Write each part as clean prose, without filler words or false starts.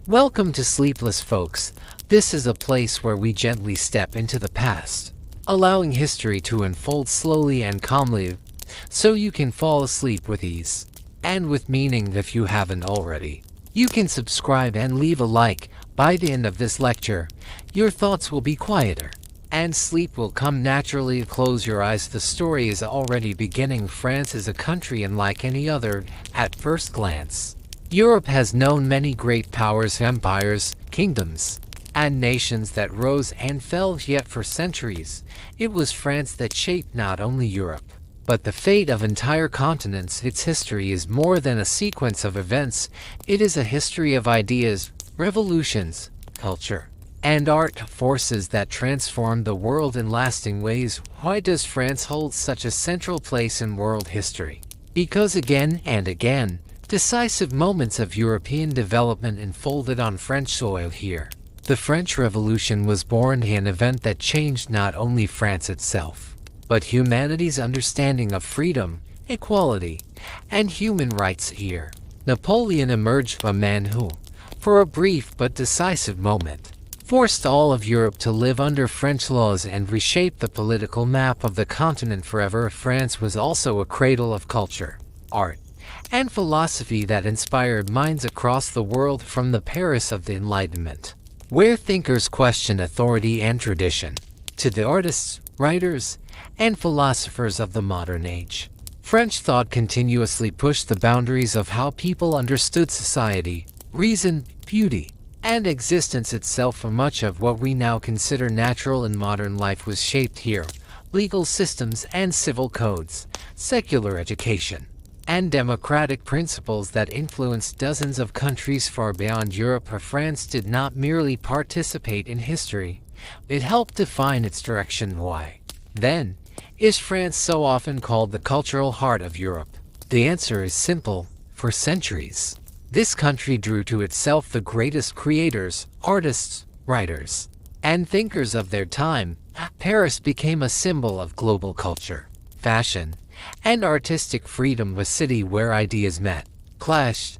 Welcome to Sleepless Folks. This is a place where we gently step into the past, allowing history to unfold slowly and calmly, so you can fall asleep with ease and with meaning if you haven't already. You can subscribe and leave a like. By the end of this lecture, your thoughts will be quieter, and sleep will come naturally. Close your eyes. The story is already beginning. France is a country unlike any other at first glance. Europe has known many great powers, empires, kingdoms, and nations that rose and fell, yet for centuries, it was France that shaped not only Europe, but the fate of entire continents. Its history is more than a sequence of events. It is a history of ideas, revolutions, culture, and art, forces that transformed the world in lasting ways. Why does France hold such a central place in world history? Because again and again, decisive moments of European development unfolded on French soil here. The French Revolution was born, an event that changed not only France itself, but humanity's understanding of freedom, equality, and human rights here. Napoleon emerged, a man who, for a brief but decisive moment, forced all of Europe to live under French laws and reshape the political map of the continent forever. France was also a cradle of culture, art, and philosophy that inspired minds across the world, from the Paris of the Enlightenment, where thinkers questioned authority and tradition, to the artists, writers, and philosophers of the modern age. French thought continuously pushed the boundaries of how people understood society, reason, beauty, and existence itself. For much of what we now consider natural in modern life was shaped here. Legal systems and civil codes, secular education, and democratic principles that influenced dozens of countries far beyond Europe. France did not merely participate in history, it helped define its direction. Why, then, is France so often called the cultural heart of Europe? The answer is simple. For centuries, this country drew to itself the greatest creators, artists, writers, and thinkers of their time. Paris became a symbol of global culture, fashion, and artistic freedom, a city where ideas met, clashed,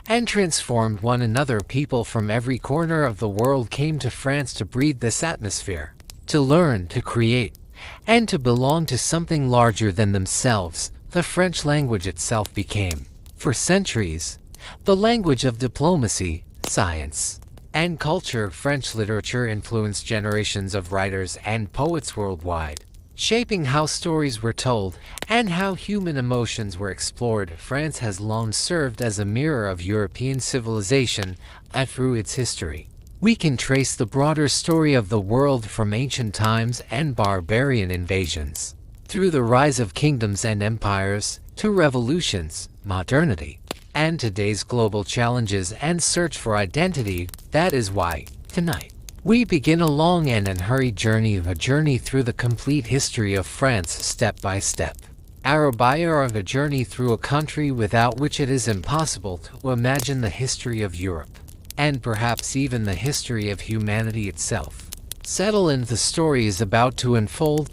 and transformed one another. People from every corner of the world came to France to breathe this atmosphere, to learn, to create, and to belong to something larger than themselves. The French language itself became, for centuries, the language of diplomacy, science, and culture. French literature influenced generations of writers and poets worldwide, shaping how stories were told and how human emotions were explored. France has long served as a mirror of European civilization, and through its history, we can trace the broader story of the world, from ancient times and barbarian invasions, through the rise of kingdoms and empires, to revolutions, modernity, and today's global challenges and search for identity. That is why, tonight, we begin a long and unhurried journey, a journey through the complete history of France, step by step. Our bio of a journey through a country without which it is impossible to imagine the history of Europe, and perhaps even the history of humanity itself. Settle in, the story is about to unfold.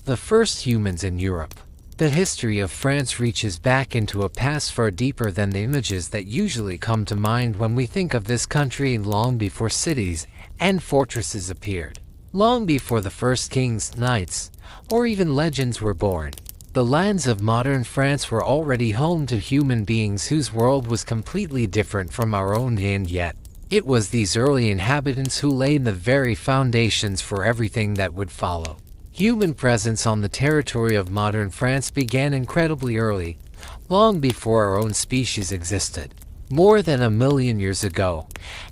The first humans in Europe. The history of France reaches back into a past far deeper than the images that usually come to mind when we think of this country. Long before cities and fortresses appeared, long before the first kings, knights, or even legends were born, the lands of modern France were already home to human beings whose world was completely different from our own, and yet, it was these early inhabitants who laid the very foundations for everything that would follow. Human presence on the territory of modern France began incredibly early, long before our own species existed. More than 1 million years ago,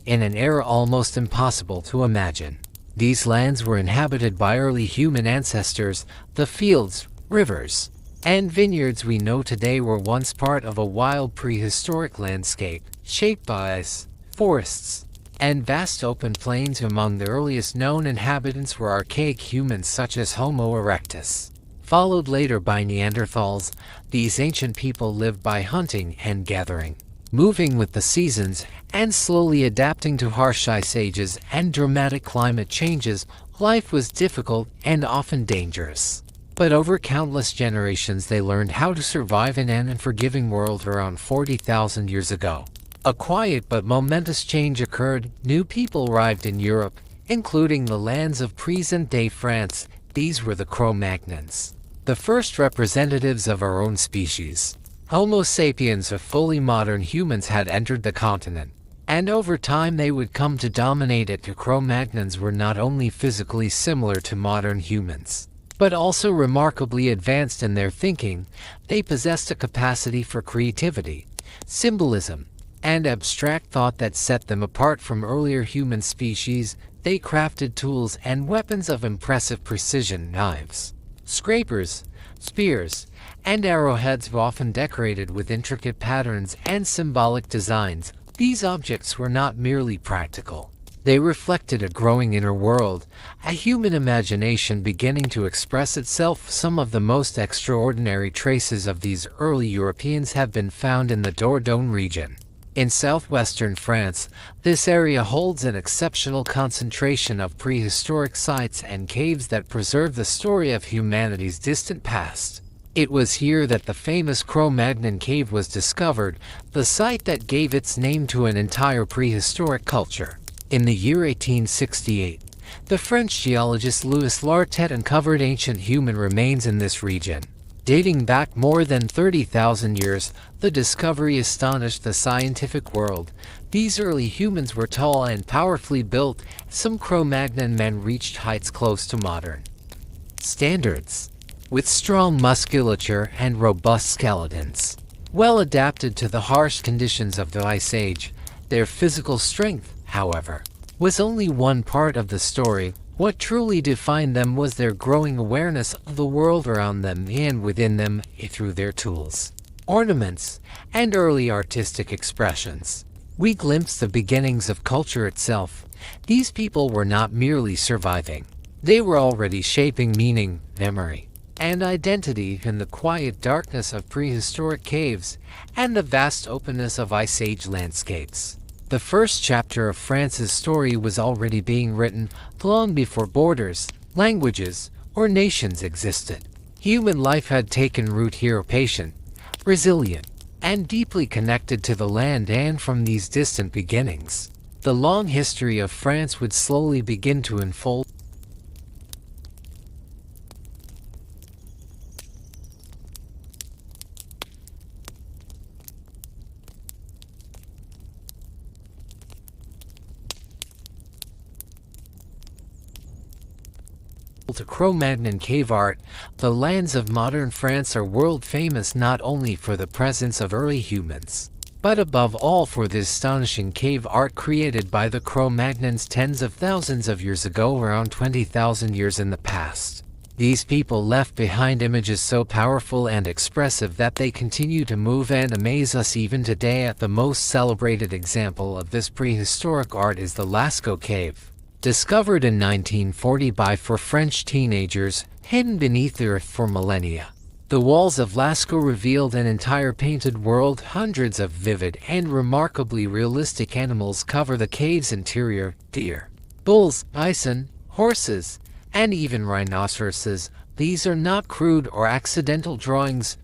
in an era almost impossible to imagine, these lands were inhabited by early human ancestors. The fields, rivers, and vineyards we know today were once part of a wild prehistoric landscape, shaped by ice, forests, and vast open plains. Among the earliest known inhabitants were archaic humans such as Homo erectus, followed later by Neanderthals. These ancient people lived by hunting and gathering, moving with the seasons and slowly adapting to harsh ice ages and dramatic climate changes. Life was difficult and often dangerous. But over countless generations they learned how to survive in an unforgiving world. Around 40,000 years ago, a quiet but momentous change occurred. New people arrived in Europe, including the lands of present-day France. These were the Cro-Magnons, the first representatives of our own species. Homo sapiens, or fully modern humans, had entered the continent, and over time they would come to dominate it. The Cro-Magnons were not only physically similar to modern humans, but also remarkably advanced in their thinking. They possessed a capacity for creativity, symbolism, and abstract thought that set them apart from earlier human species. They crafted tools and weapons of impressive precision: knives, scrapers, spears, and arrowheads, often decorated with intricate patterns and symbolic designs. These objects were not merely practical. They reflected a growing inner world, a human imagination beginning to express itself. Some of the most extraordinary traces of these early Europeans have been found in the Dordogne region, in southwestern France. This area holds an exceptional concentration of prehistoric sites and caves that preserve the story of humanity's distant past. It was here that the famous Cro-Magnon Cave was discovered, the site that gave its name to an entire prehistoric culture. In the year 1868, the French geologist Louis Lartet uncovered ancient human remains in this region, dating back more than 30,000 years. The discovery astonished the scientific world. These early humans were tall and powerfully built. Some Cro-Magnon men reached heights close to modern standards, with strong musculature and robust skeletons, well adapted to the harsh conditions of the Ice Age. Their physical strength, however, was only one part of the story. What truly defined them was their growing awareness of the world around them and within them. Through their tools, ornaments, and early artistic expressions, we glimpse the beginnings of culture itself. These people were not merely surviving. They were already shaping meaning, memory, and identity in the quiet darkness of prehistoric caves and the vast openness of Ice Age landscapes. The first chapter of France's story was already being written long before borders, languages, or nations existed. Human life had taken root here, patient, resilient, and deeply connected to the land. And from these distant beginnings, the long history of France would slowly begin to unfold. To Cro-Magnon Cave Art, the lands of modern France are world famous not only for the presence of early humans, but above all for the astonishing cave art created by the Cro-Magnons tens of thousands of years ago, around 20,000 years in the past. These people left behind images so powerful and expressive that they continue to move and amaze us even today. The most celebrated example of this prehistoric art is the Lascaux Cave, discovered in 1940 by four French teenagers, hidden beneath the earth for millennia. The walls of Lascaux revealed an entire painted world. Hundreds of vivid and remarkably realistic animals cover the cave's interior: deer, bulls, bison, horses, and even rhinoceroses. These are not crude or accidental drawings.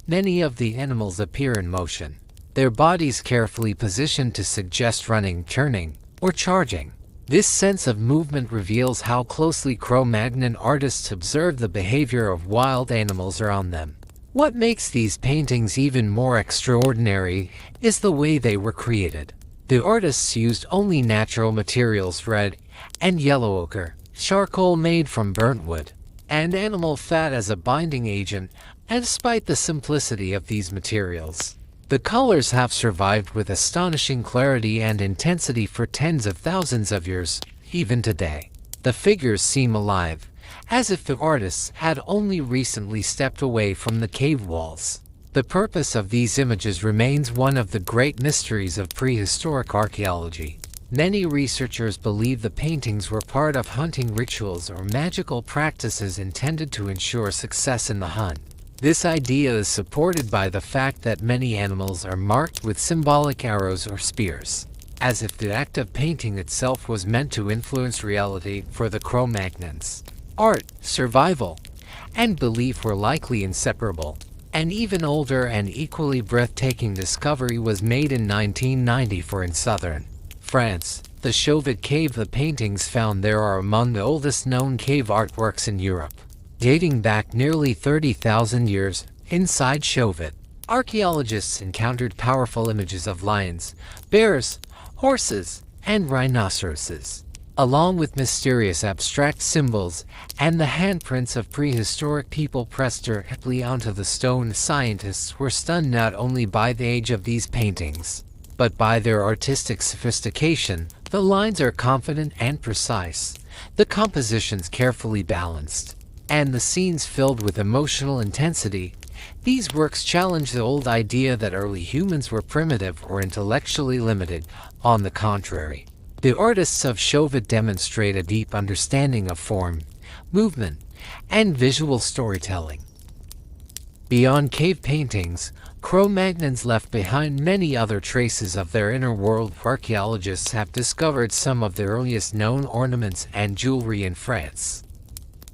Many of the animals appear in motion, their bodies carefully positioned to suggest running, turning, or charging. This sense of movement reveals how closely Cro-Magnon artists observed the behavior of wild animals around them. What makes these paintings even more extraordinary is the way they were created. The artists used only natural materials: red and yellow ochre, charcoal made from burnt wood, and animal fat as a binding agent. And despite the simplicity of these materials, the colors have survived with astonishing clarity and intensity for tens of thousands of years. Even today, the figures seem alive, as if the artists had only recently stepped away from the cave walls. The purpose of these images remains one of the great mysteries of prehistoric archaeology. Many researchers believe the paintings were part of hunting rituals or magical practices intended to ensure success in the hunt. This idea is supported by the fact that many animals are marked with symbolic arrows or spears, as if the act of painting itself was meant to influence reality. For the Cro-Magnons, art, survival, and belief were likely inseparable. An even older and equally breathtaking discovery was made in 1994 in southern France. The Chauvet Cave. The paintings found there are among the oldest known cave artworks in Europe, dating back nearly 30,000 years. Inside Chauvet, archaeologists encountered powerful images of lions, bears, horses, and rhinoceroses, along with mysterious abstract symbols and the handprints of prehistoric people pressed directly onto the stone. Scientists were stunned not only by the age of these paintings, but by their artistic sophistication. The lines are confident and precise, the compositions carefully balanced, and the scenes filled with emotional intensity. These works challenge the old idea that early humans were primitive or intellectually limited. On the contrary, the artists of Chauvet demonstrate a deep understanding of form, movement, and visual storytelling. Beyond cave paintings, Cro-Magnons left behind many other traces of their inner world. Archaeologists have discovered some of the earliest known ornaments and jewelry in France.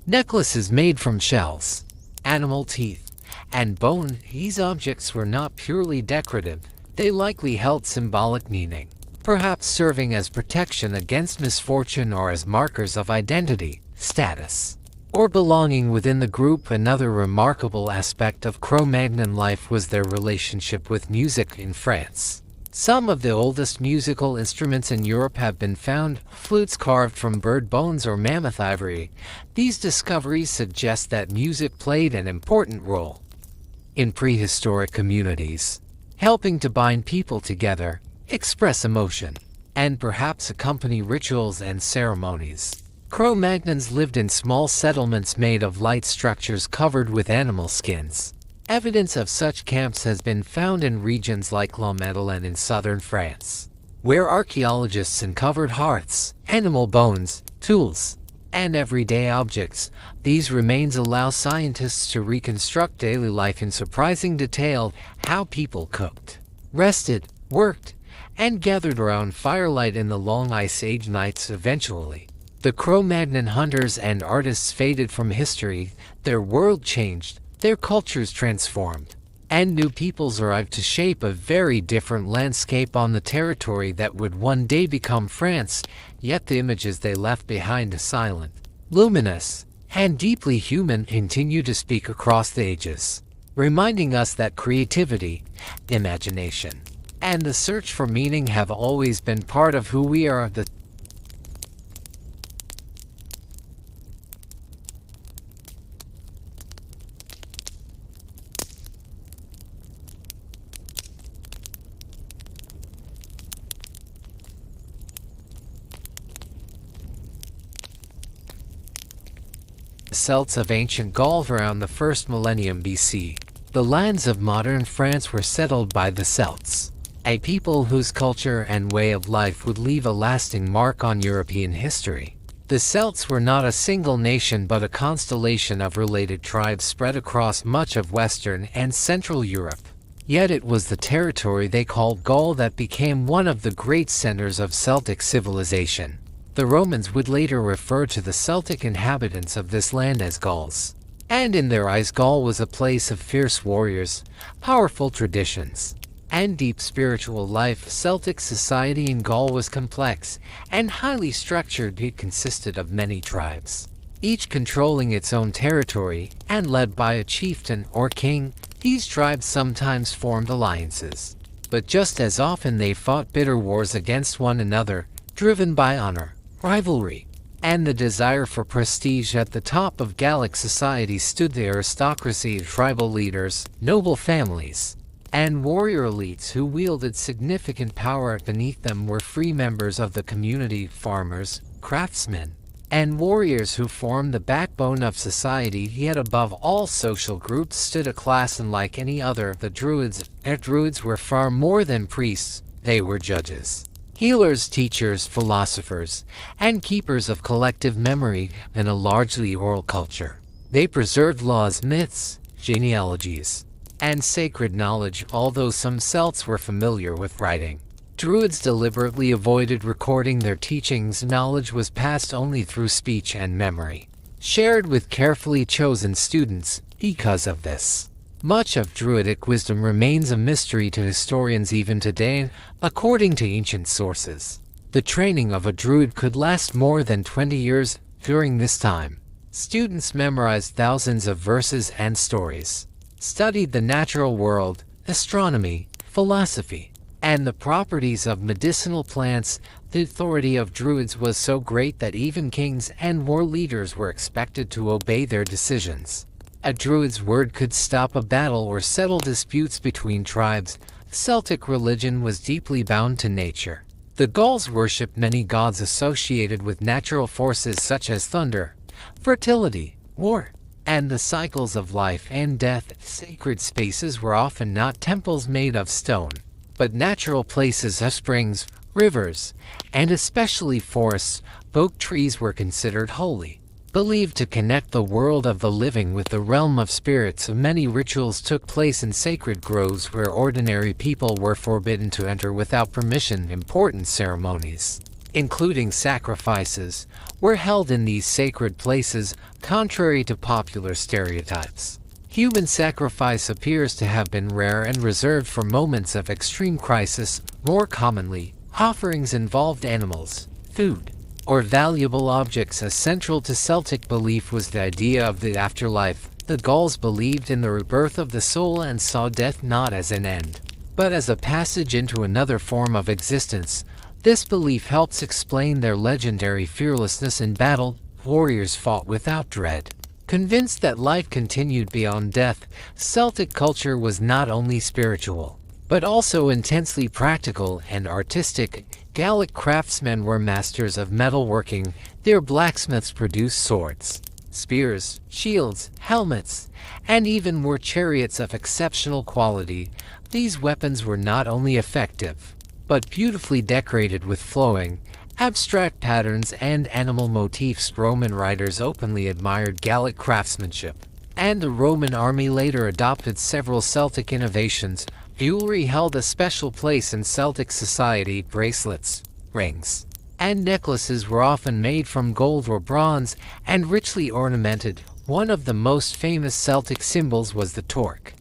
Necklaces made from shells, animal teeth, and bone. These objects were not purely decorative. They likely held symbolic meaning, perhaps serving as protection against misfortune or as markers of identity, status, or belonging within the group. Another remarkable aspect of Cro-Magnon life was their relationship with music in France. Some of the oldest musical instruments in Europe have been found, flutes carved from bird bones or mammoth ivory. These discoveries suggest that music played an important role in prehistoric communities, helping to bind people together, express emotion, and perhaps accompany rituals and ceremonies. Cro-Magnons lived in small settlements made of light structures covered with animal skins. Evidence of such camps has been found in regions like La Madeleine in southern France, where archaeologists uncovered hearths, animal bones, tools, and everyday objects. These remains allow scientists to reconstruct daily life in surprising detail, how people cooked, rested, worked, and gathered around firelight in the long Ice Age nights. Eventually, the Cro-Magnon hunters and artists faded from history. Their world changed, their cultures transformed, and new peoples arrived to shape a very different landscape on the territory that would one day become France. Yet the images they left behind, silent, luminous, and deeply human, continue to speak across the ages, reminding us that creativity, imagination, and the search for meaning have always been part of who we are. The Celts of ancient Gaul. Around the first millennium BC, the lands of modern France were settled by the Celts, a people whose culture and way of life would leave a lasting mark on European history. The Celts were not a single nation but a constellation of related tribes spread across much of Western and Central Europe. Yet it was the territory they called Gaul that became one of the great centers of Celtic civilization. The Romans would later refer to the Celtic inhabitants of this land as Gauls, and in their eyes Gaul was a place of fierce warriors, powerful traditions, and deep spiritual life. Celtic society in Gaul was complex and highly structured. It consisted of many tribes, each controlling its own territory and led by a chieftain or king. These tribes sometimes formed alliances, but just as often they fought bitter wars against one another, driven by honor, rivalry, and the desire for prestige. At the top of Gallic society stood the aristocracy, tribal leaders, noble families, and warrior elites who wielded significant power. Beneath them were free members of the community, farmers, craftsmen, and warriors who formed the backbone of society. Yet above all social groups stood a class unlike any other, the Druids. Their Druids were far more than priests. They were judges, healers, teachers, philosophers, and keepers of collective memory. In a largely oral culture, they preserved laws, myths, genealogies, and sacred knowledge, although some Celts were familiar with writing. Druids deliberately avoided recording their teachings. Knowledge was passed only through speech and memory, shared with carefully chosen students. Because of this, much of Druidic wisdom remains a mystery to historians even today. According to ancient sources, the training of a Druid could last more than 20 years. During this time, students memorized thousands of verses and stories, studied the natural world, astronomy, philosophy, and the properties of medicinal plants. The authority of Druids was so great that even kings and war leaders were expected to obey their decisions. A Druid's word could stop a battle or settle disputes between tribes. Celtic religion was deeply bound to nature. The Gauls worshipped many gods associated with natural forces such as thunder, fertility, war, and the cycles of life and death. Sacred spaces were often not temples made of stone, but natural places of springs, rivers, and especially forests. Oak trees were considered holy, believed to connect the world of the living with the realm of spirits. Many rituals took place in sacred groves where ordinary people were forbidden to enter without permission. Important ceremonies, including sacrifices, were held in these sacred places. Contrary to popular stereotypes, human sacrifice appears to have been rare and reserved for moments of extreme crisis. More commonly, offerings involved animals, food, or valuable objects. As central to Celtic belief was the idea of the afterlife. The Gauls believed in the rebirth of the soul and saw death not as an end, but as a passage into another form of existence. This belief helps explain their legendary fearlessness in battle. Warriors fought without dread, convinced that life continued beyond death. Celtic culture was not only spiritual, but also intensely practical and artistic. Gallic craftsmen were masters of metalworking. Their blacksmiths produced swords, spears, shields, helmets, and even war chariots of exceptional quality. These weapons were not only effective, but beautifully decorated with flowing, abstract patterns and animal motifs. Roman writers openly admired Gallic craftsmanship, and the Roman army later adopted several Celtic innovations. Jewelry held a special place in Celtic society. Bracelets, rings, and necklaces were often made from gold or bronze and richly ornamented. One of the most famous Celtic symbols was the torque,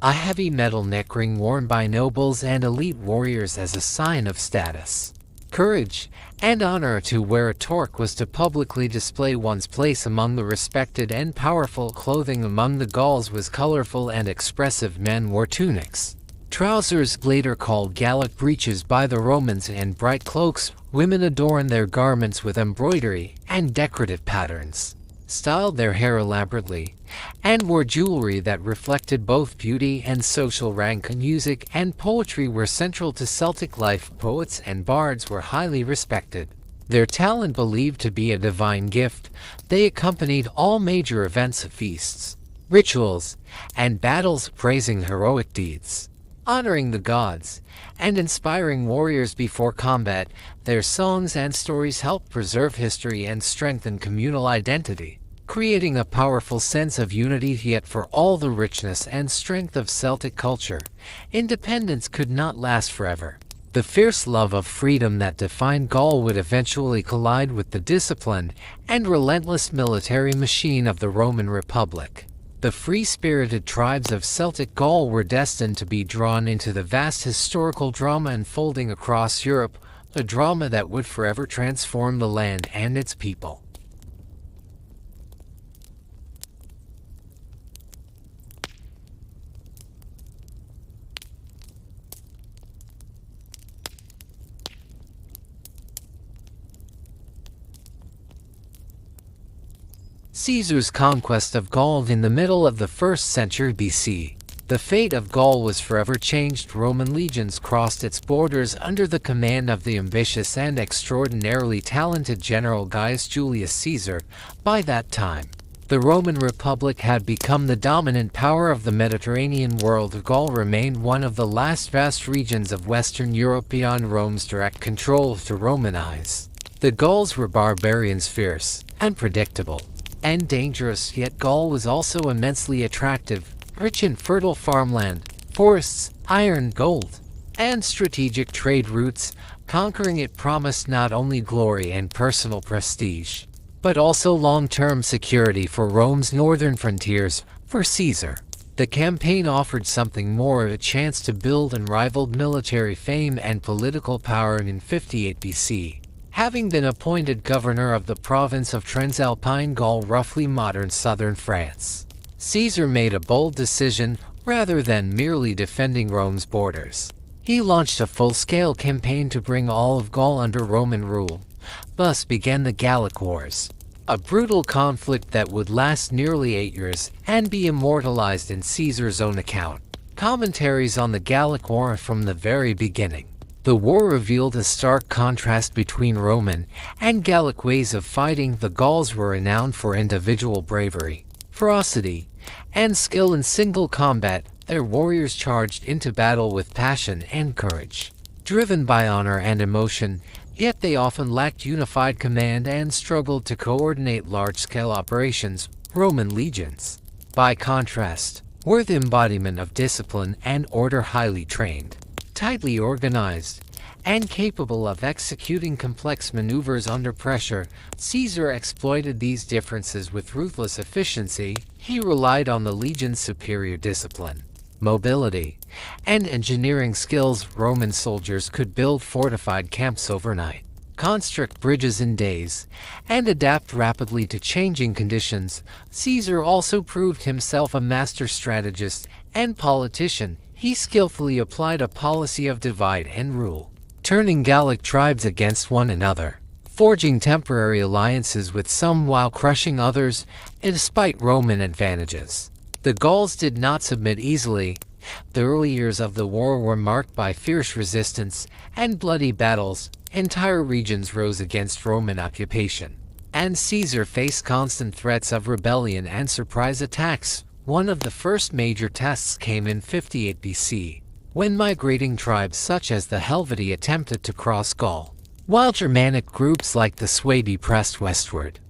a heavy metal neck ring worn by nobles and elite warriors as a sign of status, courage, and honor. To wear a torque was to publicly display one's place among the respected and powerful. Clothing among the Gauls was colorful and expressive. Men wore tunics, trousers, later called Gallic breeches by the Romans, and bright cloaks. Women adorned their garments with embroidery and decorative patterns, styled their hair elaborately, and wore jewelry that reflected both beauty and social rank. Music and poetry were central to Celtic life. Poets and bards were highly respected, their talent believed to be a divine gift. They accompanied all major events, feasts, rituals, and battles, praising heroic deeds, honoring the gods, and inspiring warriors before combat. Their songs and stories helped preserve history and strengthen communal identity, creating a powerful sense of unity. Yet for all the richness and strength of Celtic culture, independence could not last forever. The fierce love of freedom that defined Gaul would eventually collide with the disciplined and relentless military machine of the Roman Republic. The free-spirited tribes of Celtic Gaul were destined to be drawn into the vast historical drama unfolding across Europe, a drama that would forever transform the land and its people. Caesar's conquest of Gaul in the middle of the 1st century BC. The fate of Gaul was forever changed. Roman legions crossed its borders under the command of the ambitious and extraordinarily talented general Gaius Julius Caesar. By that time, the Roman Republic had become the dominant power of the Mediterranean world. Gaul remained one of the last vast regions of Western Europe beyond Rome's direct control to Romanize. The Gauls were barbarians, fierce, unpredictable, and dangerous, yet Gaul was also immensely attractive, rich in fertile farmland, forests, iron, gold, and strategic trade routes. Conquering it promised not only glory and personal prestige, but also long-term security for Rome's northern frontiers. For Caesar, the campaign offered something more, a chance to build and rivaled military fame and political power. In 58 BC, having been appointed governor of the province of Transalpine Gaul, roughly modern southern France, Caesar made a bold decision. Rather than merely defending Rome's borders, he launched a full-scale campaign to bring all of Gaul under Roman rule. Thus began the Gallic Wars, a brutal conflict that would last nearly 8 years and be immortalized in Caesar's own account. Commentaries on the Gallic War. From the very beginning, the war revealed a stark contrast between Roman and Gallic ways of fighting. The Gauls were renowned for individual bravery, ferocity, and skill in single combat. Their warriors charged into battle with passion and courage, driven by honor and emotion, yet they often lacked unified command and struggled to coordinate large-scale operations. Roman legions, by contrast, were the embodiment of discipline and order, highly trained, tightly organized, and capable of executing complex maneuvers under pressure. Caesar exploited these differences with ruthless efficiency. He relied on the legion's superior discipline, mobility, and engineering skills. Roman soldiers could build fortified camps overnight, construct bridges in days, and adapt rapidly to changing conditions. Caesar also proved himself a master strategist and politician. He skillfully applied a policy of divide and rule, turning Gallic tribes against one another, forging temporary alliances with some while crushing others. Despite Roman advantages, the Gauls did not submit easily. The early years of the war were marked by fierce resistance and bloody battles. Entire regions rose against Roman occupation, and Caesar faced constant threats of rebellion and surprise attacks. One of the first major tests came in 58 BC, when migrating tribes such as the Helvetii attempted to cross Gaul, while Germanic groups like the Suebi pressed westward.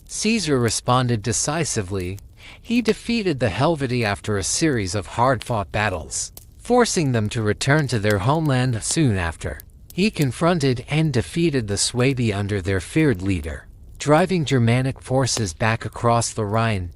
Caesar responded decisively. He defeated the Helvetii after a series of hard-fought battles, forcing them to return to their homeland. Soon after, he confronted and defeated the Suebi under their feared leader, driving Germanic forces back across the Rhine.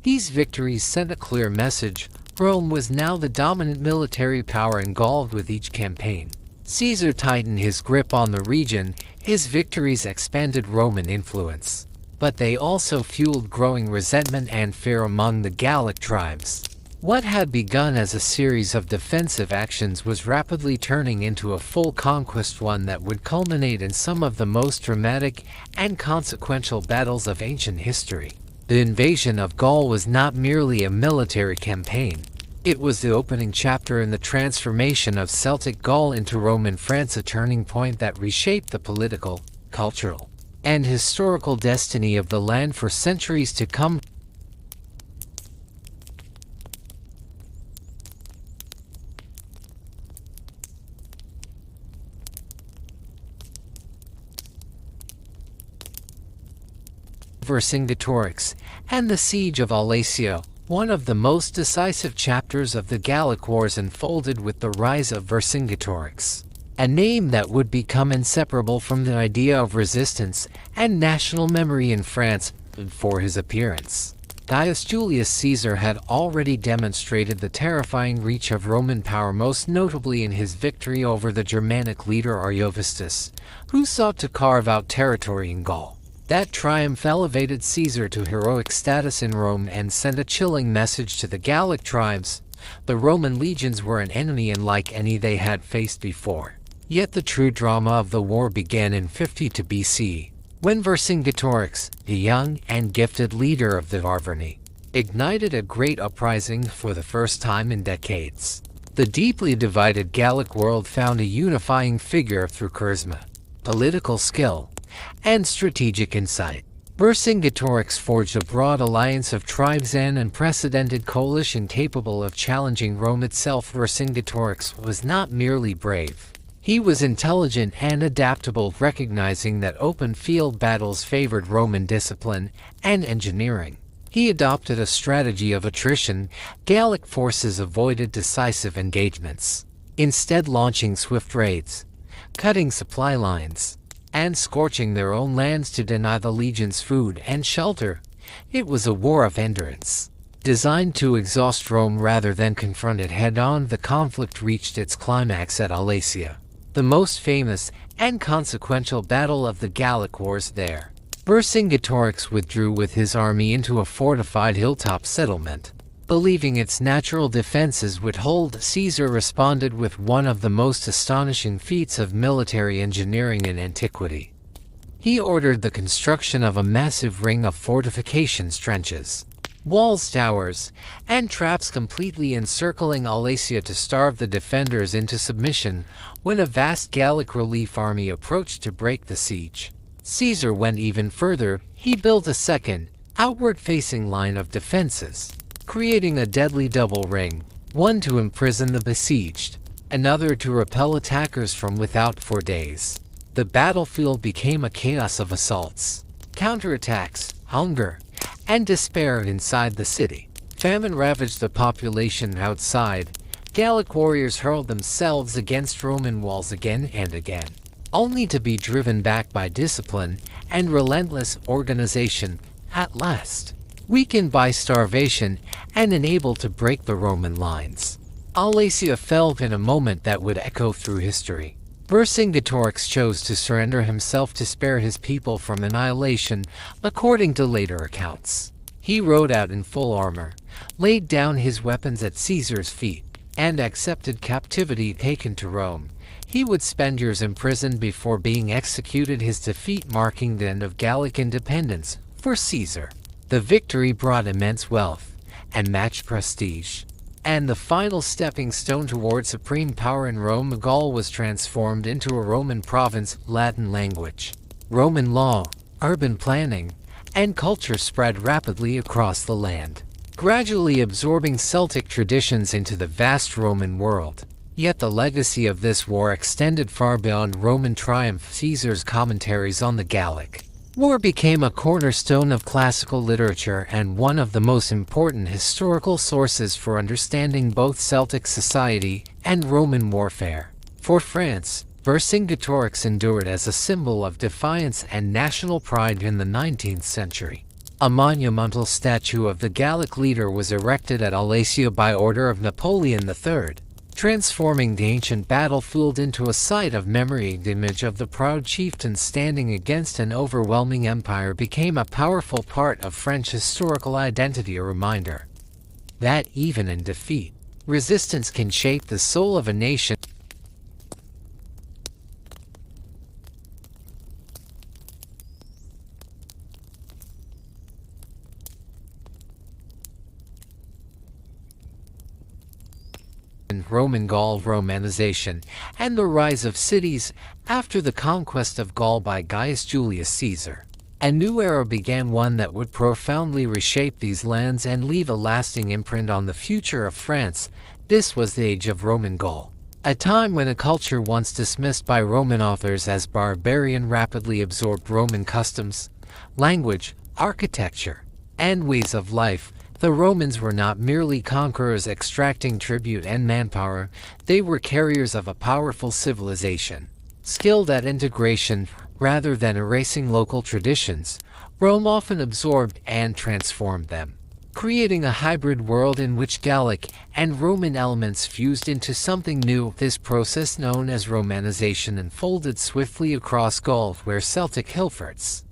These victories sent a clear message: Rome was now the dominant military power in Gaul. With each campaign, Caesar tightened his grip on the region. His victories expanded Roman influence, but they also fueled growing resentment and fear among the Gallic tribes. What had begun as a series of defensive actions was rapidly turning into a full conquest, one that would culminate in some of the most dramatic and consequential battles of ancient history. The invasion of Gaul was not merely a military campaign. It was the opening chapter in the transformation of Celtic Gaul into Roman France, a turning point that reshaped the political, cultural, and historical destiny of the land for centuries to come. Vercingetorix and the Siege of Alesia, one of the most decisive chapters of the Gallic Wars, unfolded with the rise of Vercingetorix, a name that would become inseparable from the idea of resistance and national memory in France. Before his appearance, Gaius Julius Caesar had already demonstrated the terrifying reach of Roman power, most notably in his victory over the Germanic leader Augustus, who sought to carve out territory in Gaul. That triumph elevated Caesar to heroic status in Rome and sent a chilling message to the Gallic tribes. The Roman legions were an enemy unlike any they had faced before. Yet the true drama of the war began in 52 BC, when Vercingetorix, the young and gifted leader of the Arverni, ignited a great uprising. For the first time in decades, the deeply divided Gallic world found a unifying figure through charisma, political skill, and strategic insight. Vercingetorix forged a broad alliance of tribes, an unprecedented coalition capable of challenging Rome itself. Vercingetorix was not merely brave. He was intelligent and adaptable, recognizing that open field battles favored Roman discipline and engineering. He adopted a strategy of attrition. Gallic forces avoided decisive engagements, instead launching swift raids, cutting supply lines, and scorching their own lands to deny the legions food and shelter. It was a war of endurance, designed to exhaust Rome rather than confront it head-on. The conflict reached its climax at Alesia, the most famous and consequential battle of the Gallic Wars there. Vercingetorix withdrew with his army into a fortified hilltop settlement, believing its natural defenses would hold. Caesar responded with one of the most astonishing feats of military engineering in antiquity. He ordered the construction of a massive ring of fortifications, trenches, walls, towers, and traps completely encircling Alesia to starve the defenders into submission. When a vast Gallic relief army approached to break the siege, Caesar went even further. He built a second, outward-facing line of defenses, creating a deadly double ring, one to imprison the besieged, another to repel attackers from without. For days, the battlefield became a chaos of assaults, counterattacks, hunger, and despair inside the city. Famine ravaged the population outside. Gallic warriors hurled themselves against Roman walls again and again, only to be driven back by discipline and relentless organization. At last, weakened by starvation and unable to break the Roman lines, Alesia fell in a moment that would echo through history. Vercingetorix chose to surrender himself to spare his people from annihilation, according to later accounts. He rode out in full armor, laid down his weapons at Caesar's feet, and accepted captivity. Taken to Rome, he would spend years imprisoned before being executed, his defeat marking the end of Gallic independence. For Caesar, the victory brought immense wealth and matched prestige, and the final stepping stone toward supreme power in Rome. Gaul was transformed into a Roman province. Latin language, Roman law, urban planning, and culture spread rapidly across the land, gradually absorbing Celtic traditions into the vast Roman world. Yet the legacy of this war extended far beyond Roman triumph. Caesar's commentaries on the Gallic War became a cornerstone of classical literature and one of the most important historical sources for understanding both Celtic society and Roman warfare. For France, Vercingetorix endured as a symbol of defiance and national pride in the 19th century. A monumental statue of the Gallic leader was erected at Alesia by order of Napoleon III, transforming the ancient battlefield into a site of memory. The image of the proud chieftain standing against an overwhelming empire became a powerful part of French historical identity, a reminder that even in defeat, resistance can shape the soul of a nation. Roman Gaul, Romanization, and the rise of cities. After the conquest of Gaul by Gaius Julius Caesar, a new era began, one that would profoundly reshape these lands and leave a lasting imprint on the future of France. This was the age of Roman Gaul, a time when a culture once dismissed by Roman authors as barbarian rapidly absorbed Roman customs, language, architecture, and ways of life. The Romans were not merely conquerors extracting tribute and manpower, they were carriers of a powerful civilization, skilled at integration rather than erasing local traditions. Rome often absorbed and transformed them, creating a hybrid world in which Gallic and Roman elements fused into something new. This process, known as Romanization, unfolded swiftly across Gaul, where Celtic hillforts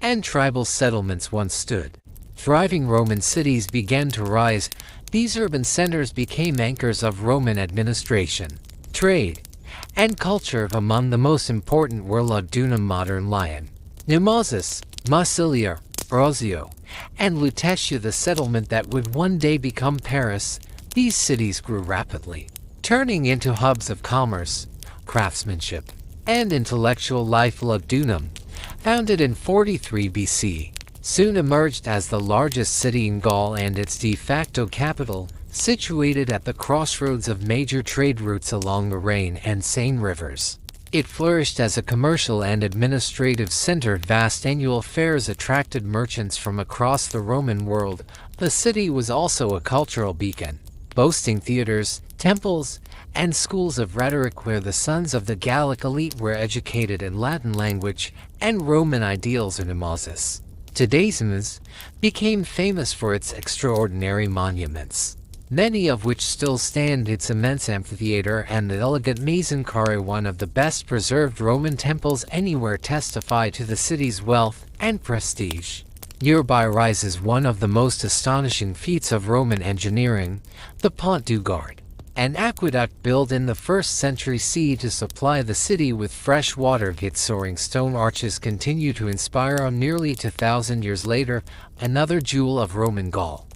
and tribal settlements once stood. Thriving Roman cities began to rise. These urban centers became anchors of Roman administration, trade, and culture. Among the most important were Lugdunum, modern Lyon, Nemours, Massilia, Orazio, and Lutetia, the settlement that would one day become Paris. These cities grew rapidly, turning into hubs of commerce, craftsmanship, and intellectual life. Lugdunum, founded in 43 BC, soon emerged as the largest city in Gaul and its de facto capital. situated at the crossroads of major trade routes along the Rhine and Seine rivers. It flourished as a commercial and administrative center. Vast annual fairs attracted merchants from across the Roman world. The city was also a cultural beacon, boasting theaters, temples, and schools of rhetoric where the sons of the Gallic elite were educated in Latin language and Roman ideals and immersive. Today's Ms. became famous for its extraordinary monuments, many of which still stand. Its immense amphitheater and the elegant Maison Carrée, one of the best preserved Roman temples anywhere, testify to the city's wealth and prestige. Nearby rises one of the most astonishing feats of Roman engineering, the Pont du Gard, an aqueduct built in the 1st century CE to supply the city with fresh water. Its soaring stone arches continue to inspire nearly 2,000 years later. Another jewel of Roman Gaul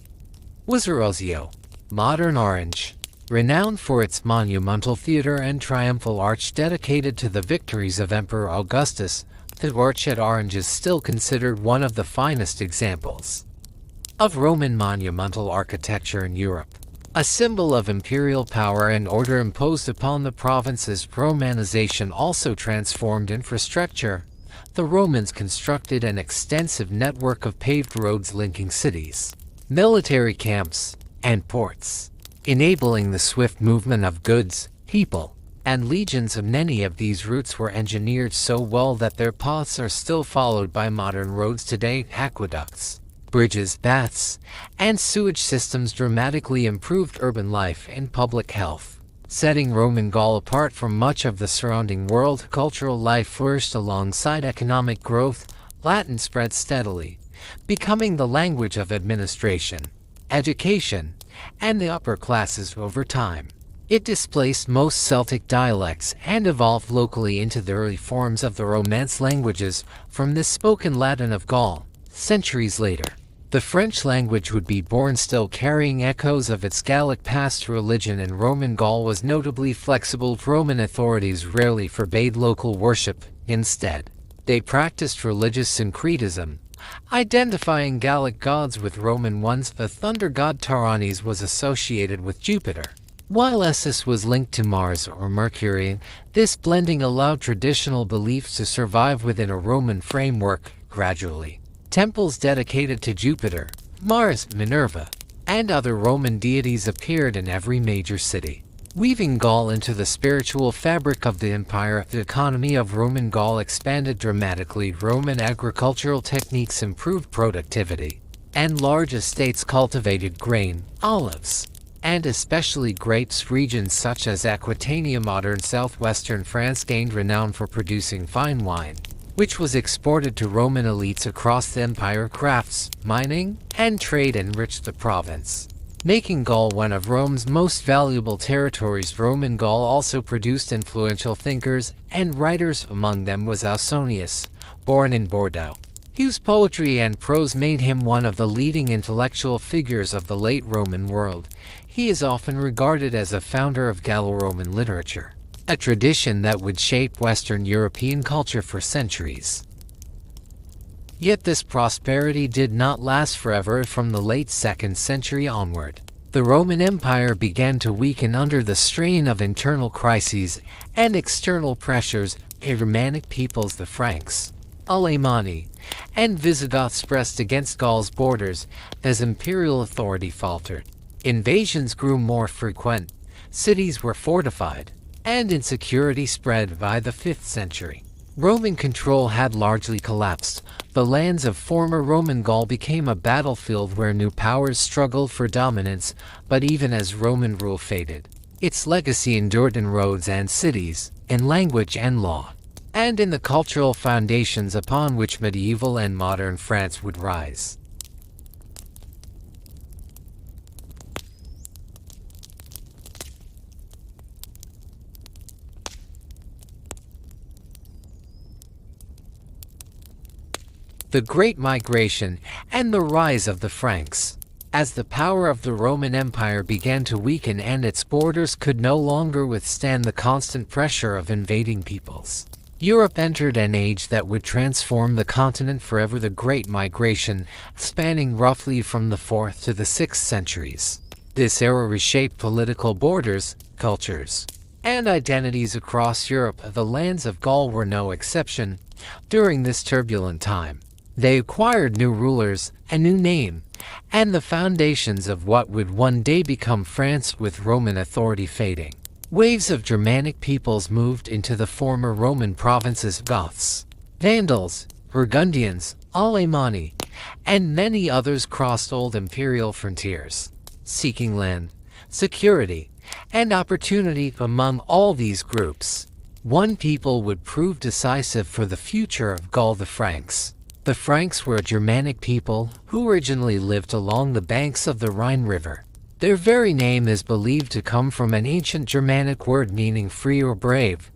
was Arezzo, modern Orange, renowned for its monumental theater and triumphal arch dedicated to the victories of Emperor Augustus. The arch at Orange is still considered one of the finest examples of Roman monumental architecture in Europe, a symbol of imperial power and order imposed upon the provinces. Romanization also transformed infrastructure. The Romans constructed an extensive network of paved roads linking cities, military camps, and ports, enabling the swift movement of goods, people, and legions. Many of these routes were engineered so well that their paths are still followed by modern roads today. Aqueducts, bridges, baths, and sewage systems dramatically improved urban life and public health, setting Roman Gaul apart from much of the surrounding world. Cultural life flourished alongside economic growth. Latin spread steadily, becoming the language of administration, education, and the upper classes over time. It displaced most Celtic dialects and evolved locally into the early forms of the Romance languages from the spoken Latin of Gaul. Centuries later, the French language would be born, still carrying echoes of its Gallic past. Religion in Roman Gaul was notably flexible. Roman authorities rarely forbade local worship. Instead, they practiced religious syncretism, identifying Gallic gods with Roman ones. The thunder god Taranis was associated with Jupiter, while Essus was linked to Mars or Mercury. This blending allowed traditional beliefs to survive within a Roman framework. Gradually, temples dedicated to Jupiter, Mars, Minerva, and other Roman deities appeared in every major city, weaving Gaul into the spiritual fabric of the empire. The economy of Roman Gaul expanded dramatically. Roman agricultural techniques improved productivity, and large estates cultivated grain, olives, and especially grapes. Regions such as Aquitania, modern southwestern France, gained renown for producing fine wine, which was exported to Roman elites across the empire. Crafts, mining, and trade enriched the province, making Gaul one of Rome's most valuable territories. Roman Gaul also produced influential thinkers and writers. Among them was Ausonius, born in Bordeaux, whose poetry and prose made him one of the leading intellectual figures of the late Roman world. He is often regarded as a founder of Gallo-Roman literature, a tradition that would shape Western European culture for centuries. Yet this prosperity did not last forever. From the late 2nd century onward, the Roman Empire began to weaken under the strain of internal crises and external pressures. Germanic peoples, the Franks, Alemanni, and Visigoths pressed against Gaul's borders as imperial authority faltered. Invasions grew more frequent, cities were fortified, and insecurity spread. By the 5th century, Roman control had largely collapsed. The lands of former Roman Gaul became a battlefield where new powers struggled for dominance. But even as Roman rule faded, its legacy endured in roads and cities, in language and law, and in the cultural foundations upon which medieval and modern France would rise. The Great Migration and the rise of the Franks. As the power of the Roman Empire began to weaken and its borders could no longer withstand the constant pressure of invading peoples, Europe entered an age that would transform the continent forever. The Great Migration, spanning roughly from the 4th to the 6th centuries, This era reshaped political borders, cultures, and identities across Europe. The lands of Gaul were no exception. During this turbulent time, they acquired new rulers, a new name, and the foundations of what would one day become France, with Roman authority fading. Waves of Germanic peoples moved into the former Roman provinces: Goths, Vandals, Burgundians, Alemanni, and many others crossed old imperial frontiers, seeking land, security, and opportunity. Among all these groups, one people would prove decisive for the future of Gaul: the Franks. The Franks were a Germanic people who originally lived along the banks of the Rhine River. Their very name is believed to come from an ancient Germanic word meaning free or brave,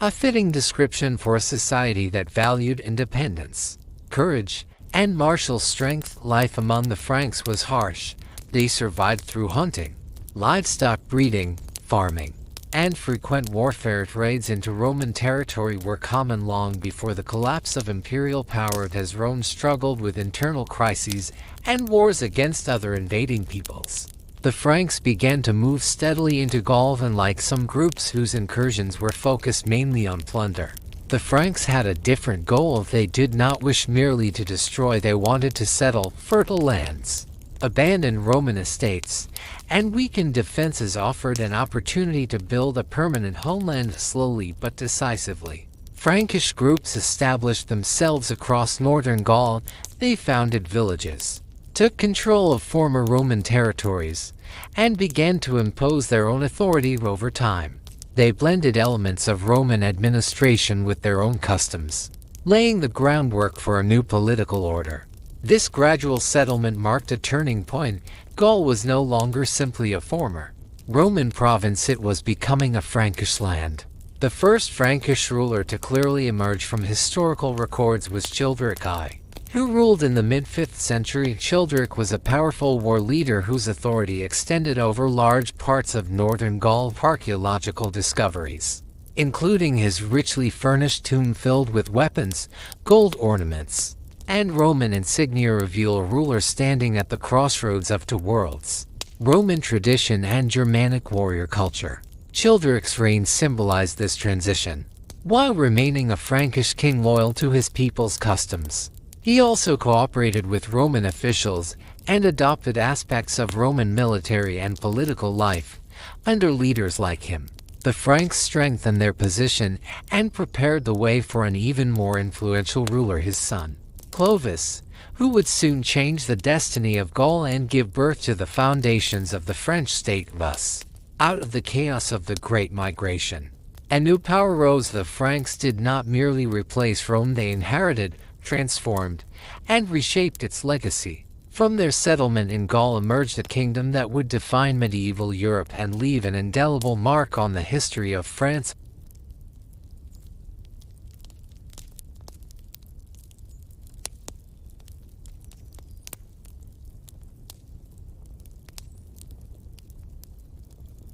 a fitting description for a society that valued independence, courage, and martial strength. Life among the Franks was harsh. They survived through hunting, livestock breeding, farming, and frequent warfare. Raids into Roman territory were common long before the collapse of imperial power, as Rome struggled with internal crises and wars against other invading peoples. The Franks began to move steadily into Gaul, and like some groups whose incursions were focused mainly on plunder, the Franks had a different goal. They did not wish merely to destroy, they wanted to settle fertile lands, abandon Roman estates, and weakened defenses. Offered an opportunity to build a permanent homeland. Slowly but decisively, Frankish groups established themselves across northern Gaul. They founded villages, took control of former Roman territories, and began to impose their own authority. Over time, they blended elements of Roman administration with their own customs, laying the groundwork for a new political order. This gradual settlement marked a turning point. Gaul was no longer simply a former Roman province, it was becoming a Frankish land. The first Frankish ruler to clearly emerge from historical records was Childeric I, who ruled in the mid-5th century. Childeric was a powerful war leader whose authority extended over large parts of northern Gaul. Archaeological discoveries, including his richly furnished tomb filled with weapons, gold ornaments, and Roman insignia, reveal a ruler standing at the crossroads of two worlds: Roman tradition and Germanic warrior culture. Childeric's reign symbolized this transition, while remaining a Frankish king loyal to his people's customs. He also cooperated with Roman officials and adopted aspects of Roman military and political life. Under leaders like him, the Franks strengthened their position and prepared the way for an even more influential ruler, his son, Clovis, who would soon change the destiny of Gaul and give birth to the foundations of the French state. Thus, out of the chaos of the Great Migration, a new power rose. The Franks did not merely replace Rome, they inherited, transformed, and reshaped its legacy. From their settlement in Gaul emerged a kingdom that would define medieval Europe and leave an indelible mark on the history of France.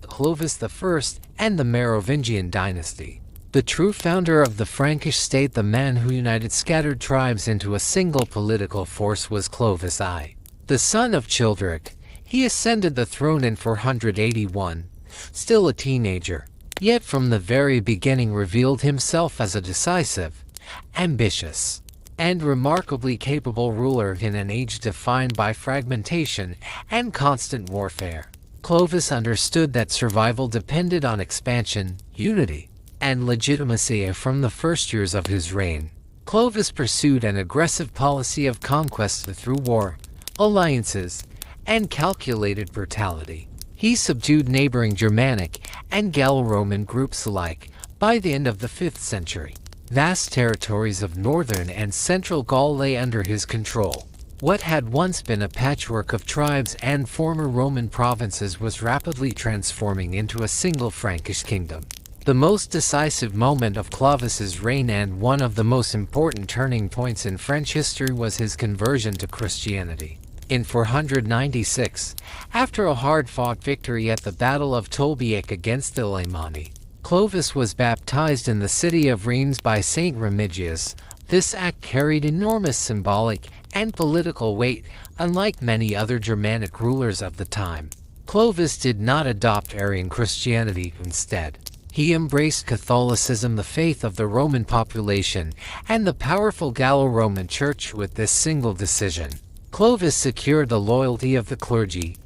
Clovis I and the Merovingian dynasty. The true founder of the Frankish state, the man who united scattered tribes into a single political force, was Clovis I. The son of Childeric, he ascended the throne in 481, still a teenager, yet from the very beginning revealed himself as a decisive, ambitious, and remarkably capable ruler in an age defined by fragmentation and constant warfare. Clovis understood that survival depended on expansion, unity, and legitimacy. From the first years of his reign, Clovis pursued an aggressive policy of conquest through war, alliances, and calculated brutality. He subdued neighboring Germanic and Gallo-Roman groups alike. By the end of the 5th century, vast territories of northern and central Gaul lay under his control. What had once been a patchwork of tribes and former Roman provinces was rapidly transforming into a single Frankish kingdom. The most decisive moment of Clovis's reign and one of the most important turning points in French history was his conversion to Christianity. In 496, after a hard-fought victory at the Battle of Tolbiac against the Alemanni, Clovis was baptized in the city of Reims by Saint Remigius. This act carried enormous symbolic and political weight. Unlike many other Germanic rulers of the time, Clovis did not adopt Arian Christianity instead. He embraced Catholicism, the faith of the Roman population, and the powerful Gallo-Roman Church. With this single decision, Clovis secured the loyalty of the clergy,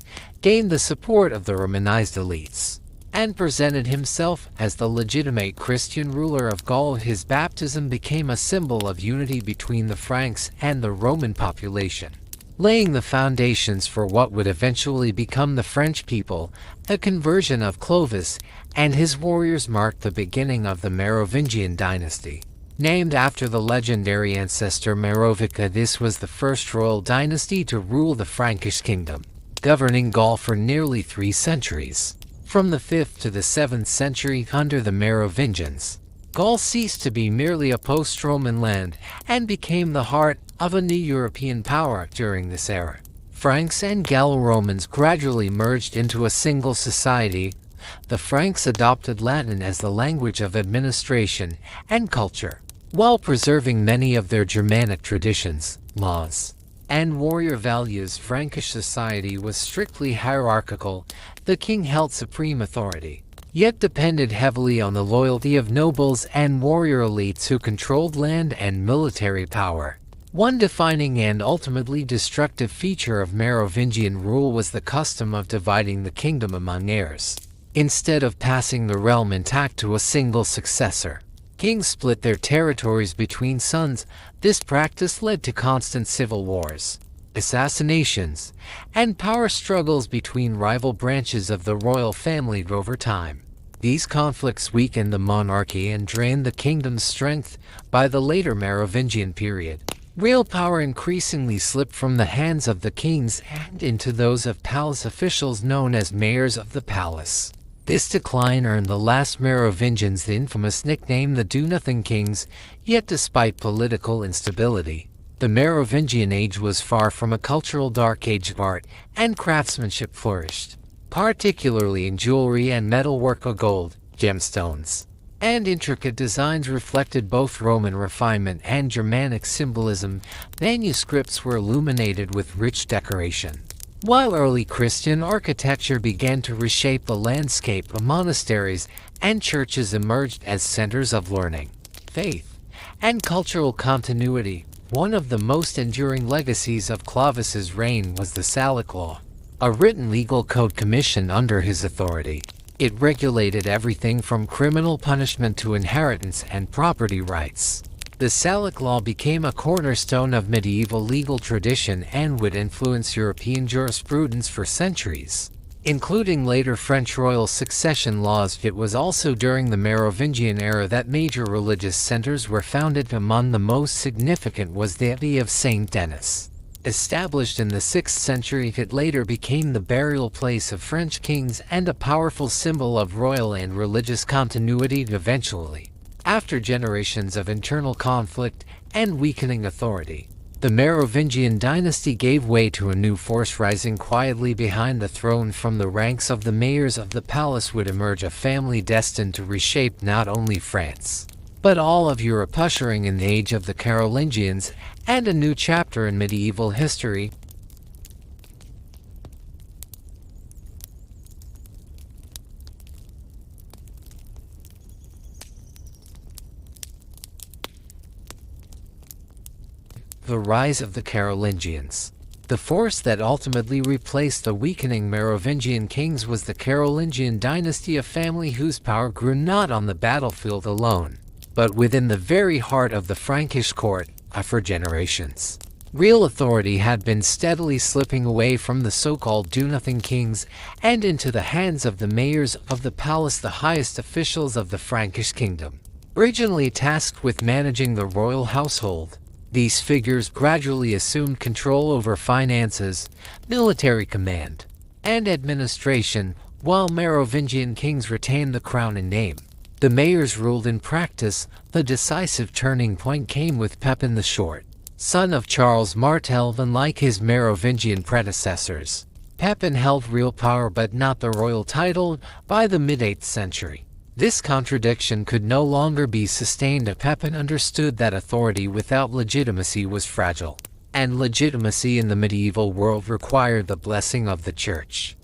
gained the support of the Romanized elites, and presented himself as the legitimate Christian ruler of Gaul. His baptism became a symbol of unity between the Franks and the Roman population, laying the foundations for what would eventually become the French people. The conversion of Clovis and his warriors marked the beginning of the Merovingian dynasty. Named after the legendary ancestor Merovica, this was the first royal dynasty to rule the Frankish kingdom, governing Gaul for nearly 3 centuries. From the 5th to the 7th century, under the Merovingians, Gaul ceased to be merely a post-Roman land and became the heart of a new European power. During this era, Franks and Gallo-Romans gradually merged into a single society. The Franks adopted Latin as the language of administration and culture, while preserving many of their Germanic traditions, laws, and warrior values. Frankish society was strictly hierarchical. The king held supreme authority, yet depended heavily on the loyalty of nobles and warrior elites who controlled land and military power. One defining and ultimately destructive feature of Merovingian rule was the custom of dividing the kingdom among heirs. Instead of passing the realm intact to a single successor, kings split their territories between sons. This practice led to constant civil wars, assassinations, and power struggles between rival branches of the royal family. Over time, these conflicts weakened the monarchy and drained the kingdom's strength. By the later Merovingian period, real power increasingly slipped from the hands of the kings and into those of palace officials known as mayors of the palace. This decline earned the last Merovingians the infamous nickname the Do-Nothing Kings. Yet despite political instability, the Merovingian age was far from a cultural dark age. Art and craftsmanship flourished, particularly in jewelry and metalwork. Gold, gemstones, and intricate designs reflected both Roman refinement and Germanic symbolism. Manuscripts were illuminated with rich decoration, while early Christian architecture began to reshape the landscape. Monasteries and churches emerged as centers of learning, faith, and cultural continuity. One of the most enduring legacies of Clovis's reign was the Salic Law, a written legal code commissioned under his authority. It regulated everything from criminal punishment to inheritance and property rights. The Salic Law became a cornerstone of medieval legal tradition and would influence European jurisprudence for centuries, including later French royal succession laws. It was also during the Merovingian era that major religious centers were founded. Among the most significant was the Abbey of Saint Denis. Established in the 6th century, it later became the burial place of French kings and a powerful symbol of royal and religious continuity. Eventually, after generations of internal conflict and weakening authority, the Merovingian dynasty gave way to a new force rising quietly behind the throne. From the ranks of the mayors of the palace would emerge a family destined to reshape not only France, but all of Europe, ushering in the age of the Carolingians and a new chapter in medieval history. The rise of the Carolingians. The force that ultimately replaced the weakening Merovingian kings was the Carolingian dynasty, a family whose power grew not on the battlefield alone, but within the very heart of the Frankish court. For generations, real authority had been steadily slipping away from the so-called Do-Nothing Kings and into the hands of the mayors of the palace, the highest officials of the Frankish kingdom. Originally tasked with managing the royal household, these figures gradually assumed control over finances, military command, and administration, while Merovingian kings retained the crown in name. The mayors ruled in practice. The decisive turning point came with Pepin the Short, son of Charles Martel. Unlike his Merovingian predecessors, Pepin held real power but not the royal title. By the mid-8th century, this contradiction could no longer be sustained. Pepin understood that authority without legitimacy was fragile, and legitimacy in the medieval world required the blessing of the church.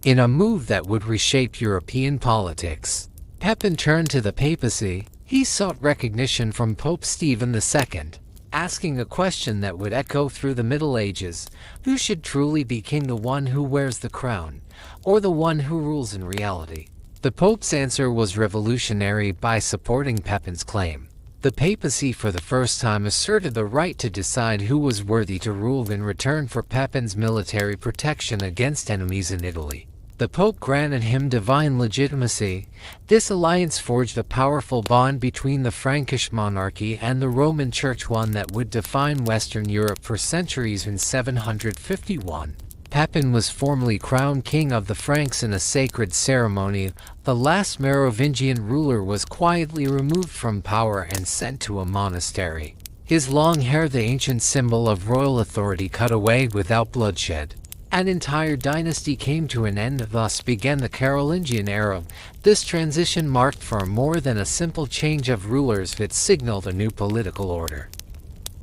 In a move that would reshape European politics, Pepin turned to the papacy. He sought recognition from Pope Stephen II, asking a question that would echo through the Middle Ages: who should truly be king, the one who wears the crown, or the one who rules in reality? The Pope's answer was revolutionary. By supporting Pepin's claim, the papacy for the first time asserted the right to decide who was worthy to rule in return for Pepin's military protection against enemies in Italy. The Pope granted him divine legitimacy. This alliance forged a powerful bond between the Frankish monarchy and the Roman Church, one that would define Western Europe for centuries. In 751, Pepin was formally crowned king of the Franks in a sacred ceremony. The last Merovingian ruler was quietly removed from power and sent to a monastery. His long hair, the ancient symbol of royal authority, cut away without bloodshed. An entire dynasty came to an end. Thus began the Carolingian era. This transition marked far more than a simple change of rulers. It signaled a new political order,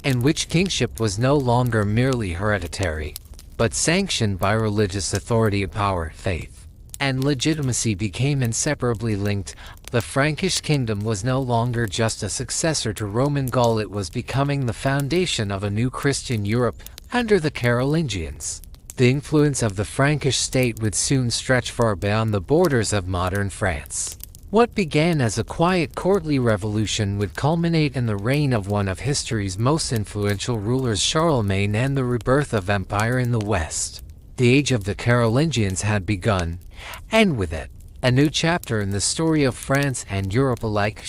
in which kingship was no longer merely hereditary, but sanctioned by religious authority. Power, faith, and legitimacy became inseparably linked. The Frankish kingdom was no longer just a successor to Roman Gaul. It was becoming the foundation of a new Christian Europe under the Carolingians. The influence of the Frankish state would soon stretch far beyond the borders of modern France. What began as a quiet courtly revolution would culminate in the reign of one of history's most influential rulers, Charlemagne, and the rebirth of empire in the West. The age of the Carolingians had begun, and with it, a new chapter in the story of France and Europe alike.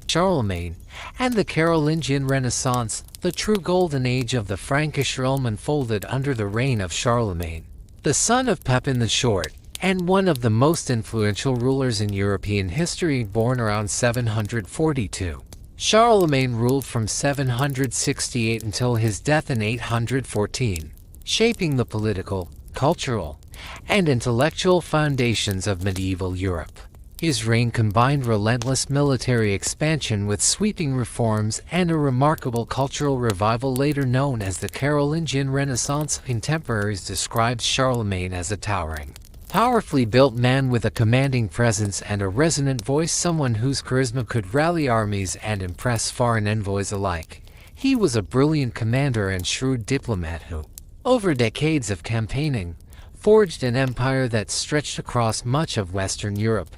Charlemagne and the Carolingian Renaissance. The true golden age of the Frankish realm unfolded under the reign of Charlemagne, the son of Pepin the Short, and one of the most influential rulers in European history. Born around 742, Charlemagne ruled from 768 until his death in 814, shaping the political, cultural, and intellectual foundations of medieval Europe. His reign combined relentless military expansion with sweeping reforms and a remarkable cultural revival, later known as the Carolingian Renaissance. Contemporaries described Charlemagne as a towering, powerfully built man with a commanding presence and a resonant voice, someone whose charisma could rally armies and impress foreign envoys alike. He was a brilliant commander and shrewd diplomat who, over decades of campaigning, forged an empire that stretched across much of Western Europe.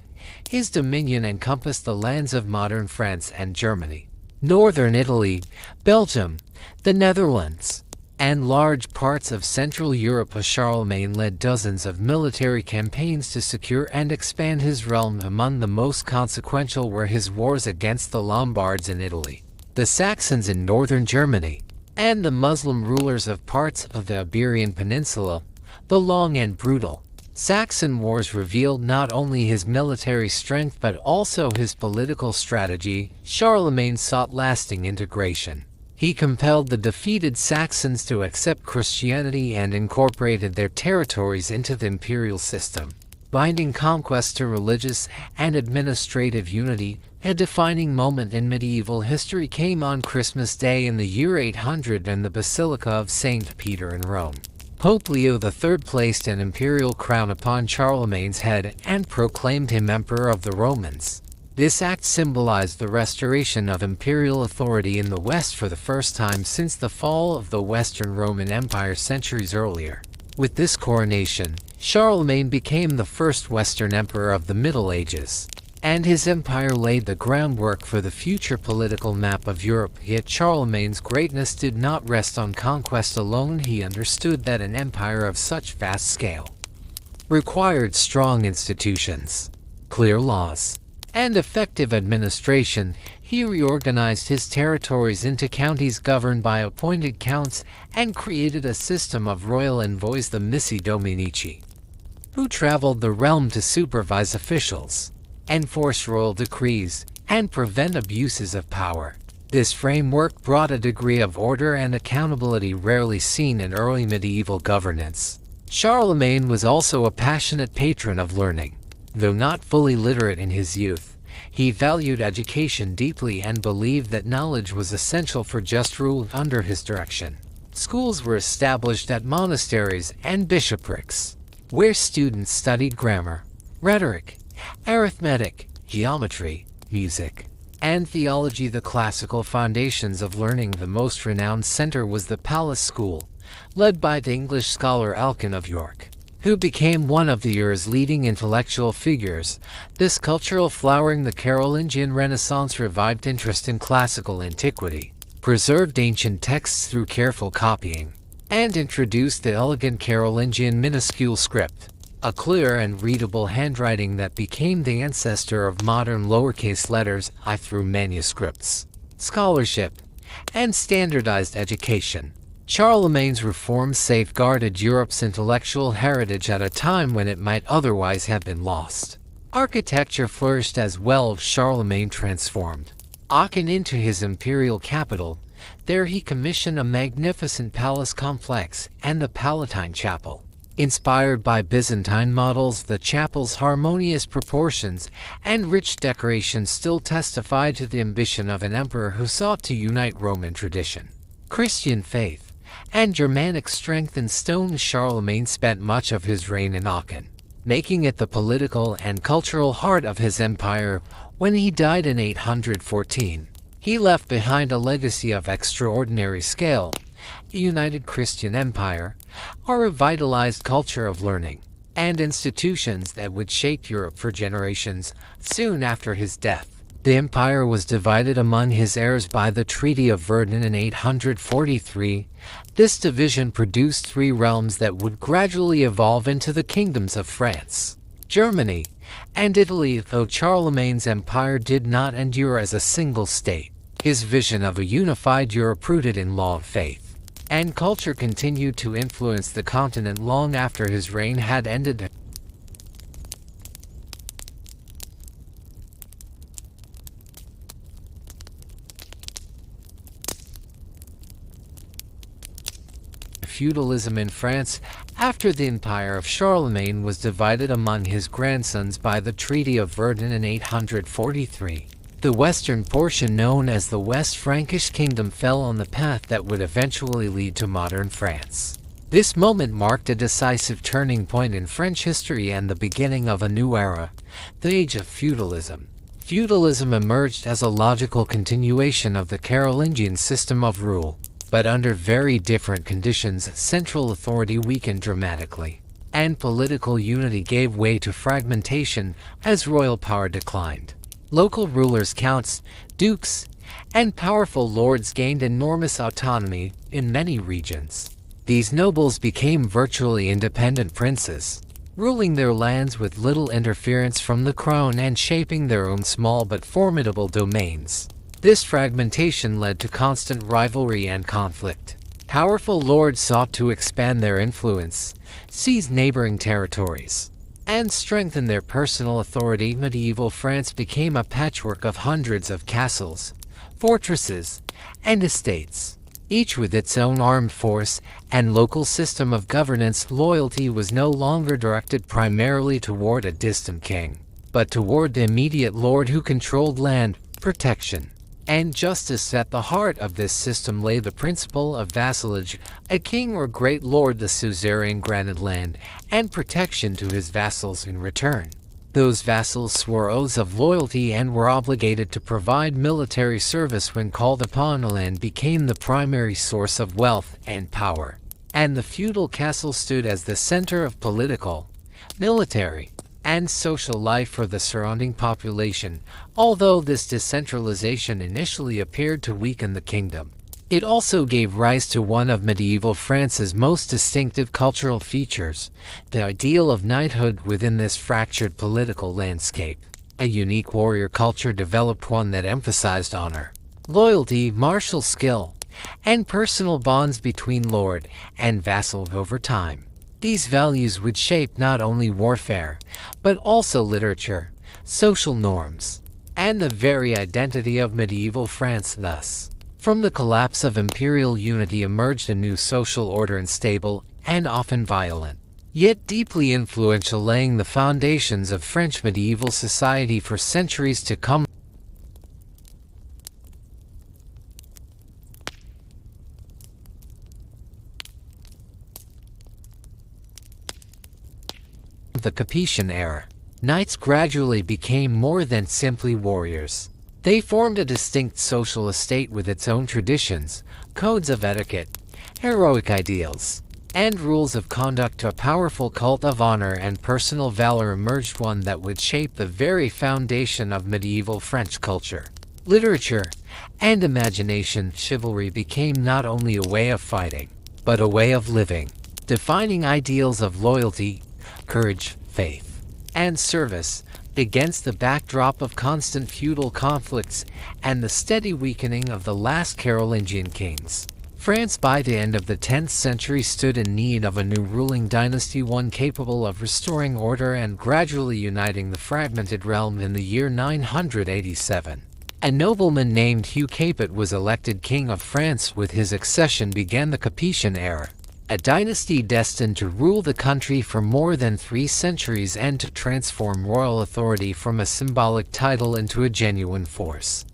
His dominion encompassed the lands of modern France and Germany, northern Italy, Belgium, the Netherlands, and large parts of Central Europe. Charlemagne led dozens of military campaigns to secure and expand his realm. Among the most consequential were his wars against the Lombards in Italy, the Saxons in northern Germany, and the Muslim rulers of parts of the Iberian Peninsula. The long and brutal Saxon Wars revealed not only his military strength but also his political strategy. Charlemagne sought lasting integration. He compelled the defeated Saxons to accept Christianity and incorporated their territories into the imperial system, binding conquest to religious and administrative unity. A defining moment in medieval history came on Christmas Day in the year 800 in the Basilica of St. Peter in Rome. Pope Leo III placed an imperial crown upon Charlemagne's head and proclaimed him Emperor of the Romans. This act symbolized the restoration of imperial authority in the West for the first time since the fall of the Western Roman Empire centuries earlier. With this coronation, Charlemagne became the first Western emperor of the Middle Ages, and his empire laid the groundwork for the future political map of Europe. Yet Charlemagne's greatness did not rest on conquest alone. He understood that an empire of such vast scale required strong institutions, clear laws, and effective administration. He reorganized his territories into counties governed by appointed counts and created a system of royal envoys, the Missi Dominici, who traveled the realm to supervise officials, enforce royal decrees, and prevent abuses of power. This framework brought a degree of order and accountability rarely seen in early medieval governance. Charlemagne was also a passionate patron of learning. Though not fully literate in his youth, He valued education deeply and believed that knowledge was essential for just rule under his direction. Schools were established at monasteries and bishoprics, where students studied grammar, rhetoric, arithmetic, geometry, music, and theology, the classical foundations of learning. The most renowned center was the Palace School, led by the English scholar Alcuin of York, who became one of the era's leading intellectual figures. This cultural flowering, the Carolingian Renaissance, revived interest in classical antiquity, preserved ancient texts through careful copying, and introduced the elegant Carolingian minuscule script, a clear and readable handwriting that became the ancestor of modern lowercase letters I through manuscripts, scholarship, and standardized education. Charlemagne's reforms safeguarded Europe's intellectual heritage at a time when it might otherwise have been lost. Architecture flourished as well. Charlemagne transformed Aachen into his imperial capital. There he commissioned a magnificent palace complex and the Palatine Chapel. Inspired by Byzantine models, the chapel's harmonious proportions and rich decorations still testified to the ambition of an emperor who sought to unite Roman tradition, Christian faith, and Germanic strength in stone. Charlemagne spent much of his reign in Aachen, making it the political and cultural heart of his empire. When he died in 814, he left behind a legacy of extraordinary scale, a united Christian empire, a revitalized culture of learning, and institutions that would shape Europe for generations. Soon after his death, the empire was divided among his heirs by the Treaty of Verdun in 843. This division produced three realms that would gradually evolve into the kingdoms of France, Germany, and Italy. Though Charlemagne's empire did not endure as a single state, his vision of a unified Europe rooted in law, faith, and culture continued to influence the continent long after his reign had ended. Feudalism in France. After the empire of Charlemagne was divided among his grandsons by the Treaty of Verdun in 843, the western portion, known as the West Frankish Kingdom, fell on the path that would eventually lead to modern France. This moment marked a decisive turning point in French history and the beginning of a new era, the Age of Feudalism. Feudalism emerged as a logical continuation of the Carolingian system of rule, but under very different conditions. Central authority weakened dramatically, and political unity gave way to fragmentation as royal power declined. Local rulers, counts, dukes, and powerful lords gained enormous autonomy in many regions. These nobles became virtually independent princes, ruling their lands with little interference from the crown and shaping their own small but formidable domains. This fragmentation led to constant rivalry and conflict. Powerful lords sought to expand their influence, seize neighboring territories, and strengthen their personal authority. Medieval France became a patchwork of hundreds of castles, fortresses, and estates, each with its own armed force and local system of governance. Loyalty was no longer directed primarily toward a distant king, but toward the immediate lord who controlled land, protection, and justice. At the heart of this system lay the principle of vassalage. A king or great lord, the suzerain, granted land and protection to his vassals in return. Those vassals swore oaths of loyalty and were obligated to provide military service when called upon. Land became the primary source of wealth and power, and the feudal castle stood as the center of political, military, and social life for the surrounding population. Although this decentralization initially appeared to weaken the kingdom, it also gave rise to one of medieval France's most distinctive cultural features, the ideal of knighthood within this fractured political landscape. A unique warrior culture developed, one that emphasized honor, loyalty, martial skill, and personal bonds between lord and vassal. Over time, these values would shape not only warfare, but also literature, social norms, and the very identity of medieval France. Thus, from the collapse of imperial unity emerged a new social order, unstable and often violent. yet deeply influential, laying the foundations of French medieval society for centuries to come. The Capetian Era. Knights gradually became more than simply warriors. They formed a distinct social estate with its own traditions, codes of etiquette, heroic ideals, and rules of conduct. A powerful cult of honor and personal valor emerged, one that would shape the very foundation of medieval French culture, literature, and imagination. Chivalry became not only a way of fighting, but a way of living, defining ideals of loyalty, courage, faith, and service against the backdrop of constant feudal conflicts and the steady weakening of the last Carolingian kings. France by the end of the 10th century stood in need of a new ruling dynasty, one capable of restoring order and gradually uniting the fragmented realm. In the year 987, a nobleman named Hugh Capet was elected King of France. With his accession began the Capetian Era, a dynasty destined to rule the country for more than 3 centuries and to transform royal authority from a symbolic title into a genuine force.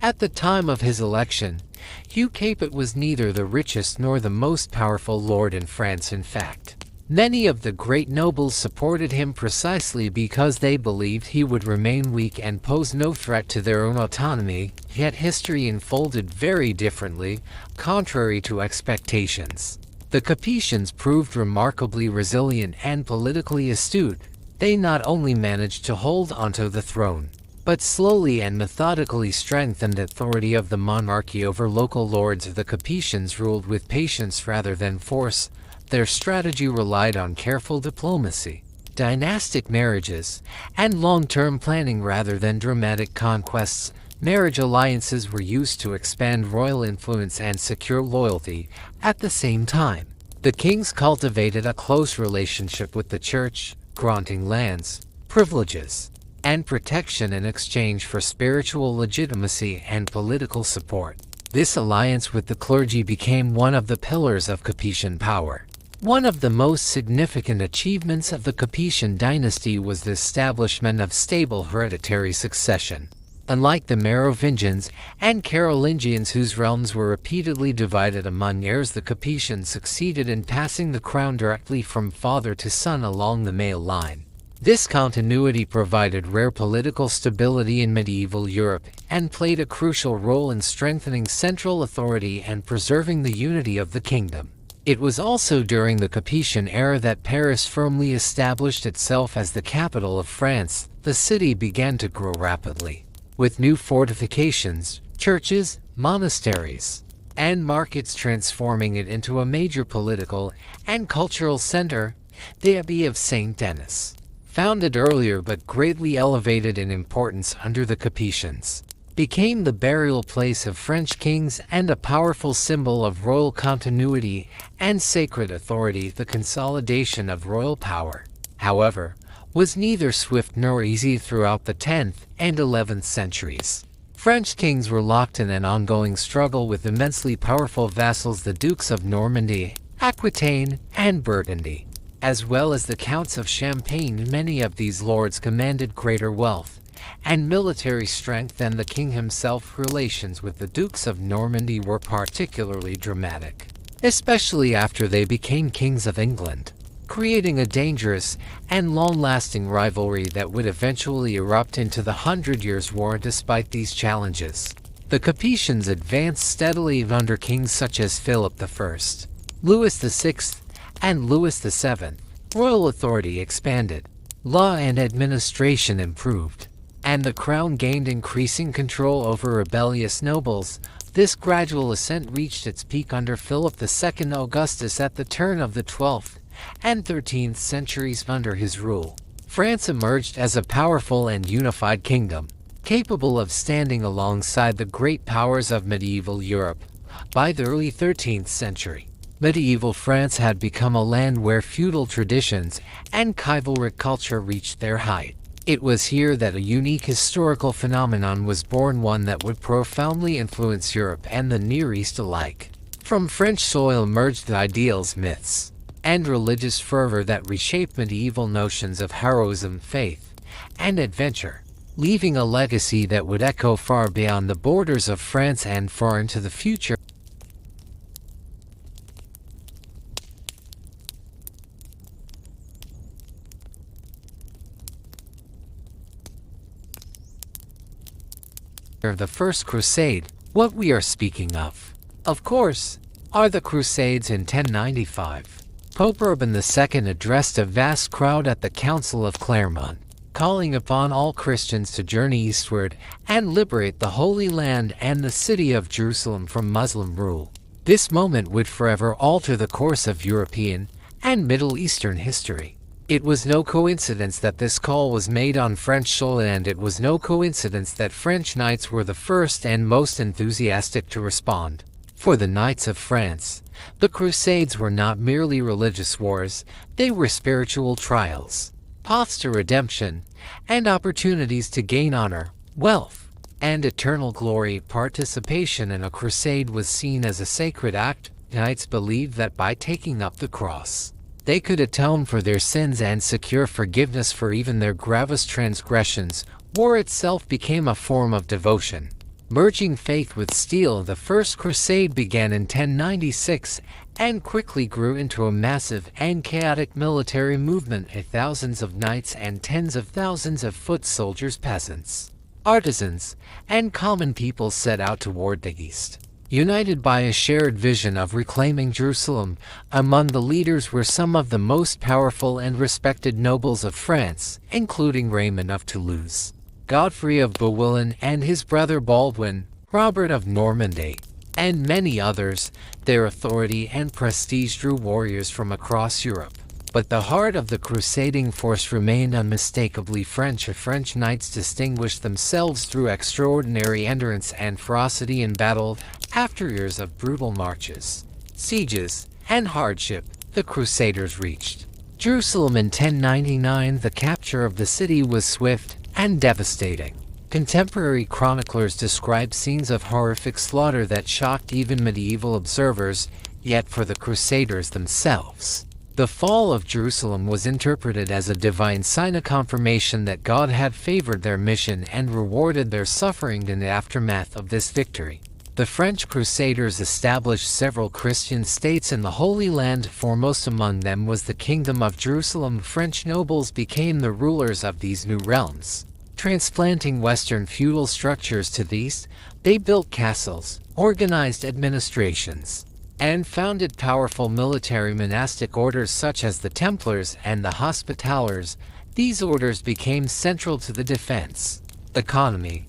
At the time of his election, Hugh Capet was neither the richest nor the most powerful lord in France. In fact, many of the great nobles supported him precisely because they believed he would remain weak and pose no threat to their own autonomy. Yet history unfolded very differently, contrary to expectations. The Capetians proved remarkably resilient and politically astute. They not only managed to hold onto the throne, but slowly and methodically strengthened the authority of the monarchy over local lords. The Capetians ruled with patience rather than force. Their strategy relied on careful diplomacy, dynastic marriages, and long-term planning rather than dramatic conquests. Marriage alliances were used to expand royal influence and secure loyalty. At the same time, the kings cultivated a close relationship with the church, granting lands, privileges, and protection in exchange for spiritual legitimacy and political support. This alliance with the clergy became one of the pillars of Capetian power. One of the most significant achievements of the Capetian dynasty was the establishment of stable hereditary succession. Unlike the Merovingians and Carolingians, whose realms were repeatedly divided among heirs, the Capetians succeeded in passing the crown directly from father to son along the male line. This continuity provided rare political stability in medieval Europe and played a crucial role in strengthening central authority and preserving the unity of the kingdom. It was also during the Capetian era that Paris firmly established itself as the capital of France. The city began to grow rapidly, with new fortifications, churches, monasteries, and markets, transforming it into a major political and cultural center. The Abbey of Saint Denis, founded earlier but greatly elevated in importance under the Capetians, became the burial place of French kings and a powerful symbol of royal continuity and sacred authority. The consolidation of royal power, however, was neither swift nor easy. Throughout the 10th and 11th centuries, French kings were locked in an ongoing struggle with immensely powerful vassals, the Dukes of Normandy, Aquitaine, and Burgundy, as well as the Counts of Champagne. Many of these lords commanded greater wealth and military strength than the king himself. Relations with the Dukes of Normandy were particularly dramatic, especially after they became kings of England, creating a dangerous and long-lasting rivalry that would eventually erupt into the 100 Years' War. Despite these challenges, the Capetians advanced steadily under kings such as Philip I, Louis VI, and Louis VII. Royal authority expanded, law and administration improved, and the crown gained increasing control over rebellious nobles. This gradual ascent reached its peak under Philip II Augustus at the turn of the 12th and 13th centuries. Under his rule, France emerged as a powerful and unified kingdom, capable of standing alongside the great powers of medieval Europe. By the early 13th century, medieval France had become a land where feudal traditions and chivalric culture reached their height. It was here that a unique historical phenomenon was born, one that would profoundly influence Europe and the Near East alike. From French soil emerged the ideals, myths, and religious fervor that reshaped medieval notions of heroism, faith, and adventure, leaving a legacy that would echo far beyond the borders of France and far into the future. Of the First Crusade, what we are speaking of course, are the Crusades in 1095. Pope Urban II addressed a vast crowd at the Council of Clermont, calling upon all Christians to journey eastward and liberate the Holy Land and the city of Jerusalem from Muslim rule. This moment would forever alter the course of European and Middle Eastern history. It was no coincidence that this call was made on French soil, and it was no coincidence that French knights were the first and most enthusiastic to respond. For the Knights of France, the Crusades were not merely religious wars, they were spiritual trials, paths to redemption, and opportunities to gain honor, wealth, and eternal glory. Participation in a crusade was seen as a sacred act. Knights believed that by taking up the cross, they could atone for their sins and secure forgiveness for even their gravest transgressions. War itself became a form of devotion. Merging faith with steel, the First Crusade began in 1096 and quickly grew into a massive and chaotic military movement. Thousands of knights and tens of thousands of foot soldiers, peasants, artisans, and common people set out toward the east, united by a shared vision of reclaiming Jerusalem. Among the leaders were some of the most powerful and respected nobles of France, including Raymond of Toulouse, Godfrey of Bouillon and his brother Baldwin, Robert of Normandy, and many others. Their authority and prestige drew warriors from across Europe. But the heart of the crusading force remained unmistakably French. French knights distinguished themselves through extraordinary endurance and ferocity in battle. After years of brutal marches, sieges, and hardship, the Crusaders reached Jerusalem in 1099. The capture of the city was swift and devastating. Contemporary chroniclers describe scenes of horrific slaughter that shocked even medieval observers. Yet for the Crusaders themselves, the fall of Jerusalem was interpreted as a divine sign, a confirmation that God had favored their mission and rewarded their suffering. In the aftermath of this victory, the French Crusaders established several Christian states in the Holy Land. Foremost among them was the Kingdom of Jerusalem. French nobles became the rulers of these new realms. Transplanting Western feudal structures to the east, they built castles, organized administrations, and founded powerful military monastic orders such as the Templars and the Hospitallers. These orders became central to the defense, economy,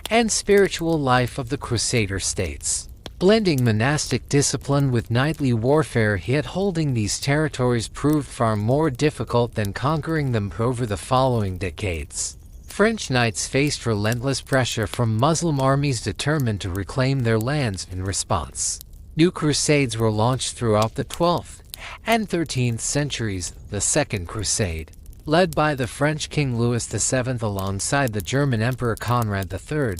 and spiritual life of the Crusader states. Blending monastic discipline with knightly warfare, yet holding these territories proved far more difficult than conquering them. Over the following decades, French knights faced relentless pressure from Muslim armies determined to reclaim their lands. In response, new crusades were launched throughout the 12th and 13th centuries. The Second Crusade, led by the French King Louis VII alongside the German Emperor Conrad III,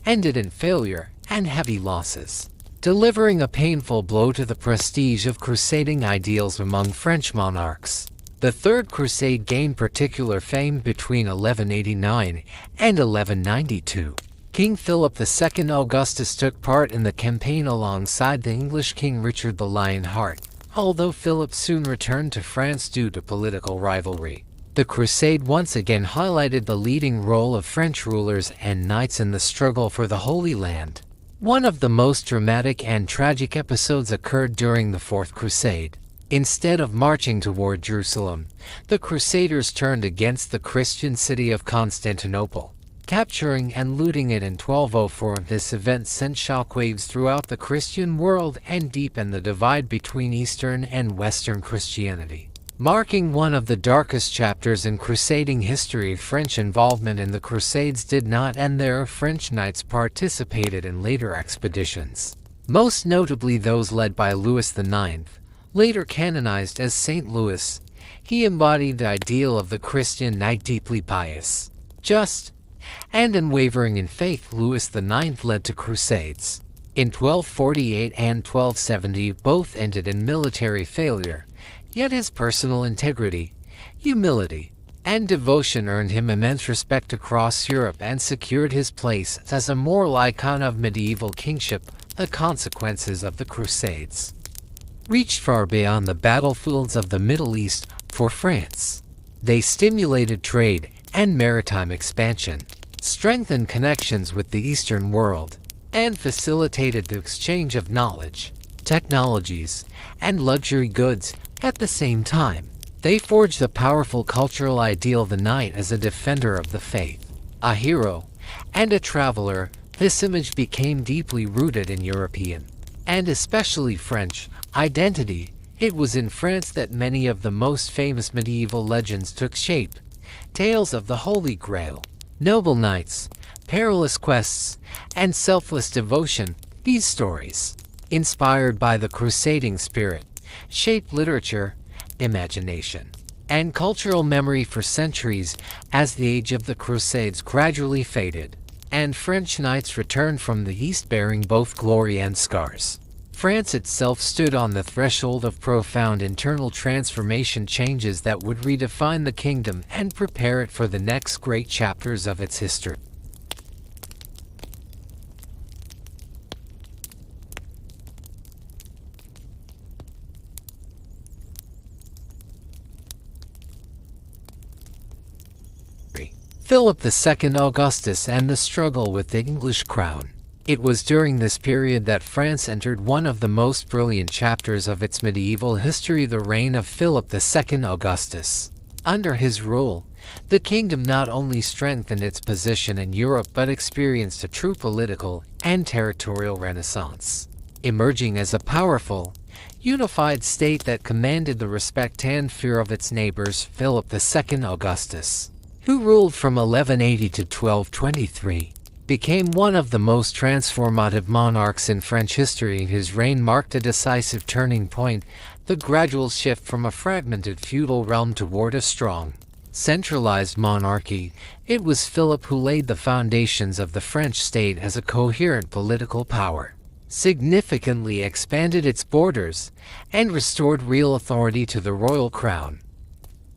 ended in failure and heavy losses, delivering a painful blow to the prestige of crusading ideals among French monarchs. The Third Crusade gained particular fame between 1189 and 1192. King Philip II Augustus took part in the campaign alongside the English King Richard the Lionheart. Although Philip soon returned to France due to political rivalry, the crusade once again highlighted the leading role of French rulers and knights in the struggle for the Holy Land. One of the most dramatic and tragic episodes occurred during the Fourth Crusade. Instead of marching toward Jerusalem, the Crusaders turned against the Christian city of Constantinople, capturing and looting it in 1204. This event sent shockwaves throughout the Christian world and deepened the divide between Eastern and Western Christianity, marking one of the darkest chapters in crusading history. French involvement in the Crusades did not end there. French knights participated in later expeditions, most notably those led by Louis IX, later canonized as Saint Louis. He embodied the ideal of the Christian knight, deeply pious, just, and unwavering in faith. Louis IX led two crusades in 1248 and 1270. Both ended in military failure. Yet his personal integrity, humility, and devotion earned him immense respect across Europe and secured his place as a moral icon of medieval kingship. The consequences of the Crusades reached far beyond the battlefields of the Middle East for France. They stimulated trade and maritime expansion, strengthened connections with the Eastern world, and facilitated the exchange of knowledge, technologies, and luxury goods. At the same time, they forged a powerful cultural ideal: the knight as a defender of the faith, a hero, and a traveler. This image became deeply rooted in European, and especially French, identity. It was in France that many of the most famous medieval legends took shape. Tales of the Holy Grail, noble knights, perilous quests, and selfless devotion. These stories, inspired by the crusading spirit, shaped literature, imagination, and cultural memory for centuries. As the age of the Crusades gradually faded, and French knights returned from the East bearing both glory and scars, France itself stood on the threshold of profound internal transformation, changes that would redefine the kingdom and prepare it for the next great chapters of its history. Philip II Augustus and the struggle with the English crown. It was during this period that France entered one of the most brilliant chapters of its medieval history, the reign of Philip II Augustus. Under his rule, the kingdom not only strengthened its position in Europe but experienced a true political and territorial renaissance, emerging as a powerful, unified state that commanded the respect and fear of its neighbors. Philip II Augustus, who ruled from 1180 to 1223, became one of the most transformative monarchs in French history. His reign marked a decisive turning point, the gradual shift from a fragmented feudal realm toward a strong, centralized monarchy. It was Philip who laid the foundations of the French state as a coherent political power, significantly expanded its borders, and restored real authority to the royal crown.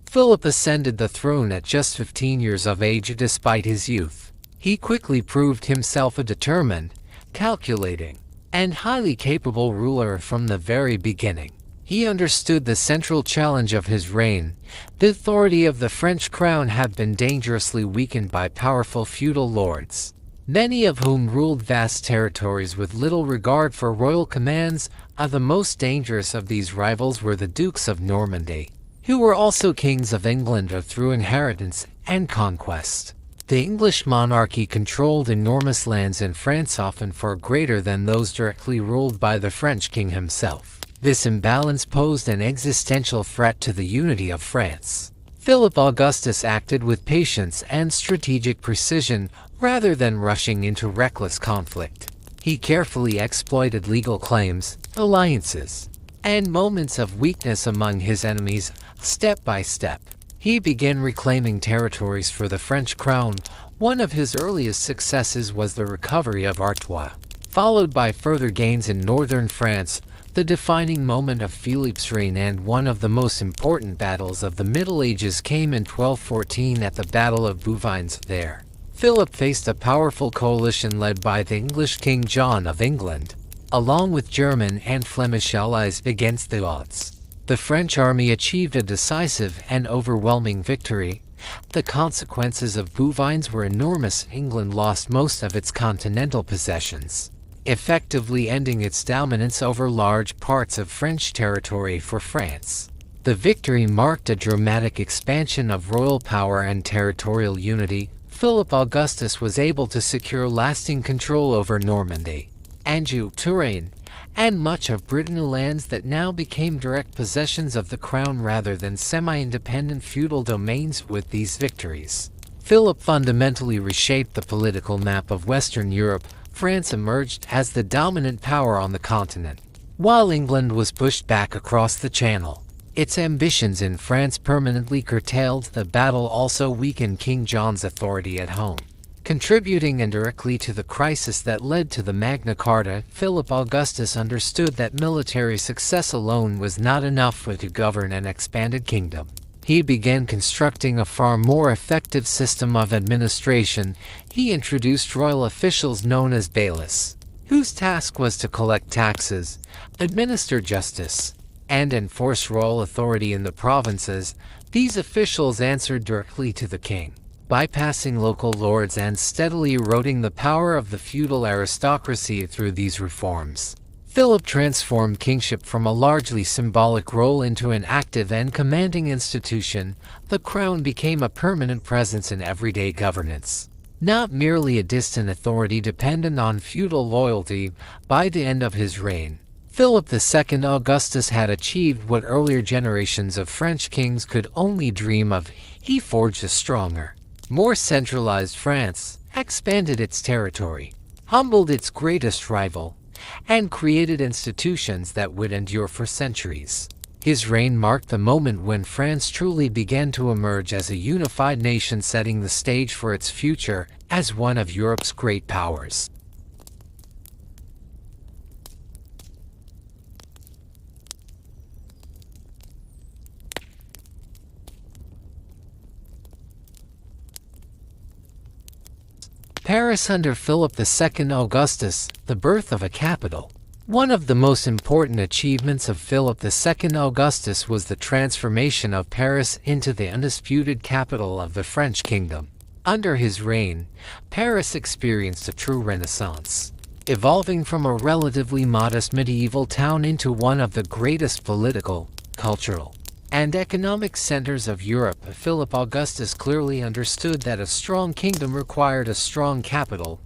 Philip ascended the throne at just 15 years of age. Despite his youth, he quickly proved himself a determined, calculating, and highly capable ruler. From the very beginning, he understood the central challenge of his reign. The authority of the French crown had been dangerously weakened by powerful feudal lords, many of whom ruled vast territories with little regard for royal commands. The most dangerous of these rivals were the Dukes of Normandy, who were also kings of England through inheritance and conquest. The English monarchy controlled enormous lands in France, often far greater than those directly ruled by the French king himself. This imbalance posed an existential threat to the unity of France. Philip Augustus acted with patience and strategic precision, rather than rushing into reckless conflict. He carefully exploited legal claims, alliances, and moments of weakness among his enemies. Step by step, he began reclaiming territories for the French crown. One of his earliest successes was the recovery of Artois, followed by further gains in northern France. The defining moment of Philip's reign and one of the most important battles of the Middle Ages came in 1214 at the Battle of Bouvines. There, Philip faced a powerful coalition led by the English King John of England, along with German and Flemish allies. Against the odds, the French army achieved a decisive and overwhelming victory. The consequences of Bouvines were enormous. England lost most of its continental possessions, effectively ending its dominance over large parts of French territory for France. The victory marked a dramatic expansion of royal power and territorial unity. Philip Augustus was able to secure lasting control over Normandy, Anjou, Touraine, and much of Britain, lands that now became direct possessions of the crown rather than semi-independent feudal domains. With these victories, Philip fundamentally reshaped the political map of Western Europe. France emerged as the dominant power on the continent, while England was pushed back across the Channel. Its ambitions in France permanently curtailed. The battle also weakened King John's authority at home. Contributing indirectly to the crisis that led to the Magna Carta, Philip Augustus understood that military success alone was not enough to govern an expanded kingdom. He began constructing a far more effective system of administration. He introduced royal officials known as bailiffs, whose task was to collect taxes, administer justice, and enforce royal authority in the provinces. These officials answered directly to the king, bypassing local lords and steadily eroding the power of the feudal aristocracy through these reforms. Philip transformed kingship from a largely symbolic role into an active and commanding institution. The crown became a permanent presence in everyday governance, not merely a distant authority dependent on feudal loyalty. By the end of his reign, Philip II Augustus had achieved what earlier generations of French kings could only dream of. He forged a stronger, more centralized France, expanded its territory, humbled its greatest rival, and created institutions that would endure for centuries. His reign marked the moment when France truly began to emerge as a unified nation, setting the stage for its future as one of Europe's great powers. Paris under Philip II Augustus, the birth of a capital. One of the most important achievements of Philip II Augustus was the transformation of Paris into the undisputed capital of the French kingdom. Under his reign, Paris experienced a true renaissance, evolving from a relatively modest medieval town into one of the greatest political, cultural, and economic centers of Europe. Philip Augustus clearly understood that a strong kingdom required a strong capital.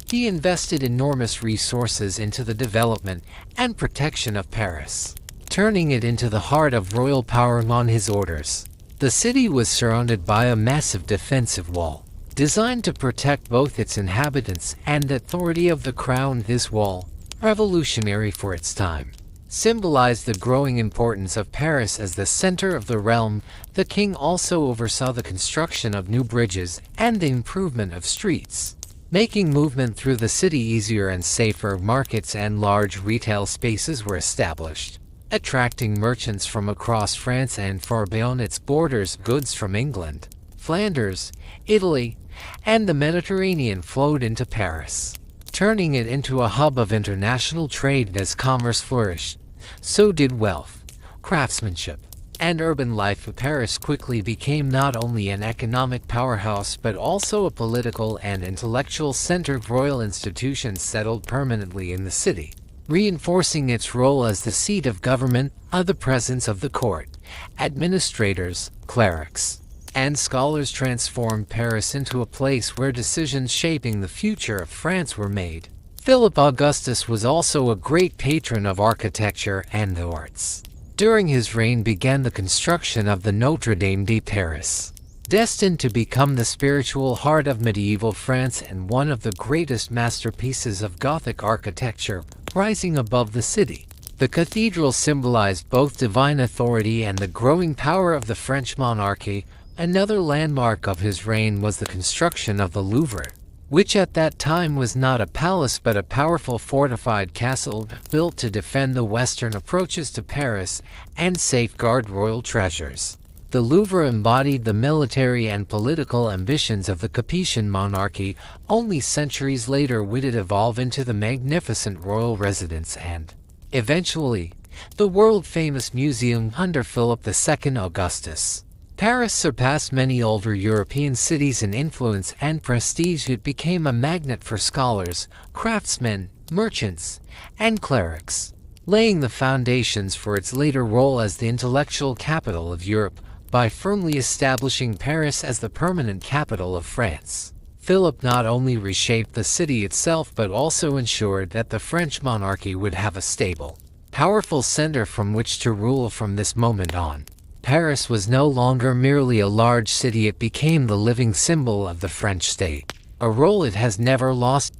He invested enormous resources into the development and protection of Paris, turning it into the heart of royal power on his orders. The city was surrounded by a massive defensive wall, designed to protect both its inhabitants and the authority of the crown. This wall, revolutionary for its time, symbolized the growing importance of Paris as the center of the realm. The king also oversaw the construction of new bridges and the improvement of streets, making movement through the city easier and safer. Markets and large retail spaces were established, attracting merchants from across France and far beyond its borders. Goods from England, Flanders, Italy, and the Mediterranean flowed into Paris, turning it into a hub of international trade. As commerce flourished, so did wealth, craftsmanship, and urban life. Paris quickly became not only an economic powerhouse but also a political and intellectual center. Royal institutions settled permanently in the city, reinforcing its role as the seat of government. The presence of the court, administrators, clerics, and scholars transformed Paris into a place where decisions shaping the future of France were made. Philip Augustus was also a great patron of architecture and the arts. During his reign began the construction of the Notre Dame de Paris, destined to become the spiritual heart of medieval France and one of the greatest masterpieces of Gothic architecture. Rising above the city, the cathedral symbolized both divine authority and the growing power of the French monarchy. Another landmark of his reign was the construction of the Louvre, which at that time was not a palace but a powerful fortified castle built to defend the western approaches to Paris and safeguard royal treasures. The Louvre embodied the military and political ambitions of the Capetian monarchy. Only centuries later would it evolve into the magnificent royal residence and, eventually, the world-famous museum under Philip II Augustus. Paris surpassed many older European cities in influence and prestige. It became a magnet for scholars, craftsmen, merchants, and clerics, laying the foundations for its later role as the intellectual capital of Europe. By firmly establishing Paris as the permanent capital of France, Philip not only reshaped the city itself but also ensured that the French monarchy would have a stable, powerful center from which to rule from this moment on. Paris was no longer merely a large city. It became the living symbol of the French state, a role it has never lost.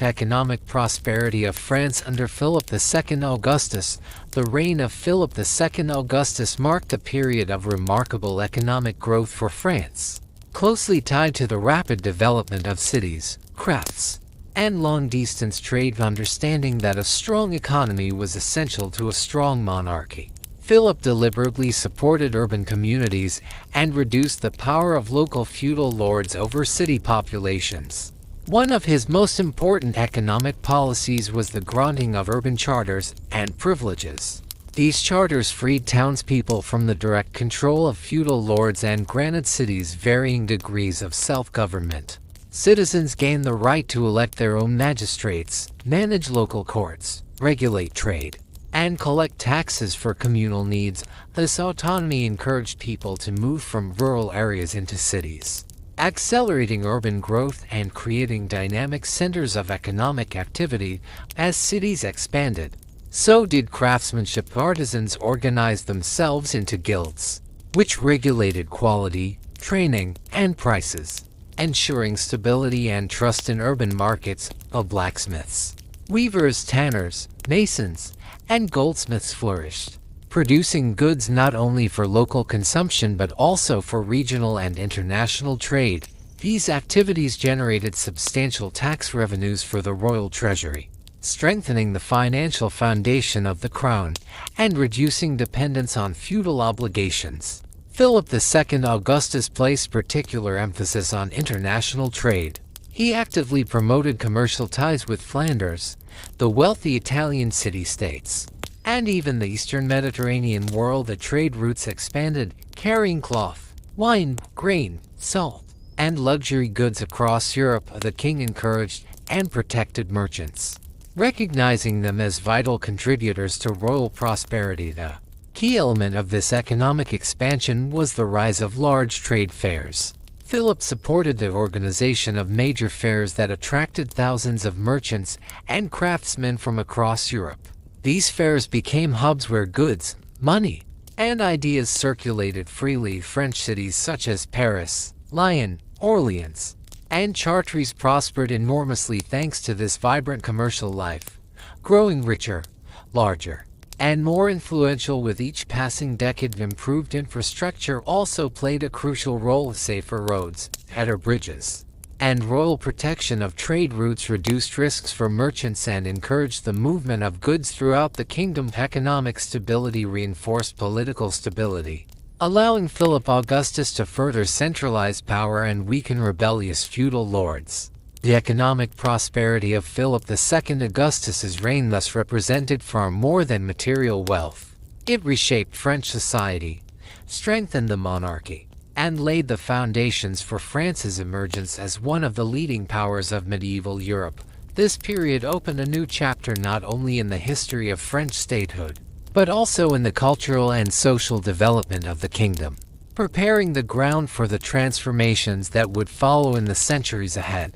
established economic prosperity of France under Philip II Augustus. The reign of Philip II Augustus marked a period of remarkable economic growth for France, closely tied to the rapid development of cities, crafts, and long-distance trade, understanding that a strong economy was essential to a strong monarchy. Philip deliberately supported urban communities and reduced the power of local feudal lords over city populations. One of his most important economic policies was the granting of urban charters and privileges. These charters freed townspeople from the direct control of feudal lords and granted cities varying degrees of self-government. Citizens gained the right to elect their own magistrates, manage local courts, regulate trade, and collect taxes for communal needs. This autonomy encouraged people to move from rural areas into cities, accelerating urban growth and creating dynamic centers of economic activity. As cities expanded, so did craftsmanship. Artisans organized themselves into guilds, which regulated quality, training, and prices, ensuring stability and trust in urban markets. Blacksmiths, weavers, tanners, masons, and goldsmiths flourished, producing goods not only for local consumption but also for regional and international trade. These activities generated substantial tax revenues for the royal treasury, strengthening the financial foundation of the crown and reducing dependence on feudal obligations. Philip II Augustus placed particular emphasis on international trade. He actively promoted commercial ties with Flanders, the wealthy Italian city-states, and even the Eastern Mediterranean world. The trade routes expanded, carrying cloth, wine, grain, salt, and luxury goods across Europe. The king encouraged and protected merchants, recognizing them as vital contributors to royal prosperity. The key element of this economic expansion was the rise of large trade fairs. Philip supported the organization of major fairs that attracted thousands of merchants and craftsmen from across Europe. These fairs became hubs where goods, money, and ideas circulated freely. French cities such as Paris, Lyon, Orleans, and Chartres prospered enormously thanks to this vibrant commercial life, growing richer, larger, and more influential with each passing decade. Improved infrastructure also played a crucial role. Safer roads, better bridges, and royal protection of trade routes reduced risks for merchants and encouraged the movement of goods throughout the kingdom. Economic stability reinforced political stability, allowing Philip Augustus to further centralize power and weaken rebellious feudal lords. The economic prosperity of Philip II Augustus's reign thus represented far more than material wealth. It reshaped French society, strengthened the monarchy, and laid the foundations for France's emergence as one of the leading powers of medieval Europe. This period opened a new chapter not only in the history of French statehood, but also in the cultural and social development of the kingdom, preparing the ground for the transformations that would follow in the centuries ahead.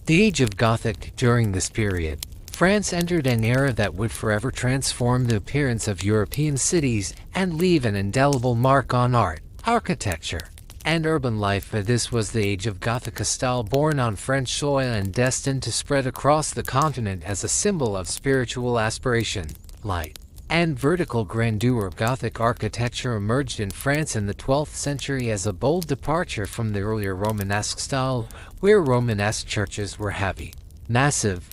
The Age of Gothic. During this period, France entered an era that would forever transform the appearance of European cities and leave an indelible mark on art, architecture, and urban life. This was the Age of Gothic, a style born on French soil and destined to spread across the continent as a symbol of spiritual aspiration, light, and vertical grandeur. Gothic architecture emerged in France in the 12th century as a bold departure from the earlier Romanesque style, where Romanesque churches were heavy, massive,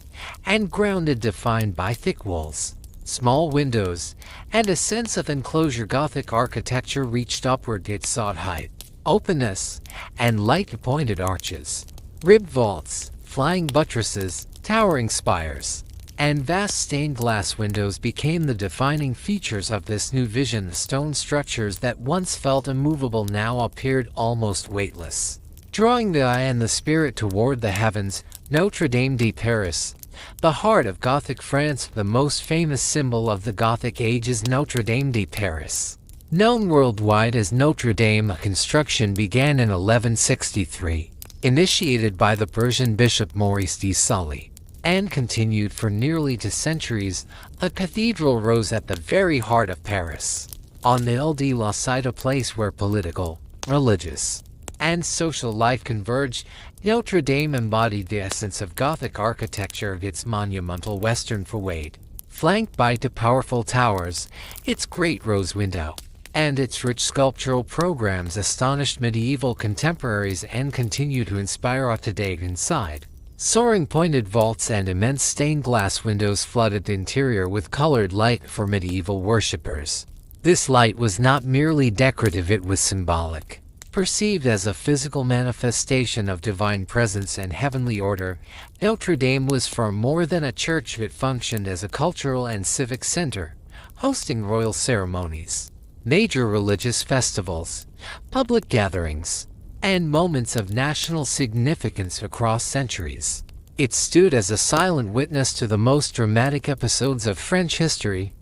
and grounded, defined by thick walls, small windows, and a sense of enclosure. Gothic architecture reached upward. It sought height, openness, and light. Pointed arches, ribbed vaults, flying buttresses, towering spires, and vast stained glass windows became the defining features of this new vision. The stone structures that once felt immovable now appeared almost weightless, drawing the eye and the spirit toward the heavens. Notre Dame de Paris, the heart of Gothic France. The most famous symbol of the Gothic age is Notre Dame de Paris. Known worldwide as Notre Dame, construction began in 1163, initiated by the Persian bishop Maurice de Sully. and continued for nearly 2 centuries, a cathedral rose at the very heart of Paris. On the Ile de la Cité, a place where political, religious, and social life converged, Notre Dame embodied the essence of Gothic architecture of its monumental western facade, flanked by 2 powerful towers. Its great rose window and its rich sculptural programs astonished medieval contemporaries and continue to inspire us today. Inside, soaring pointed vaults and immense stained glass windows flooded the interior with colored light for medieval worshippers. This light was not merely decorative, it was symbolic. Perceived as a physical manifestation of divine presence and heavenly order, Notre Dame was far more than a church. It functioned as a cultural and civic center, hosting royal ceremonies, major religious festivals, public gatherings, and moments of national significance across centuries. It stood as a silent witness to the most dramatic episodes of French history,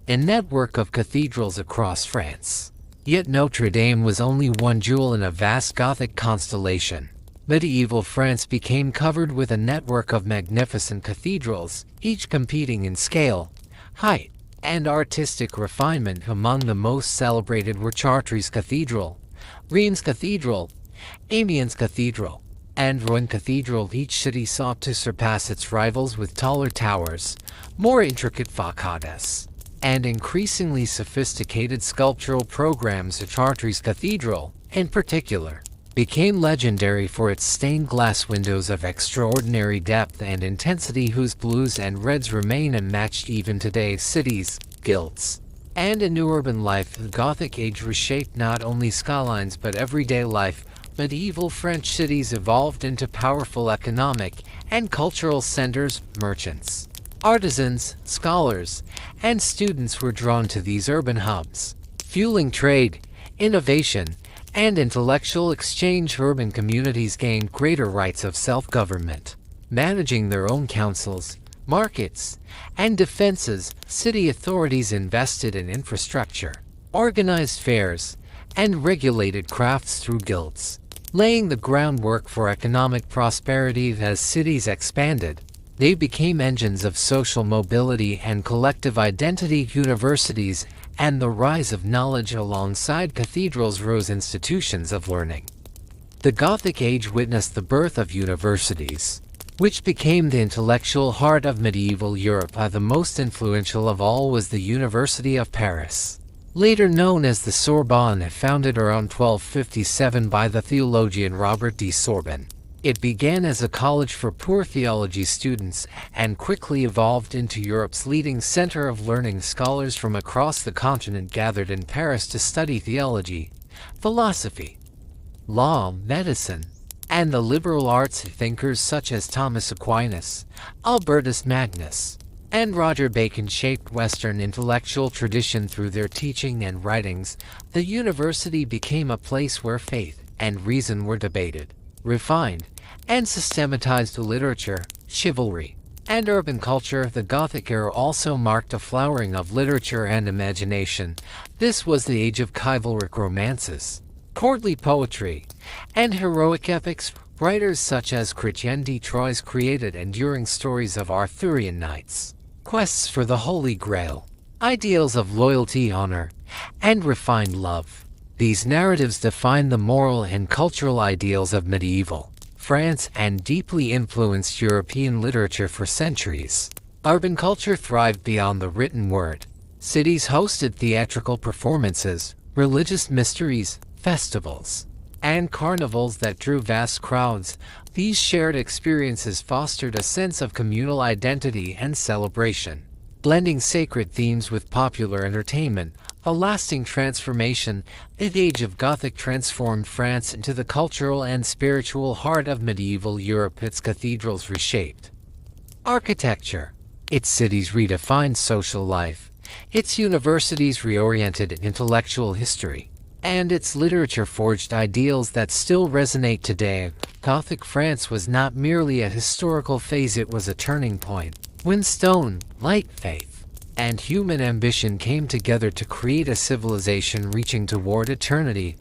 a network of cathedrals across France. Yet Notre Dame was only one jewel in a vast Gothic constellation. Medieval France became covered with a network of magnificent cathedrals, each competing in scale, height, and artistic refinement. Among the most celebrated were Chartres Cathedral, Reims Cathedral, Amiens Cathedral, and Rouen Cathedral. Each city sought to surpass its rivals with taller towers, more intricate facades, and increasingly sophisticated sculptural programs. Chartres Cathedral, in particular, became legendary for its stained glass windows of extraordinary depth and intensity, whose blues and reds remain unmatched even today. Cities, guilds, and in new urban life, the Gothic age reshaped not only skylines but everyday life. Medieval French cities evolved into powerful economic and cultural centers. Merchants, artisans, scholars, and students were drawn to these urban hubs, fueling trade, innovation, and intellectual exchange. Urban communities gained greater rights of self-government, managing their own councils, markets, and defenses. City authorities invested in infrastructure, organized fairs, and regulated crafts through guilds, laying the groundwork for economic prosperity. As cities expanded, they became engines of social mobility and collective identity. Universities and the rise of knowledge alongside cathedrals rose institutions of learning. The Gothic Age witnessed the birth of universities, which became the intellectual heart of medieval Europe. The most influential of all was the University of Paris, later known as the Sorbonne, founded around 1257 by the theologian Robert de Sorbonne. It began as a college for poor theology students and quickly evolved into Europe's leading center of learning. Scholars from across the continent gathered in Paris to study theology, philosophy, law, medicine, and the liberal arts. Thinkers such as Thomas Aquinas, Albertus Magnus, and Roger Bacon shaped Western intellectual tradition through their teaching and writings. The university became a place where faith and reason were debated, refined, and systematized. Literature, chivalry, and urban culture. The Gothic era also marked a flowering of literature and imagination. This was the age of chivalric romances, courtly poetry, and heroic epics. Writers such as Chrétien de Troyes created enduring stories of Arthurian knights, quests for the Holy Grail, ideals of loyalty, honor, and refined love. These narratives defined the moral and cultural ideals of medieval France and deeply influenced European literature for centuries. Urban culture thrived beyond the written word. Cities hosted theatrical performances, religious mysteries, festivals, and carnivals that drew vast crowds. These shared experiences fostered a sense of communal identity and celebration, blending sacred themes with popular entertainment. A lasting transformation. The Age of Gothic transformed France into the cultural and spiritual heart of medieval Europe. Its cathedrals reshaped architecture, its cities redefined social life, its universities reoriented intellectual history, and its literature forged ideals that still resonate today. Gothic France was not merely a historical phase, it was a turning point, when stone, light, faith, and human ambition came together to create a civilization reaching toward eternity.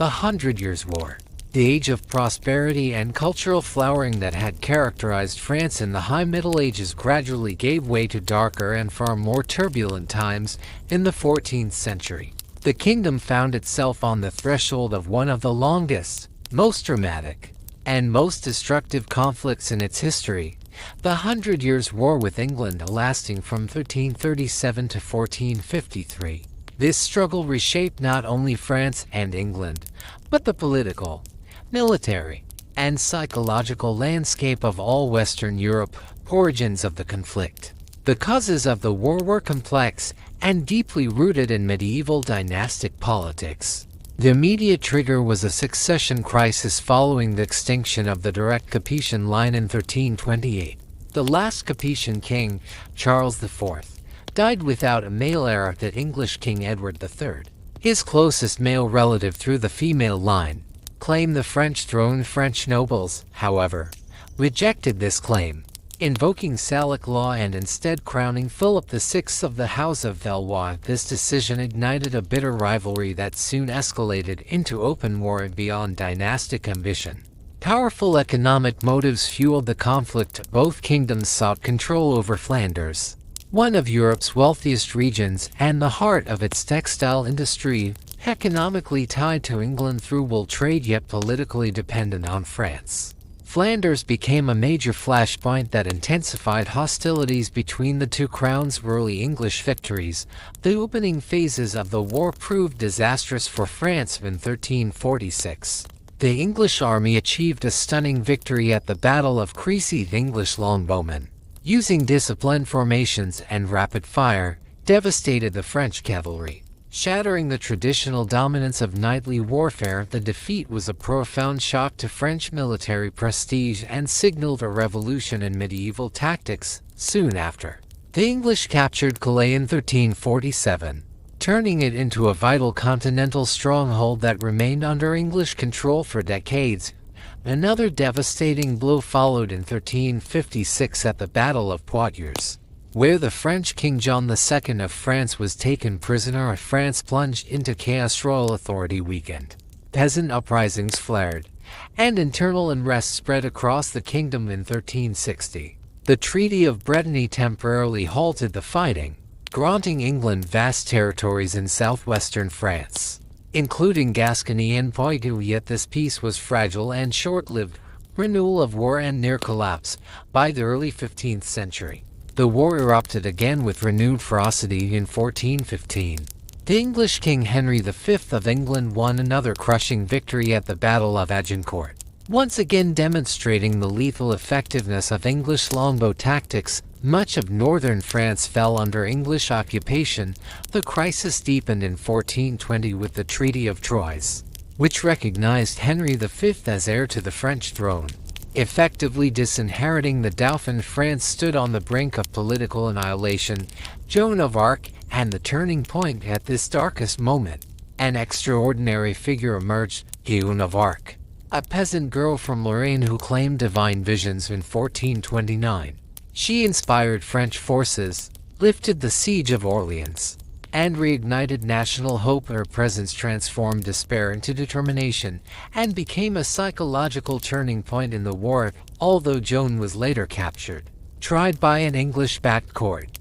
The Hundred Years' War. The age of prosperity and cultural flowering that had characterized France in the High Middle Ages gradually gave way to darker and far more turbulent times in the 14th century. The kingdom found itself on the threshold of one of the longest, most dramatic, and most destructive conflicts in its history, the Hundred Years' War with England, lasting from 1337 to 1453. This struggle reshaped not only France and England, but the political, military, and psychological landscape of all Western Europe. Origins of the conflict. The causes of the war were complex and deeply rooted in medieval dynastic politics. The immediate trigger was a succession crisis following the extinction of the direct Capetian line in 1328. The last Capetian king, Charles IV, died without a male heir, the English King Edward III. His closest male relative through the female line claimed the French throne. French nobles, however, rejected this claim, invoking Salic law and instead crowning Philip VI of the House of Valois. This decision ignited a bitter rivalry that soon escalated into open war beyond dynastic ambition. Powerful economic motives fueled the conflict. Both kingdoms sought control over Flanders, one of Europe's wealthiest regions and the heart of its textile industry, economically tied to England through wool trade yet politically dependent on France. Flanders became a major flashpoint that intensified hostilities between the two crowns. Early English victories. The opening phases of the war proved disastrous for France. In 1346, the English army achieved a stunning victory at the Battle of Crécy. The English longbowmen, using disciplined formations and rapid fire, devastated the French cavalry, shattering the traditional dominance of knightly warfare. The defeat was a profound shock to French military prestige and signaled a revolution in medieval tactics. Soon after, the English captured Calais in 1347, turning it into a vital continental stronghold that remained under English control for decades. Another devastating blow followed in 1356 at the Battle of Poitiers, where the French King John II of France was taken prisoner. France plunged into chaos. Royal authority weakened, peasant uprisings flared, and internal unrest spread across the kingdom. In 1360, the Treaty of Brittany temporarily halted the fighting, granting England vast territories in southwestern France, including Gascony and Poitou. Yet this peace was fragile and short-lived. Renewal of war and near collapse. By the early 15th century, the war erupted again with renewed ferocity. In 1415, the English King Henry V of England won another crushing victory at the Battle of Agincourt, once again demonstrating the lethal effectiveness of English longbow tactics. Much of northern France fell under English occupation. The crisis deepened in 1420 with the Treaty of Troyes, which recognized Henry V as heir to the French throne, effectively disinheriting the Dauphin. France stood on the brink of political annihilation. Joan of Arc, and the turning point. At this darkest moment, an extraordinary figure emerged. Joan of Arc, a peasant girl from Lorraine who claimed divine visions. In 1429, she inspired French forces, lifted the siege of Orleans, and reignited national hope. Her presence transformed despair into determination and became a psychological turning point in the war. Although Joan was later captured, tried by an English-backed court,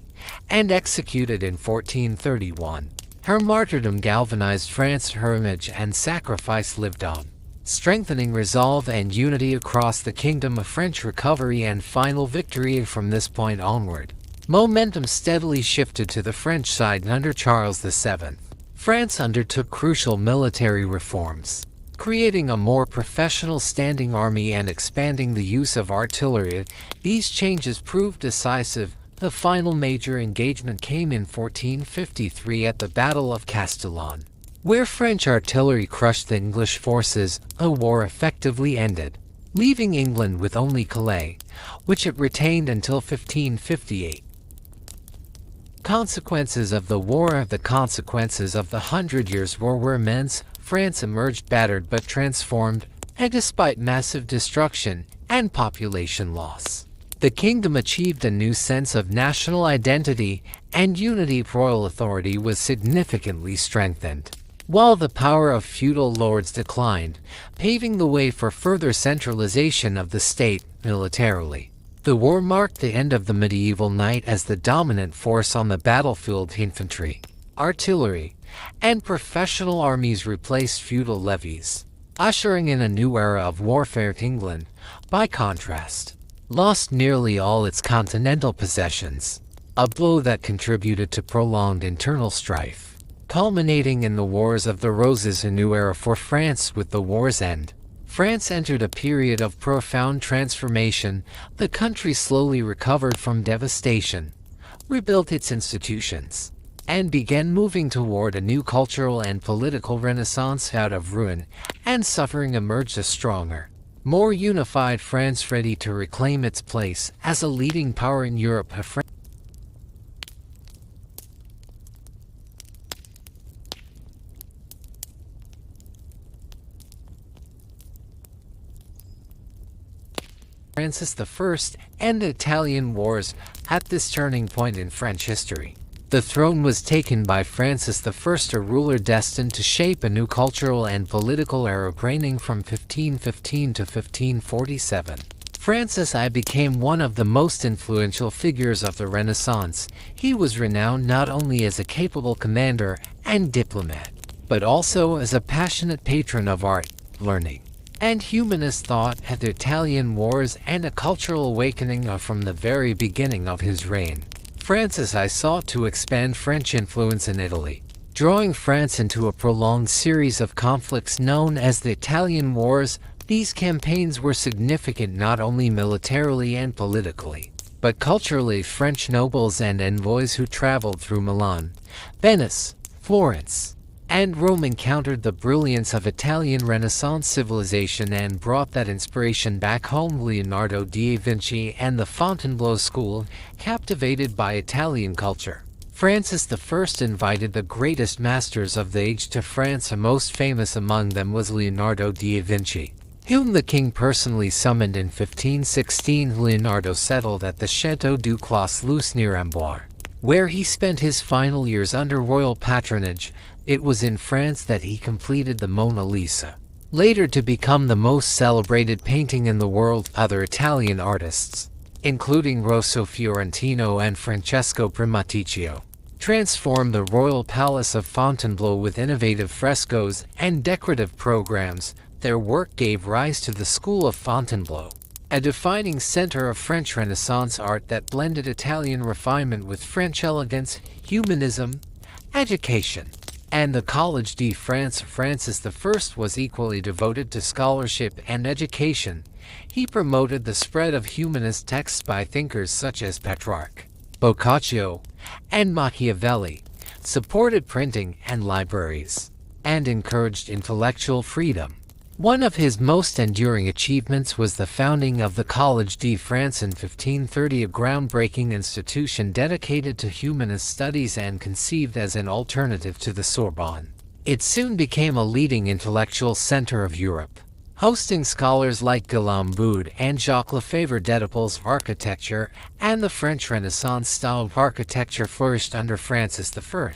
and executed in 1431, her martyrdom galvanized France. Her image and sacrifice lived on, strengthening resolve and unity across the kingdom. A French recovery and final victory. From this point onward, momentum steadily shifted to the French side. Under Charles VII, France undertook crucial military reforms, creating a more professional standing army and expanding the use of artillery. These changes proved decisive. The final major engagement came in 1453 at the Battle of Castillon, where French artillery crushed the English forces. The war effectively ended, leaving England with only Calais, which it retained until 1558. Consequences of the war. The consequences of the Hundred Years' War were immense. France emerged battered but transformed, and despite massive destruction and population loss, the kingdom achieved a new sense of national identity and unity. Royal authority was significantly strengthened, while the power of feudal lords declined, paving the way for further centralization of the state militarily. The war marked the end of the medieval knight as the dominant force on the battlefield. Infantry, artillery, and professional armies replaced feudal levies, ushering in a new era of warfare. England, by contrast, lost nearly all its continental possessions, a blow that contributed to prolonged internal strife, culminating in the Wars of the Roses. A new era for France. With the war's end, France entered a period of profound transformation. The country slowly recovered from devastation, rebuilt its institutions, and began moving toward a new cultural and political renaissance. Out of ruin and suffering emerged a stronger, more unified France, ready to reclaim its place as a leading power in Europe. Francis I and the Italian Wars. At this turning point in French history, the throne was taken by Francis I, a ruler destined to shape a new cultural and political era reigning from 1515 to 1547. Francis I became one of the most influential figures of the Renaissance. He was renowned not only as a capable commander and diplomat, but also as a passionate patron of art, learning, and humanist thought. At the Italian Wars and a cultural awakening from the very beginning of his reign, Francis I sought to expand French influence in Italy, drawing France into a prolonged series of conflicts known as the Italian Wars. These campaigns were significant not only militarily and politically, but culturally. French nobles and envoys who traveled through Milan, Venice, Florence, and Rome encountered the brilliance of Italian Renaissance civilization and brought that inspiration back home. Leonardo da Vinci and the Fontainebleau School, captivated by Italian culture, Francis I invited the greatest masters of the age to France. Most famous among them was Leonardo da Vinci, whom the king personally summoned in 1516. Leonardo settled at the Château du Clos near Amboise, where he spent his final years under royal patronage. It was in France that he completed the Mona Lisa, later to become the most celebrated painting in the world. Other Italian artists, including Rosso Fiorentino and Francesco Primaticcio, transformed the royal palace of Fontainebleau with innovative frescoes and decorative programs. Their work gave rise to the School of Fontainebleau, a defining center of French Renaissance art that blended Italian refinement with French elegance, humanism, education, and the Collège de France. Francis I was equally devoted to scholarship and education. He promoted the spread of humanist texts by thinkers such as Petrarch, Boccaccio, and Machiavelli, supported printing and libraries, and encouraged intellectual freedom. One of his most enduring achievements was the founding of the Collège de France in 1530, a groundbreaking institution dedicated to humanist studies and conceived as an alternative to the Sorbonne. It soon became a leading intellectual center of Europe, hosting scholars like Guillaume Boude and Jacques Lefebvre. D'Etaples architecture and the French Renaissance style of architecture flourished under Francis I.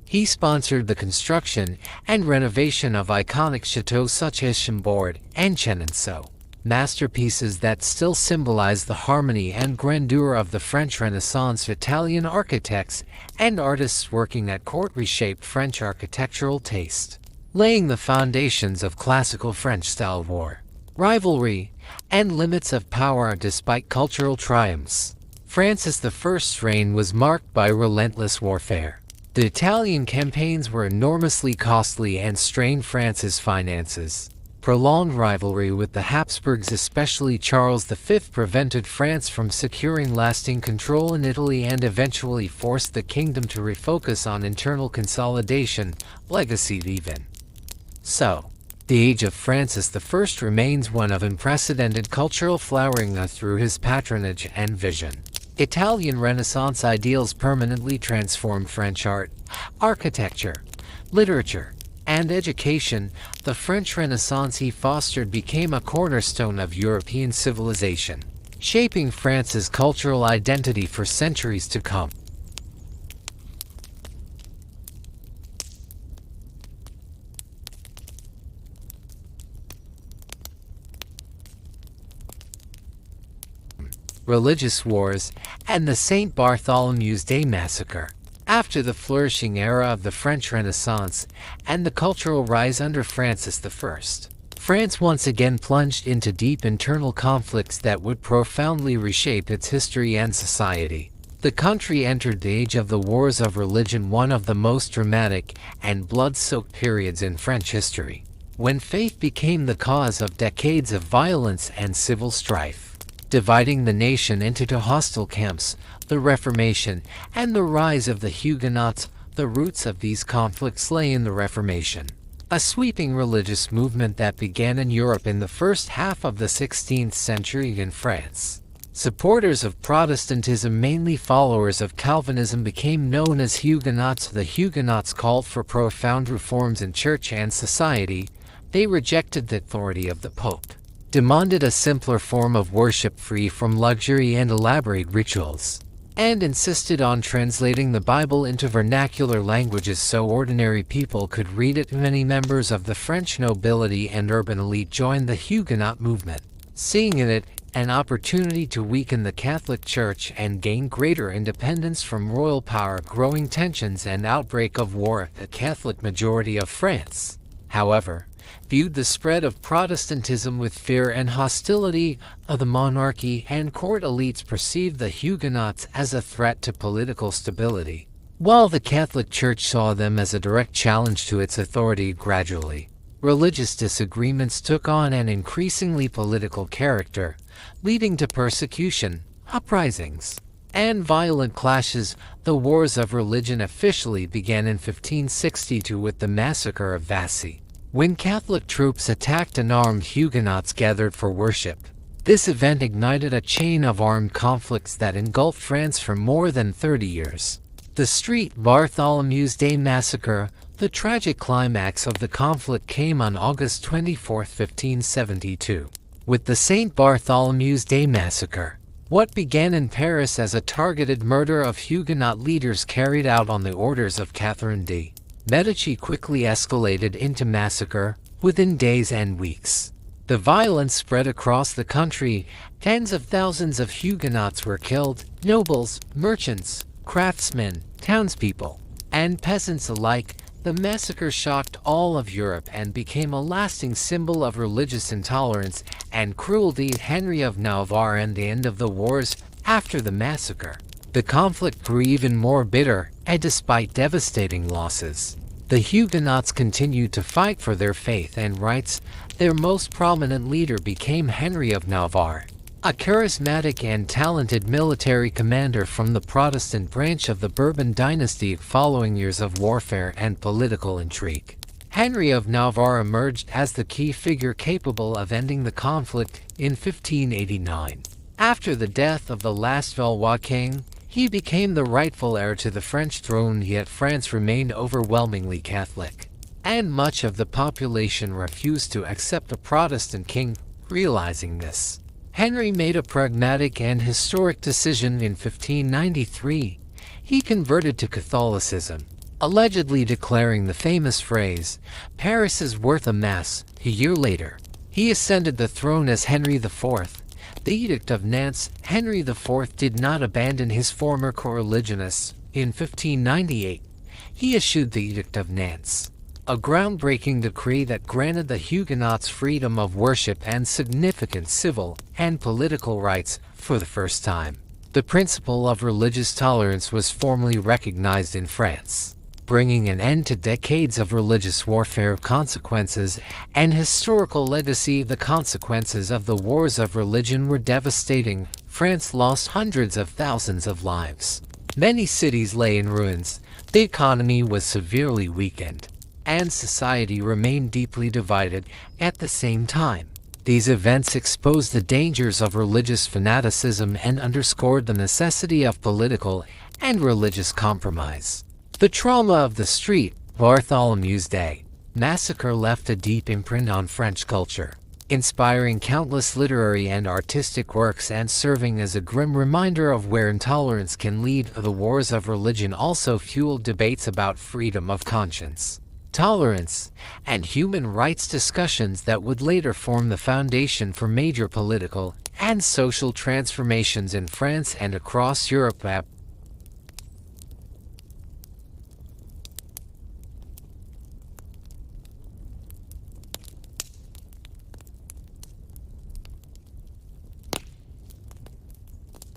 He sponsored the construction and renovation of iconic chateaux such as Chambord and Chenonceau, masterpieces that still symbolize the harmony and grandeur of the French Renaissance. Italian architects and artists working at court reshaped French architectural taste, laying the foundations of classical French-style war, rivalry, and limits of power. Despite cultural triumphs, Francis I's reign was marked by relentless warfare. The Italian campaigns were enormously costly and strained France's finances. Prolonged rivalry with the Habsburgs, especially Charles V, prevented France from securing lasting control in Italy and eventually forced the kingdom to refocus on internal consolidation, legacy. Even so, the age of Francis I remains one of unprecedented cultural flowering through his patronage and vision. Italian Renaissance ideals permanently transformed French art, architecture, literature, and education. The French Renaissance he fostered became a cornerstone of European civilization, shaping France's cultural identity for centuries to come. religious wars, and the St. Bartholomew's Day Massacre. After the flourishing era of the French Renaissance and the cultural rise under Francis I, France once again plunged into deep internal conflicts that would profoundly reshape its history and society. The country entered the age of the Wars of Religion, one of the most dramatic and blood-soaked periods in French history, when faith became the cause of decades of violence and civil strife, dividing the nation into two hostile camps, the Reformation and the rise of the Huguenots. The roots of these conflicts lay in the Reformation, a sweeping religious movement that began in Europe in the first half of the 16th century in France. Supporters of Protestantism, mainly followers of Calvinism, became known as Huguenots. The Huguenots called for profound reforms in church and society. They rejected the authority of the Pope, demanded a simpler form of worship free from luxury and elaborate rituals, and insisted on translating the Bible into vernacular languages so ordinary people could read it. Many members of the French nobility and urban elite joined the Huguenot movement, seeing in it an opportunity to weaken the Catholic Church and gain greater independence from royal power. Growing tensions and outbreak of war. The Catholic majority of France, however, viewed the spread of Protestantism with fear and hostility. Of the monarchy and court elites perceived the Huguenots as a threat to political stability, while the Catholic Church saw them as a direct challenge to its authority. Gradually, religious disagreements took on an increasingly political character, leading to persecution, uprisings, and violent clashes. The Wars of Religion officially began in 1562 with the Massacre of Vassy, when Catholic troops attacked and armed Huguenots gathered for worship. This event ignited a chain of armed conflicts that engulfed France for more than 30 years. The St. Bartholomew's Day Massacre. The tragic climax of the conflict came on August 24, 1572, with the St. Bartholomew's Day Massacre. What began in Paris as a targeted murder of Huguenot leaders carried out on the orders of Catherine de' Medici quickly escalated into massacre within days and weeks. The violence spread across the country. Tens of thousands of Huguenots were killed. Nobles, merchants, craftsmen, townspeople, and peasants alike. The massacre shocked all of Europe and became a lasting symbol of religious intolerance and cruelty. Henry of Navarre and the end of the wars. After the massacre, the conflict grew even more bitter, and despite devastating losses, the Huguenots continued to fight for their faith and rights. Their most prominent leader became Henry of Navarre, a charismatic and talented military commander from the Protestant branch of the Bourbon dynasty. Following years of warfare and political intrigue, Henry of Navarre emerged as the key figure capable of ending the conflict. In 1589, after the death of the last Valois king, he became the rightful heir to the French throne. Yet France remained overwhelmingly Catholic, and much of the population refused to accept a Protestant king. Realizing this, Henry made a pragmatic and historic decision. In 1593, he converted to Catholicism, allegedly declaring the famous phrase, "Paris is worth a mass." A year later, he ascended the throne as Henry IV. The Edict of Nantes. Henry IV did not abandon his former co-religionists. In 1598, he issued the Edict of Nantes, a groundbreaking decree that granted the Huguenots freedom of worship and significant civil and political rights. For the first time, the principle of religious tolerance was formally recognized in France, bringing an end to decades of religious warfare. Consequences and historical legacy. The consequences of the Wars of Religion were devastating. France lost hundreds of thousands of lives. Many cities lay in ruins. The economy was severely weakened, and society remained deeply divided. At the same time, these events exposed the dangers of religious fanaticism and underscored the necessity of political and religious compromise. The trauma of the St. Bartholomew's Day Massacre left a deep imprint on French culture, inspiring countless literary and artistic works and serving as a grim reminder of where intolerance can lead. The Wars of Religion also fueled debates about freedom of conscience, tolerance, and human rights discussions that would later form the foundation for major political and social transformations in France and across Europe.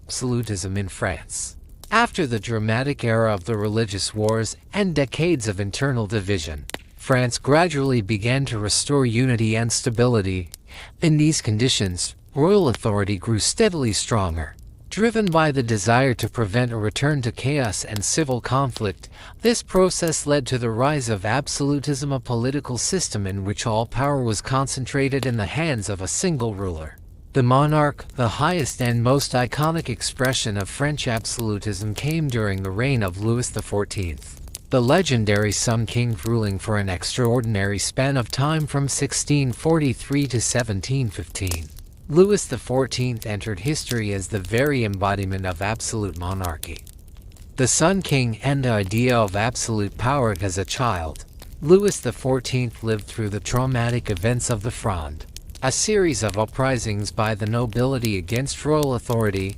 Absolutism in France. After the dramatic era of the religious wars and decades of internal division, France gradually began to restore unity and stability. In these conditions, royal authority grew steadily stronger. Driven by the desire to prevent a return to chaos and civil conflict, this process led to the rise of absolutism, a political system in which all power was concentrated in the hands of a single ruler. The monarch, the highest and most iconic expression of French absolutism, came during the reign of Louis XIV, the legendary Sun King, ruling for an extraordinary span of time from 1643 to 1715. Louis XIV entered history as the very embodiment of absolute monarchy. The Sun King and the idea of absolute power. As a child, Louis XIV lived through the traumatic events of the Fronde, a series of uprisings by the nobility against royal authority.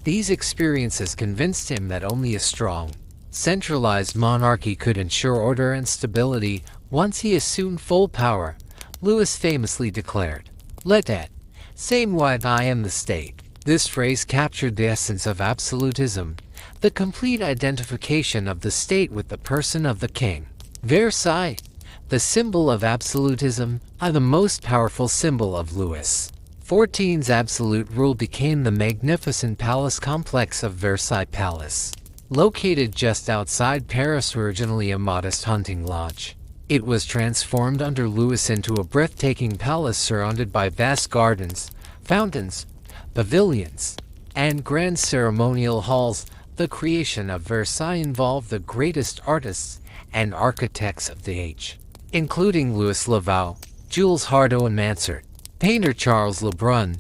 These experiences convinced him that only a strong, centralized monarchy could ensure order and stability. Once he assumed full power, Louis famously declared, "L'État, c'est moi, I am the state." This phrase captured the essence of absolutism, the complete identification of the state with the person of the king. Versailles, the symbol of absolutism, the most powerful symbol of Louis XIV's absolute rule, became the magnificent palace complex of Versailles Palace. Located just outside Paris, originally a modest hunting lodge, it was transformed under Louis into a breathtaking palace surrounded by vast gardens, fountains, pavilions, and grand ceremonial halls. The creation of Versailles involved the greatest artists and architects of the age, including Louis Lavaux, Jules Hardouin-Mansart, painter Charles Lebrun,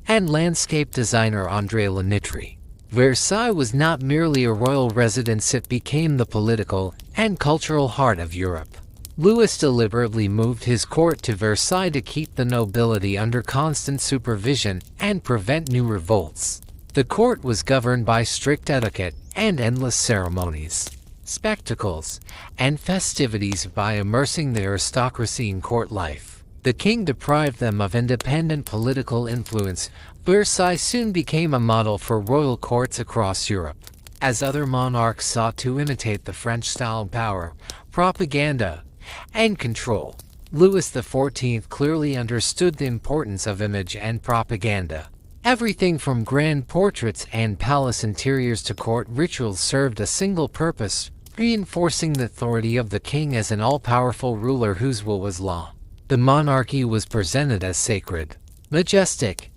and landscape designer André Lenitry. Versailles was not merely a royal residence, it became the political and cultural heart of Europe. Louis deliberately moved his court to Versailles to keep the nobility under constant supervision and prevent new revolts. The court was governed by strict etiquette and endless ceremonies, spectacles, and festivities. By immersing the aristocracy in court life, the king deprived them of independent political influence. Versailles soon became a model for royal courts across Europe. As other monarchs sought to imitate the French style of power, propaganda, and control, Louis XIV clearly understood the importance of image and propaganda. Everything from grand portraits and palace interiors to court rituals served a single purpose: reinforcing the authority of the king as an all-powerful ruler whose will was law. The monarchy was presented as sacred, majestic,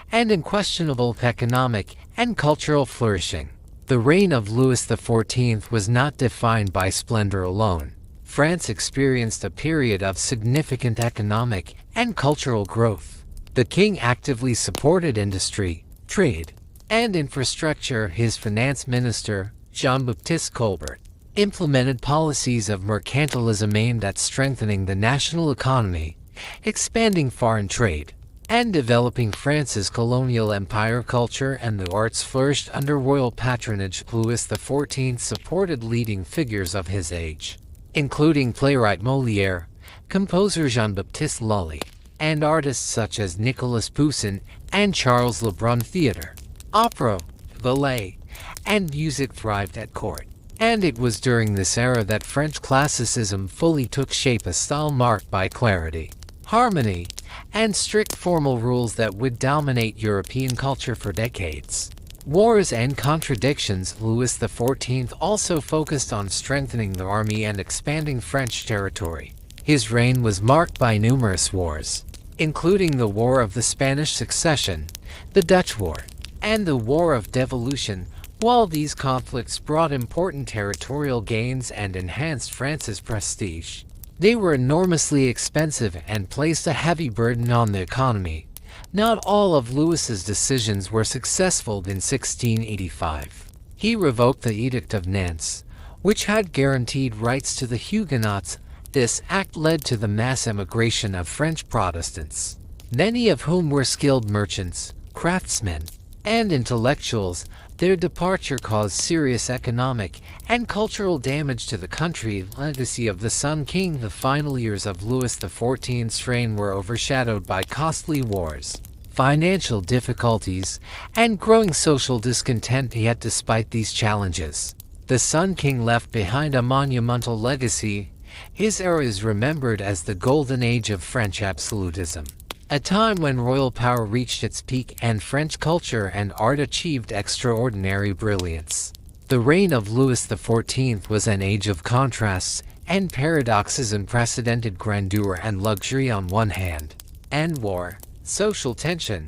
and unquestionable of economic and cultural flourishing. The reign of Louis XIV was not defined by splendor alone. France experienced a period of significant economic and cultural growth. The king actively supported industry, trade, and infrastructure. His finance minister, Jean-Baptiste Colbert, implemented policies of mercantilism aimed at strengthening the national economy, expanding foreign trade, and developing France's colonial empire. Culture and the arts flourished under royal patronage. Louis XIV supported leading figures of his age, including playwright Molière, composer Jean-Baptiste Lully, and artists such as Nicolas Poussin and Charles Lebrun. Theater, opera, ballet, and music thrived at court. And it was during this era that French classicism fully took shape, a style marked by clarity, harmony, and strict formal rules that would dominate European culture for decades. Wars and contradictions. Louis XIV also focused on strengthening the army and expanding French territory. His reign was marked by numerous wars, including the War of the Spanish Succession, the Dutch War, and the War of Devolution. While these conflicts brought important territorial gains and enhanced France's prestige, they were enormously expensive and placed a heavy burden on the economy. Not all of Louis's decisions were successful. In 1685, he revoked the Edict of Nantes, which had guaranteed rights to the Huguenots This act led to the mass emigration of French Protestants, many of whom were skilled merchants, craftsmen, and intellectuals. Their departure caused serious economic and cultural damage to the country. Legacy of the Sun King. The final years of Louis XIV's reign were overshadowed by costly wars, financial difficulties, and growing social discontent. Yet despite these challenges, the Sun King left behind a monumental legacy. His era is remembered as the Golden Age of French absolutism, a time when royal power reached its peak and French culture and art achieved extraordinary brilliance. The reign of Louis XIV was an age of contrasts and paradoxes. Unprecedented grandeur and luxury on one hand, and war, social tension,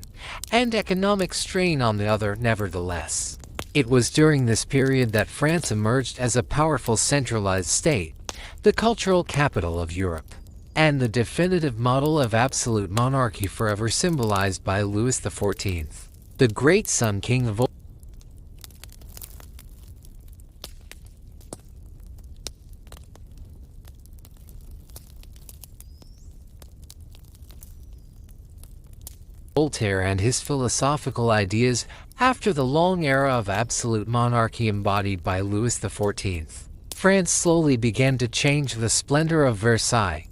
and economic strain on the other. Nevertheless, it was during this period that France emerged as a powerful centralized state, the cultural capital of Europe, and the definitive model of absolute monarchy, forever symbolized by Louis XIV, the great Sun King of Voltaire and his philosophical ideas. After the long era of absolute monarchy embodied by Louis XIV, France slowly began to change. The splendor of Versailles,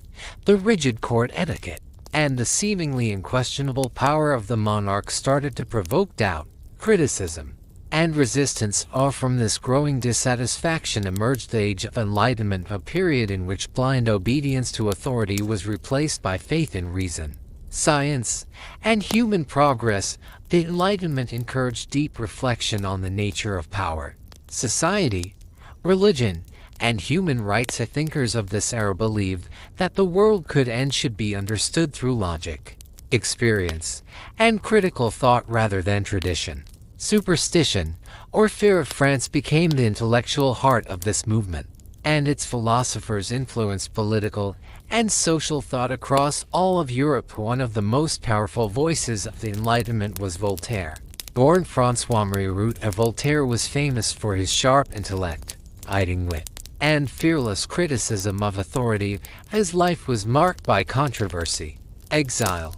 the rigid court etiquette, and the seemingly unquestionable power of the monarch started to provoke doubt, criticism, and resistance. From this growing dissatisfaction emerged the Age of Enlightenment, a period in which blind obedience to authority was replaced by faith in reason, science, and human progress. The Enlightenment encouraged deep reflection on the nature of power, society, religion, and human rights. The thinkers of this era believed that the world could and should be understood through logic, experience, and critical thought rather than tradition, superstition, or fear. Of France became the intellectual heart of this movement, and its philosophers influenced political and social thought across all of Europe. One of the most powerful voices of the Enlightenment was Voltaire. Born François Mitterrand, Voltaire was famous for his sharp intellect, biting wit, and fearless criticism of authority. His life was marked by controversy, exile,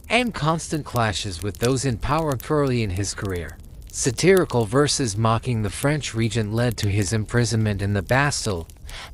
and constant clashes with those in power. Early in his career, satirical verses mocking the French regent led to his imprisonment in the Bastille.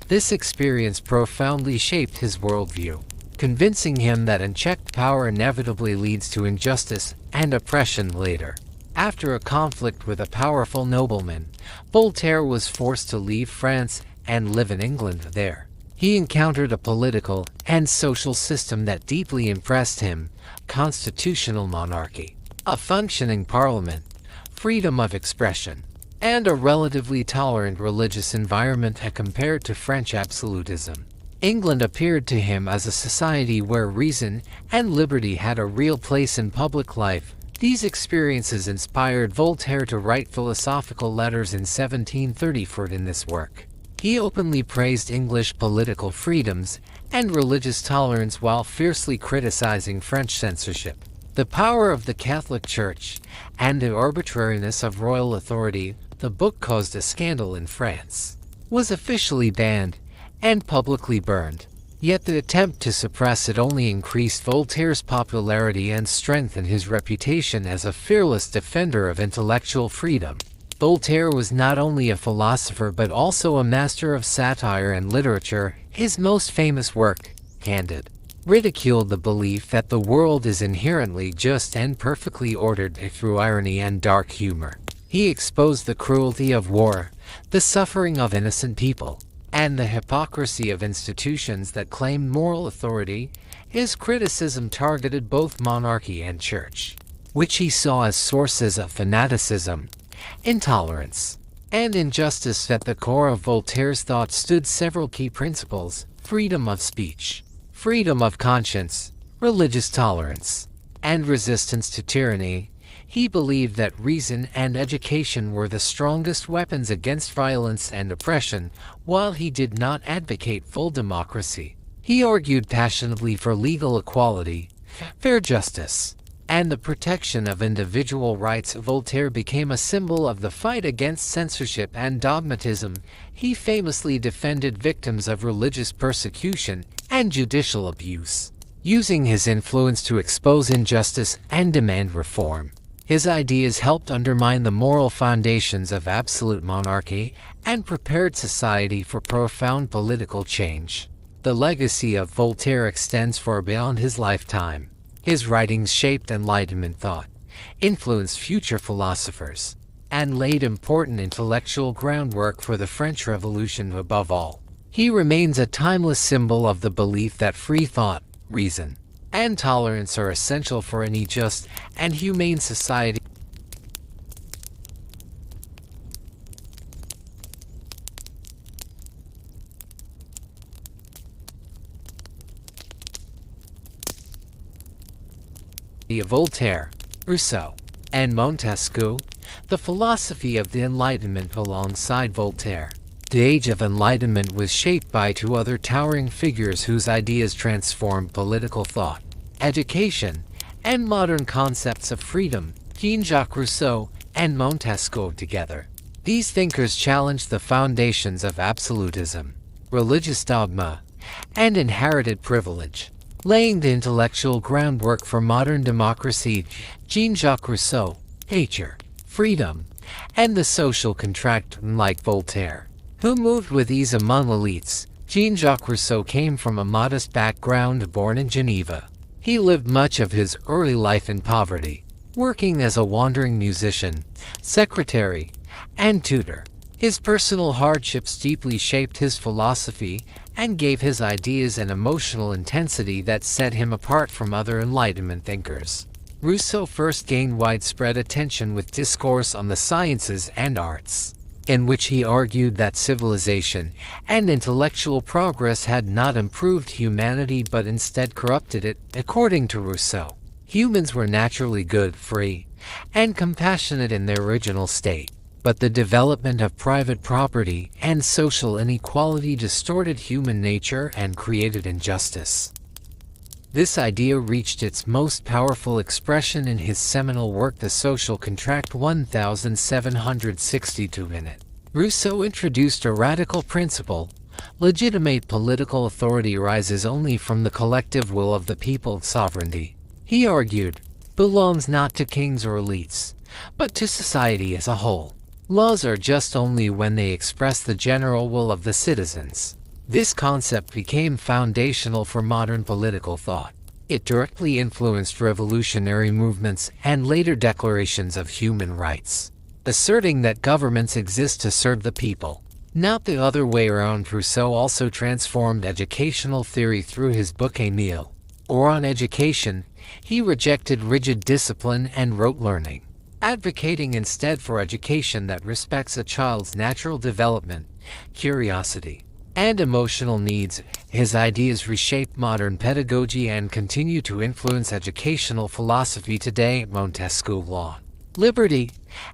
This experience profoundly shaped his worldview, convincing him that unchecked power inevitably leads to injustice and oppression. Later, after a conflict with a powerful nobleman, Voltaire was forced to leave France and live in England. There, he encountered a political and social system that deeply impressed him: constitutional monarchy, a functioning parliament, freedom of expression, and a relatively tolerant religious environment. Compared to French absolutism, England appeared to him as a society where reason and liberty had a real place in public life. These experiences inspired Voltaire to write philosophical letters in 1734. In this work, he openly praised English political freedoms and religious tolerance while fiercely criticizing French censorship, the power of the Catholic Church, and the arbitrariness of royal authority. The book caused a scandal in France, was officially banned, and publicly burned. Yet the attempt to suppress it only increased Voltaire's popularity and strengthened his reputation as a fearless defender of intellectual freedom. Voltaire was not only a philosopher but also a master of satire and literature. His most famous work, Candide, ridiculed the belief that the world is inherently just and perfectly ordered. Through irony and dark humor, he exposed the cruelty of war, the suffering of innocent people, and the hypocrisy of institutions that claimed moral authority. His criticism targeted both monarchy and church, which he saw as sources of fanaticism, intolerance, and injustice. At the core of Voltaire's thought stood several key principles: freedom of speech, freedom of conscience, religious tolerance, and resistance to tyranny. He believed that reason and education were the strongest weapons against violence and oppression. While he did not advocate full democracy, he argued passionately for legal equality, fair justice, and the protection of individual rights. Voltaire became a symbol of the fight against censorship and dogmatism. He famously defended victims of religious persecution and judicial abuse, using his influence to expose injustice and demand reform. His ideas helped undermine the moral foundations of absolute monarchy and prepared society for profound political change. The legacy of Voltaire extends far beyond his lifetime. His writings shaped Enlightenment thought, influenced future philosophers, and laid important intellectual groundwork for the French Revolution. Above all, he remains a timeless symbol of the belief that free thought, reason, and tolerance are essential for any just and humane society. Of Voltaire, Rousseau, and Montesquieu, the philosophy of the Enlightenment alongside Voltaire. The Age of Enlightenment was shaped by two other towering figures whose ideas transformed political thought, education, and modern concepts of freedom, Jean-Jacques Rousseau and Montesquieu together. These thinkers challenged the foundations of absolutism, religious dogma, and inherited privilege, laying the intellectual groundwork for modern democracy. Jean-Jacques Rousseau, nature, freedom, and the social contract. Like Voltaire, who moved with ease among elites, Jean-Jacques Rousseau came from a modest background. Born in Geneva, he lived much of his early life in poverty, working as a wandering musician, secretary, and tutor. His personal hardships deeply shaped his philosophy and gave his ideas an emotional intensity that set him apart from other Enlightenment thinkers. Rousseau first gained widespread attention with discourse on the sciences and arts, in which he argued that civilization and intellectual progress had not improved humanity but instead corrupted it. According to Rousseau, humans were naturally good, free, and compassionate in their original state, but the development of private property and social inequality distorted human nature and created injustice. This idea reached its most powerful expression in his seminal work The Social Contract 1762. In it, Rousseau introduced a radical principle: legitimate political authority arises only from the collective will of the people. Sovereignty, he argued, belongs not to kings or elites, but to society as a whole. Laws are just only when they express the general will of the citizens. This concept became foundational for modern political thought. It directly influenced revolutionary movements and later declarations of human rights, asserting that governments exist to serve the people, not the other way around. Rousseau also transformed educational theory through his book Émile, or On Education. He rejected rigid discipline and rote learning, advocating instead for education that respects a child's natural development, curiosity, and emotional needs. His ideas reshape modern pedagogy and continue to influence educational philosophy today. Montesquieu law, liberty,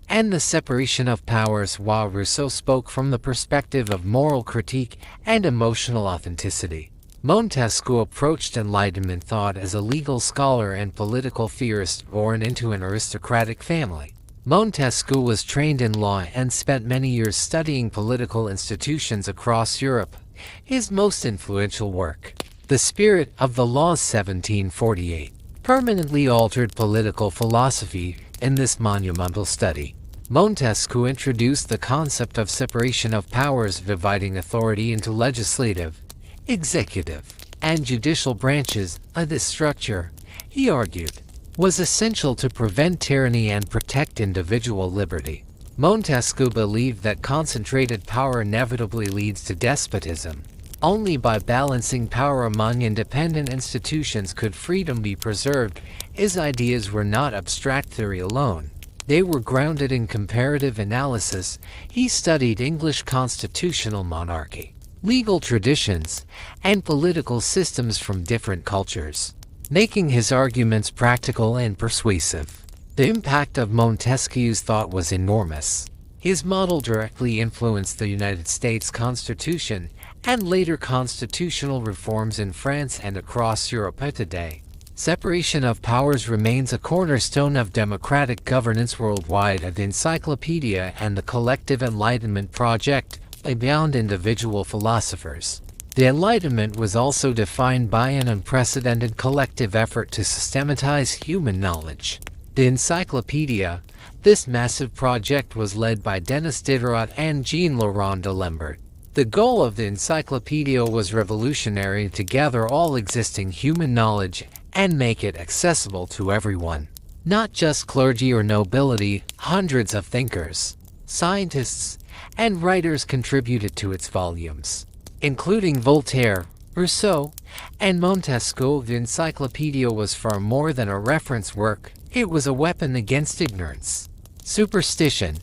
and the separation of powers, while Rousseau spoke from the perspective of moral critique and emotional authenticity. Montesquieu approached Enlightenment thought as a legal scholar and political theorist born into an aristocratic family. Montesquieu was trained in law and spent many years studying political institutions across Europe. His most influential work, The Spirit of the Laws 1748, permanently altered political philosophy. In this monumental study, Montesquieu introduced the concept of separation of powers, dividing authority into legislative, executive, and judicial branches. This structure, he argued, was essential to prevent tyranny and protect individual liberty. Montesquieu believed that concentrated power inevitably leads to despotism. Only by balancing power among independent institutions could freedom be preserved. His ideas were not abstract theory alone. They were grounded in comparative analysis. He studied English constitutional monarchy, legal traditions, and political systems from different cultures, making his arguments practical and persuasive. The impact of Montesquieu's thought was enormous. His model directly influenced the United States Constitution and later constitutional reforms in France and across Europe today. Separation of powers remains a cornerstone of democratic governance worldwide. The Encyclopedia and the collective Enlightenment project lay beyond individual philosophers. The Enlightenment was also defined by an unprecedented collective effort to systematize human knowledge. The Encyclopedia, this massive project, was led by Denis Diderot and Jean-Laurent D'Alembert. The goal of the Encyclopedia was revolutionary: to gather all existing human knowledge and make it accessible to everyone. Not just clergy or nobility, hundreds of thinkers, scientists, and writers contributed to its volumes, including Voltaire, Rousseau, and Montesquieu. The Encyclopedia was far more than a reference work. It was a weapon against ignorance, superstition,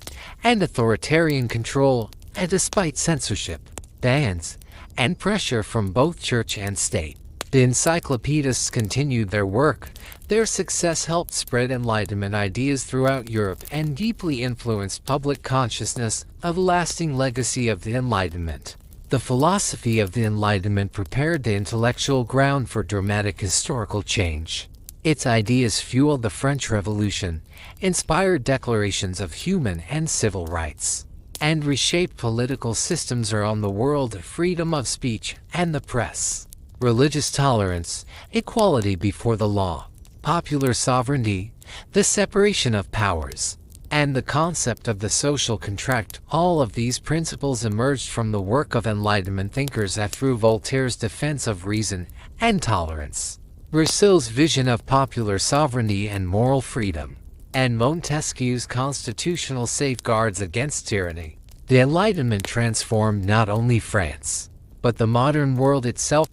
and authoritarian control, and despite censorship, bans, and pressure from both church and state. The encyclopedists continued their work. Their success helped spread Enlightenment ideas throughout Europe and deeply influenced public consciousness, a lasting legacy of the Enlightenment. The philosophy of the Enlightenment prepared the intellectual ground for dramatic historical change. Its ideas fueled the French Revolution, inspired declarations of human and civil rights, and reshaped political systems around the world. Freedom of speech and the press, religious tolerance, equality before the law, popular sovereignty, the separation of powers, and the concept of the social contract. All of these principles emerged from the work of Enlightenment thinkers through Voltaire's defense of reason and tolerance, Rousseau's vision of popular sovereignty and moral freedom, and Montesquieu's constitutional safeguards against tyranny. The Enlightenment transformed not only France, but the modern world itself.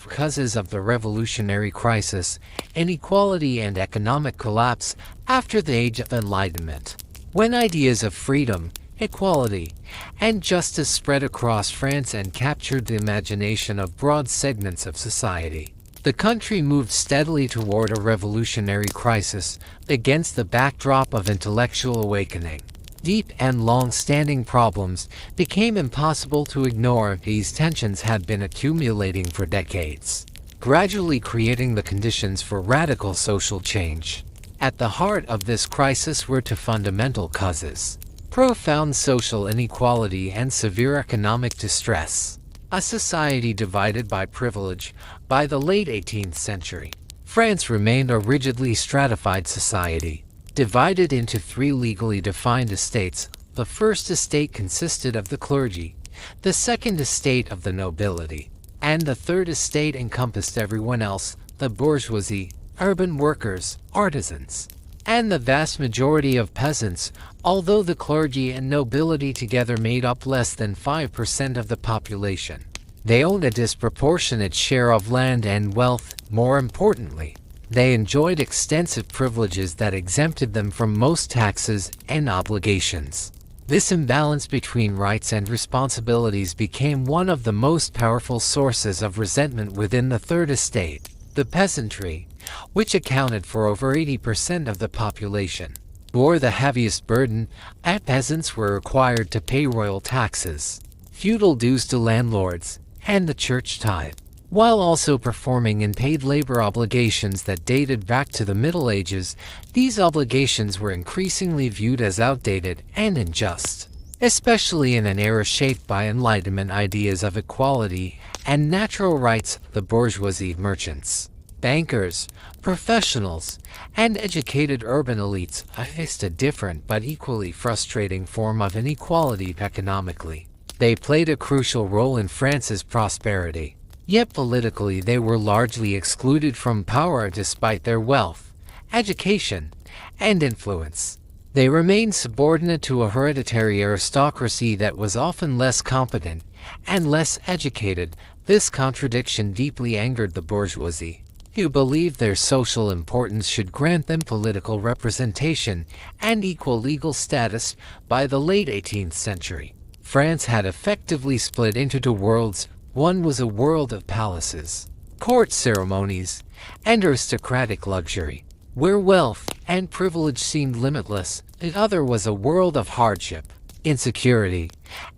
Causes of the revolutionary crisis, inequality and economic collapse after the Age of Enlightenment, when ideas of freedom, equality, and justice spread across France and captured the imagination of broad segments of society. The country moved steadily toward a revolutionary crisis against the backdrop of intellectual awakening. Deep and long-standing problems became impossible to ignore. These tensions had been accumulating for decades, gradually creating the conditions for radical social change. At the heart of this crisis were two fundamental causes: profound social inequality and severe economic distress. A society divided by privilege. By the late 18th century, France remained a rigidly stratified society, divided into three legally defined estates. The first estate consisted of the clergy, the second estate of the nobility, and the third estate encompassed everyone else: the bourgeoisie, urban workers, artisans, and the vast majority of peasants. Although the clergy and nobility together made up less than 5% of the population, they owned a disproportionate share of land and wealth. More importantly, they enjoyed extensive privileges that exempted them from most taxes and obligations. This imbalance between rights and responsibilities became one of the most powerful sources of resentment within the Third Estate. The peasantry, which accounted for over 80% of the population, bore the heaviest burden. Peasants were required to pay royal taxes, feudal dues to landlords, and the church tithe, while also performing unpaid labor obligations that dated back to the Middle Ages. These obligations were increasingly viewed as outdated and unjust, especially in an era shaped by Enlightenment ideas of equality and natural rights. The bourgeoisie, merchants, bankers, professionals, and educated urban elites faced a different but equally frustrating form of inequality economically. They played a crucial role in France's prosperity, yet politically they were largely excluded from power despite their wealth, education, and influence. They remained subordinate to a hereditary aristocracy that was often less competent and less educated. This contradiction deeply angered the bourgeoisie, who believed their social importance should grant them political representation and equal legal status. By the late 18th century, France had effectively split into two worlds. One was a world of palaces, court ceremonies, and aristocratic luxury. where wealth and privilege seemed limitless. The other was a world of hardship, insecurity,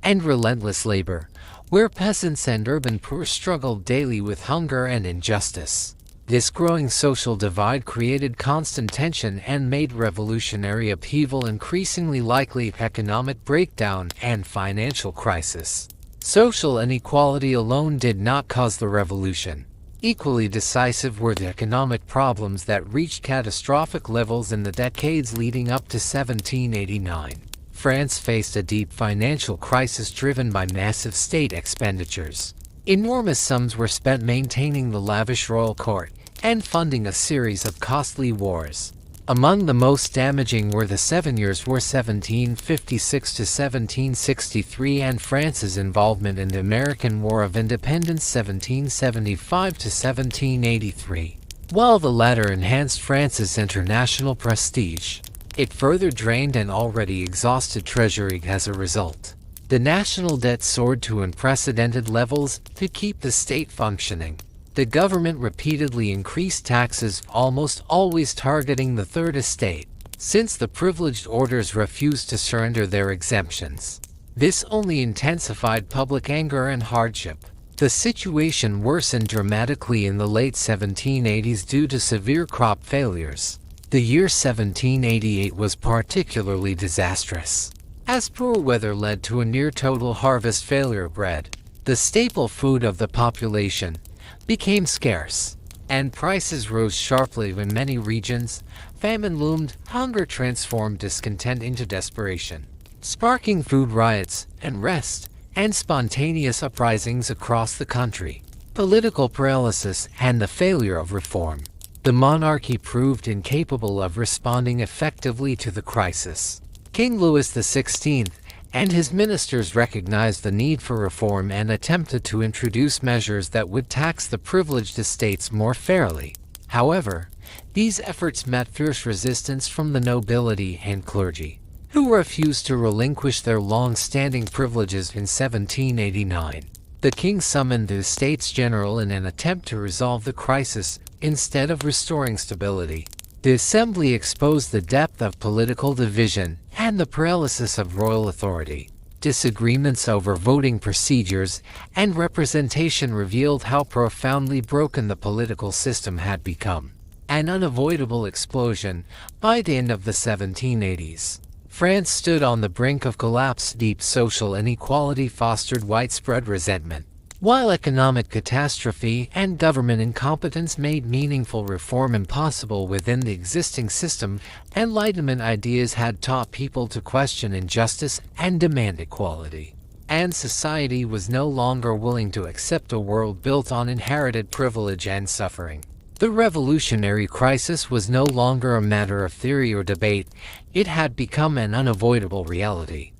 and relentless labor, where peasants and urban poor struggled daily with hunger and injustice. This growing social divide created constant tension and made revolutionary upheaval increasingly likely. Economic breakdown and financial crisis. Social inequality alone did not cause the revolution. Equally decisive were the economic problems that reached catastrophic levels in the decades leading up to 1789. France faced a deep financial crisis driven by massive state expenditures. Enormous sums were spent maintaining the lavish royal court and funding a series of costly wars. Among the most damaging were the 7 Years' War 1756 to 1763 and France's involvement in the American War of Independence 1775 to 1783. While the latter enhanced France's international prestige, it further drained an already exhausted treasury as a result. The national debt soared to unprecedented levels to keep the state functioning. The government repeatedly increased taxes, almost always targeting the Third Estate, since the privileged orders refused to surrender their exemptions. This only intensified public anger and hardship. The situation worsened dramatically in the late 1780s due to severe crop failures. The year 1788 was particularly disastrous, as poor weather led to a near-total harvest failure of bread, the staple food of the population, became scarce, and prices rose sharply in many regions. Famine loomed, hunger transformed discontent into desperation, sparking food riots, unrest, and spontaneous uprisings across the country. Political paralysis and the failure of reform. The monarchy proved incapable of responding effectively to the crisis. King Louis XVI and his ministers recognized the need for reform and attempted to introduce measures that would tax the privileged estates more fairly. However, these efforts met fierce resistance from the nobility and clergy, who refused to relinquish their long-standing privileges. In 1789, the king summoned the States General in an attempt to resolve the crisis instead of restoring stability. The assembly exposed the depth of political division and the paralysis of royal authority. Disagreements over voting procedures and representation revealed how profoundly broken the political system had become. An unavoidable explosion. By the end of the 1780s, France stood on the brink of collapse. Deep social inequality fostered widespread resentment, while economic catastrophe and government incompetence made meaningful reform impossible within the existing system. Enlightenment ideas had taught people to question injustice and demand equality, and society was no longer willing to accept a world built on inherited privilege and suffering. The revolutionary crisis was no longer a matter of theory or debate. It had become an unavoidable reality.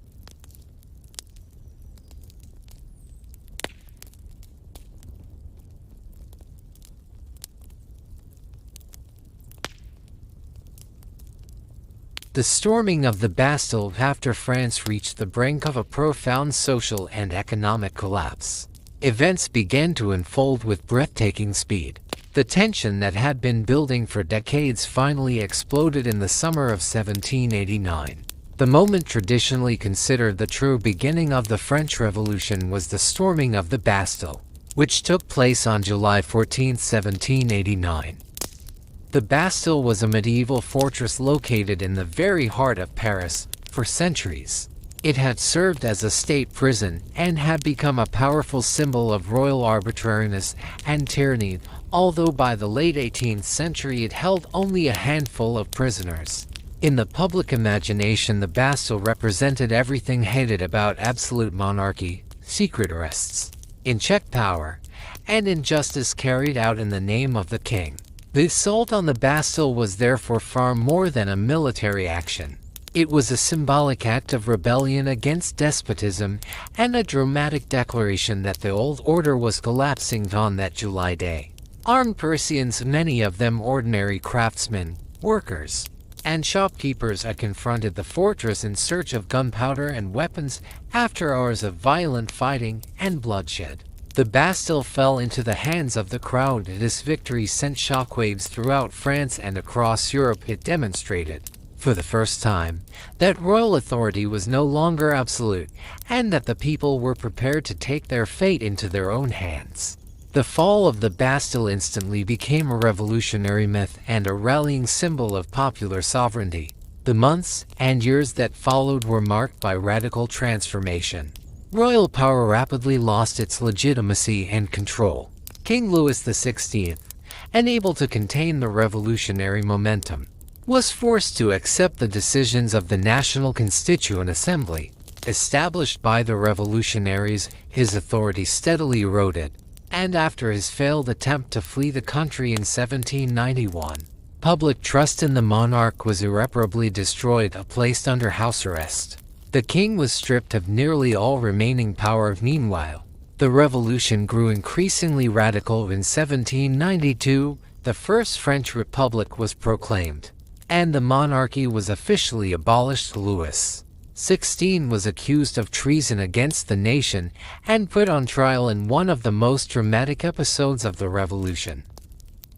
The storming of the Bastille after France reached the brink of a profound social and economic collapse. Events began to unfold with breathtaking speed. The tension that had been building for decades finally exploded in the summer of 1789. The moment traditionally considered the true beginning of the French Revolution was the storming of the Bastille, which took place on July 14, 1789. The Bastille was a medieval fortress located in the very heart of Paris. For centuries, it had served as a state prison and had become a powerful symbol of royal arbitrariness and tyranny, although by the late 18th century it held only a handful of prisoners. In the public imagination, the Bastille represented everything hated about absolute monarchy, secret arrests, unchecked power, and injustice carried out in the name of the king. The assault on the Bastille was therefore far more than a military action. It was a symbolic act of rebellion against despotism and a dramatic declaration that the old order was collapsing on that July day. Armed Parisians, many of them ordinary craftsmen, workers, and shopkeepers, had confronted the fortress in search of gunpowder and weapons after hours of violent fighting and bloodshed. The Bastille fell into the hands of the crowd. This victory sent shockwaves throughout France and across Europe. It demonstrated, for the first time, that royal authority was no longer absolute, and that the people were prepared to take their fate into their own hands. The fall of the Bastille instantly became a revolutionary myth and a rallying symbol of popular sovereignty. The months and years that followed were marked by radical transformation. Royal power rapidly lost its legitimacy and control. King Louis XVI, unable to contain the revolutionary momentum, was forced to accept the decisions of the National Constituent Assembly. Established by the revolutionaries, his authority steadily eroded, and after his failed attempt to flee the country in 1791, public trust in the monarch was irreparably destroyed and placed under house arrest. The king was stripped of nearly all remaining power. Meanwhile, the revolution grew increasingly radical. In 1792, the First French Republic was proclaimed, and the monarchy was officially abolished. Louis XVI was accused of treason against the nation and put on trial in one of the most dramatic episodes of the revolution.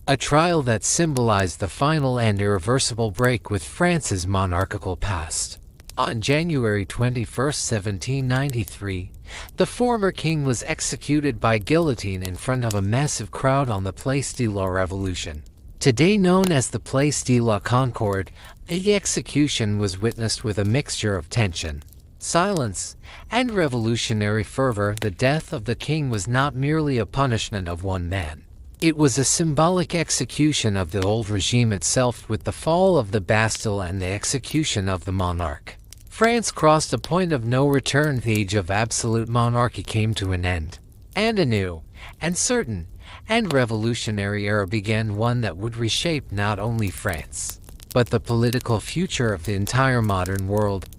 A trial that symbolized the final and irreversible break with France's monarchical past. On January 21, 1793, the former king was executed by guillotine in front of a massive crowd on the Place de la Révolution, today known as the Place de la Concorde. The execution was witnessed with a mixture of tension, silence, and revolutionary fervor. The death of the king was not merely a punishment of one man. It was a symbolic execution of the old regime itself. With the fall of the Bastille and the execution of the monarch, France crossed a point of no return. The age of absolute monarchy came to an end, and a new, uncertain, and revolutionary era began, one that would reshape not only France, but the political future of the entire modern world.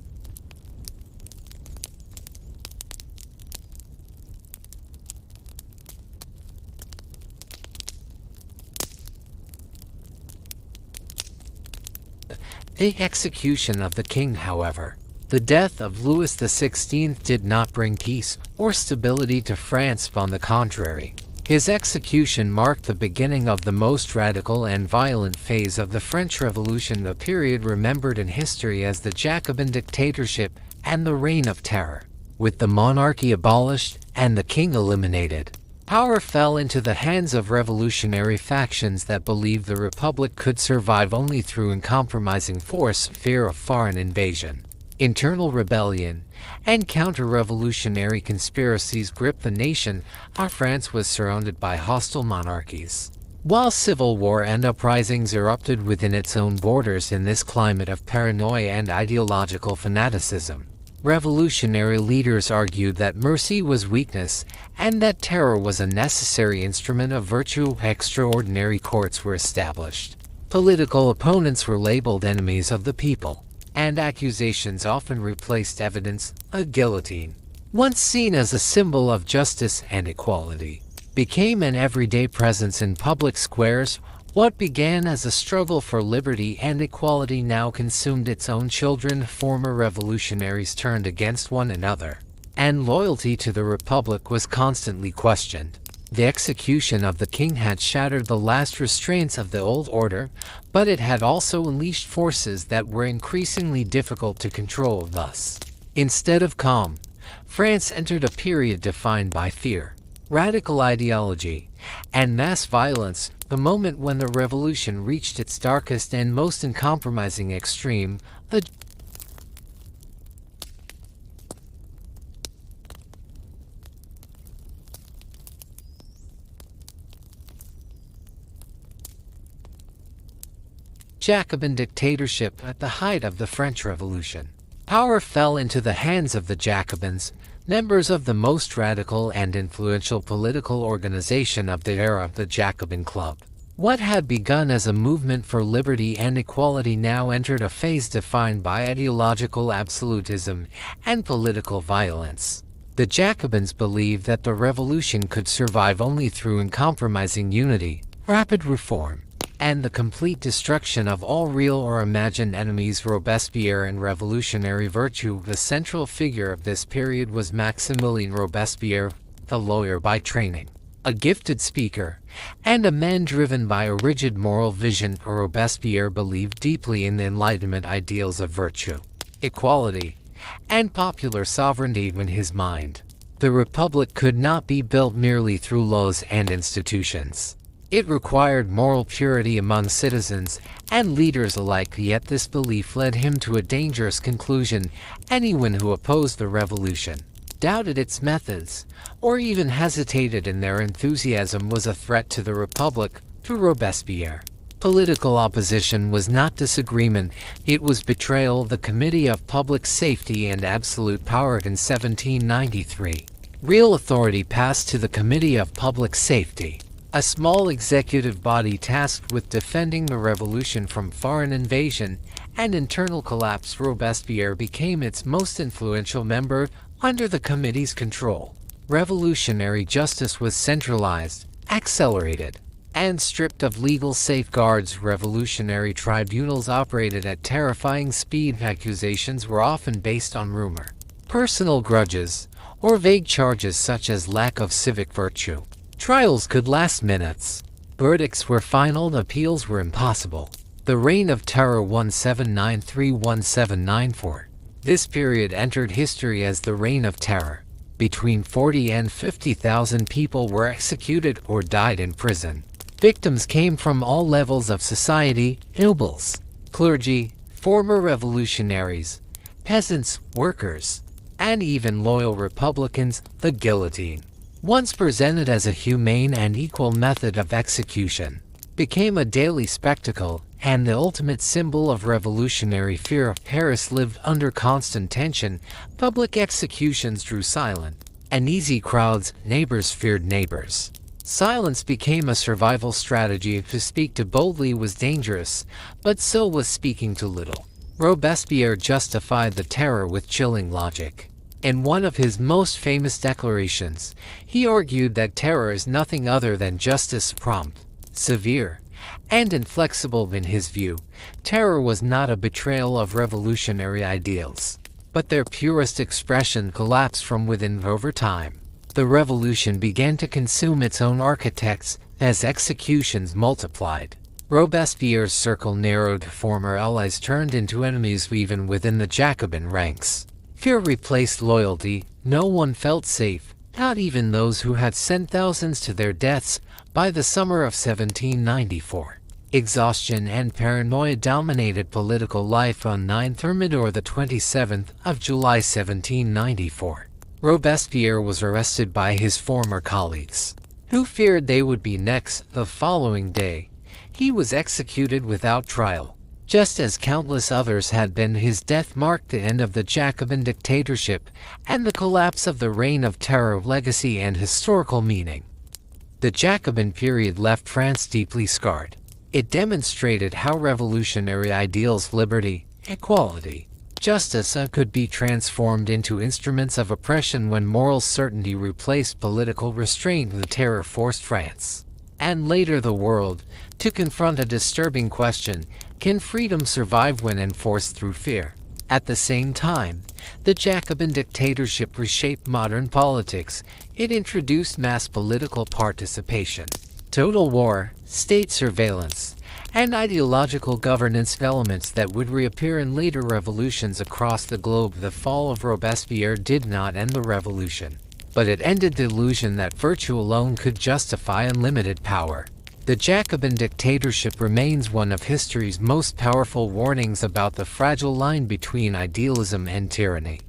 The execution of the king, however, the death of Louis XVI, did not bring peace or stability to France. On the contrary, his execution marked the beginning of the most radical and violent phase of the French Revolution, a period remembered in history as the Jacobin Dictatorship and the Reign of Terror. With the monarchy abolished and the king eliminated, power fell into the hands of revolutionary factions that believed the republic could survive only through uncompromising force, fear of foreign invasion, internal rebellion, and counter-revolutionary conspiracies gripped the nation. France was surrounded by hostile monarchies, while civil war and uprisings erupted within its own borders. In this climate of paranoia and ideological fanaticism, revolutionary leaders argued that mercy was weakness and that terror was a necessary instrument of virtue. Extraordinary courts were established. Political opponents were labeled enemies of the people, and accusations often replaced evidence. A guillotine, once seen as a symbol of justice and equality, became an everyday presence in public squares. What began as a struggle for liberty and equality now consumed its own children. Former revolutionaries turned against one another, and loyalty to the republic was constantly questioned. The execution of the king had shattered the last restraints of the old order, but it had also unleashed forces that were increasingly difficult to control. Thus, instead of calm, France entered a period defined by fear, radical ideology, and mass violence. The moment when the revolution reached its darkest and most uncompromising extreme, the Jacobin dictatorship. At the height of the French Revolution, power fell into the hands of the Jacobins, members of the most radical and influential political organization of the era, the Jacobin Club. What had begun as a movement for liberty and equality now entered a phase defined by ideological absolutism and political violence. The Jacobins believed that the revolution could survive only through uncompromising unity, rapid reform, and the complete destruction of all real or imagined enemies. Robespierre and revolutionary virtue. The central figure of this period was Maximilien Robespierre, a lawyer by training, a gifted speaker, and a man driven by a rigid moral vision, Robespierre believed deeply in the Enlightenment ideals of virtue, equality, and popular sovereignty in his mind. The Republic could not be built merely through laws and institutions. It required moral purity among citizens and leaders alike, yet this belief led him to a dangerous conclusion. Anyone who opposed the revolution, doubted its methods, or even hesitated in their enthusiasm was a threat to the Republic. To Robespierre, political opposition was not disagreement, it was betrayal. The Committee of Public Safety and Absolute Power in 1793. Real authority passed to the Committee of Public Safety, a small executive body tasked with defending the revolution from foreign invasion and internal collapse. Robespierre became its most influential member. Under the committee's control, revolutionary justice was centralized, accelerated, and stripped of legal safeguards. Revolutionary tribunals operated at terrifying speed. Accusations were often based on rumor, personal grudges, or vague charges such as lack of civic virtue. Trials could last minutes. Verdicts were final. Appeals were impossible. The Reign of Terror 1793–1794. This period entered history as the Reign of Terror. Between 40 and 50,000 people were executed or died in prison. Victims came from all levels of society: nobles, clergy, former revolutionaries, peasants, workers, and even loyal republicans. The guillotine, once presented as a humane and equal method of execution, became a daily spectacle and the ultimate symbol of revolutionary fear. Paris lived under constant tension. Public executions drew silent, uneasy crowds. Neighbors feared neighbors. Silence became a survival strategy. To speak too boldly was dangerous, but so was speaking too little. Robespierre justified the terror with chilling logic. In one of his most famous declarations, he argued that terror is nothing other than justice, prompt, severe, and inflexible. In his view, terror was not a betrayal of revolutionary ideals, but their purest expression. Collapsed from within. Over time, the revolution began to consume its own architects as executions multiplied. Robespierre's circle narrowed. Former allies turned into enemies even within the Jacobin ranks. Fear replaced loyalty. No one felt safe, not even those who had sent thousands to their deaths. By the summer of 1794, exhaustion and paranoia dominated political life. On 9 Thermidor, the 27th of July 1794, Robespierre was arrested by his former colleagues, who feared they would be next. The following day, he was executed without trial. Just as countless others had been, his death marked the end of the Jacobin dictatorship and the collapse of the Reign of Terror. Legacy and historical meaning. The Jacobin period left France deeply scarred. It demonstrated how revolutionary ideals, liberty, equality, justice could be transformed into instruments of oppression when moral certainty replaced political restraint. The terror forced France, and later the world, to confront a disturbing question: can freedom survive when enforced through fear? At the same time, the Jacobin dictatorship reshaped modern politics. It introduced mass political participation, total war, state surveillance, and ideological governance elements that would reappear in later revolutions across the globe. The fall of Robespierre did not end the revolution, but it ended the illusion that virtue alone could justify unlimited power. The Jacobin dictatorship remains one of history's most powerful warnings about the fragile line between idealism and tyranny.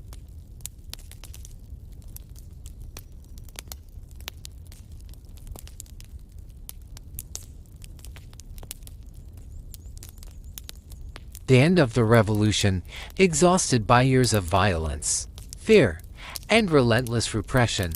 The end of the revolution, exhausted by years of violence, fear, and relentless repression,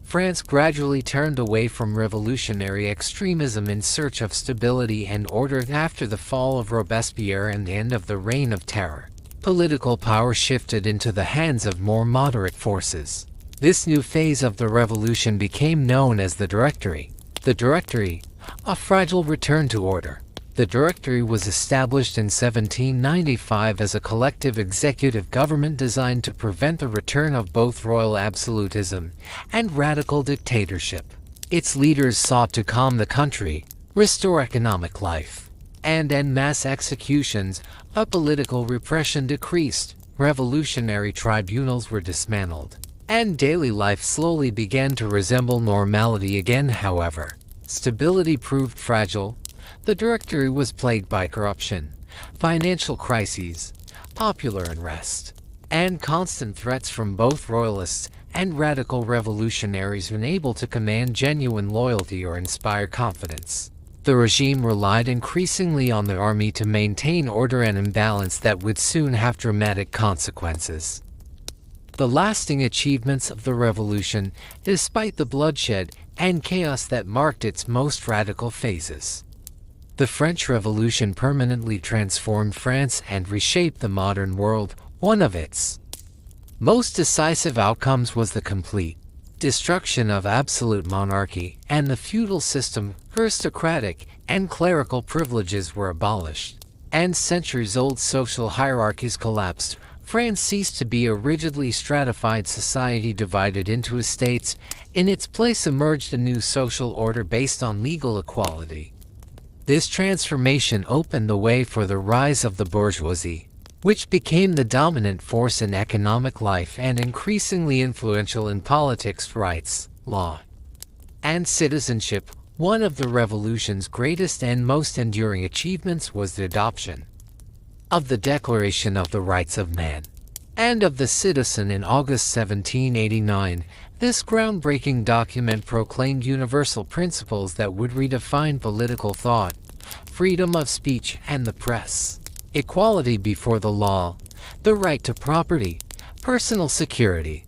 France gradually turned away from revolutionary extremism in search of stability and order. After the fall of Robespierre and the end of the Reign of Terror, political power shifted into the hands of more moderate forces. This new phase of the revolution became known as the Directory. The Directory, a fragile return to order, The Directory was established in 1795 as a collective executive government designed to prevent the return of both royal absolutism and radical dictatorship. Its leaders sought to calm the country, restore economic life, and end mass executions. Political repression decreased, revolutionary tribunals were dismantled, and daily life slowly began to resemble normality again. However, stability proved fragile. The Directory was plagued by corruption, financial crises, popular unrest, and constant threats from both royalists and radical revolutionaries unable to command genuine loyalty or inspire confidence. The regime relied increasingly on the army to maintain order, and imbalance that would soon have dramatic consequences. The lasting achievements of the revolution, despite the bloodshed and chaos that marked its most radical phases. The French Revolution permanently transformed France and reshaped the modern world. One of its most decisive outcomes was the complete destruction of absolute monarchy and the feudal system. Aristocratic and clerical privileges were abolished, and centuries-old social hierarchies collapsed. France ceased to be a rigidly stratified society divided into estates. In its place emerged a new social order based on legal equality. This transformation opened the way for the rise of the bourgeoisie, which became the dominant force in economic life and increasingly influential in politics, rights, law, and citizenship. One of the revolution's greatest and most enduring achievements was the adoption of the Declaration of the Rights of Man and of the Citizen in August 1789. This groundbreaking document proclaimed universal principles that would redefine political thought, freedom of speech and the press, equality before the law, the right to property, personal security,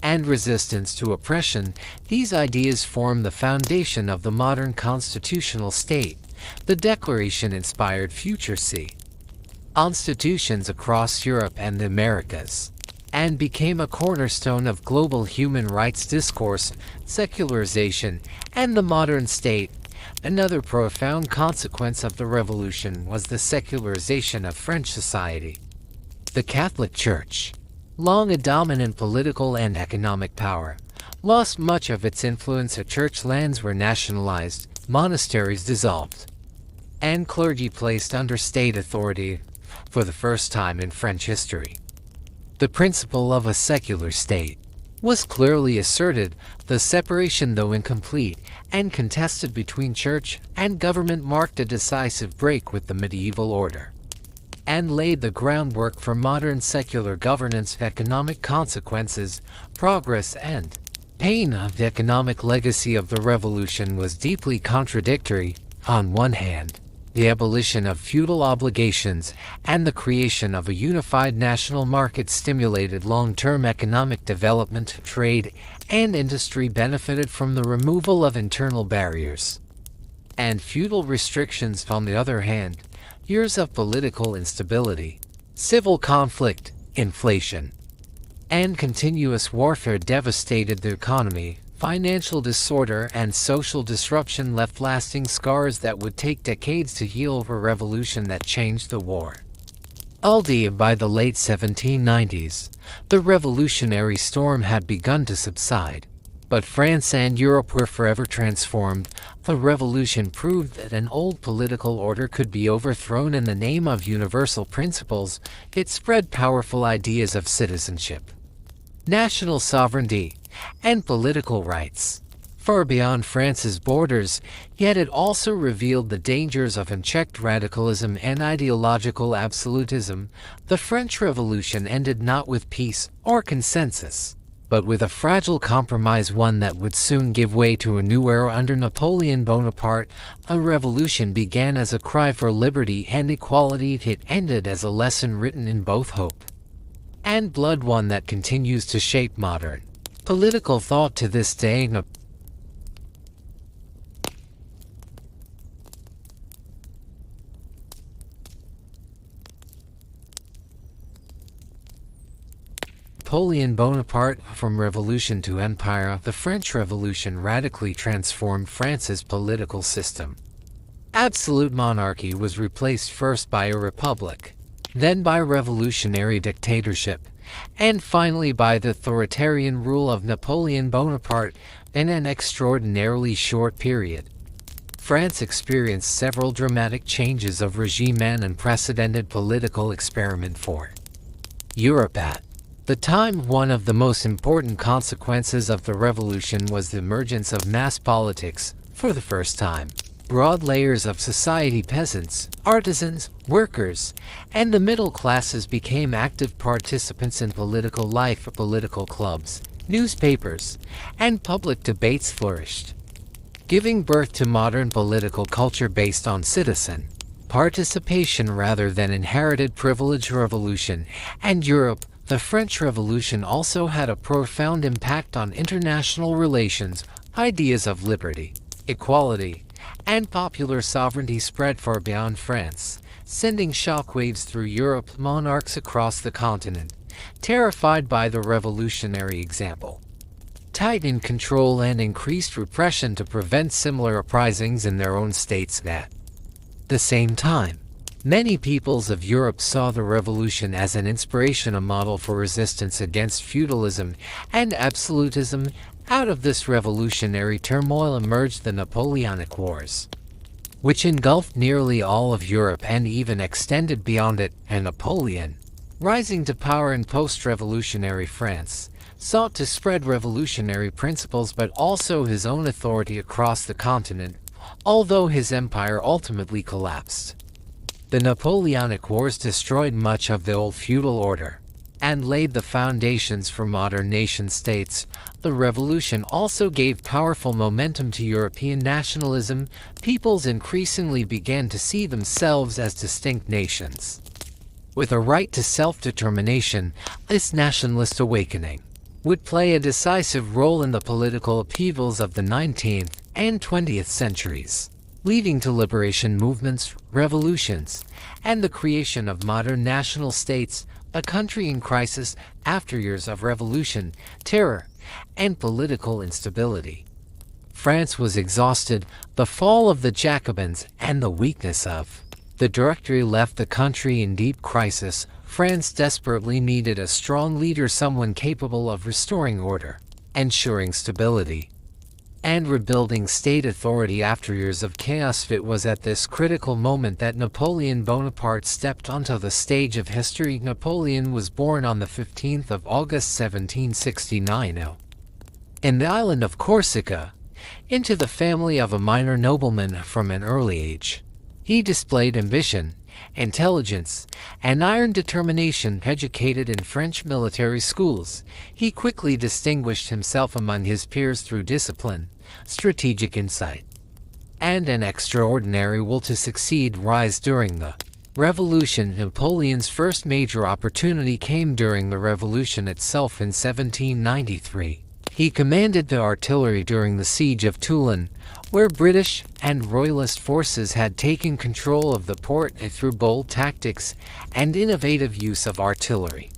and resistance to oppression. These ideas form the foundation of the modern constitutional state. The Declaration inspired future constitutions across Europe and the Americas, and became a cornerstone of global human rights discourse, secularization, and the modern state. Another profound consequence of the revolution was the secularization of French society. The Catholic Church, long a dominant political and economic power, lost much of its influence. Church lands were nationalized, monasteries dissolved, and clergy placed under state authority. For the first time in French history, the principle of a secular state was clearly asserted. The separation, though incomplete and contested between church and government, marked a decisive break with the medieval order and laid the groundwork for modern secular governance. Economic consequences, progress, and pain of the economic legacy of the revolution was deeply contradictory. On one hand, the abolition of feudal obligations and the creation of a unified national market stimulated long-term economic development. Trade and industry benefited from the removal of internal barriers and feudal restrictions. On the other hand, years of political instability, civil conflict, inflation, and continuous warfare devastated the economy. Financial disorder and social disruption left lasting scars that would take decades to heal. A revolution that changed the war. Albeit by the late 1790s, the revolutionary storm had begun to subside, but France and Europe were forever transformed. The revolution proved that an old political order could be overthrown in the name of universal principles. It spread powerful ideas of citizenship, national sovereignty, and political rights far beyond France's borders, yet it also revealed the dangers of unchecked radicalism and ideological absolutism. The French Revolution ended not with peace or consensus, but with a fragile compromise, one that would soon give way to a new era under Napoleon Bonaparte. A revolution began as a cry for liberty and equality. It ended as a lesson written in both hope and blood, one that continues to shape modern political thought to this day. Napoleon Bonaparte. From revolution to empire, the French Revolution radically transformed France's political system Absolute monarchy was replaced first by a republic, then by revolutionary dictatorship, and finally by the authoritarian rule of Napoleon Bonaparte in an extraordinarily short period. France experienced several dramatic changes of regime and unprecedented political experiment for Europe at the time. One of the most important consequences of the revolution was the emergence of mass politics. For the first time, broad layers of society, peasants, artisans, workers, and the middle classes became active participants in political life. Political clubs, newspapers, and public debates flourished, giving birth to modern political culture based on citizen participation rather than inherited privilege. Revolution and Europe. The French Revolution also had a profound impact on international relations. Ideas of liberty, equality, and popular sovereignty spread far beyond France, sending shockwaves through Europe. Monarchs across the continent, terrified by the revolutionary example, tightened control and increased repression to prevent similar uprisings in their own states. At the same time, many peoples of Europe saw the revolution as an inspiration, a model for resistance against feudalism and absolutism. Out of this revolutionary turmoil emerged the Napoleonic Wars, which engulfed nearly all of Europe and even extended beyond it. And Napoleon, rising to power in post-revolutionary France, sought to spread revolutionary principles but also his own authority across the continent, although his empire ultimately collapsed. The Napoleonic Wars destroyed much of the old feudal order and laid the foundations for modern nation-states. The revolution also gave powerful momentum to European nationalism. Peoples increasingly began to see themselves as distinct nations, with a right to self-determination. This nationalist awakening would play a decisive role in the political upheavals of the 19th and 20th centuries, leading to liberation movements, revolutions, and the creation of modern national states. A country in crisis after years of revolution, terror, and political instability. France was exhausted. The fall of the Jacobins and the weakness of the Directory left the country in deep crisis. France desperately needed a strong leader, someone capable of restoring order, ensuring stability, and rebuilding state authority after years of chaos. It was at this critical moment that Napoleon Bonaparte stepped onto the stage of history. Napoleon was born on the 15th of August 1769 in the island of Corsica, into the family of a minor nobleman. From an early age, he displayed ambition, intelligence, and iron determination. Educated in French military schools, he quickly distinguished himself among his peers through discipline, strategic insight, and an extraordinary will to succeed. Rise during the Revolution. Napoleon's first major opportunity came during the revolution itself in 1793. He commanded the artillery during the siege of Toulon, where British and Royalist forces had taken control of the port. Through bold tactics and innovative use of artillery,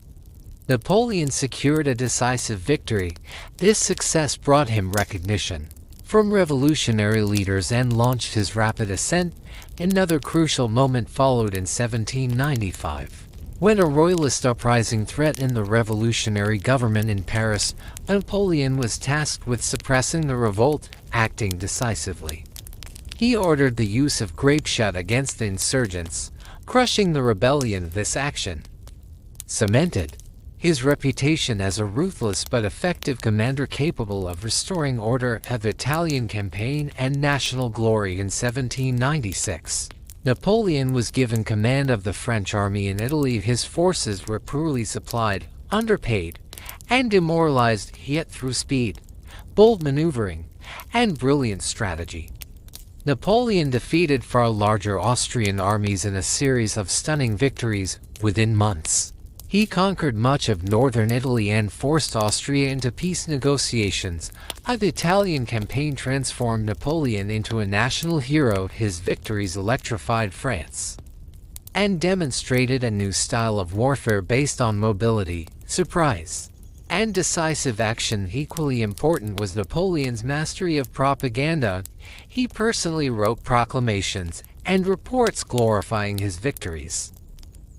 Napoleon secured a decisive victory. This success brought him recognition from revolutionary leaders and launched his rapid ascent. Another crucial moment followed in 1795. When a royalist uprising threatened the revolutionary government in Paris, Napoleon was tasked with suppressing the revolt. Acting decisively, he ordered the use of grapeshot against the insurgents, crushing the rebellion. This action cemented his reputation as a ruthless but effective commander capable of restoring order. Of Italian campaign and national glory. In 1796, Napoleon was given command of the French army in Italy. His forces were poorly supplied, underpaid, and demoralized, yet through speed, bold maneuvering, and brilliant strategy, Napoleon defeated far larger Austrian armies in a series of stunning victories. Within months, he conquered much of northern Italy and forced Austria into peace negotiations. The Italian campaign transformed Napoleon into a national hero. His victories electrified France and demonstrated a new style of warfare based on mobility, surprise, and decisive action. Equally important was Napoleon's mastery of propaganda. He personally wrote proclamations and reports glorifying his victories,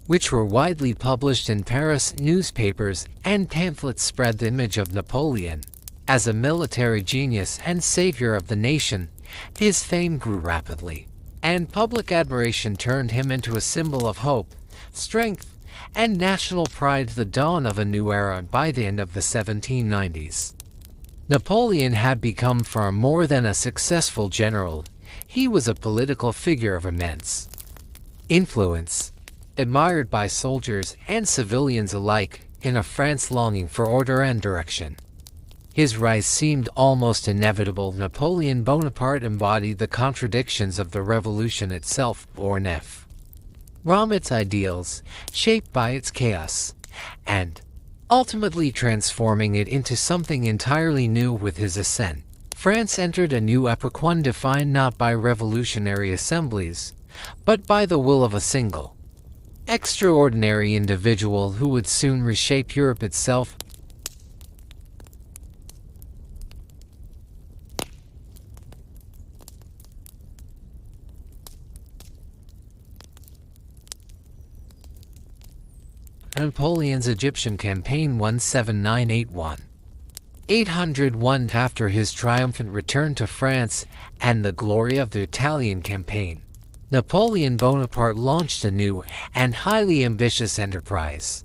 which were widely published in Paris newspapers, and pamphlets spread the image of Napoleon as a military genius and savior of the nation. His fame grew rapidly, and public admiration turned him into a symbol of hope, strength, and national pride. The dawn of a new era. By the end of the 1790s, Napoleon had become far more than a successful general. He was a political figure of immense influence, admired by soldiers and civilians alike in a France longing for order and direction. His rise seemed almost inevitable. Napoleon Bonaparte embodied the contradictions of the revolution itself, born from its ideals, shaped by its chaos, and ultimately transforming it into something entirely new. With his ascent, France entered a new epoch, one defined not by revolutionary assemblies, but by the will of a single, extraordinary individual who would soon reshape Europe itself. Napoleon's Egyptian campaign 17981. 801. After his triumphant return to France and the glory of the Italian campaign, Napoleon Bonaparte launched a new and highly ambitious enterprise,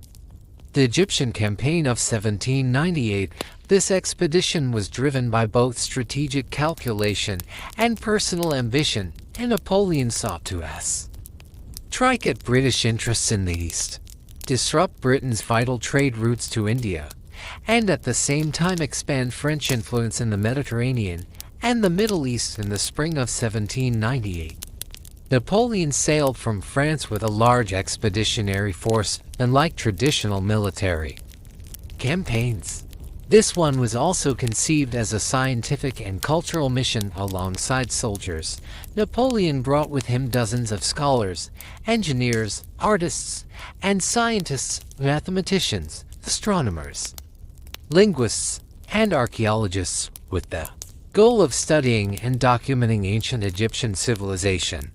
the Egyptian campaign of 1798. This expedition was driven by both strategic calculation and personal ambition, and Napoleon sought to strike at British interests in the East, disrupt Britain's vital trade routes to India, and at the same time expand French influence in the Mediterranean and the Middle East. In the spring of 1798, Napoleon sailed from France with a large expeditionary force. Unlike traditional military campaigns, this one was also conceived as a scientific and cultural mission. Alongside soldiers, Napoleon brought with him dozens of scholars, engineers, artists, and scientists, mathematicians, astronomers, linguists, and archaeologists, with the goal of studying and documenting ancient Egyptian civilization.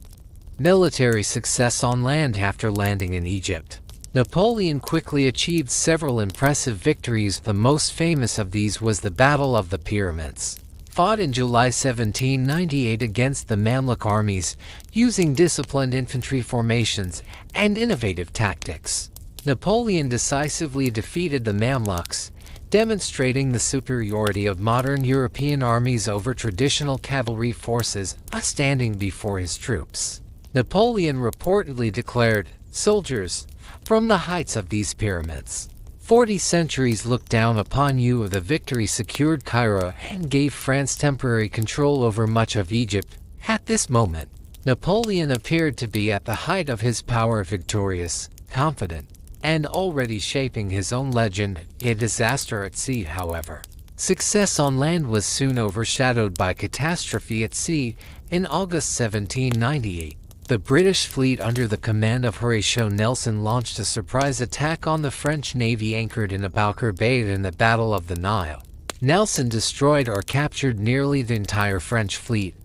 Military success on land. After landing in Egypt, Napoleon quickly achieved several impressive victories. The most famous of these was the Battle of the Pyramids, fought in July 1798 against the Mamluk armies, using disciplined infantry formations and innovative tactics. Napoleon decisively defeated the Mamluks, demonstrating the superiority of modern European armies over traditional cavalry forces. Standing before his troops, Napoleon reportedly declared, "Soldiers, from the heights of these pyramids, 40 centuries looked down upon you." The victory secured Cairo and gave France temporary control over much of Egypt. At this moment, Napoleon appeared to be at the height of his power, victorious, confident, and already shaping his own legend. A disaster at sea, however. Success on land was soon overshadowed by catastrophe at sea. In August 1798, the British fleet under the command of Horatio Nelson launched a surprise attack on the French navy anchored in Aboukir Bay. In the Battle of the Nile, Nelson destroyed or captured nearly the entire French fleet.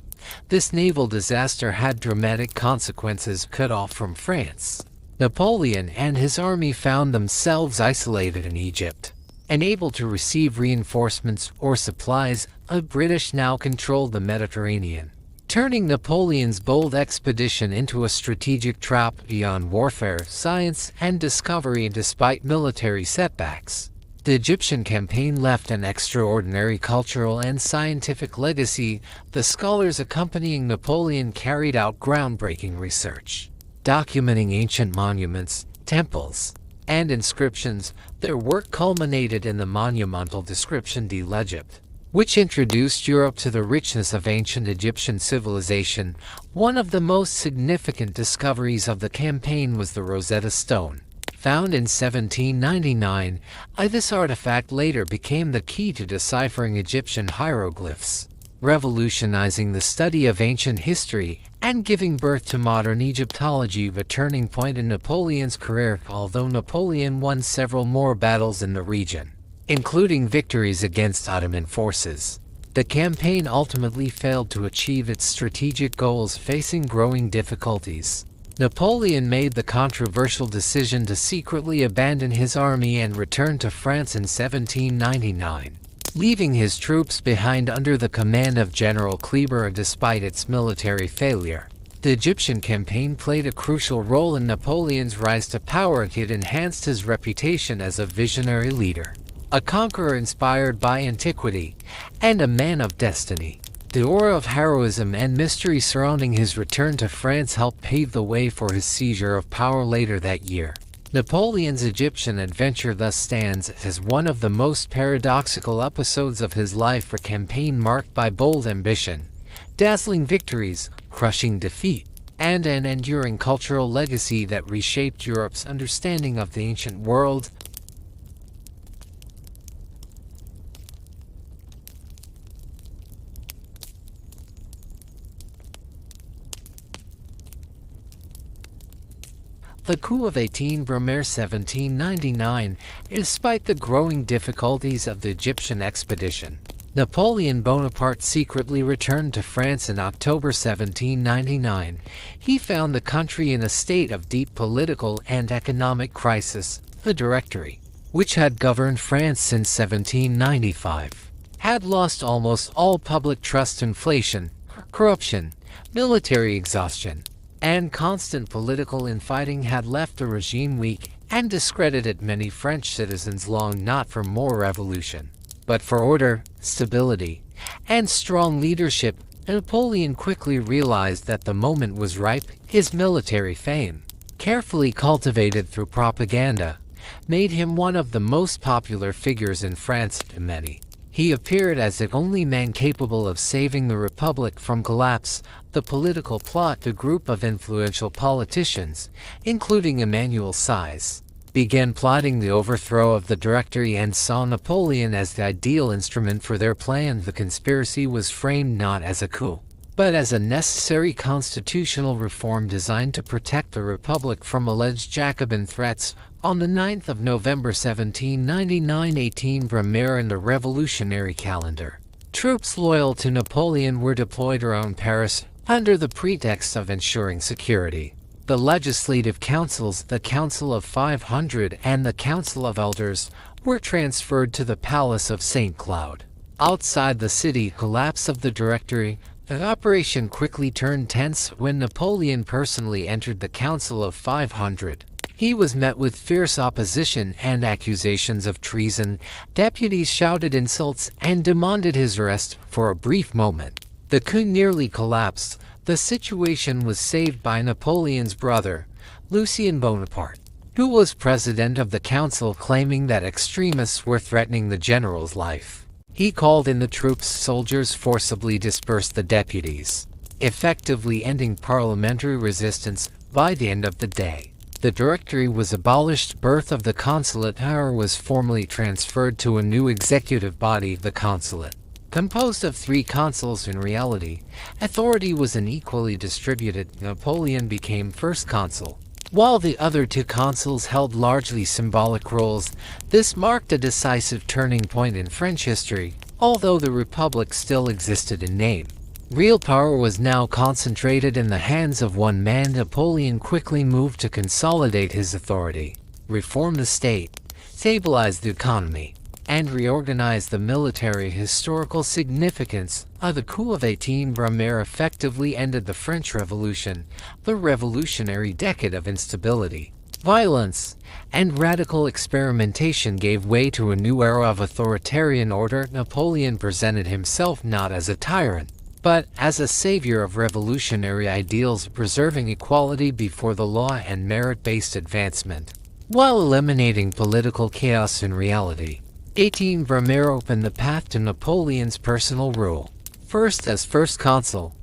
This naval disaster had dramatic consequences. Cut off from France, Napoleon and his army found themselves isolated in Egypt, unable to receive reinforcements or supplies. The British now controlled the Mediterranean, turning Napoleon's bold expedition into a strategic trap. Beyond warfare, science, and discovery. Despite military setbacks, the Egyptian campaign left an extraordinary cultural and scientific legacy. The scholars accompanying Napoleon carried out groundbreaking research, documenting ancient monuments, temples, and inscriptions. Their work culminated in the monumental Description de l'Egypte, which introduced Europe to the richness of ancient Egyptian civilization. One of the most significant discoveries of the campaign was the Rosetta Stone, found in 1799. This artifact later became the key to deciphering Egyptian hieroglyphs, revolutionizing the study of ancient history and giving birth to modern Egyptology. A turning point in Napoleon's career. Although Napoleon won several more battles in the region, including victories against Ottoman forces. The campaign ultimately failed to achieve its strategic goals, facing growing difficulties. Napoleon made the controversial decision to secretly abandon his army and return to France in 1799, leaving his troops behind under the command of General Kleber. Despite its military failure, the Egyptian campaign played a crucial role in Napoleon's rise to power. It enhanced his reputation as a visionary leader, a conqueror inspired by antiquity, and a man of destiny. The aura of heroism and mystery surrounding his return to France helped pave the way for his seizure of power later that year. Napoleon's Egyptian adventure thus stands as one of the most paradoxical episodes of his life, a campaign marked by bold ambition, dazzling victories, crushing defeat, and an enduring cultural legacy that reshaped Europe's understanding of the ancient world. The coup of 18 Brumaire 1799. Despite the growing difficulties of the Egyptian expedition, Napoleon Bonaparte secretly returned to France in October 1799. He found the country in a state of deep political and economic crisis. The Directory, which had governed France since 1795, had lost almost all public trust. Inflation, corruption, military exhaustion, and constant political infighting had left the regime weak and discredited. Many French citizens longed not for more revolution, but for order, stability, and strong leadership. Napoleon quickly realized that the moment was ripe. His military fame, carefully cultivated through propaganda, made him one of the most popular figures in France. To many, he appeared as the only man capable of saving the Republic from collapse. The political plot. A group of influential politicians, including Emmanuel Macron, began plotting the overthrow of the Directory and saw Napoleon as the ideal instrument for their plan. The conspiracy was framed not as a coup, but as a necessary constitutional reform designed to protect the Republic from alleged Jacobin threats. On the 9th of November 1799, 18 Brumaire in the revolutionary calendar, troops loyal to Napoleon were deployed around Paris under the pretext of ensuring security. The legislative councils, the Council of 500 and the Council of Elders, were transferred to the Palace of St. Cloud. Outside the city, collapse of the Directory. The operation quickly turned tense when Napoleon personally entered the Council of 500. He was met with fierce opposition and accusations of treason. Deputies shouted insults and demanded his arrest. For a brief moment, the coup nearly collapsed. The situation was saved by Napoleon's brother, Lucien Bonaparte, who was president of the council, claiming that extremists were threatening the general's life. He called in the troops. Soldiers forcibly dispersed the deputies, effectively ending parliamentary resistance. By the end of the day, the Directory was abolished. Birth of the consulate power was formally transferred to a new executive body, the consulate, composed of 3 consuls. In reality, authority was unequally distributed. Napoleon became first consul, while the other 2 consuls held largely symbolic roles. This marked a decisive turning point in French history. Although the Republic still existed in name, real power was now concentrated in the hands of one man. Napoleon quickly moved to consolidate his authority, reform the state, stabilize the economy, and reorganize the military. Historical significance of the coup of 18 Brumaire effectively ended the French Revolution, the revolutionary decade of instability, violence, and radical experimentation gave way to a new era of authoritarian order. Napoleon presented himself not as a tyrant, but as a savior of revolutionary ideals, preserving equality before the law and merit-based advancement, while eliminating political chaos. In reality, 18 Brumaire opened the path to Napoleon's personal rule, first as first consul,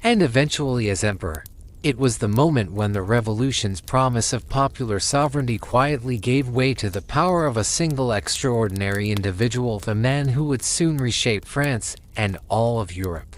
and eventually as emperor. It was the moment when the revolution's promise of popular sovereignty quietly gave way to the power of a single extraordinary individual, the man who would soon reshape France and all of Europe.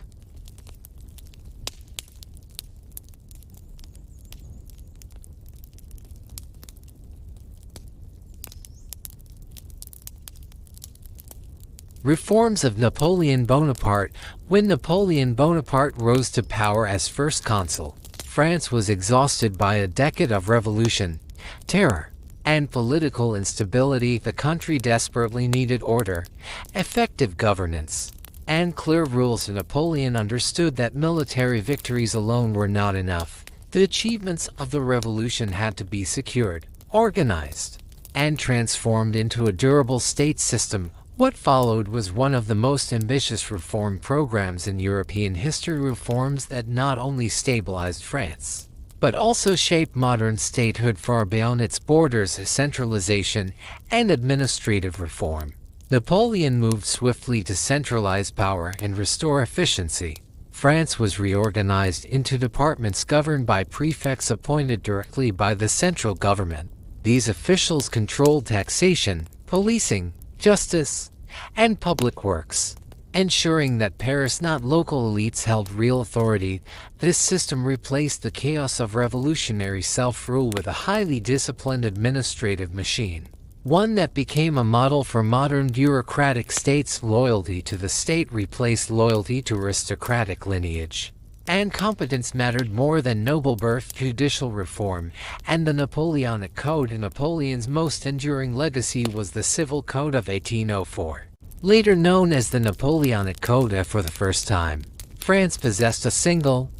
Reforms of Napoleon Bonaparte. When Napoleon Bonaparte rose to power as first consul, France was exhausted by a decade of revolution, terror, and political instability. The country desperately needed order, effective governance, and clear rules. Napoleon understood that military victories alone were not enough. The achievements of the revolution had to be secured, organized, and transformed into a durable state system. What followed was one of the most ambitious reform programs in European history, reforms that not only stabilized France, but also shaped modern statehood far beyond its borders. Centralization and administrative reform. Napoleon moved swiftly to centralize power and restore efficiency. France was reorganized into departments governed by prefects appointed directly by the central government. These officials controlled taxation, policing, justice, and public works, ensuring that Paris, not local elites, held real authority. This system replaced the chaos of revolutionary self-rule with a highly disciplined administrative machine, one that became a model for modern bureaucratic states. Loyalty to the state replaced loyalty to aristocratic lineage, and competence mattered more than noble birth. Judicial reform and the Napoleonic Code. Napoleon's most enduring legacy was the Civil Code of 1804, later known as the Napoleonic Code. For the first time, France possessed a single,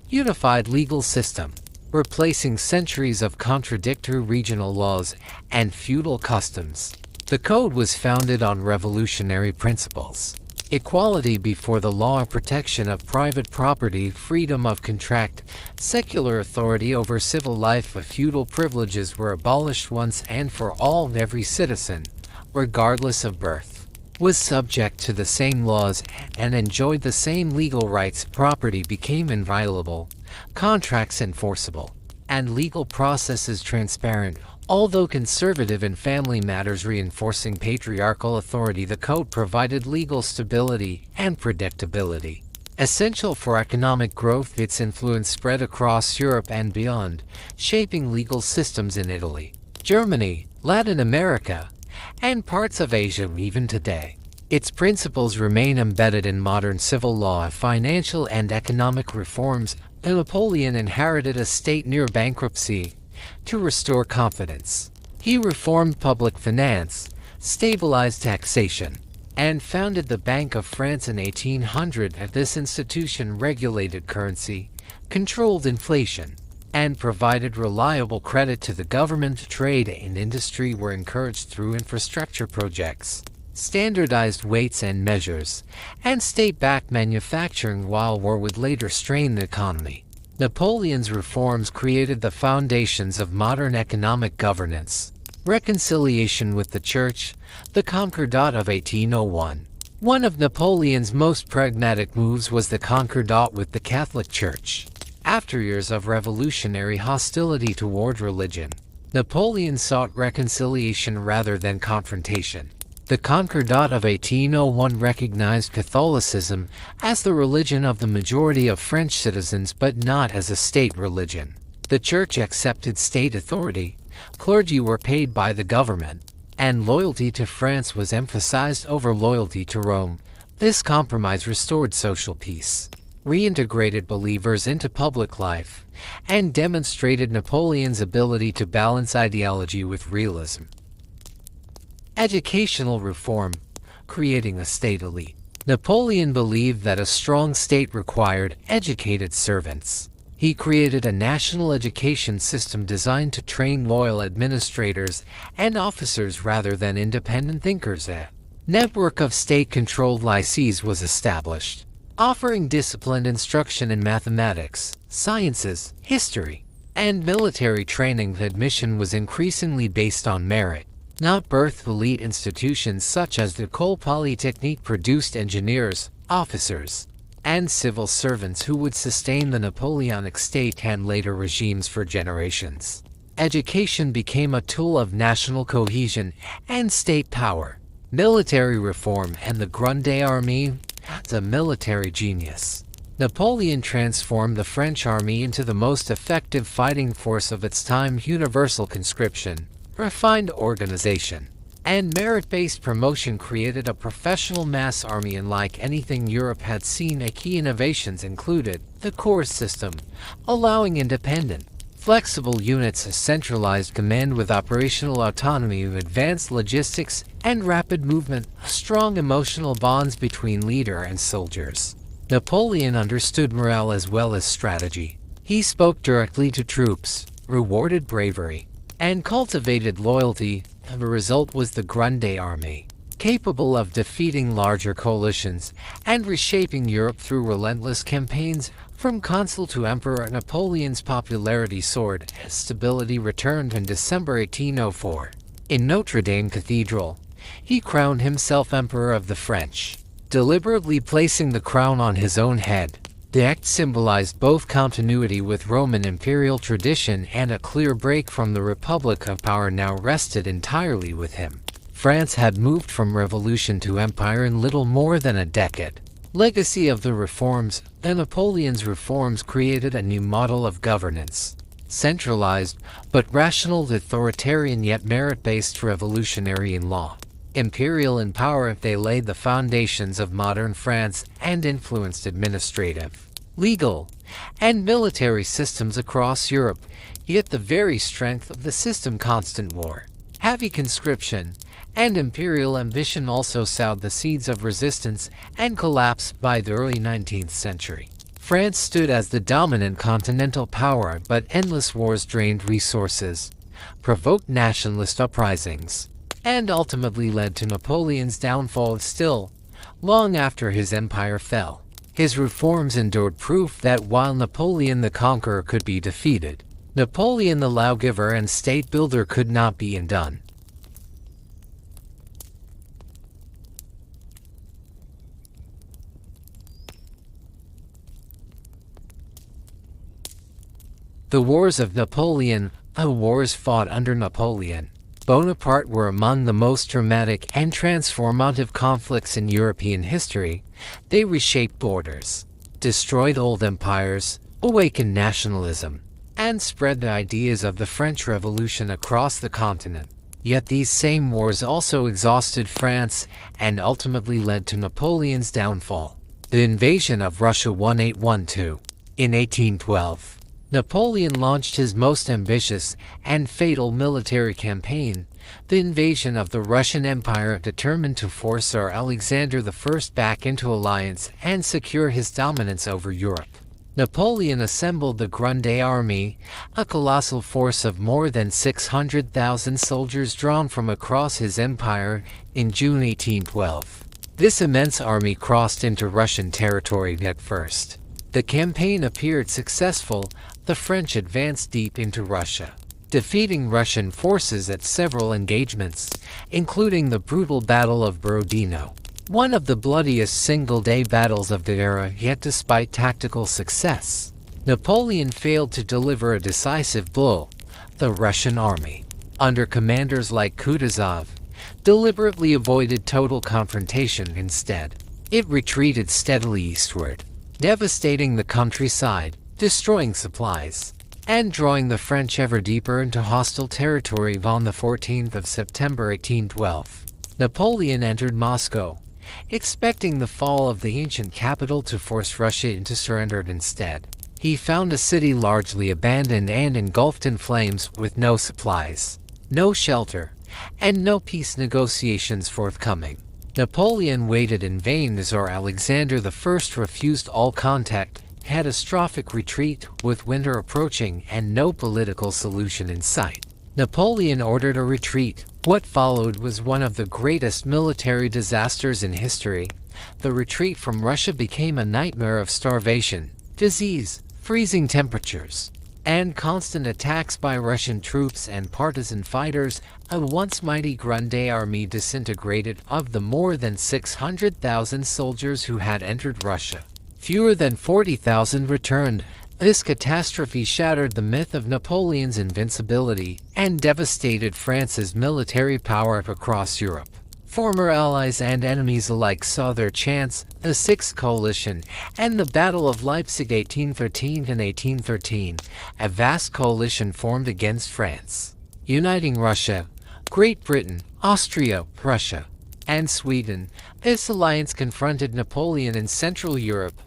unified legal system, replacing centuries of contradictory regional laws and feudal customs. The code was founded on revolutionary principles: equality before the law, protection of private property, freedom of contract, secular authority over civil life. Feudal privileges were abolished once and for all. Every citizen, regardless of birth, was subject to the same laws and enjoyed the same legal rights. Property became inviolable, contracts enforceable, and legal processes transparent. Although conservative in family matters, reinforcing patriarchal authority, the code provided legal stability and predictability, essential for economic growth. Its influence spread across Europe and beyond, shaping legal systems in Italy, Germany, Latin America, and parts of Asia. Even today, its principles remain embedded in modern civil law. Financial and economic reforms. Napoleon inherited a state near bankruptcy. To restore confidence, he reformed public finance, stabilized taxation, and founded the Bank of France in 1800. This institution regulated currency, controlled inflation, and provided reliable credit to the government. Trade and industry were encouraged through infrastructure projects, standardized weights and measures, and state-backed manufacturing. While war would later strain the economy, Napoleon's reforms created the foundations of modern economic governance. Reconciliation with the Church. The Concordat of 1801. One of Napoleon's most pragmatic moves was the Concordat with the Catholic Church. After years of revolutionary hostility toward religion, Napoleon sought reconciliation rather than confrontation. The Concordat of 1801 recognized Catholicism as the religion of the majority of French citizens, but not as a state religion. The Church accepted state authority, clergy were paid by the government, and loyalty to France was emphasized over loyalty to Rome. This compromise restored social peace, reintegrated believers into public life, and demonstrated Napoleon's ability to balance ideology with realism. Educational reform. Creating a state elite. Napoleon believed that a strong state required educated servants. He created a national education system designed to train loyal administrators and officers rather than independent thinkers. A network of state-controlled lycées was established, offering disciplined instruction in mathematics, sciences, history, and military training. Admission was increasingly based on merit, not birth. Elite institutions such as the École Polytechnique produced engineers, officers, and civil servants who would sustain the Napoleonic state and later regimes for generations. Education became a tool of national cohesion and state power. Military reform and the Grande Armée. The military genius. Napoleon transformed the French army into the most effective fighting force of its time. Universal conscription, refined organization, and merit-based promotion created a professional mass army unlike anything Europe had seen. Key innovations included the corps system, allowing independent, flexible units a centralized command with operational autonomy, advanced logistics, and rapid movement, strong emotional bonds between leader and soldiers. Napoleon understood morale as well as strategy. He spoke directly to troops, rewarded bravery, and cultivated loyalty. The result was the Grande Army, capable of defeating larger coalitions and reshaping Europe through relentless campaigns. From consul to emperor, Napoleon's popularity soared as stability returned. In December 1804, in Notre Dame Cathedral, he crowned himself Emperor of the French, deliberately placing the crown on his own head. The act symbolized both continuity with Roman imperial tradition and a clear break from the Republic of power now rested entirely with him. France had moved from revolution to empire in little more than a decade. Legacy of the reforms. Napoleon's reforms created a new model of governance. Centralized, but rational, authoritarian yet merit-based, revolutionary in law, imperial in power. They laid the foundations of modern France and influenced administrative, legal, and military systems across Europe. Yet the very strength of the system, constant war, heavy conscription, and imperial ambition also sowed the seeds of resistance and collapse. By the early 19th century, France stood as the dominant continental power, but endless wars drained resources, provoked nationalist uprisings, and ultimately led to Napoleon's downfall. Still, long after his empire fell, his reforms endured, proof that while Napoleon the Conqueror could be defeated, Napoleon the lawgiver and state builder could not be undone. The Wars of Napoleon. The wars fought under Napoleon Bonaparte were among the most dramatic and transformative conflicts in European history. They reshaped borders, destroyed old empires, awakened nationalism, and spread the ideas of the French Revolution across the continent. Yet these same wars also exhausted France and ultimately led to Napoleon's downfall. The invasion of Russia 1812. In 1812, Napoleon launched his most ambitious and fatal military campaign, the invasion of the Russian Empire, determined to force Tsar Alexander I back into alliance and secure his dominance over Europe. Napoleon assembled the Grande Army, a colossal force of more than 600,000 soldiers drawn from across his empire, in June 1812. This immense army crossed into Russian territory at first. The campaign appeared successful. The French advanced deep into Russia, defeating Russian forces at several engagements, including the brutal Battle of Borodino, one of the bloodiest single-day battles of the era. Yet despite tactical success, Napoleon failed to deliver a decisive blow. The Russian army, under commanders like Kutuzov, deliberately avoided total confrontation. Instead, it retreated steadily eastward, devastating the countryside, destroying supplies, and drawing the French ever deeper into hostile territory. On the 14th of September 1812, Napoleon entered Moscow, expecting the fall of the ancient capital to force Russia into surrender. Instead, he found a city largely abandoned and engulfed in flames, with no supplies, no shelter, and no peace negotiations forthcoming. Napoleon waited in vain. Tsar Alexander I refused all contact. Catastrophic retreat. With winter approaching and no political solution in sight, Napoleon ordered a retreat. What followed was one of the greatest military disasters in history. The retreat from Russia became a nightmare of starvation, disease, freezing temperatures, and constant attacks by Russian troops and partisan fighters. A once mighty Grande Army disintegrated. Of the more than 600,000 soldiers who had entered Russia, fewer than 40,000 returned. This catastrophe shattered the myth of Napoleon's invincibility and devastated France's military power across Europe. Former allies and enemies alike saw their chance. The Sixth Coalition and the Battle of Leipzig 1813. In 1813, a vast coalition formed against France, uniting Russia, Great Britain, Austria, Prussia, and Sweden. This alliance confronted Napoleon in Central Europe.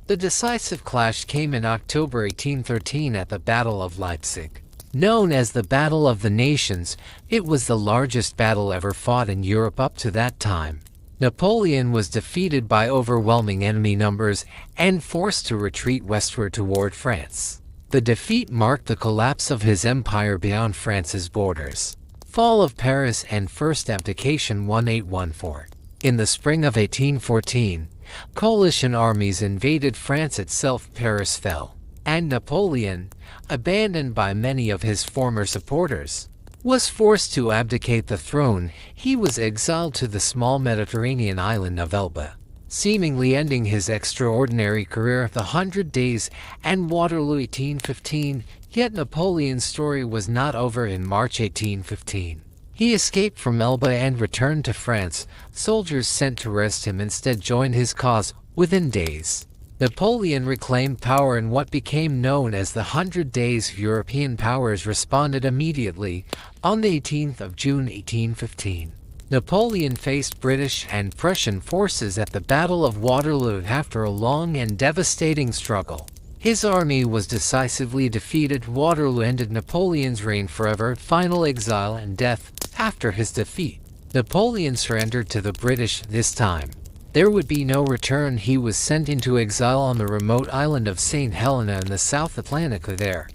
The decisive clash came in October 1813 at the Battle of Leipzig. Known as the Battle of the Nations, it was the largest battle ever fought in Europe up to that time. Napoleon was defeated by overwhelming enemy numbers and forced to retreat westward toward France. The defeat marked the collapse of his empire beyond France's borders. Fall of Paris and First Abdication 1814. In the spring of 1814, coalition armies invaded France itself. Paris fell, and Napoleon, abandoned by many of his former supporters, was forced to abdicate the throne. He was exiled to the small Mediterranean island of Elba, seemingly ending his extraordinary career of the 100 Days and Waterloo 1815. Yet Napoleon's story was not over. In March 1815, he escaped from Elba and returned to France. Soldiers sent to arrest him instead joined his cause. Within days, Napoleon reclaimed power in what became known as the 100 Days. European powers responded immediately. On the 18th of June 1815, Napoleon faced British and Prussian forces at the Battle of Waterloo. After a long and devastating struggle, his army was decisively defeated. Waterloo ended Napoleon's reign forever. Final exile and death. After his defeat, Napoleon surrendered to the British. This time, there would be no return. He was sent into exile on the remote island of St. Helena in the South Atlantic. There,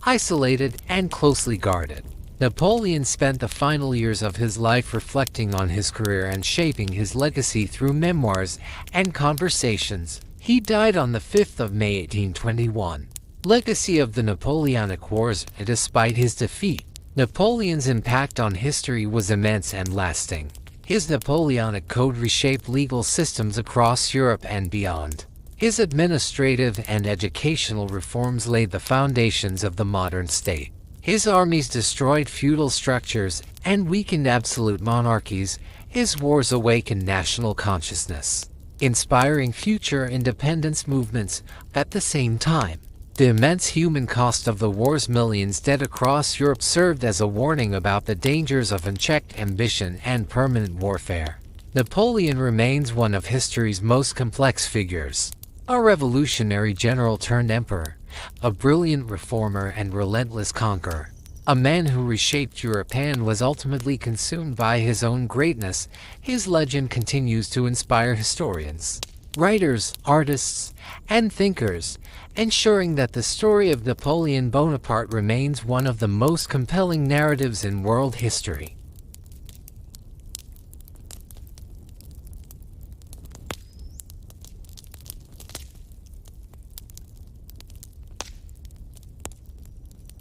isolated and closely guarded, Napoleon spent the final years of his life reflecting on his career and shaping his legacy through memoirs and conversations. He died on the 5th of May 1821. Legacy of the Napoleonic Wars. Despite his defeat, Napoleon's impact on history was immense and lasting. His Napoleonic Code reshaped legal systems across Europe and beyond. His administrative and educational reforms laid the foundations of the modern state. His armies destroyed feudal structures and weakened absolute monarchies. His wars awakened national consciousness, inspiring future independence movements. At the same time, the immense human cost of the wars, millions dead across Europe, served as a warning about the dangers of unchecked ambition and permanent warfare. Napoleon remains one of history's most complex figures. A revolutionary general turned emperor, a brilliant reformer and relentless conqueror. A man who reshaped Europe and was ultimately consumed by his own greatness. His legend continues to inspire historians, writers, artists, and thinkers, ensuring that the story of Napoleon Bonaparte remains one of the most compelling narratives in world history.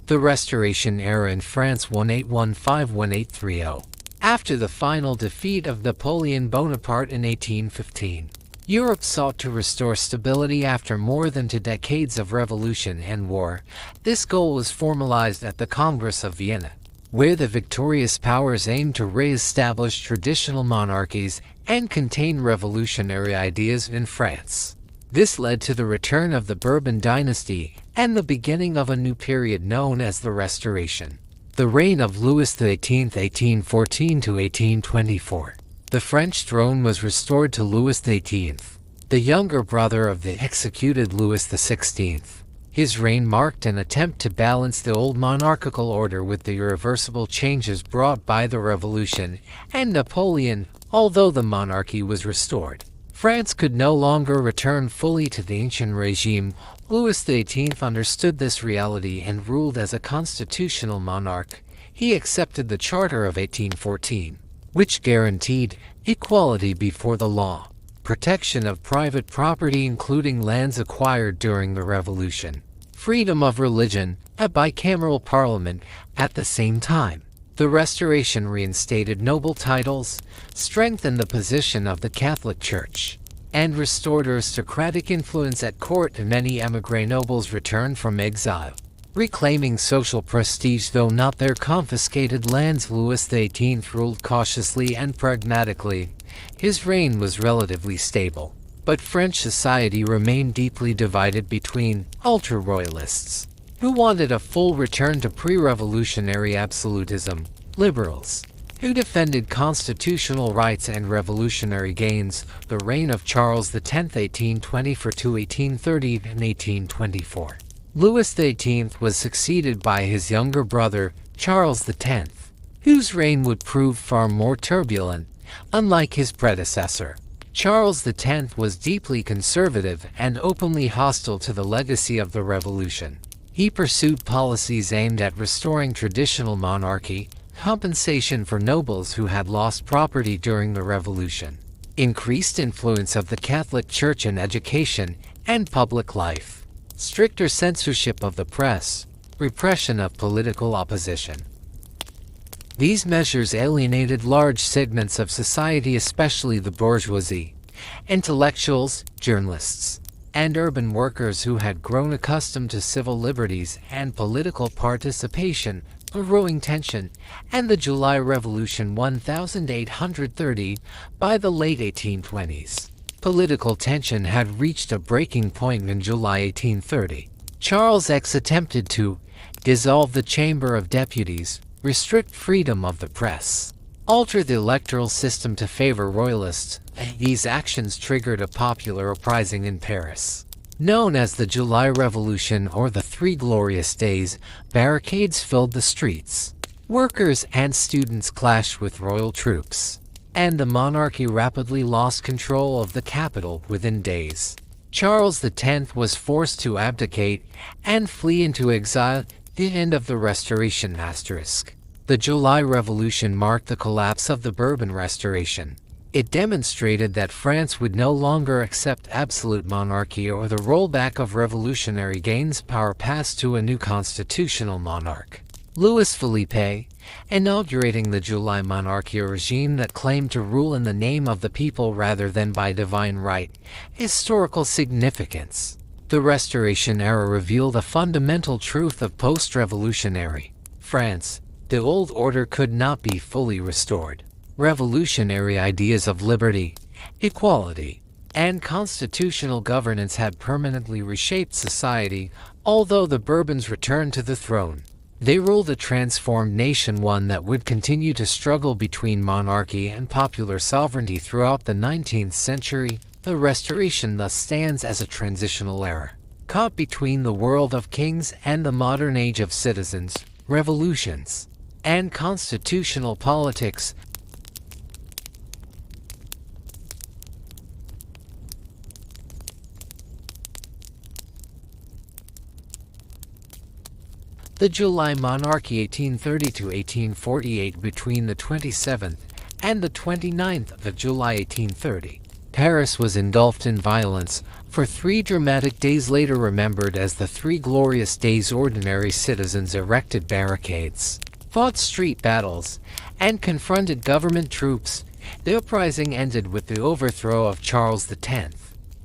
The Restoration Era in France 1815–1830. After the final defeat of Napoleon Bonaparte in 1815, Europe sought to restore stability after more than 2 decades of revolution and war. This goal was formalized at the Congress of Vienna, where the victorious powers aimed to re-establish traditional monarchies and contain revolutionary ideas in France. This led to the return of the Bourbon dynasty and the beginning of a new period known as the Restoration. The reign of Louis XVIII (1814–1824). The French throne was restored to Louis XVIII, the younger brother of the executed Louis XVI. His reign marked an attempt to balance the old monarchical order with the irreversible changes brought by the Revolution and Napoleon. Although the monarchy was restored, France could no longer return fully to the ancient regime. Louis XVIII understood this reality and ruled as a constitutional monarch. He accepted the Charter of 1814, which guaranteed equality before the law, protection of private property including lands acquired during the Revolution, freedom of religion, a bicameral parliament. At the same time, the Restoration reinstated noble titles, strengthened the position of the Catholic Church, and restored aristocratic influence at court. Many émigré nobles returned from exile, reclaiming social prestige though not their confiscated lands. Louis XVIII ruled cautiously and pragmatically. His reign was relatively stable, but French society remained deeply divided between ultra-royalists, who wanted a full return to pre-revolutionary absolutism, liberals, who defended constitutional rights and revolutionary gains. The reign of Charles X (1824–1830) and 1824. Louis XVIII was succeeded by his younger brother, Charles X, whose reign would prove far more turbulent. Unlike his predecessor, Charles X was deeply conservative and openly hostile to the legacy of the revolution. He pursued policies aimed at restoring traditional monarchy, compensation for nobles who had lost property during the revolution, increased influence of the Catholic Church in education and public life, stricter censorship of the press, repression of political opposition. These measures alienated large segments of society, especially the bourgeoisie, intellectuals, journalists, and urban workers who had grown accustomed to civil liberties and political participation. A growing tension, and the July Revolution 1830. By the late 1820s, political tension had reached a breaking point in July 1830. Charles X attempted to dissolve the Chamber of Deputies, restrict freedom of the press, alter the electoral system to favor royalists. These actions triggered a popular uprising in Paris. Known as the July Revolution or the Three Glorious Days, barricades filled the streets. Workers and students clashed with royal troops, and the monarchy rapidly lost control of the capital within days. Charles X was forced to abdicate and flee into exile. The end of the Restoration *. The July Revolution marked the collapse of the Bourbon Restoration. It demonstrated that France would no longer accept absolute monarchy or the rollback of revolutionary gains. Power passed to a new constitutional monarch, Louis Philippe, inaugurating the July Monarchy, a regime that claimed to rule in the name of the people rather than by divine right. Historical significance. The Restoration era revealed a fundamental truth of post-revolutionary France. The old order could not be fully restored. Revolutionary ideas of liberty, equality, and constitutional governance had permanently reshaped society. Although the Bourbons returned to the throne, they ruled a transformed nation, one that would continue to struggle between monarchy and popular sovereignty throughout the 19th century. The Restoration thus stands as a transitional era, caught between the world of kings and the modern age of citizens, revolutions, and constitutional politics. The July Monarchy 1830–1848. Between the 27th and the 29th of July 1830, Paris was engulfed in violence for 3 dramatic days, later remembered as the Three Glorious Days. Ordinary citizens erected barricades, fought street battles, and confronted government troops. The uprising ended with the overthrow of Charles X,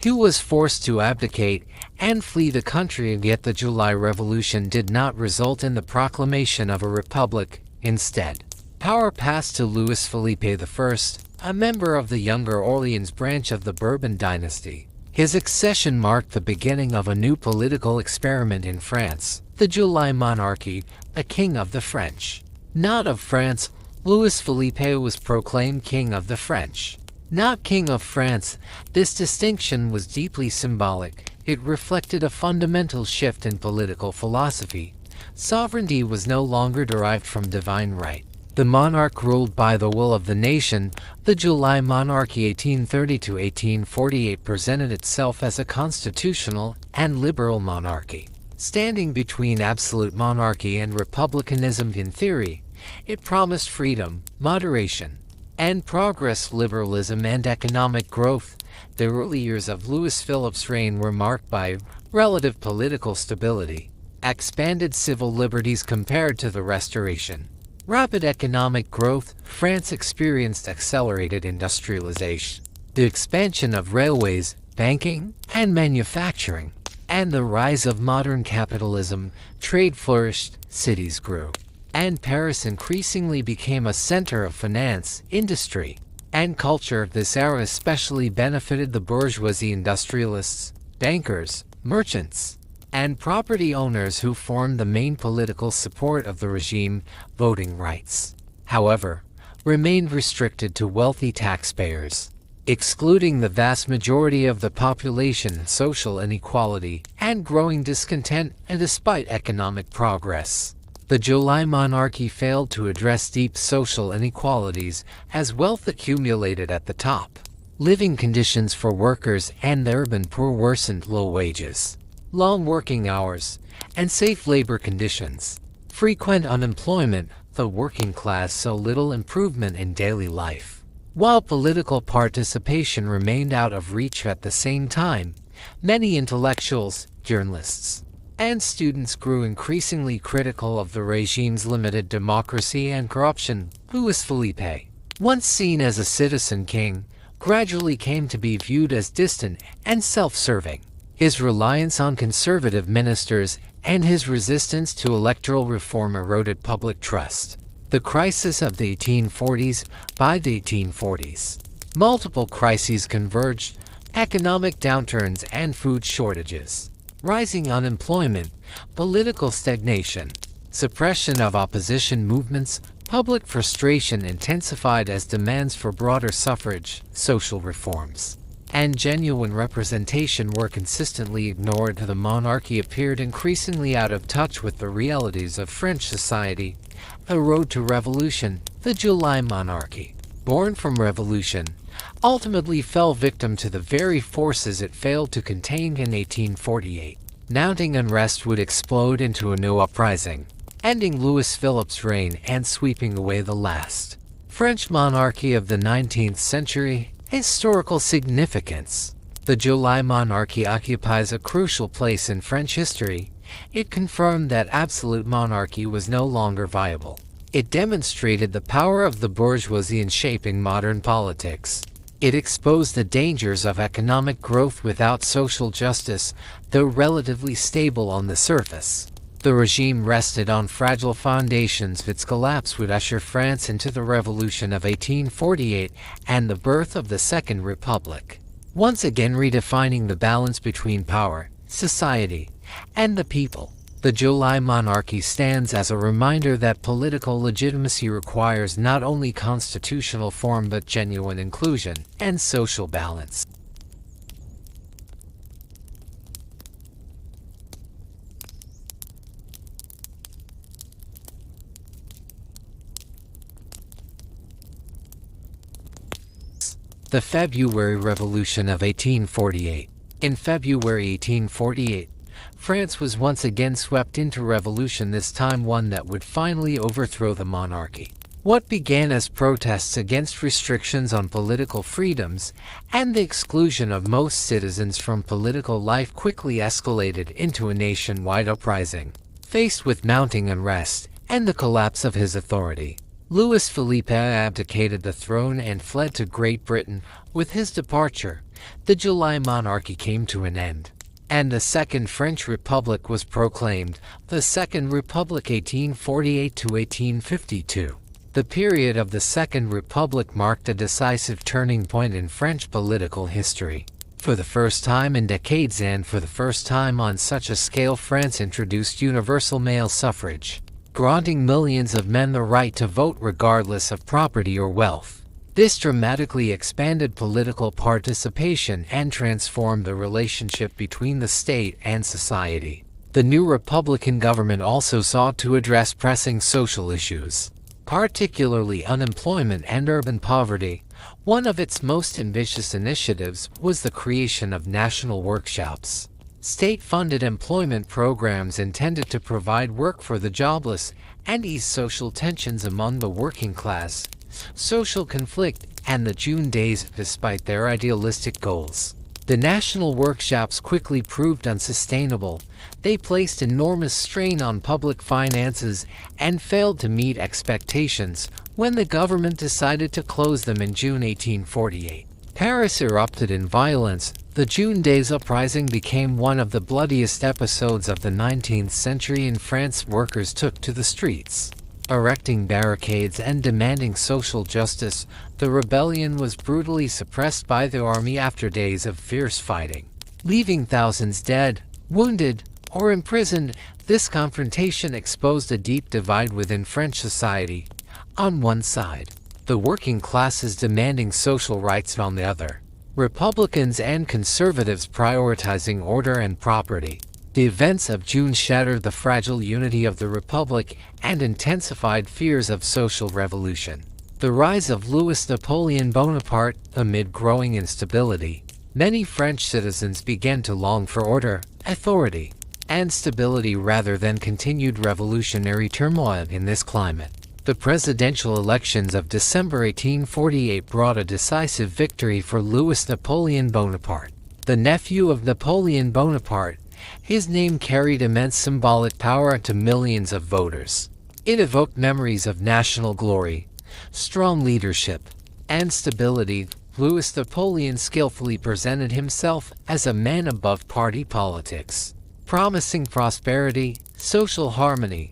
who was forced to abdicate and flee the country. Yet the July Revolution did not result in the proclamation of a republic. Instead, power passed to Louis Philippe I, a member of the Younger Orleans branch of the Bourbon dynasty. His accession marked the beginning of a new political experiment in France, the July Monarchy, a king of the French, not of France. Louis Philippe was proclaimed king of the French, not king of France. This distinction was deeply symbolic. It reflected a fundamental shift in political philosophy. Sovereignty was no longer derived from divine right. The monarch ruled by the will of the nation. The July Monarchy 1830–1848 presented itself as a constitutional and liberal monarchy, standing between absolute monarchy and republicanism. In theory, it promised freedom, moderation, and progress, liberalism, and economic growth. The early years of Louis Philippe's reign were marked by relative political stability, expanded civil liberties compared to the Restoration, rapid economic growth. France experienced accelerated industrialization, the expansion of railways, banking, and manufacturing, and the rise of modern capitalism. Trade flourished, cities grew, and Paris increasingly became a center of finance, industry, and culture. This era especially benefited the bourgeoisie, industrialists, bankers, merchants, and property owners who formed the main political support of the regime. Voting rights, however, remained restricted to wealthy taxpayers, excluding the vast majority of the population. Social inequality and growing discontent, and despite economic progress, the July Monarchy failed to address deep social inequalities as wealth accumulated at the top. Living conditions for workers and the urban poor worsened. Low wages, long working hours, and safe labor conditions, frequent unemployment. The working class saw little improvement in daily life, while political participation remained out of reach. At the same time, many intellectuals, journalists, and students grew increasingly critical of the regime's limited democracy and corruption. Louis Philippe, once seen as a citizen king, gradually came to be viewed as distant and self-serving. His reliance on conservative ministers and his resistance to electoral reform eroded public trust. The crisis of the 1840s. By the 1840s, multiple crises converged: economic downturns and food shortages, rising unemployment, political stagnation, suppression of opposition movements. Public frustration intensified as demands for broader suffrage, social reforms, and genuine representation were consistently ignored. The monarchy appeared increasingly out of touch with the realities of French society. The road to revolution. The July Monarchy, born from revolution, ultimately fell victim to the very forces it failed to contain. In 1848, mounting unrest would explode into a new uprising, ending Louis Philippe's reign and sweeping away the last French monarchy of the 19th century. Historical significance. The July Monarchy occupies a crucial place in French history. It confirmed that absolute monarchy was no longer viable. It demonstrated the power of the bourgeoisie in shaping modern politics. It exposed the dangers of economic growth without social justice, though relatively stable on the surface. The regime rested on fragile foundations. Its collapse would usher France into the Revolution of 1848 and the birth of the Second Republic, once again redefining the balance between power, society, and the people. The July Monarchy stands as a reminder that political legitimacy requires not only constitutional form but genuine inclusion and social balance. The February Revolution of 1848. In February 1848, France was once again swept into revolution, this time one that would finally overthrow the monarchy. What began as protests against restrictions on political freedoms and the exclusion of most citizens from political life quickly escalated into a nationwide uprising. Faced with mounting unrest and the collapse of his authority, Louis Philippe abdicated the throne and fled to Great Britain. With his departure, the July Monarchy came to an end, and the Second French Republic was proclaimed. The Second Republic 1848 to 1852. The period of the Second Republic marked a decisive turning point in French political history. For the first time in decades and for the first time on such a scale, France introduced universal male suffrage, granting millions of men the right to vote regardless of property or wealth. This dramatically expanded political participation and transformed the relationship between the state and society. The new Republican government also sought to address pressing social issues, particularly unemployment and urban poverty. One of its most ambitious initiatives was the creation of national workshops, state-funded employment programs intended to provide work for the jobless and ease social tensions among the working class. Social conflict and the June Days. Despite their idealistic goals, the national workshops quickly proved unsustainable. They placed enormous strain on public finances and failed to meet expectations. When the government decided to close them in June 1848, Paris erupted in violence. The June Days uprising became one of the bloodiest episodes of the 19th century in France. Workers took to the streets, erecting barricades and demanding social justice. The rebellion was brutally suppressed by the army after days of fierce fighting, leaving thousands dead, wounded, or imprisoned. This confrontation exposed a deep divide within French society. On one side, the working classes demanding social rights on the other, Republicans and conservatives prioritizing order and property. The events of June shattered the fragile unity of the Republic and intensified fears of social revolution. The rise of Louis Napoleon Bonaparte amid growing instability. Many French citizens began to long for order, authority, and stability rather than continued revolutionary turmoil in this climate. The presidential elections of December 1848 brought a decisive victory for Louis Napoleon Bonaparte. The nephew of Napoleon Bonaparte, his name carried immense symbolic power to millions of voters. It evoked memories of national glory, strong leadership, and stability. Louis Napoleon skillfully presented himself as a man above party politics, promising prosperity, social harmony,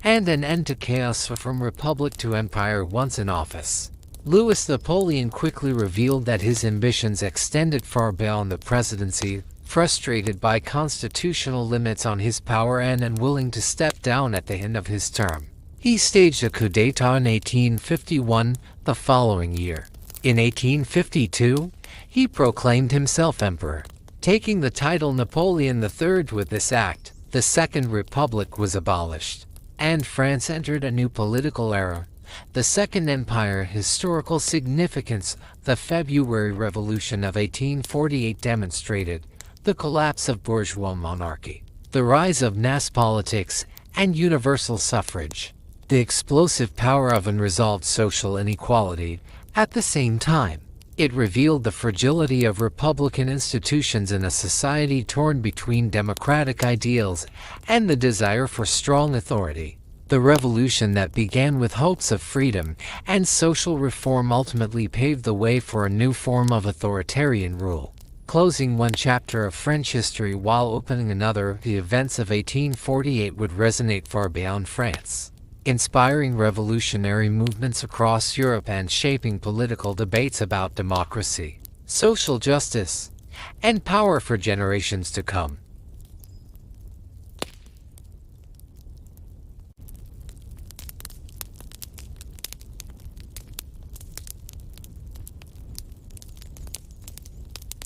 and an end to chaos from republic to empire once in office. Louis Napoleon quickly revealed that his ambitions extended far beyond the presidency, frustrated by constitutional limits on his power and unwilling to step down at the end of his term. He staged a coup d'etat in 1851, the following year. In 1852, he proclaimed himself emperor, taking the title Napoleon III. With this act, the Second Republic was abolished, and France entered a new political era, the Second Empire. Historical significance: the February Revolution of 1848 demonstrated the collapse of bourgeois monarchy, the rise of mass politics, and universal suffrage, the explosive power of unresolved social inequality. At the same time, it revealed the fragility of republican institutions in a society torn between democratic ideals and the desire for strong authority. The revolution that began with hopes of freedom and social reform ultimately paved the way for a new form of authoritarian rule, closing one chapter of French history while opening another. The events of 1848 would resonate far beyond France, inspiring revolutionary movements across Europe and shaping political debates about democracy, social justice, and power for generations to come.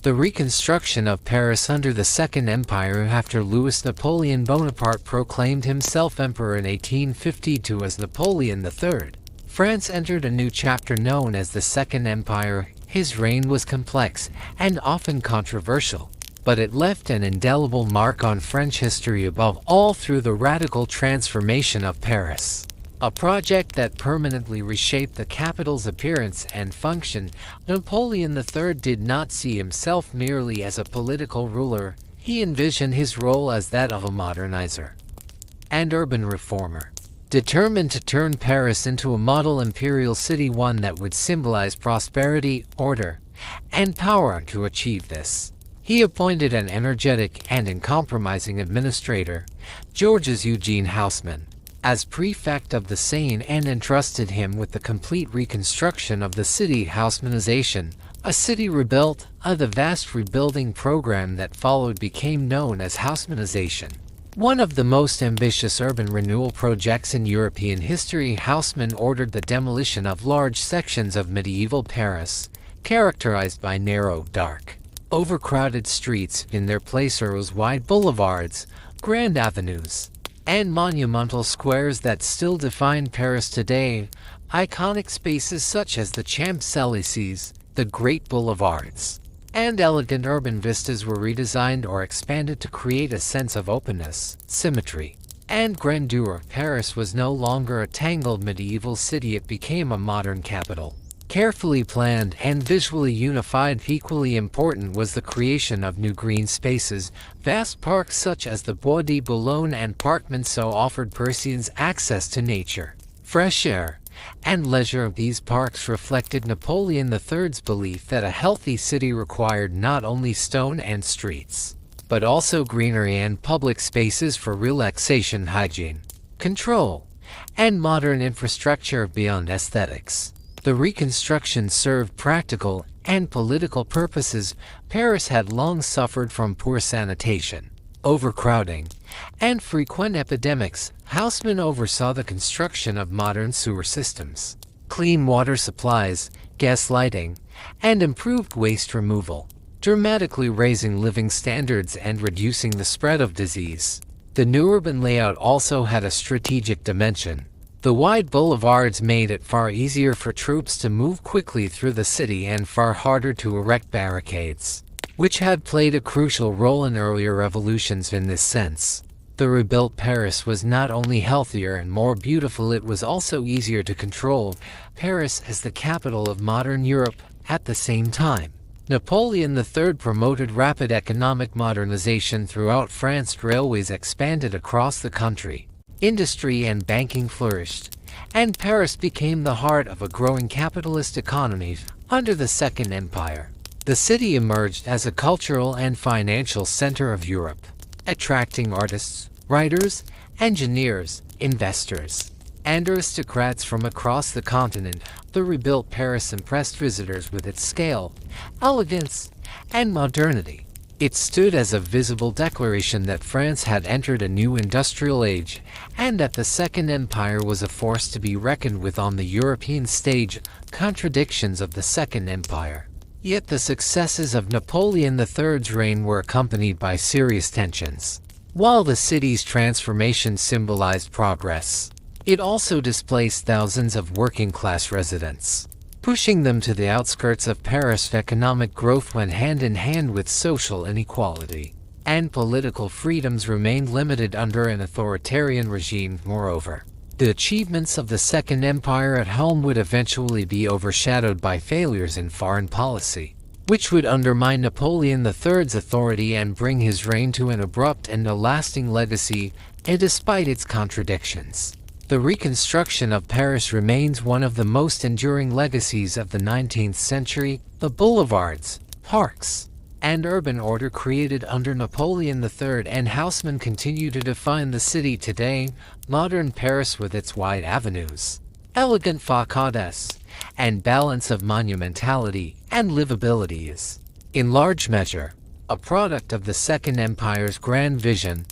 The reconstruction of Paris under the Second Empire. After Louis Napoleon Bonaparte proclaimed himself emperor in 1852 as Napoleon III, France entered a new chapter known as the Second Empire. His reign was complex and often controversial, but it left an indelible mark on French history, above all through the radical transformation of Paris, a project that permanently reshaped the capital's appearance and function. Napoleon III did not see himself merely as a political ruler. He envisioned his role as that of a modernizer and urban reformer, determined to turn Paris into a model imperial city, one that would symbolize prosperity, order, and power. To achieve this, he appointed an energetic and uncompromising administrator, Georges Eugene Haussmann, as prefect of the Seine and entrusted him with the complete reconstruction of the city. Hausmannization, a city rebuilt. The vast rebuilding program that followed became known as Hausmannization, one of the most ambitious urban renewal projects in European history. Haussmann ordered the demolition of large sections of medieval Paris, characterized by narrow, dark, overcrowded streets. In their place arose wide boulevards, grand avenues, and monumental squares that still define Paris today. Iconic spaces such as the Champs-Élysées, the Great Boulevards, and elegant urban vistas were redesigned or expanded to create a sense of openness, symmetry, and grandeur. Paris was no longer a tangled medieval city. It became a modern capital, carefully planned and visually unified. Equally important was the creation of new green spaces. Vast parks such as the Bois de Boulogne and Parc Monceau offered Parisians access to nature, fresh air, and leisure. These parks reflected Napoleon III's belief that a healthy city required not only stone and streets, but also greenery and public spaces for relaxation, hygiene, control, and modern infrastructure. Beyond aesthetics, the reconstruction served practical and political purposes. Paris had long suffered from poor sanitation, overcrowding, and frequent epidemics. Haussmann oversaw the construction of modern sewer systems, clean water supplies, gas lighting, and improved waste removal, dramatically raising living standards and reducing the spread of disease. The new urban layout also had a strategic dimension. The wide boulevards made it far easier for troops to move quickly through the city and far harder to erect barricades, which had played a crucial role in earlier revolutions in this sense. The rebuilt Paris was not only healthier and more beautiful, it was also easier to control. Paris as the capital of modern Europe. At the same time, Napoleon III promoted rapid economic modernization throughout France. Railways expanded across the country. Industry and banking flourished, and Paris became the heart of a growing capitalist economy. Under the Second Empire, the city emerged as a cultural and financial center of Europe, attracting artists, writers, engineers, investors, and aristocrats from across the continent. The rebuilt Paris impressed visitors with its scale, elegance, and modernity. It stood as a visible declaration that France had entered a new industrial age, and that the Second Empire was a force to be reckoned with on the European stage. Contradictions of the Second Empire. Yet the successes of Napoleon III's reign were accompanied by serious tensions. While the city's transformation symbolized progress, it also displaced thousands of working-class residents, pushing them to the outskirts of Paris. Economic growth went hand in hand with social inequality, and political freedoms remained limited under an authoritarian regime. Moreover, the achievements of the Second Empire at home would eventually be overshadowed by failures in foreign policy, which would undermine Napoleon III's authority and bring his reign to an abrupt and a lasting legacy. And despite its contradictions, the reconstruction of Paris remains one of the most enduring legacies of the 19th century. The boulevards, parks, and urban order created under Napoleon III and Haussmann continue to define the city today. Modern Paris, with its wide avenues, elegant facades, and balance of monumentality and livability, is, in large measure, a product of the Second Empire's grand vision.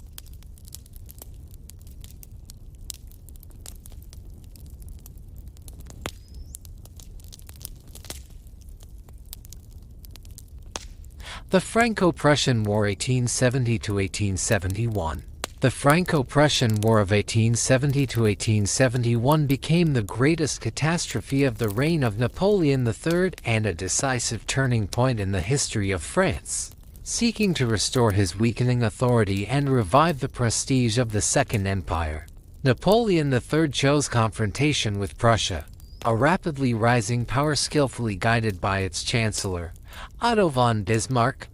The Franco-Prussian War 1870–1871. The Franco-Prussian War of 1870–1871 became the greatest catastrophe of the reign of Napoleon III and a decisive turning point in the history of France. Seeking to restore his weakening authority and revive the prestige of the Second Empire, Napoleon III chose confrontation with Prussia, a rapidly rising power skillfully guided by its chancellor, Otto von Bismarck.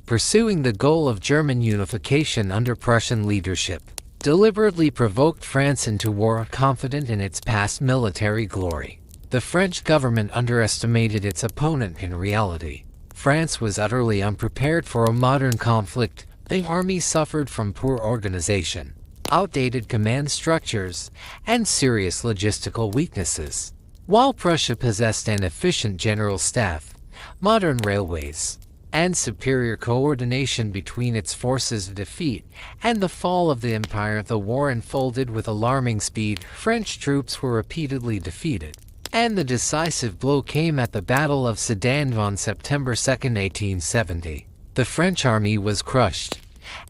Pursuing the goal of German unification under Prussian leadership, deliberately provoked France into war. Confident in its past military glory, the French government underestimated its opponent. In reality, France was utterly unprepared for a modern conflict. The army suffered from poor organization, outdated command structures, and serious logistical weaknesses, while Prussia possessed an efficient general staff, modern railways, and superior coordination between its forces. Defeat and the fall of the empire. The war unfolded with alarming speed. French troops were repeatedly defeated, and the decisive blow came at the Battle of Sedan on September 2, 1870. The French army was crushed,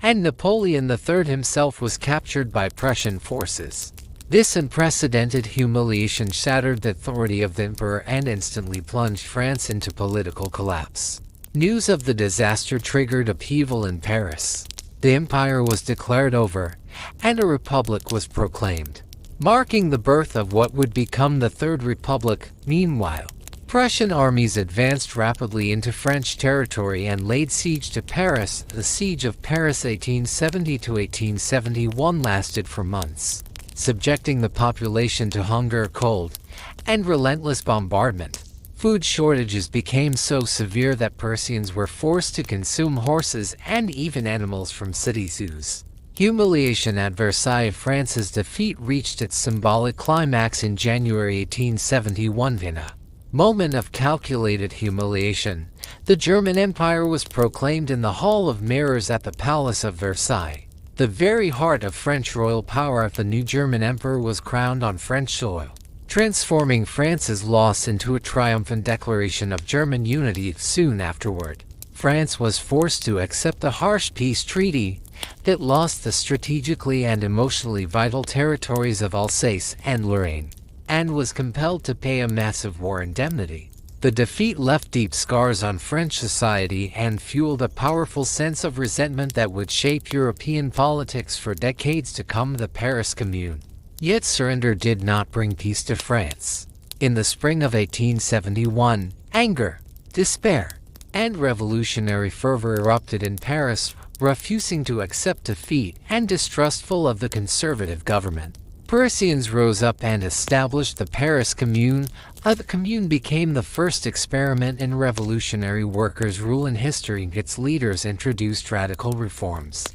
and Napoleon III himself was captured by Prussian forces. This unprecedented humiliation shattered the authority of the emperor and instantly plunged France into political collapse. News of the disaster triggered upheaval in Paris. The empire was declared over, and a republic was proclaimed, marking the birth of what would become the Third Republic. Meanwhile, Prussian armies advanced rapidly into French territory and laid siege to Paris. The Siege of Paris 1870–1871 lasted for months, subjecting the population to hunger, cold, and relentless bombardment. Food shortages became so severe that Parisians were forced to consume horses and even animals from city zoos. Humiliation at Versailles. France's defeat reached its symbolic climax in January 1871. In a moment of calculated humiliation, the German Empire was proclaimed in the Hall of Mirrors at the Palace of Versailles. The very heart of French royal power. The new German emperor was crowned on French soil. transforming France's loss into a triumphant declaration of German unity. Soon afterward, France was forced to accept a harsh peace treaty that lost the strategically and emotionally vital territories of Alsace and Lorraine, and was compelled to pay a massive war indemnity. The defeat left deep scars on French society and fueled a powerful sense of resentment that would shape European politics for decades to come. The Paris Commune. Yet surrender did not bring peace to France. In the spring of 1871, anger, despair, and revolutionary fervor erupted in Paris, refusing to accept defeat and distrustful of the conservative government. Parisians rose up and established the Paris Commune. The Commune became the first experiment in revolutionary workers' rule in history. Its leaders introduced radical reforms: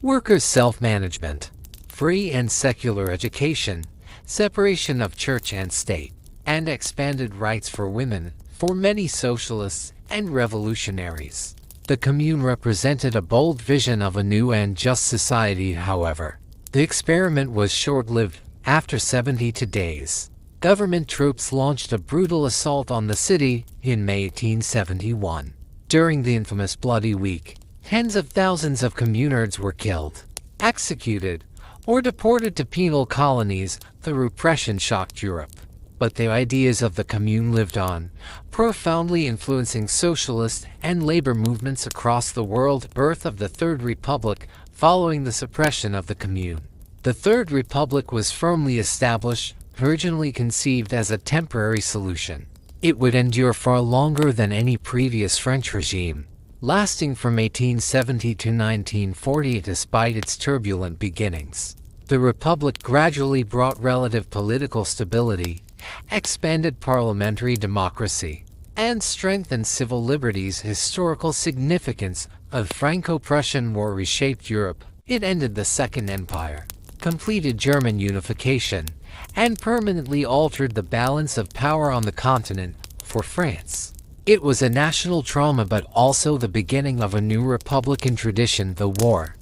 workers' self-management, free and secular education, separation of church and state, and expanded rights for women. For many socialists and revolutionaries, the Commune represented a bold vision of a new and just society. However, the experiment was short-lived. After 72 days, government troops launched a brutal assault on the city in May 1871. During the infamous Bloody Week, tens of thousands of communards were killed, executed, or deported to penal colonies. The repression shocked Europe, but the ideas of the Commune lived on, profoundly influencing socialist and labor movements across the world. Birth of the Third Republic. Following the suppression of the Commune, the Third Republic was firmly established. Originally conceived as a temporary solution, it would endure far longer than any previous French regime, lasting from 1870 to 1940. Despite its turbulent beginnings, the Republic gradually brought relative political stability, expanded parliamentary democracy, and strengthened civil liberties. Historical significance of Franco-Prussian War reshaped Europe. It ended the Second Empire, completed German unification, and permanently altered the balance of power on the continent. For France, it was a national trauma but also the beginning of a new republican tradition. The war,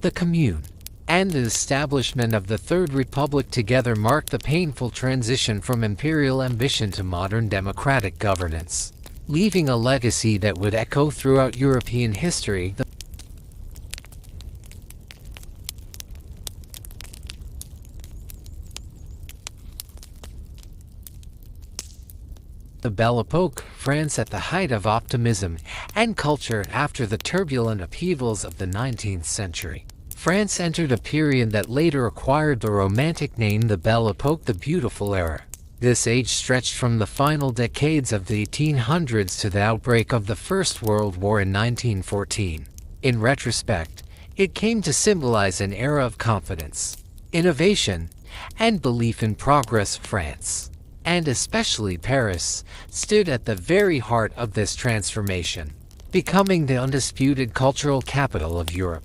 the Commune, and the establishment of the Third Republic together marked the painful transition from imperial ambition to modern democratic governance, leaving a legacy that would echo throughout European history. The Belle Epoque, France at the height of optimism and culture. After the turbulent upheavals of the 19th century, France entered a period that later acquired the romantic name the Belle Epoque, the Beautiful Era. This age stretched from the final decades of the 1800s to the outbreak of the First World War in 1914. In retrospect, it came to symbolize an era of confidence, innovation, and belief in progress. France, and especially Paris, stood at the very heart of this transformation, becoming the undisputed cultural capital of Europe.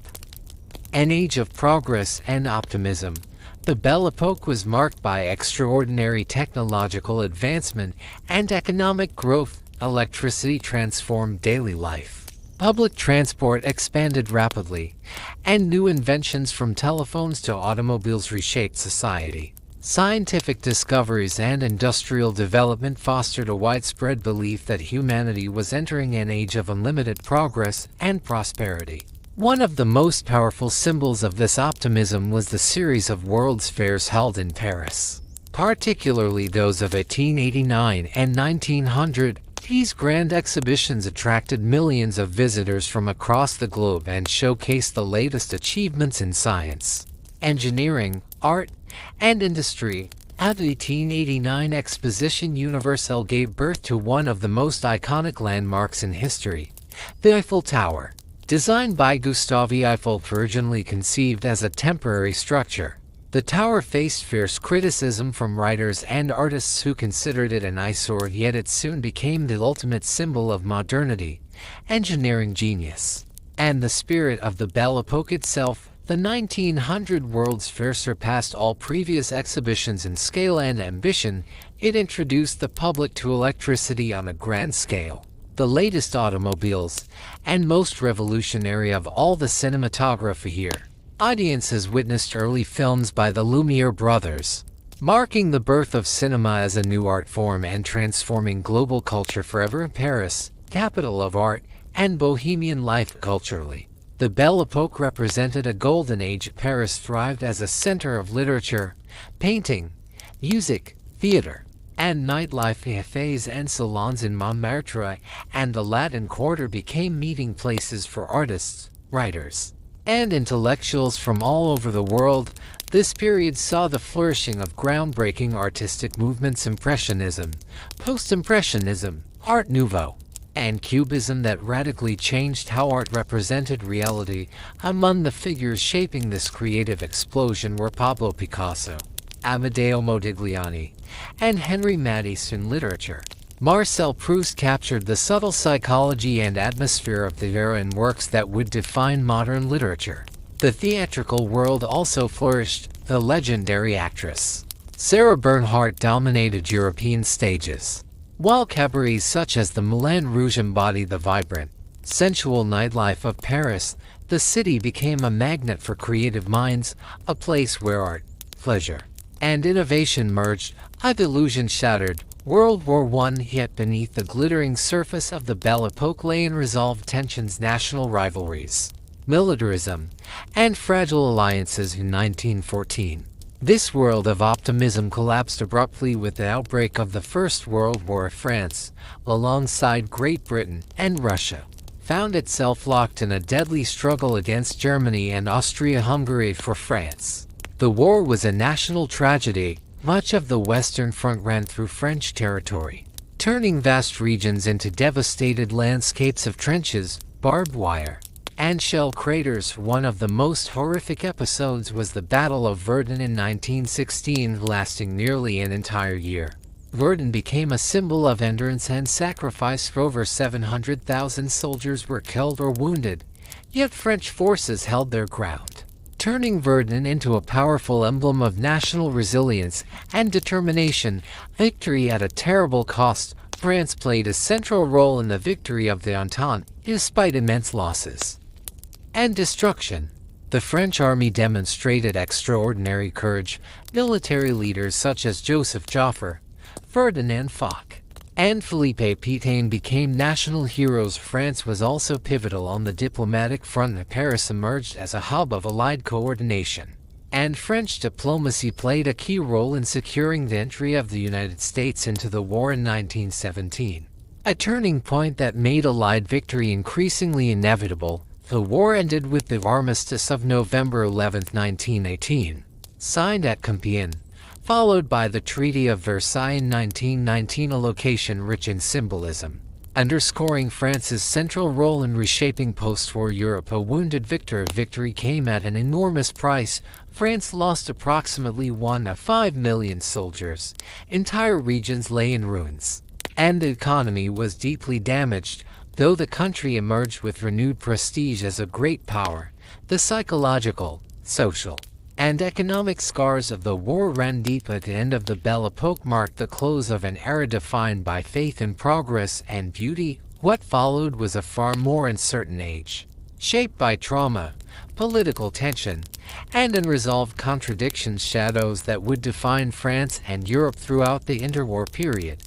An age of progress and optimism, the Belle Epoque was marked by extraordinary technological advancement and economic growth. Electricity transformed daily life. Public transport expanded rapidly, and new inventions from telephones to automobiles reshaped society. Scientific discoveries and industrial development fostered a widespread belief that humanity was entering an age of unlimited progress and prosperity. One of the most powerful symbols of this optimism was the series of World's Fairs held in Paris, particularly those of 1889 and 1900. These grand exhibitions attracted millions of visitors from across the globe and showcased the latest achievements in science, engineering, art, and industry. At the 1889 Exposition Universelle gave birth to one of the most iconic landmarks in history, the Eiffel Tower. Designed by Gustave Eiffel, originally conceived as a temporary structure, the tower faced fierce criticism from writers and artists who considered it an eyesore, yet it soon became the ultimate symbol of modernity, engineering genius, and the spirit of the Belle Epoque itself. The 1900 World's Fair surpassed all previous exhibitions in scale and ambition. It introduced the public to electricity on a grand scale, the latest automobiles, and most revolutionary of all, the cinematography. Here, audiences witnessed early films by the Lumiere brothers, marking the birth of cinema as a new art form and transforming global culture forever. Paris, capital of art and bohemian life culturally. The Belle Epoque represented a golden age. Paris thrived as a center of literature, painting, music, theater, and nightlife. Cafes and salons in Montmartre and the Latin Quarter became meeting places for artists, writers, and intellectuals from all over the world. This period saw the flourishing of groundbreaking artistic movements: Impressionism, Post-Impressionism, Art Nouveau, and Cubism that radically changed how art represented reality. Among the figures shaping this creative explosion were Pablo Picasso, Amedeo Modigliani, and Henri Matisse. In literature, Marcel Proust captured the subtle psychology and atmosphere of the era in works that would define modern literature. The theatrical world also flourished. The legendary actress Sarah Bernhardt dominated European stages, while cabarets such as the Moulin Rouge embody the vibrant, sensual nightlife of Paris. The city became a magnet for creative minds, a place where art, pleasure, and innovation merged. The illusion shattered. World War I hit. Beneath the glittering surface of the Belle Epoque lay unresolved tensions, national rivalries, militarism, and fragile alliances. In 1914, this world of optimism collapsed abruptly with the outbreak of the First World War. France, alongside Great Britain and Russia, found itself locked in a deadly struggle against Germany and Austria-Hungary. For France, the war was a national tragedy. Much of the Western Front ran through French territory, turning vast regions into devastated landscapes of trenches, barbed wire, and shell craters. One of the most horrific episodes was the Battle of Verdun in 1916, lasting nearly an entire year. Verdun became a symbol of endurance and sacrifice. Over 700,000 soldiers were killed or wounded, yet French forces held their ground, turning Verdun into a powerful emblem of national resilience and determination. Victory at a terrible cost. France played a central role in the victory of the Entente, despite immense losses and destruction. The French army demonstrated extraordinary courage. Military leaders such as Joseph Joffre, Ferdinand Foch, and Philippe Pétain became national heroes. France was also pivotal on the diplomatic front. Paris emerged as a hub of Allied coordination, and French diplomacy played a key role in securing the entry of the United States into the war in 1917, a turning point that made Allied victory increasingly inevitable. The war ended with the Armistice of November 11, 1918, signed at Compiègne, followed by the Treaty of Versailles in 1919, a location rich in symbolism, underscoring France's central role in reshaping post-war Europe. A wounded victor. Victory came at an enormous price. France lost approximately 1.5 million soldiers. Entire regions lay in ruins, and the economy was deeply damaged. Though the country emerged with renewed prestige as a great power, the psychological, social, and economic scars of the war ran deep. At the end of the Belle Epoque marked the close of an era defined by faith in progress and beauty. What followed was a far more uncertain age, shaped by trauma, political tension, and unresolved contradictions, shadows that would define France and Europe throughout the interwar period.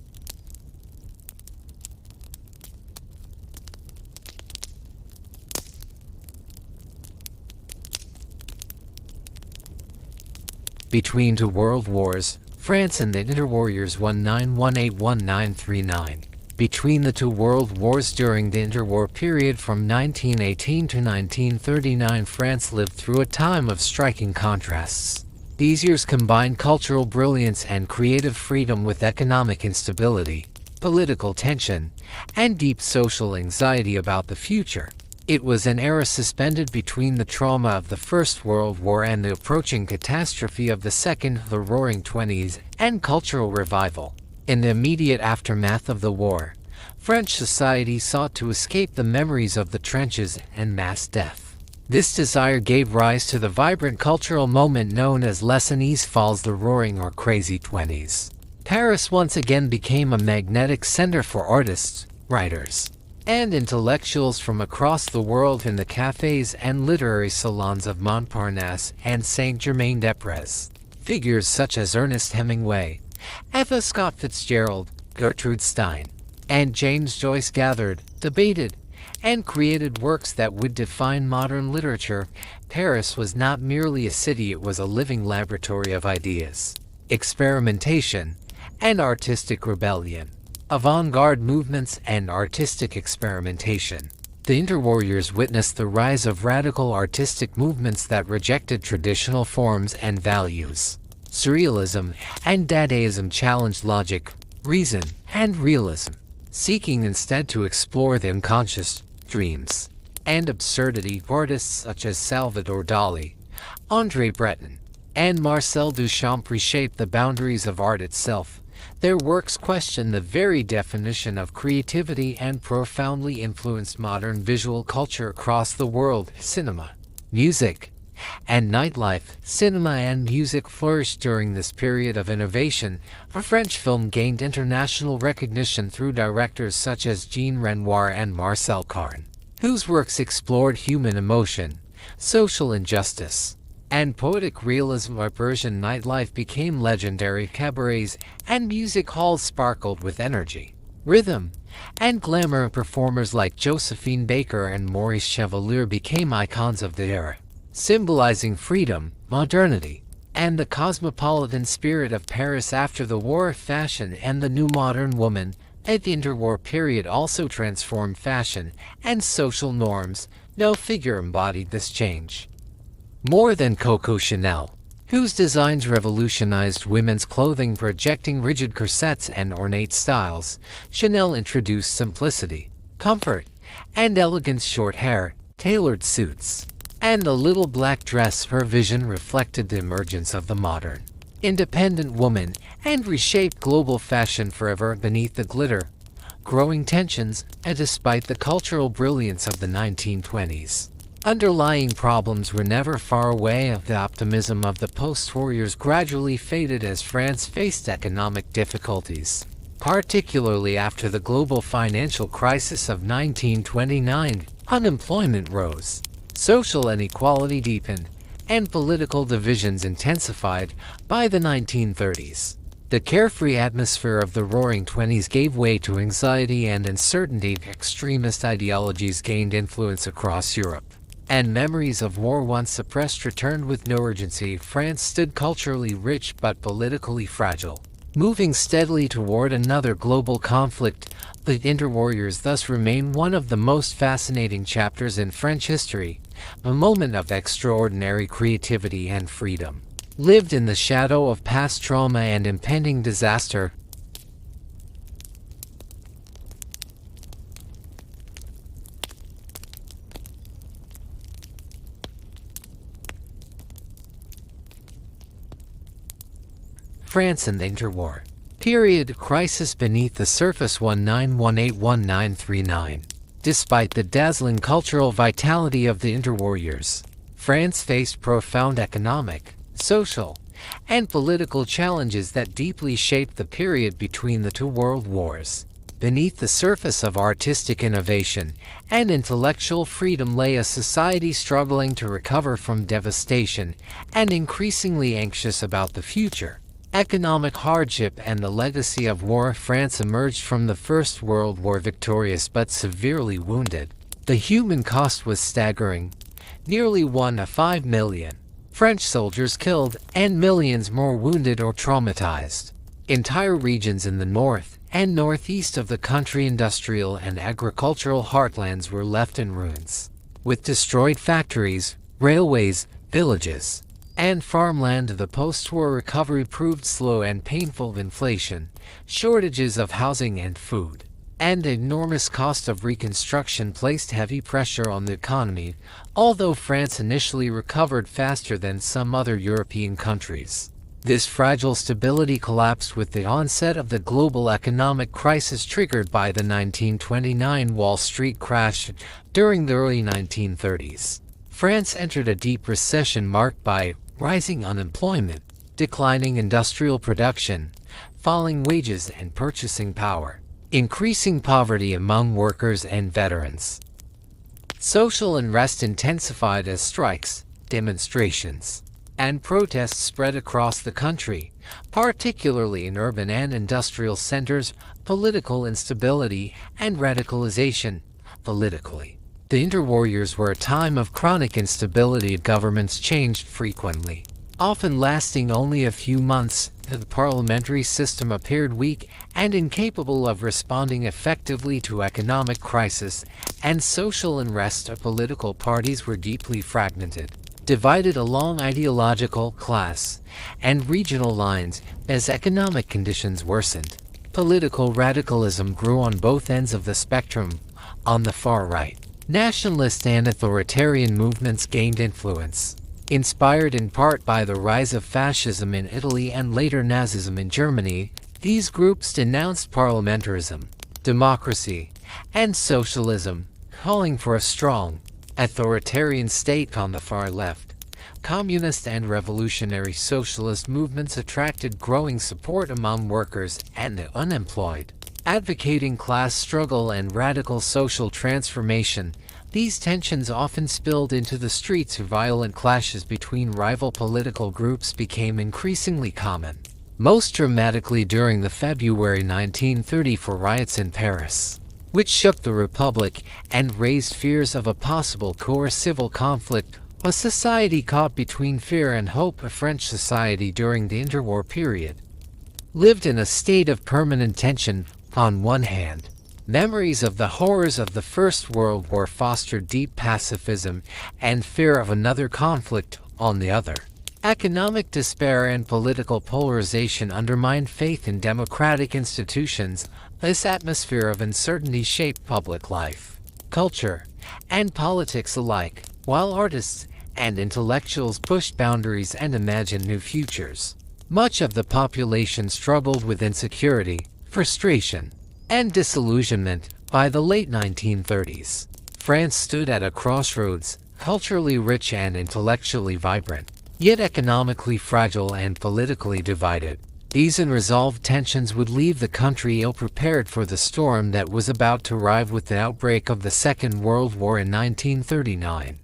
Between two world wars, France and the interwarriors 1918-1939. Between the two world wars during the interwar period from 1918 to 1939, France lived through a time of striking contrasts. These years combined cultural brilliance and creative freedom with economic instability, political tension, and deep social anxiety about the future. It was an era suspended between the trauma of the First World War and the approaching catastrophe of the Second, the Roaring Twenties, and cultural revival. In the immediate aftermath of the war, French society sought to escape the memories of the trenches and mass death. This desire gave rise to the vibrant cultural moment known as Les Années Folles, the Roaring or Crazy Twenties. Paris once again became a magnetic center for artists, writers, and intellectuals from across the world. In the cafes and literary salons of Montparnasse and Saint-Germain-des-Prés, Figures such as Ernest Hemingway, F. Scott Fitzgerald, Gertrude Stein, and James Joyce gathered, debated, and created works that would define modern literature. Paris was not merely a city, it was a living laboratory of ideas, experimentation, and artistic rebellion. Avant-garde movements and artistic experimentation. The interwarriors witnessed the rise of radical artistic movements that rejected traditional forms and values. Surrealism and Dadaism challenged logic, reason, and realism, seeking instead to explore the unconscious, dreams, and absurdity. Artists such as Salvador Dali, André Breton, and Marcel Duchamp reshaped the boundaries of art itself. Their works question the very definition of creativity and profoundly influenced modern visual culture across the world. Cinema, music, and nightlife. Cinema and music flourished during this period of innovation. French film gained international recognition through directors such as Jean Renoir and Marcel Carné, whose works explored human emotion, social injustice, and poetic realism. Parisian nightlife became legendary. Cabarets and music halls sparkled with energy, rhythm, and glamour. Performers like Josephine Baker and Maurice Chevalier became icons of the era, symbolizing freedom, modernity, and the cosmopolitan spirit of Paris after the war. Fashion and the new modern woman. The interwar period also transformed fashion and social norms. No figure embodied this change more than Coco Chanel, whose designs revolutionized women's clothing, projecting rigid corsets and ornate styles. Chanel introduced simplicity, comfort, and elegance. Short hair, tailored suits, and the little black dress. Her vision reflected the emergence of the modern, independent woman and reshaped global fashion forever. Beneath the glitter, growing tensions, and despite the cultural brilliance of the 1920s, underlying problems were never far away. The optimism of the post-warriors gradually faded as France faced economic difficulties, particularly after the global financial crisis of 1929. Unemployment rose, social inequality deepened, and political divisions intensified. By the 1930s, the carefree atmosphere of the Roaring Twenties gave way to anxiety and uncertainty. Extremist ideologies gained influence across Europe, and memories of war once suppressed returned with no urgency. France stood culturally rich but politically fragile, moving steadily toward another global conflict. The interwarriors thus remain one of the most fascinating chapters in French history, a moment of extraordinary creativity and freedom, lived in the shadow of past trauma and impending disaster. France and the interwar period. Crisis beneath the surface. 1918-1939. Despite the dazzling cultural vitality of the interwarriors, France faced profound economic, social, and political challenges that deeply shaped the period between the two world wars. Beneath the surface of artistic innovation and intellectual freedom lay a society struggling to recover from devastation and increasingly anxious about the future. Economic hardship and the legacy of war. France emerged from the First World War victorious but severely wounded. The human cost was staggering. Nearly 1 to 5 million French soldiers killed and millions more wounded or traumatized. Entire regions in the north and northeast of the country, industrial and agricultural heartlands, were left in ruins, with destroyed factories, railways, villages, and farmland. The post-war recovery proved slow and painful. Inflation, shortages of housing and food, and the enormous cost of reconstruction placed heavy pressure on the economy. Although France initially recovered faster than some other European countries, this fragile stability collapsed with the onset of the global economic crisis triggered by the 1929 Wall Street crash. During the early 1930s, France entered a deep recession marked by rising unemployment, declining industrial production, falling wages and purchasing power, increasing poverty among workers and veterans. Social unrest intensified as strikes, demonstrations, and protests spread across the country, particularly in urban and industrial centers. Political instability and radicalization. Politically, the interwarriors were a time of chronic instability. Governments changed frequently, often lasting only a few months. The parliamentary system appeared weak and incapable of responding effectively to economic crisis and social unrest. Political parties were deeply fragmented, divided along ideological, class, and regional lines. As economic conditions worsened, political radicalism grew on both ends of the spectrum. On the far right, nationalist and authoritarian movements gained influence, inspired in part by the rise of fascism in Italy and later Nazism in Germany. These groups denounced parliamentarism, democracy, and socialism, calling for a strong, authoritarian state. On the far left, communist and revolutionary socialist movements attracted growing support among workers and the unemployed, advocating class struggle and radical social transformation. These tensions often spilled into the streets. Violent clashes between rival political groups became increasingly common, most dramatically during the February 1934 riots in Paris, which shook the Republic and raised fears of a possible civil conflict. A society caught between fear and hope. A French society during the interwar period lived in a state of permanent tension. On one hand, memories of the horrors of the First World War fostered deep pacifism and fear of another conflict. On the other, economic despair and political polarization undermined faith in democratic institutions. This atmosphere of uncertainty shaped public life, culture, and politics alike, while artists and intellectuals pushed boundaries and imagined new futures. Much of the population struggled with insecurity, frustration, and disillusionment. By the late 1930s, France stood at a crossroads, culturally rich and intellectually vibrant, yet economically fragile and politically divided. These unresolved tensions would leave the country ill-prepared for the storm that was about to arrive with the outbreak of the Second World War in 1939.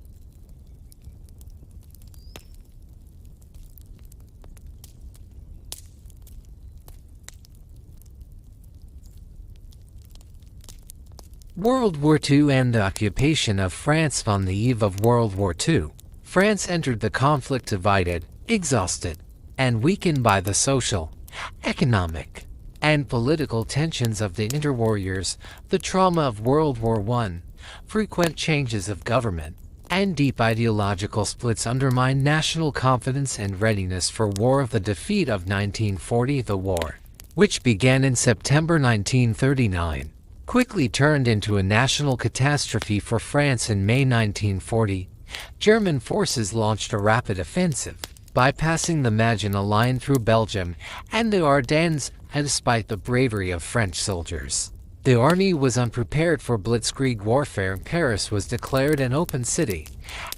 World War II and the occupation of France. On the eve of World War II, France entered the conflict divided, exhausted, and weakened by the social, economic, and political tensions of the interwarriors. The trauma of World War I, frequent changes of government, and deep ideological splits undermined national confidence and readiness for war. The defeat of 1940, the war, which began in September 1939, quickly turned into a national catastrophe for France. In May 1940, German forces launched a rapid offensive, bypassing the Maginot Line through Belgium and the Ardennes. Despite the bravery of French soldiers, the army was unprepared for blitzkrieg warfare. Paris was declared an open city,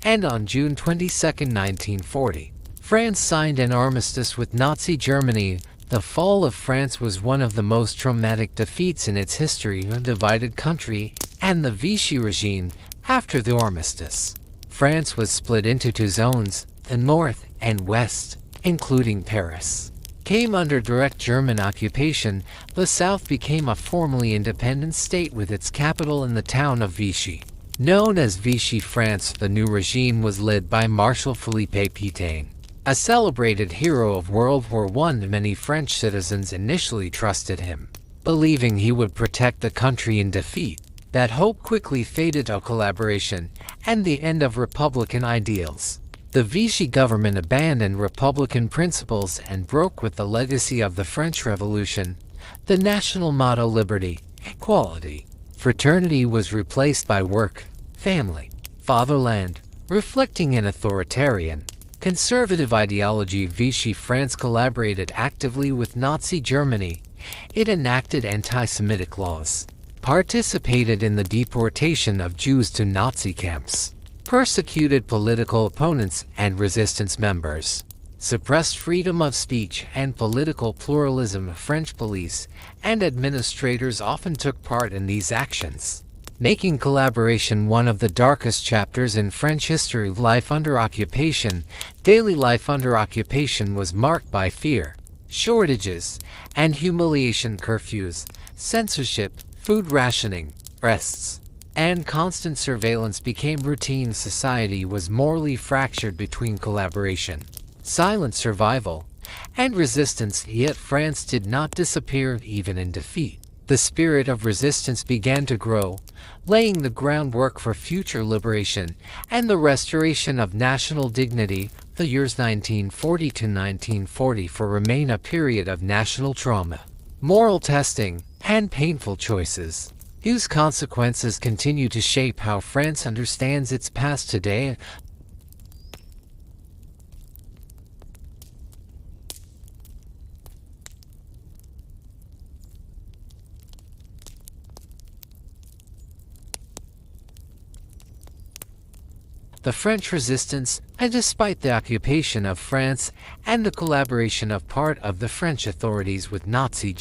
and on June 22, 1940, France signed an armistice with Nazi Germany. The fall of France was one of the most traumatic defeats in its history. A divided country and the Vichy regime. After the armistice, France was split into two zones. The north and west, including Paris, came under direct German occupation. The south became a formally independent state with its capital in the town of Vichy. Known as Vichy France, the new regime was led by Marshal Philippe Pétain, a celebrated hero of World War I. Many French citizens initially trusted him, believing he would protect the country in defeat. That hope quickly faded to collaboration and the end of Republican ideals. The Vichy government abandoned Republican principles and broke with the legacy of the French Revolution. The national motto liberty, equality, fraternity was replaced by work, family, fatherland, reflecting an authoritarian, conservative ideology. Vichy France collaborated actively with Nazi Germany. It enacted anti-Semitic laws, participated in the deportation of Jews to Nazi camps, persecuted political opponents and resistance members, suppressed freedom of speech and political pluralism. French police and administrators often took part in these actions. making collaboration one of the darkest chapters in French history. Life under occupation. Daily life under occupation was marked by fear, shortages, and humiliation. Curfews, censorship, food rationing, arrests, and constant surveillance became routine. Society was morally fractured between collaboration, silent survival, and resistance. Yet France did not disappear even in defeat. The spirit of resistance began to grow, laying the groundwork for future liberation and the restoration of national dignity. The years 1940 to 1944 remain a period of national trauma, moral testing, and painful choices, whose consequences continue to shape how France understands its past today. The French resistance, and despite the occupation of France and the collaboration of part of the French authorities with Nazi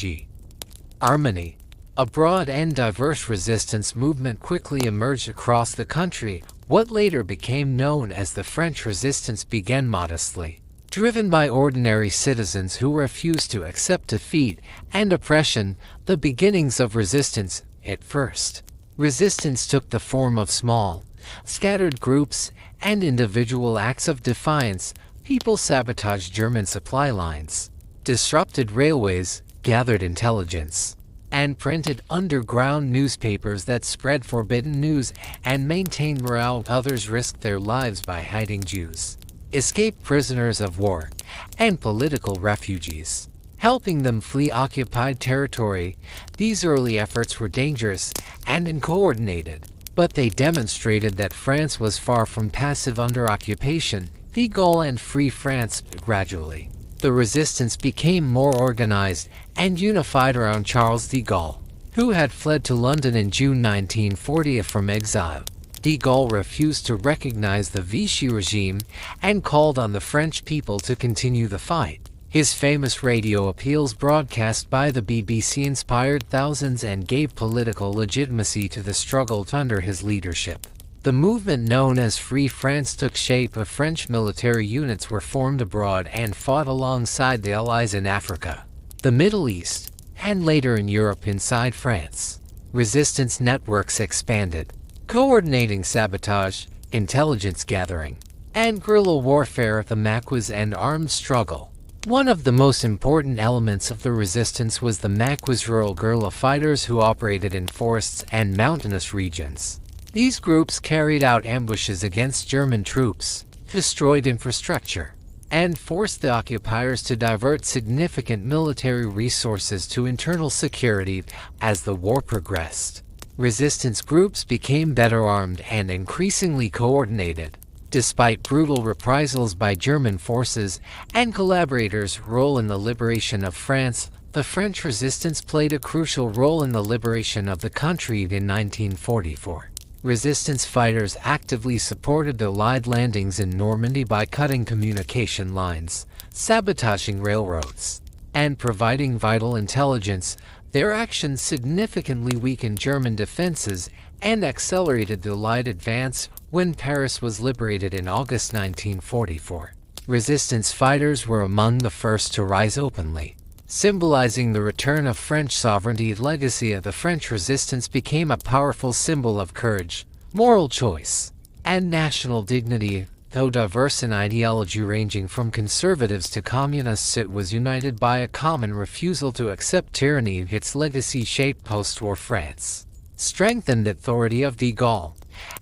Germany, a broad and diverse resistance movement quickly emerged across the country. What later became known as the French resistance began modestly, driven by ordinary citizens who refused to accept defeat and oppression. The beginnings of resistance. At first, resistance took the form of small, scattered groups and individual acts of defiance. People sabotaged German supply lines, disrupted railways, gathered intelligence, and printed underground newspapers that spread forbidden news and maintained morale. Others risked their lives by hiding Jews, escaped prisoners of war, and political refugees, helping them flee occupied territory. These early efforts were dangerous and uncoordinated, but they demonstrated that France was far from passive under occupation. De Gaulle and Free France. Gradually, the resistance became more organized and unified around Charles de Gaulle, who had fled to London in June 1940 from exile. De Gaulle refused to recognize the Vichy regime and called on the French people to continue the fight. His famous radio appeals broadcast by the BBC inspired thousands and gave political legitimacy to the struggle under his leadership. The movement known as Free France took shape. French military units were formed abroad and fought alongside the Allies in Africa, the Middle East, and later in Europe inside France. Resistance networks expanded, coordinating sabotage, intelligence gathering, and guerrilla warfare. The Maquis and armed struggle. One of the most important elements of the resistance was the Maquis rural guerrilla fighters who operated in forests and mountainous regions. These groups carried out ambushes against German troops, destroyed infrastructure, and forced the occupiers to divert significant military resources to internal security. As the war progressed, resistance groups became better armed and increasingly coordinated. Despite brutal reprisals by German forces and collaborators' role in the liberation of France, the French resistance played a crucial role in the liberation of the country in 1944. Resistance fighters actively supported the Allied landings in Normandy by cutting communication lines, sabotaging railroads, and providing vital intelligence. Their actions significantly weakened German defenses and accelerated the Allied advance. When Paris was liberated in August 1944, resistance fighters were among the first to rise openly, symbolizing the return of French sovereignty. The legacy of the French resistance became a powerful symbol of courage, moral choice, and national dignity. Though diverse in ideology ranging from conservatives to communists, it was united by a common refusal to accept tyranny. Its legacy shaped post-war France, strengthened the authority of de Gaulle,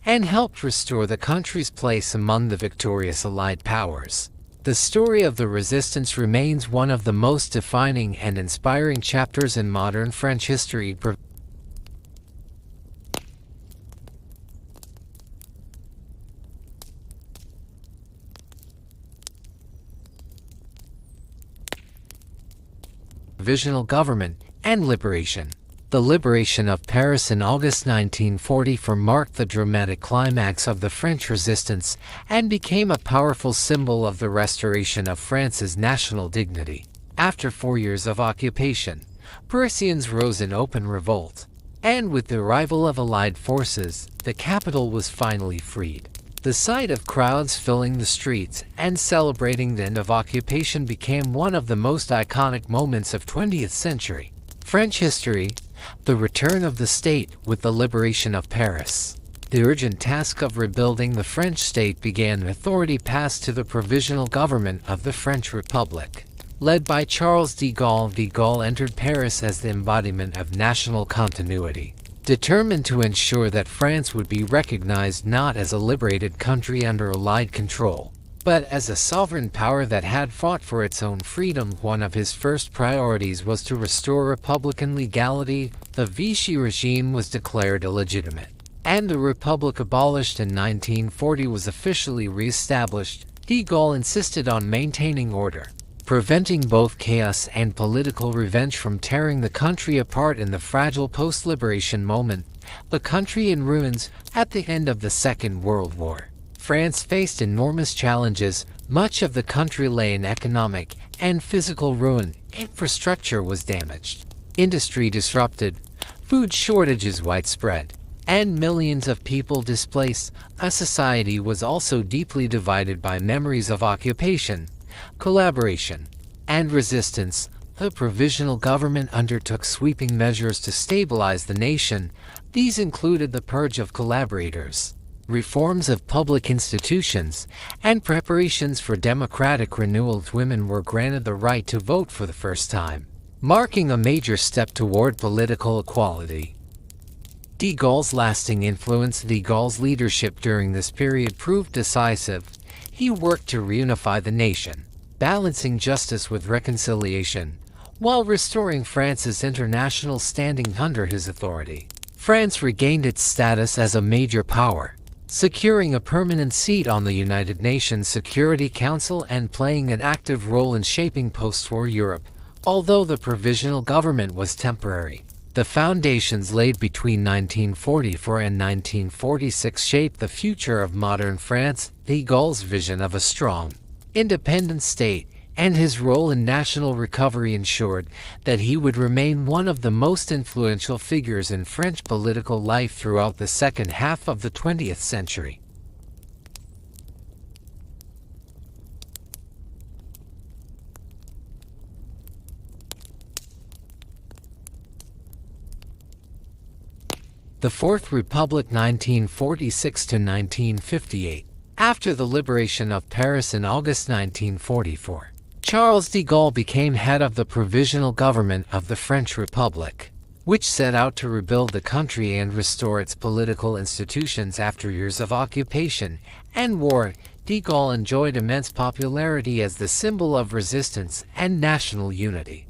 and helped restore the country's place among the victorious Allied powers. The story of the resistance remains one of the most defining and inspiring chapters in modern French history. Provisional government and liberation. The liberation of Paris in August 1944 marked the dramatic climax of the French resistance and became a powerful symbol of the restoration of France's national dignity. After 4 years of occupation, Parisians rose in open revolt, And with the arrival of Allied forces, the capital was finally freed. The sight of crowds filling the streets and celebrating the end of occupation became one of the most iconic moments of 20th century French history, the return of the state with the liberation of Paris. The urgent task of rebuilding the French state began. Authority passed to the Provisional Government of the French Republic. Led by Charles de Gaulle entered Paris as the embodiment of national continuity, determined to ensure that France would be recognized not as a liberated country under Allied control, but as a sovereign power that had fought for its own freedom. One of his first priorities was to restore republican legality. The Vichy regime was declared illegitimate, and the Republic abolished in 1940 was officially re-established. De Gaulle insisted on maintaining order, preventing both chaos and political revenge from tearing the country apart in the fragile post-liberation moment. The country in ruins at the end of the Second World War. France faced enormous challenges. Much of the country lay in economic and physical ruin. Infrastructure was damaged, industry disrupted, food shortages widespread, and millions of people displaced. A society was also deeply divided by memories of occupation, collaboration, and resistance. The Provisional Government undertook sweeping measures to stabilize the nation. These included the purge of collaborators, reforms of public institutions, and preparations for democratic renewal. Women were granted the right to vote for the first time, marking a major step toward political equality. De Gaulle's lasting influence. De Gaulle's leadership during this period proved decisive. He worked to reunify the nation, balancing justice with reconciliation, while restoring France's international standing. Under his authority, France regained its status as a major power, securing a permanent seat on the United Nations Security Council and playing an active role in shaping post-war Europe. Although the Provisional Government was temporary, the foundations laid between 1944 and 1946 shaped the future of modern France. De Gaulle's vision of a strong, independent state and his role in national recovery ensured that he would remain one of the most influential figures in French political life throughout the second half of the 20th century. The Fourth Republic 1946 to 1958. After the liberation of Paris in August 1944, Charles de Gaulle became head of the Provisional Government of the French Republic, which set out to rebuild the country and restore its political institutions after years of occupation and war. De Gaulle enjoyed immense popularity as the symbol of resistance and national unity.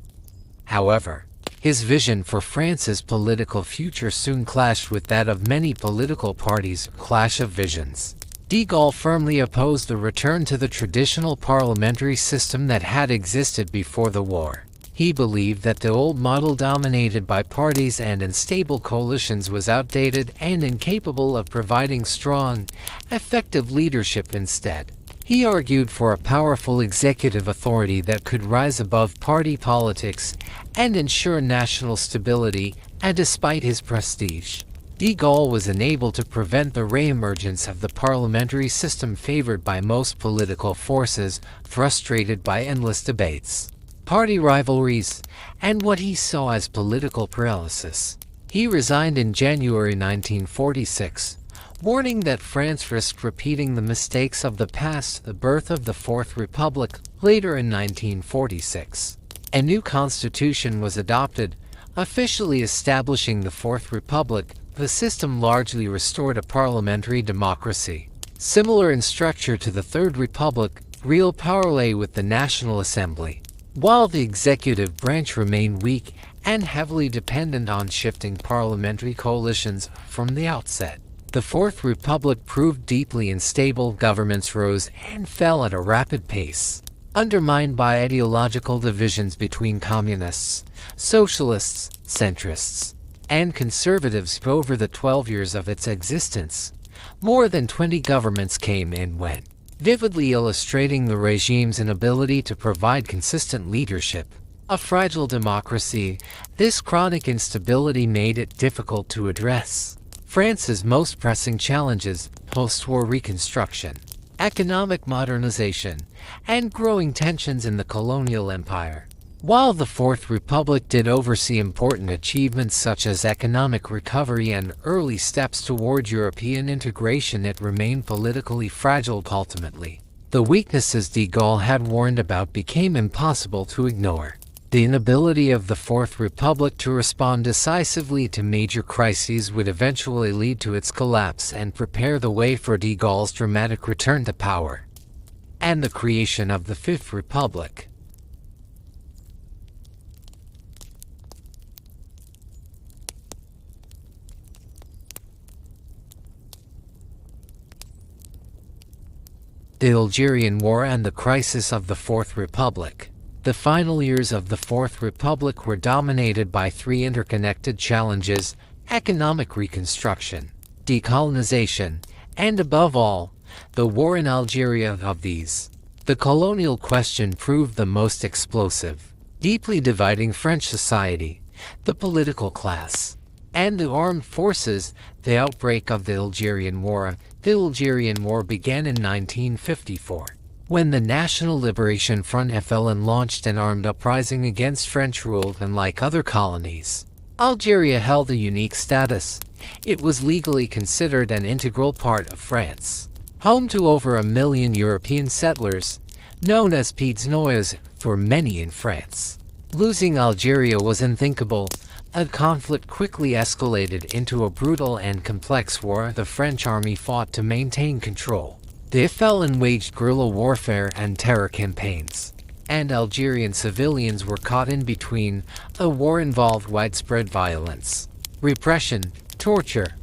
However, his vision for France's political future soon clashed with that of many political parties. Clash of visions. De Gaulle firmly opposed the return to the traditional parliamentary system that had existed before the war. He believed that the old model, dominated by parties and unstable coalitions, was outdated and incapable of providing strong, effective leadership. Instead, he argued for a powerful executive authority that could rise above party politics and ensure national stability. And despite his prestige, de Gaulle was unable to prevent the re-emergence of the parliamentary system favored by most political forces, frustrated by endless debates, party rivalries, and what he saw as political paralysis. He resigned in January 1946, warning that France risked repeating the mistakes of the past. The birth of the Fourth Republic. Later in 1946, a new constitution was adopted, officially establishing the Fourth Republic. The system largely restored a parliamentary democracy, similar in structure to the Third Republic. Real power lay with the National Assembly, while the executive branch remained weak and heavily dependent on shifting parliamentary coalitions. From the outset, the Fourth Republic proved deeply unstable. Governments rose and fell at a rapid pace, undermined by ideological divisions between communists, socialists, centrists, and conservatives. Over the 12 years of its existence, more than 20 governments came and went, vividly illustrating the regime's inability to provide consistent leadership. A fragile democracy, this chronic instability made it difficult to address France's most pressing challenges: post-war reconstruction, economic modernization, and growing tensions in the colonial empire. While the Fourth Republic did oversee important achievements such as economic recovery and early steps toward European integration, it remained politically fragile. Ultimately, the weaknesses de Gaulle had warned about became impossible to ignore. The inability of the Fourth Republic to respond decisively to major crises would eventually lead to its collapse and prepare the way for de Gaulle's dramatic return to power and the creation of the Fifth Republic. The Algerian War and the crisis of the Fourth Republic. The final years of the Fourth Republic were dominated by three interconnected challenges: economic reconstruction, decolonization, and above all, the war in Algeria. Of these, the colonial question proved the most explosive, deeply dividing French society, the political class, and the armed forces. The outbreak of the Algerian War. The Algerian War began in 1954. When the National Liberation Front (FLN) launched an armed uprising against French rule. Unlike other colonies, Algeria held a unique status. It was legally considered an integral part of France, home to over 1 million European settlers, known as Pieds Noirs for many in France. Losing Algeria was unthinkable. A conflict quickly escalated into a brutal and complex war. The French army fought to maintain control. The FLN waged guerrilla warfare and terror campaigns, and Algerian civilians were caught in between. The war involved widespread violence, repression, torture,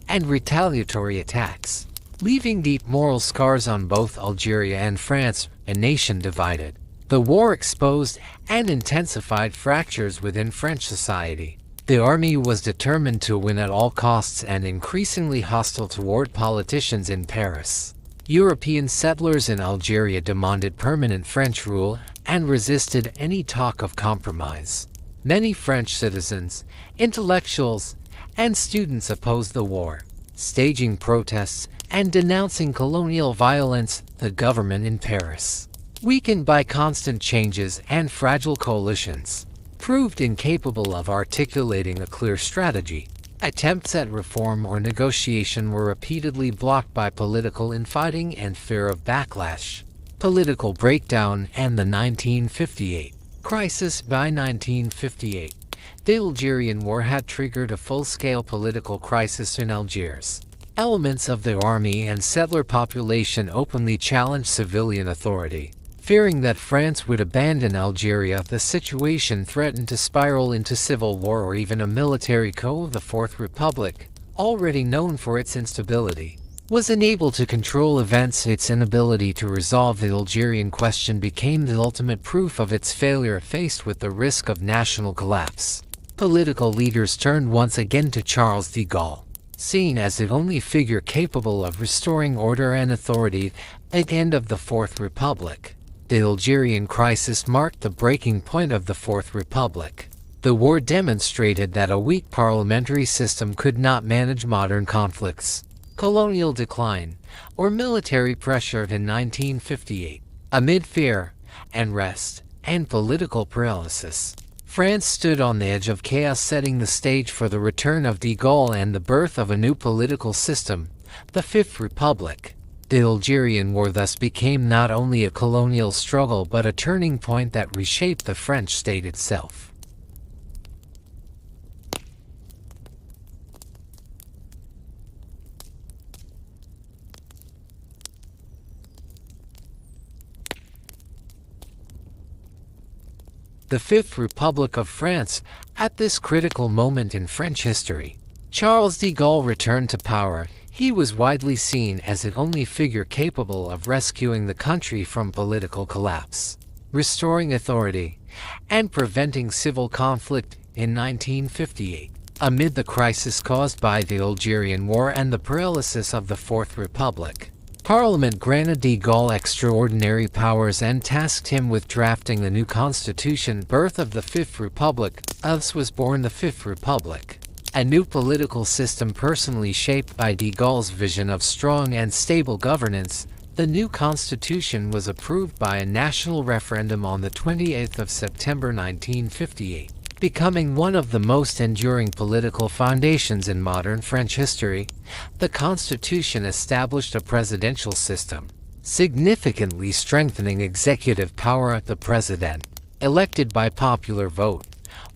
and retaliatory attacks, leaving deep moral scars on both Algeria and France, a nation divided. The war exposed and intensified fractures within French society. The army was determined to win at all costs and increasingly hostile toward politicians in Paris. European settlers in Algeria demanded permanent French rule and resisted any talk of compromise. Many French citizens, intellectuals, and students opposed the war, staging protests and denouncing colonial violence. The government in Paris, weakened by constant changes and fragile coalitions, proved incapable of articulating a clear strategy. Attempts at reform or negotiation were repeatedly blocked by political infighting and fear of backlash. Political breakdown and the 1958 crisis. By 1958, the Algerian War had triggered a full-scale political crisis in Algiers. Elements of the army and settler population openly challenged civilian authority. Fearing that France would abandon Algeria, the situation threatened to spiral into civil war or even a military coup. The Fourth Republic, already known for its instability, was unable to control events. Its inability to resolve the Algerian question became the ultimate proof of its failure. Faced with the risk of national collapse, political leaders turned once again to Charles de Gaulle, seen as the only figure capable of restoring order and authority. At the end of the Fourth Republic, the Algerian crisis marked the breaking point of the Fourth Republic. The war demonstrated that a weak parliamentary system could not manage modern conflicts, colonial decline, or military pressure. In 1958, amid fear, unrest, and political paralysis, France stood on the edge of chaos, setting the stage for the return of de Gaulle and the birth of a new political system, the Fifth Republic. The Algerian War thus became not only a colonial struggle but a turning point that reshaped the French state itself. The Fifth Republic of France. At this critical moment in French history, Charles de Gaulle returned to power. He was widely seen as the only figure capable of rescuing the country from political collapse, restoring authority, and preventing civil conflict. In 1958, amid the crisis caused by the Algerian War and the paralysis of the Fourth Republic, Parliament granted de Gaulle extraordinary powers and tasked him with drafting the new constitution, birth of the Fifth Republic. Thus was born the Fifth Republic, a new political system personally shaped by de Gaulle's vision of strong and stable governance. The new constitution was approved by a national referendum on the 28th of September 1958. Becoming one of the most enduring political foundations in modern French history. The Constitution established a presidential system, significantly strengthening executive power. The president, elected by popular vote,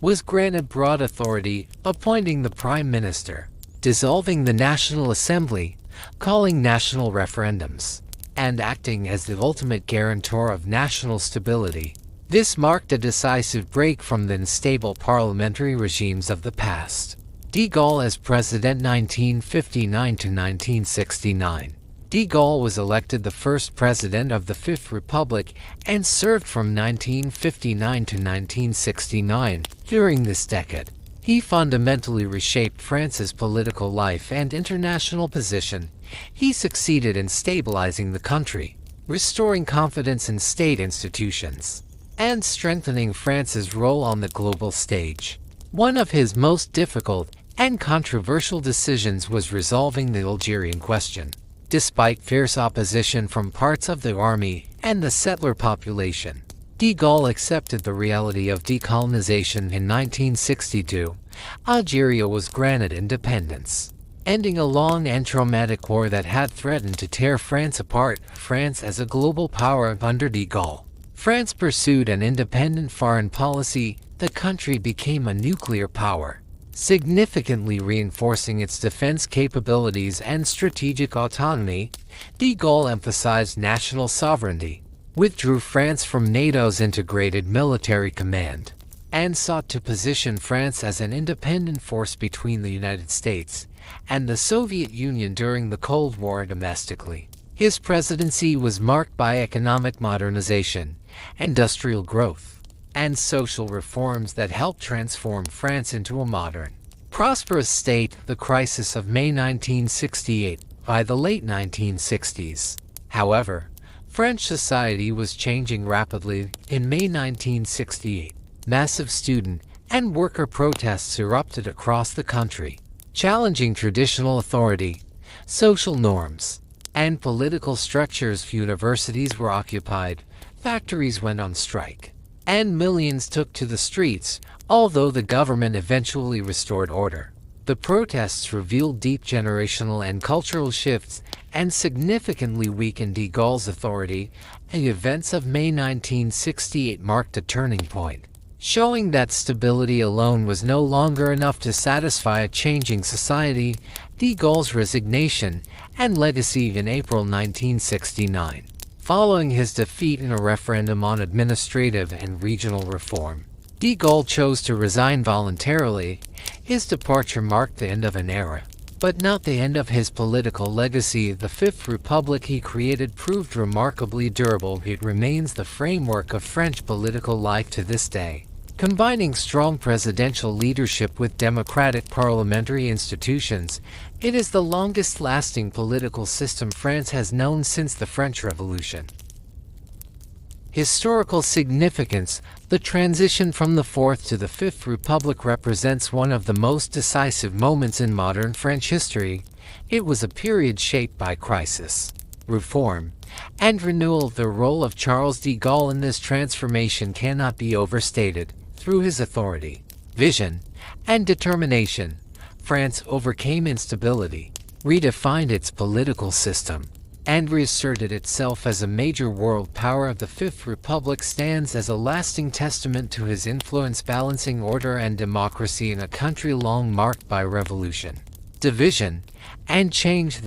was granted broad authority, appointing the prime minister, dissolving the National Assembly, calling national referendums, and acting as the ultimate guarantor of national stability. This marked a decisive break from the unstable parliamentary regimes of the past. De Gaulle as president 1959 to 1969. De Gaulle was elected the first president of the Fifth Republic and served from 1959 to 1969. During this decade, he fundamentally reshaped France's political life and international position. He succeeded in stabilizing the country, restoring confidence in state institutions, and strengthening France's role on the global stage. One of his most difficult and controversial decisions was resolving the Algerian question. Despite fierce opposition from parts of the army and the settler population, de Gaulle accepted the reality of decolonization. In 1962, Algeria was granted independence, ending a long and traumatic war that had threatened to tear France apart. France as a global power under de Gaulle. France pursued an independent foreign policy. The country became a nuclear power, significantly reinforcing its defense capabilities and strategic autonomy. De Gaulle emphasized national sovereignty, withdrew France from NATO's integrated military command, and sought to position France as an independent force between the United States and the Soviet Union during the Cold War. Domestically, his presidency was marked by economic modernization, industrial growth, and social reforms that helped transform France into a modern, prosperous state. The crisis of May 1968. By the late 1960s, however, French society was changing rapidly. In May 1968, massive student and worker protests erupted across the country, challenging traditional authority, social norms, and political structures. Universities were occupied, factories went on strike, and millions took to the streets. Although the government eventually restored order, the protests revealed deep generational and cultural shifts and significantly weakened de Gaulle's authority. The events of May 1968 marked a turning point, showing that stability alone was no longer enough to satisfy a changing society. De Gaulle's resignation and legacy. In April 1969, following his defeat in a referendum on administrative and regional reform, de Gaulle chose to resign voluntarily. His departure marked the end of an era, but not the end of his political legacy. The Fifth Republic he created proved remarkably durable. It remains the framework of French political life to this day, combining strong presidential leadership with democratic parliamentary institutions. It is the longest-lasting political system France has known since the French Revolution. Historical significance. The transition from the Fourth to the Fifth Republic represents one of the most decisive moments in modern French history. It was a period shaped by crisis, reform, and renewal. The role of Charles de Gaulle in this transformation cannot be overstated. Through his authority, vision, and determination, France overcame instability, redefined its political system, and reasserted itself as a major world power. The Fifth Republic stands as a lasting testament to his influence, balancing order and democracy in a country long marked by revolution, division, and change.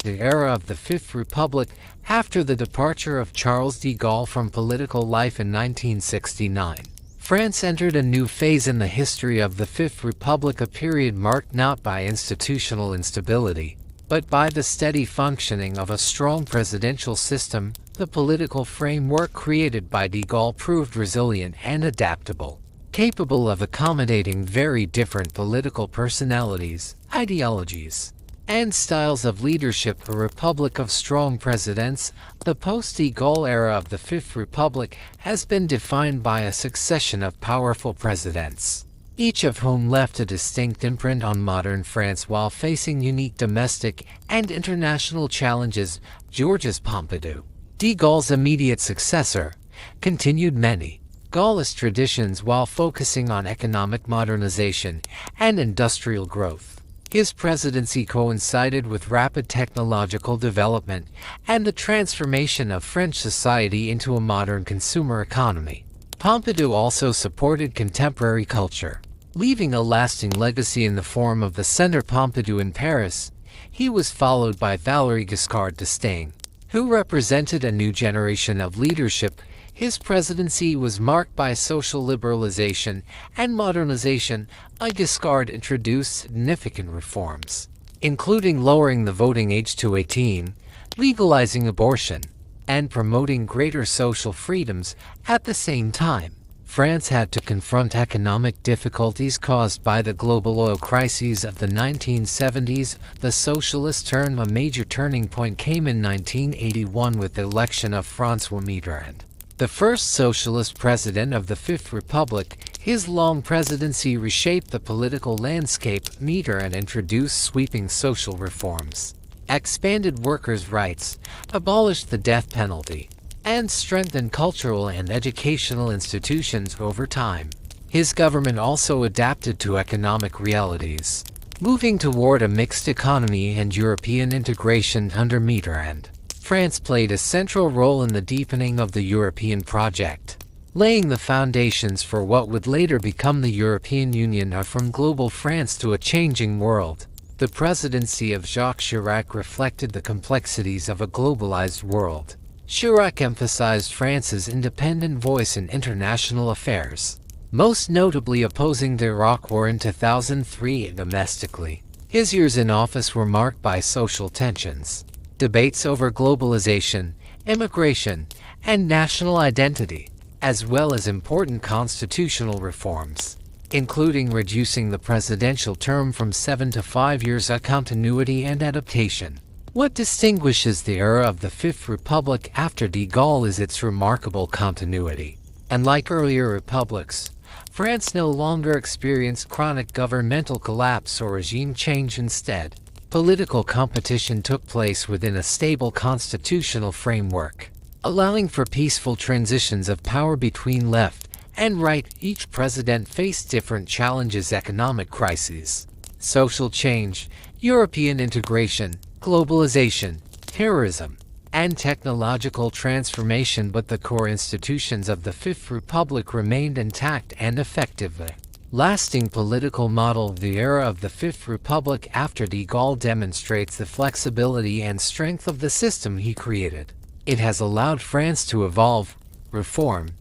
The era of the Fifth Republic. After the departure of Charles de Gaulle from political life in 1969, France entered a new phase in the history of the Fifth Republic, a period marked not by institutional instability, but by the steady functioning of a strong presidential system. The political framework created by de Gaulle proved resilient and adaptable, capable of accommodating very different political personalities, ideologies, and styles of leadership. A republic of strong presidents, the post-de Gaulle era of the Fifth Republic has been defined by a succession of powerful presidents, each of whom left a distinct imprint on modern France while facing unique domestic and international challenges. Georges Pompidou, de Gaulle's immediate successor, continued many Gaullist traditions while focusing on economic modernization and industrial growth. His presidency coincided with rapid technological development and the transformation of French society into a modern consumer economy. Pompidou also supported contemporary culture, leaving a lasting legacy in the form of the Centre Pompidou in Paris. He was followed by Valéry Giscard d'Estaing, who represented a new generation of leadership. His presidency was marked by social liberalization and modernization. Giscard introduced significant reforms, including lowering the voting age to 18, legalizing abortion, and promoting greater social freedoms. At the same time, France had to confront economic difficulties caused by the global oil crises of the 1970s. The socialist term, a major turning point, came in 1981 with the election of François Mitterrand, the first socialist president of the Fifth Republic. His long presidency reshaped the political landscape. Mitterrand introduced sweeping social reforms, expanded workers' rights, abolished the death penalty, and strengthened cultural and educational institutions over time. His government also adapted to economic realities, moving toward a mixed economy and European integration. Under Mitterrand, France played a central role in the deepening of the European project, laying the foundations for what would later become the European Union. From global France to a changing world, the presidency of Jacques Chirac reflected the complexities of a globalized world. Chirac emphasized France's independent voice in international affairs, most notably opposing the Iraq War in 2003. Domestically, his years in office were marked by social tensions, debates over globalization, immigration, and national identity, as well as important constitutional reforms, including reducing the presidential term from 7 to 5 years. A continuity and adaptation. What distinguishes the era of the Fifth Republic after de Gaulle is its remarkable continuity. Unlike earlier republics, France no longer experienced chronic governmental collapse or regime change. Instead, political competition took place within a stable constitutional framework, allowing for peaceful transitions of power between left and right. Each president faced different challenges: economic crises, social change, European integration, globalization, terrorism, and technological transformation. But the core institutions of the Fifth Republic remained intact and effective. The lasting political model of the era of the Fifth Republic after de Gaulle demonstrates the flexibility and strength of the system he created. It has allowed France to evolve, reform,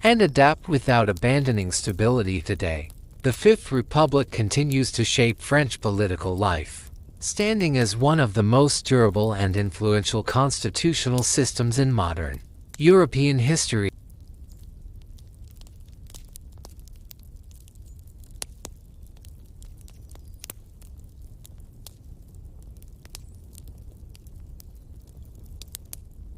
and adapt without abandoning stability. Today, the Fifth Republic continues to shape French political life, standing as one of the most durable and influential constitutional systems in modern European history.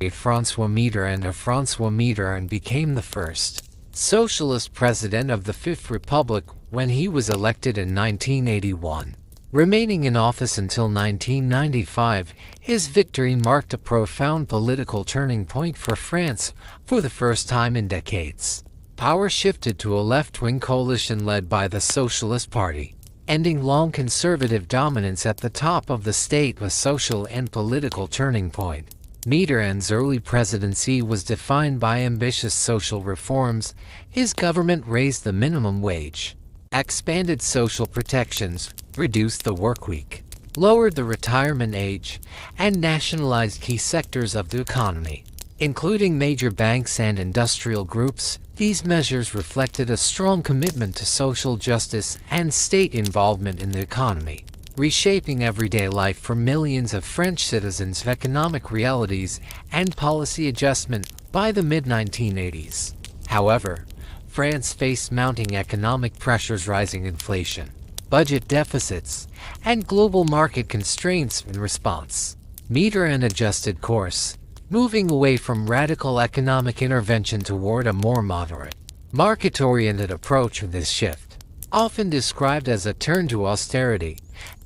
François Mitterrand became the first socialist president of the Fifth Republic when he was elected in 1981. Remaining in office until 1995, his victory marked a profound political turning point for France. For the first time in decades, power shifted to a left-wing coalition led by the Socialist Party, ending long conservative dominance at the top of the state. A social and political turning point. Mitterrand's early presidency was defined by ambitious social reforms. His government raised the minimum wage, expanded social protections, reduced the workweek, lowered the retirement age, and nationalized key sectors of the economy, including major banks and industrial groups. These measures reflected a strong commitment to social justice and state involvement in the economy. reshaping everyday life for millions of French citizens. Economic realities and policy adjustment. By the mid-1980s, however, France faced mounting economic pressures, rising inflation, budget deficits, and global market constraints. In response, Mitterrand adjusted course, moving away from radical economic intervention toward a more moderate, market-oriented approach. This shift, often described as a turn to austerity,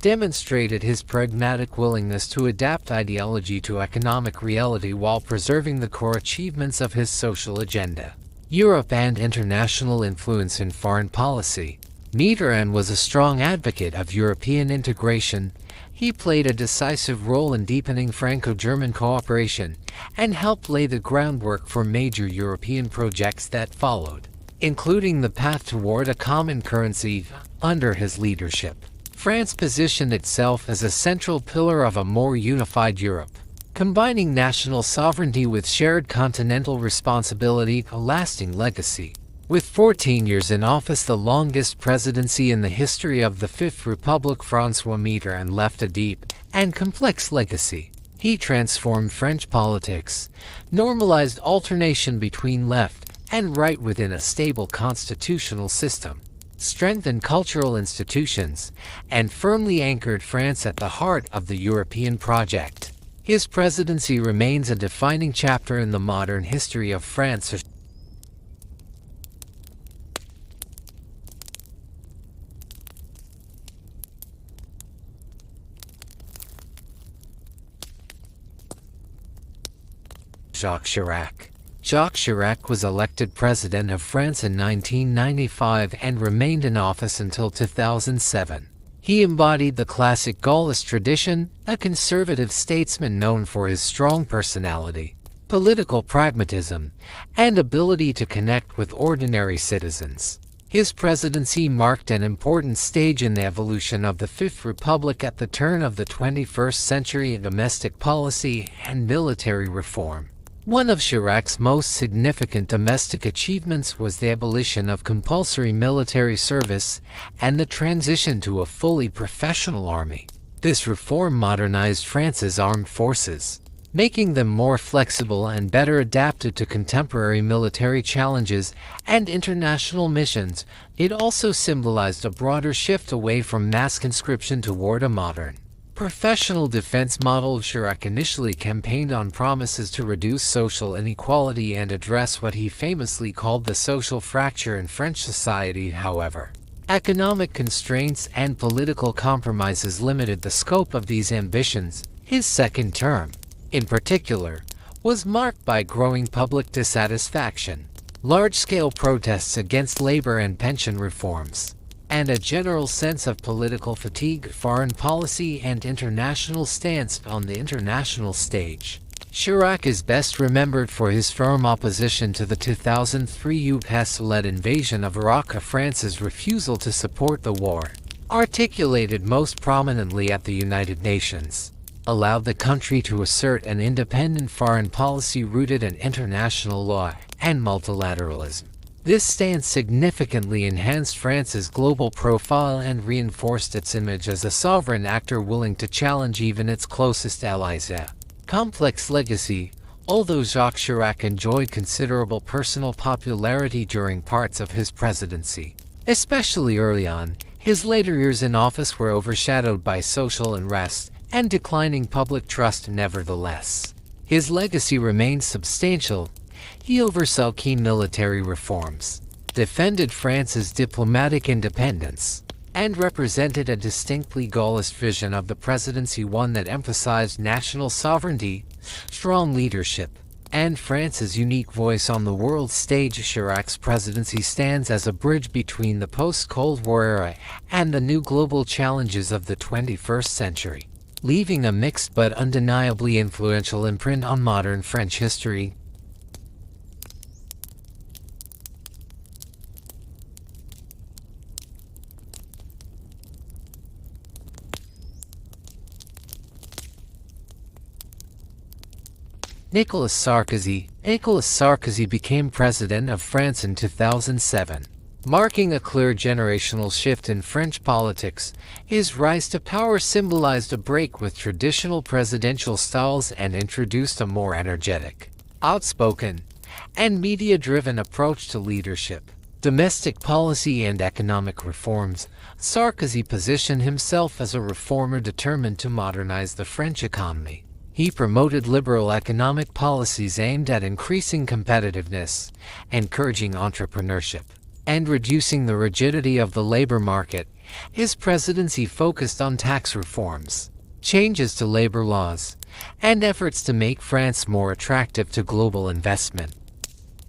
demonstrated his pragmatic willingness to adapt ideology to economic reality while preserving the core achievements of his social agenda. Europe and international influence in foreign policy. Mitterrand was a strong advocate of European integration. He played a decisive role in deepening Franco-German cooperation and helped lay the groundwork for major European projects that followed, including the path toward a common currency. Under his leadership, France positioned itself as a central pillar of a more unified Europe, combining national sovereignty with shared continental responsibility. A lasting legacy. With 14 years in office, the longest presidency in the history of the Fifth Republic, François Mitterrand left a deep and complex legacy. He transformed French politics, normalized alternation between left and right within a stable constitutional system, strengthened cultural institutions, and firmly anchored France at the heart of the European project. His presidency remains a defining chapter in the modern history of France. Jacques Chirac. Jacques Chirac was elected President of France in 1995 and remained in office until 2007. He embodied the classic Gaullist tradition, a conservative statesman known for his strong personality, political pragmatism, and ability to connect with ordinary citizens. His presidency marked an important stage in the evolution of the Fifth Republic at the turn of the 21st century in domestic policy and military reform. One of Chirac's most significant domestic achievements was the abolition of compulsory military service and the transition to a fully professional army. This reform modernized France's armed forces, making them more flexible and better adapted to contemporary military challenges and international missions. It also symbolized a broader shift away from mass conscription toward a modern, professional defense model. Chirac initially campaigned on promises to reduce social inequality and address what he famously called the social fracture in French society. However, economic constraints and political compromises limited the scope of these ambitions. His second term, in particular, was marked by growing public dissatisfaction, large-scale protests against labor and pension reforms, and a general sense of political fatigue. Foreign policy and international stance. On the international stage, Chirac is best remembered for his firm opposition to the 2003 US-led invasion of Iraq. France's refusal to support the war, articulated most prominently at the United Nations, allowed the country to assert an independent foreign policy rooted in international law and multilateralism. This stance significantly enhanced France's global profile and reinforced its image as a sovereign actor willing to challenge even its closest allies. A complex legacy. Although Jacques Chirac enjoyed considerable personal popularity during parts of his presidency, especially early on, his later years in office were overshadowed by social unrest and declining public trust. Nevertheless, his legacy remains substantial. He oversaw key military reforms, defended France's diplomatic independence, and represented a distinctly Gaullist vision of the presidency, one that emphasized national sovereignty, strong leadership, and France's unique voice on the world stage. Chirac's presidency stands as a bridge between the post-Cold War era and the new global challenges of the 21st century, leaving a mixed but undeniably influential imprint on modern French history. Nicolas Sarkozy. Nicolas Sarkozy became president of France in 2007, Marking a clear generational shift in French politics, his rise to power symbolized a break with traditional presidential styles and introduced a more energetic, outspoken, and media-driven approach to leadership. Domestic policy and economic reforms. Sarkozy positioned himself as a reformer determined to modernize the French economy. He promoted liberal economic policies aimed at increasing competitiveness, encouraging entrepreneurship, and reducing the rigidity of the labor market. His presidency focused on tax reforms, changes to labor laws, and efforts to make France more attractive to global investment.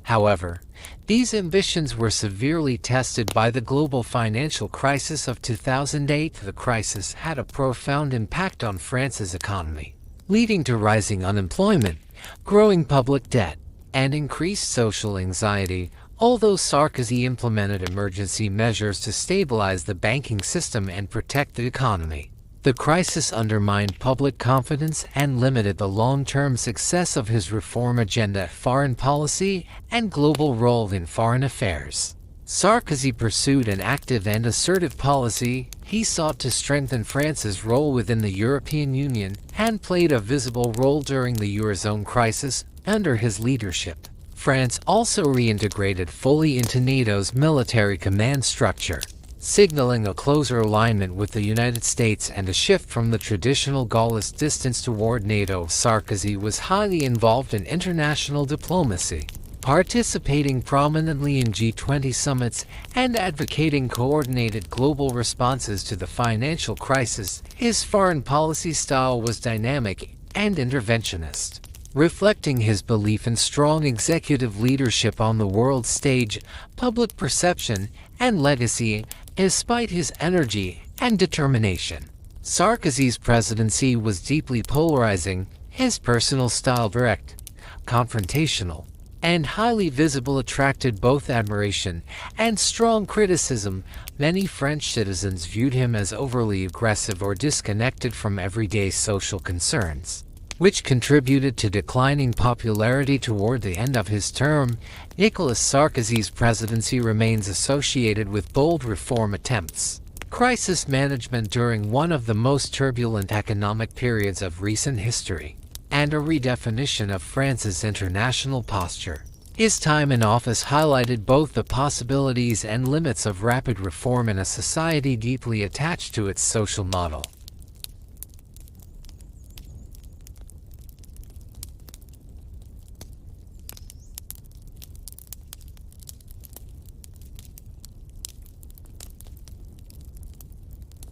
However, these ambitions were severely tested by the global financial crisis of 2008. The crisis had a profound impact on France's economy, leading to rising unemployment, growing public debt, and increased social anxiety. Although Sarkozy implemented emergency measures to stabilize the banking system and protect the economy, the crisis undermined public confidence and limited the long-term success of his reform agenda, foreign policy, and global role in foreign affairs. Sarkozy pursued an active and assertive policy. He sought to strengthen France's role within the European Union and played a visible role during the Eurozone crisis. Under his leadership, France also reintegrated fully into NATO's military command structure, signaling a closer alignment with the United States and a shift from the traditional Gaullist distance toward NATO. Sarkozy was highly involved in international diplomacy, participating prominently in G20 summits and advocating coordinated global responses to the financial crisis. His foreign policy style was dynamic and interventionist, reflecting his belief in strong executive leadership on the world stage, public perception, and legacy. Despite his energy and determination, Sarkozy's presidency was deeply polarizing. His personal style, direct, confrontational, and highly visible, attracted both admiration and strong criticism. Many French citizens viewed him as overly aggressive or disconnected from everyday social concerns, which contributed to declining popularity toward the end of his term. Nicolas Sarkozy's presidency remains associated with bold reform attempts, crisis management during one of the most turbulent economic periods of recent history, and a redefinition of France's international posture. His time in office highlighted both the possibilities and limits of rapid reform in a society deeply attached to its social model.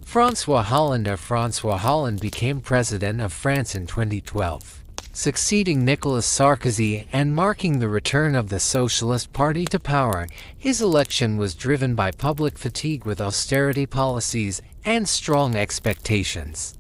François Hollande became president of France in 2012, succeeding Nicolas Sarkozy and marking the return of the Socialist Party to power. His election was driven by public fatigue with austerity policies and strong expectations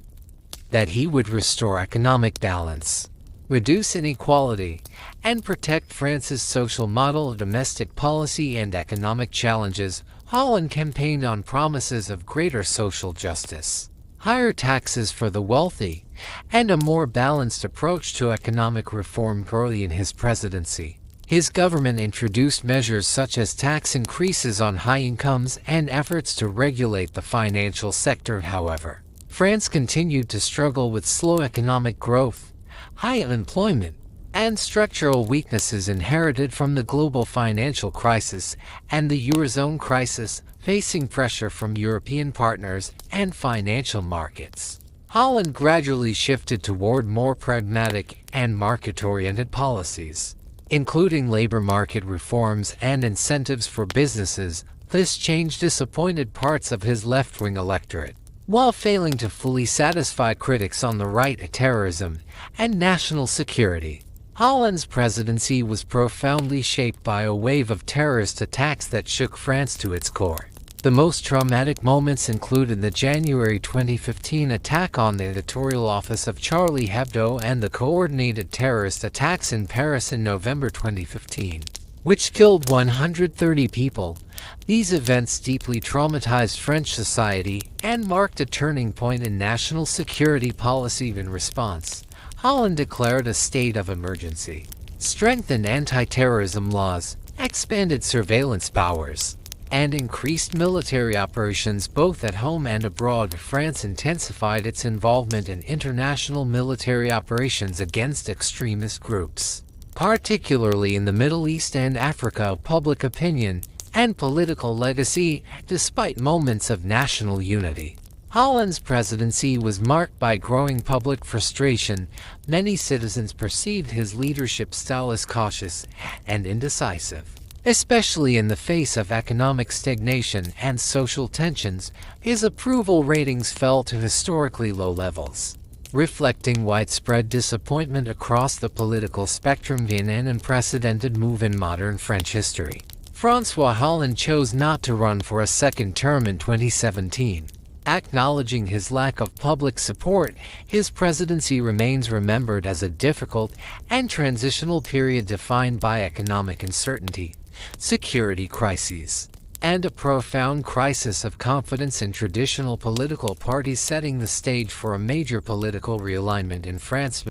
that he would restore economic balance, reduce inequality, and protect France's social model. Domestic policy and economic challenges. Hollande campaigned on promises of greater social justice, higher taxes for the wealthy, and a more balanced approach to economic reform. Early in his presidency, his government introduced measures such as tax increases on high incomes and efforts to regulate the financial sector. However, France continued to struggle with slow economic growth, high unemployment, and structural weaknesses inherited from the global financial crisis and the Eurozone crisis. Facing pressure from European partners and financial markets, Hollande gradually shifted toward more pragmatic and market-oriented policies, including labor market reforms and incentives for businesses. This change disappointed parts of his left-wing electorate, while failing to fully satisfy critics on the right. Terrorism and national security. Hollande's presidency was profoundly shaped by a wave of terrorist attacks that shook France to its core. The most traumatic moments included the January 2015 attack on the editorial office of Charlie Hebdo and the coordinated terrorist attacks in Paris in November 2015, which killed 130 people. These events deeply traumatized French society and marked a turning point in national security policy. In response, Hollande declared a state of emergency, strengthened anti-terrorism laws, expanded surveillance powers, and increased military operations both at home and abroad. France intensified its involvement in international military operations against extremist groups, particularly in the Middle East and Africa. Public opinion and political legacy. Despite moments of national unity, Hollande's presidency was marked by growing public frustration. Many citizens perceived his leadership style as cautious and indecisive. Especially in the face of economic stagnation and social tensions, his approval ratings fell to historically low levels, reflecting widespread disappointment across the political spectrum. In an unprecedented move in modern French history, François Hollande chose not to run for a second term in 2017. Acknowledging his lack of public support, his presidency remains remembered as a difficult and transitional period defined by economic uncertainty, security crises, and a profound crisis of confidence in traditional political parties, setting the stage for a major political realignment in France.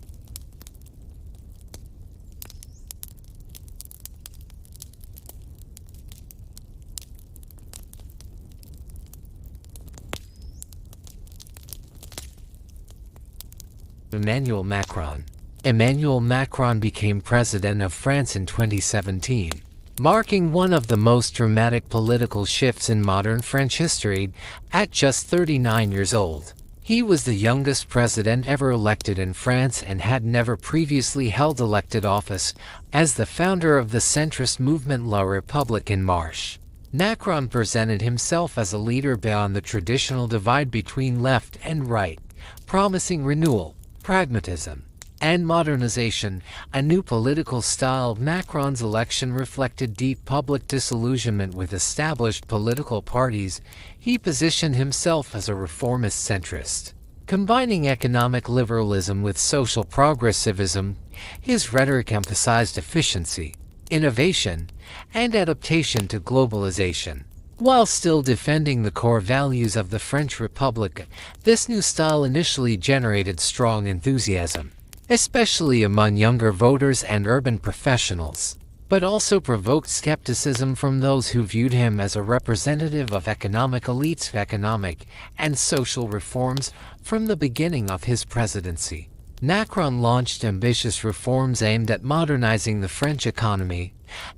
Emmanuel Macron. Emmanuel Macron became president of France in 2017. Marking one of the most dramatic political shifts in modern French history. At just 39 years old, he was the youngest president ever elected in France and had never previously held elected office. As the founder of the centrist movement La République En Marche, Macron presented himself as a leader beyond the traditional divide between left and right, promising renewal, pragmatism, and modernization. A new political style. Macron's election reflected deep public disillusionment with established political parties. He positioned himself as a reformist centrist, combining economic liberalism with social progressivism. His rhetoric emphasized efficiency, innovation, and adaptation to globalization, while still defending the core values of the French Republic. This new style initially generated strong enthusiasm, especially among younger voters and urban professionals, but also provoked skepticism from those who viewed him as a representative of economic elites. Economic and social reforms. From the beginning of his presidency, Macron launched ambitious reforms aimed at modernizing the French economy.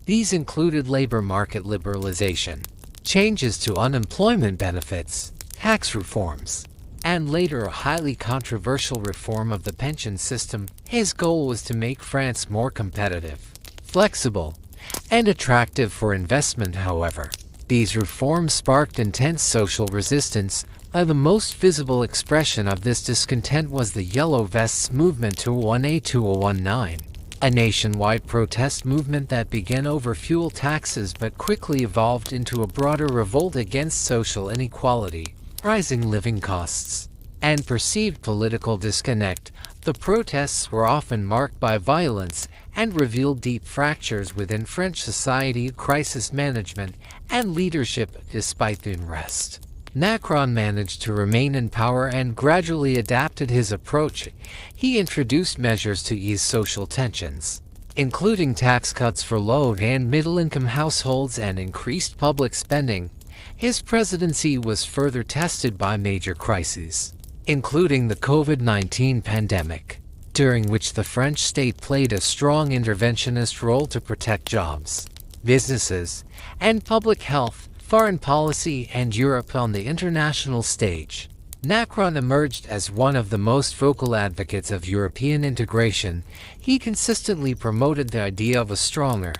These included labor market liberalization, changes to unemployment benefits, tax reforms, and later a highly controversial reform of the pension system. His goal was to make France more competitive, flexible, and attractive for investment. However, these reforms sparked intense social resistance. The most visible expression of this discontent was the Yellow Vests movement 2018-2019, a nationwide protest movement that began over fuel taxes but quickly evolved into a broader revolt against social inequality, rising living costs, and perceived political disconnect. The protests were often marked by violence and revealed deep fractures within French society. Crisis management and leadership. Despite the unrest, Macron managed to remain in power and gradually adapted his approach. He introduced measures to ease social tensions, including tax cuts for low and middle-income households and increased public spending. His presidency was further tested by major crises, including the COVID-19 pandemic, during which the French state played a strong interventionist role to protect jobs, businesses, and public health. Foreign policy and Europe. On the international stage, Macron emerged as one of the most vocal advocates of European integration. He consistently promoted the idea of a stronger,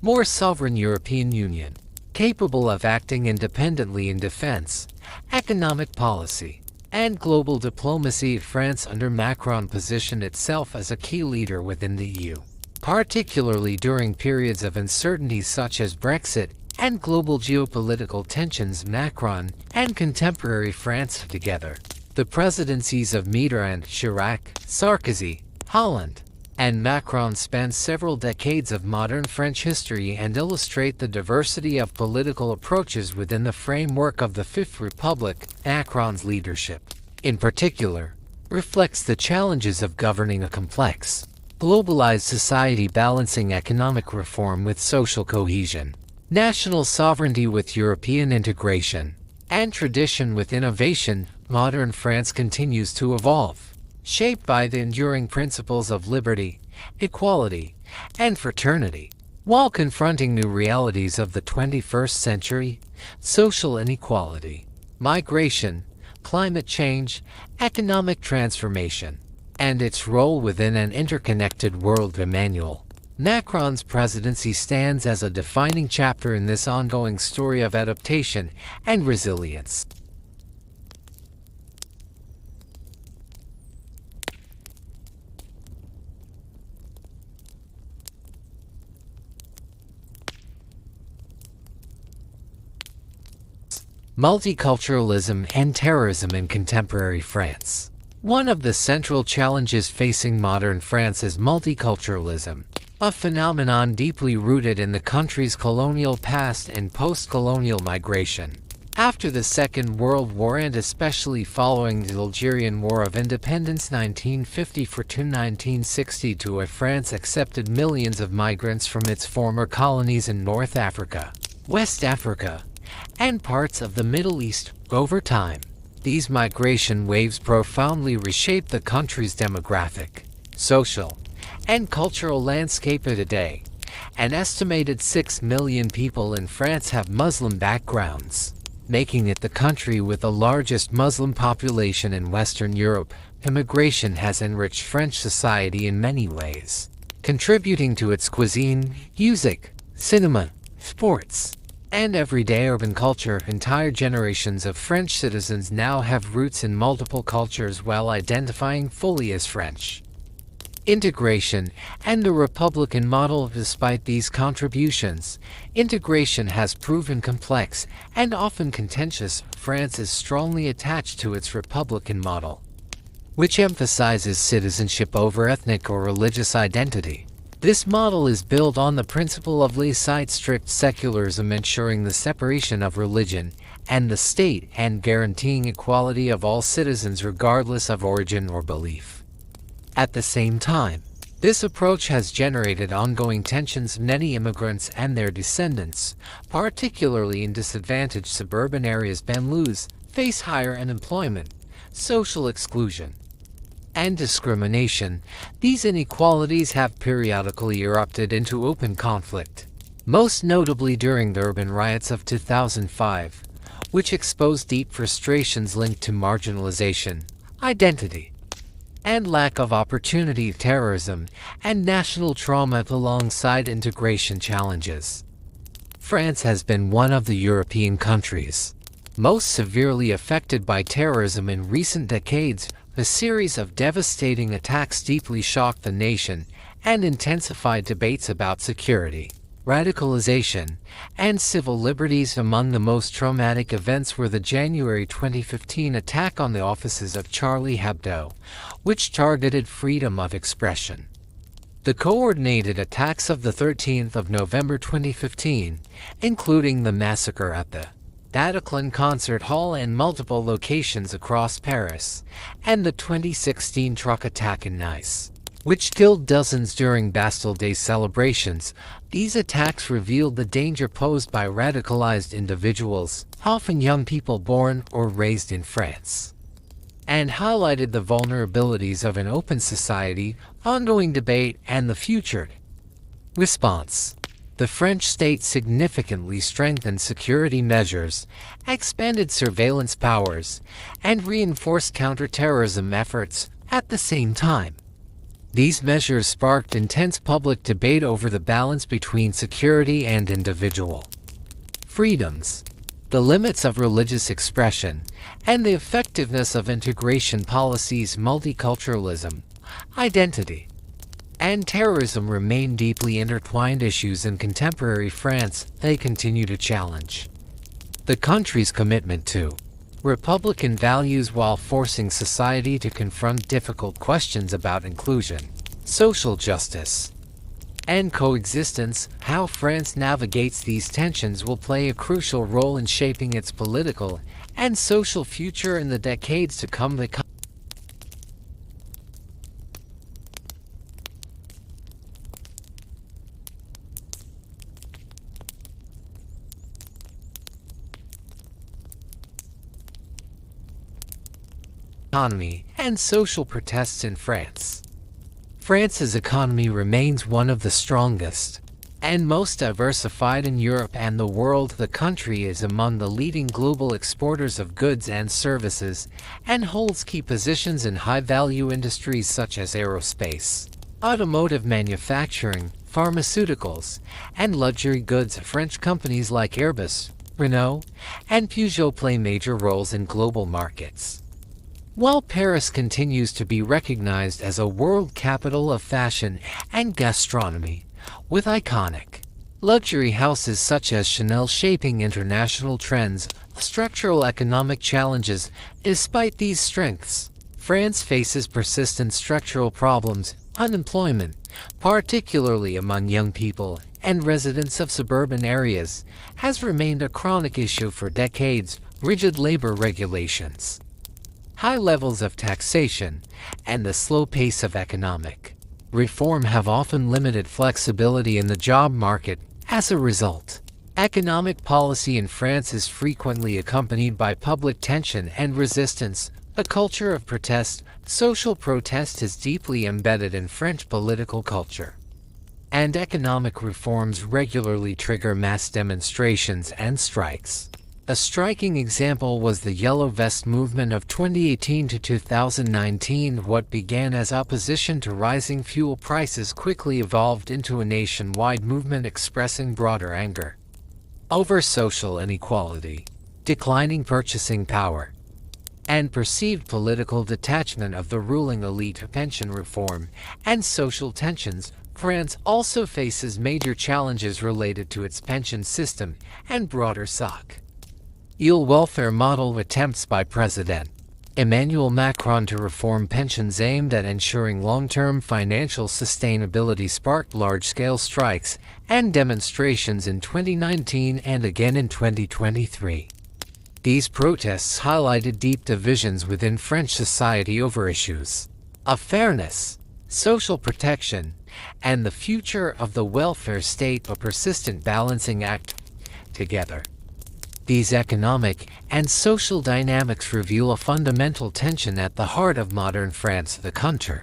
more sovereign European Union, capable of acting independently in defense, economic policy, and global diplomacy. France under Macron positioned itself as a key leader within the EU, particularly during periods of uncertainty such as Brexit and global geopolitical tensions. Macron and contemporary France together. The presidencies of Mitterrand, Chirac, Sarkozy, Hollande, and Macron span several decades of modern French history and illustrate the diversity of political approaches within the framework of the Fifth Republic. Macron's leadership, in particular, reflects the challenges of governing a complex, globalized society, balancing economic reform with social cohesion. National sovereignty with European integration, and tradition with innovation, modern France continues to evolve, shaped by the enduring principles of liberty, equality, and fraternity, while confronting new realities of the 21st century, social inequality, migration, climate change, economic transformation, and its role within an interconnected world. Emmanuel Macron's presidency stands as a defining chapter in this ongoing story of adaptation and resilience. Multiculturalism and terrorism in contemporary France. One of the central challenges facing modern France is multiculturalism, a phenomenon deeply rooted in the country's colonial past and post-colonial migration. After the Second World War and especially following the Algerian War of Independence 1954–1962, France accepted millions of migrants from its former colonies in North Africa, West Africa, and parts of the Middle East. Over time, these migration waves profoundly reshaped the country's demographic, social, and cultural landscape. Today, an estimated 6 million people in France have Muslim backgrounds, making it the country with the largest Muslim population in Western Europe. Immigration has enriched French society in many ways, contributing to its cuisine, music, cinema, sports, and everyday urban culture. Entire generations of French citizens now have roots in multiple cultures while identifying fully as French. Integration and the Republican model. Despite these contributions, integration has proven complex and often contentious. France is strongly attached to its Republican model, which emphasizes citizenship over ethnic or religious identity. This model is built on the principle of laicite, strict secularism, ensuring the separation of religion and the state and guaranteeing equality of all citizens regardless of origin or belief. At the same time, this approach has generated ongoing tensions. Many immigrants and their descendants, particularly in disadvantaged suburban areas, banlieues, face higher unemployment, social exclusion, and discrimination. These inequalities have periodically erupted into open conflict, most notably during the urban riots of 2005, which exposed deep frustrations linked to marginalization, identity, and lack of opportunity. Terrorism and national trauma alongside integration challenges. France has been one of the European countries most severely affected by terrorism in recent decades. A series of devastating attacks deeply shocked the nation and intensified debates about security, radicalization, and civil liberties. Among the most traumatic events were the January 2015 attack on the offices of Charlie Hebdo, which targeted freedom of expression. The coordinated attacks of the 13th of November 2015, including the massacre at the Bataclan Concert Hall and multiple locations across Paris, and the 2016 truck attack in Nice, which killed dozens during Bastille Day celebrations. These attacks revealed the danger posed by radicalized individuals, often young people born or raised in France, and highlighted the vulnerabilities of an open society, ongoing debate, and the future response. The French state significantly strengthened security measures, expanded surveillance powers, and reinforced counterterrorism efforts. At the same time, these measures sparked intense public debate over the balance between security and individual freedoms, the limits of religious expression, and the effectiveness of integration policies. Multiculturalism, identity, and terrorism remain deeply intertwined issues in contemporary France. They continue to challenge the country's commitment to Republican values while forcing society to confront difficult questions about inclusion, social justice, and coexistence. How France navigates these tensions will play a crucial role in shaping its political and social future in the decades to come. economy and social protests in France. France's economy remains one of the strongest and most diversified in Europe and the world. The country is among the leading global exporters of goods and services and holds key positions in high-value industries such as aerospace, automotive manufacturing, pharmaceuticals, and luxury goods. French companies like Airbus, Renault, and Peugeot play major roles in global markets. While Paris continues to be recognized as a world capital of fashion and gastronomy, with iconic luxury houses such as Chanel shaping international trends, structural economic challenges. Despite these strengths, France faces persistent structural problems. Unemployment, particularly among young people and residents of suburban areas, has remained a chronic issue for decades. Rigid labor regulations, high levels of taxation, and the slow pace of economic reform have often limited flexibility in the job market. As a result, economic policy in France is frequently accompanied by public tension and resistance. A culture of protest, social protest is deeply embedded in French political culture, and economic reforms regularly trigger mass demonstrations and strikes. A striking example was the Yellow Vest movement of 2018 to 2019. What began as opposition to rising fuel prices quickly evolved into a nationwide movement expressing broader anger over social inequality, declining purchasing power, and perceived political detachment of the ruling elite. Pension reform and social tensions. France also faces major challenges related to its pension system and broader societal welfare model. Attempts by President Emmanuel Macron to reform pensions aimed at ensuring long-term financial sustainability sparked large-scale strikes and demonstrations in 2019 and again in 2023. These protests highlighted deep divisions within French society over issues of fairness, social protection, and the future of the welfare state. A persistent balancing act. Together, these economic and social dynamics reveal a fundamental tension at the heart of modern France. The country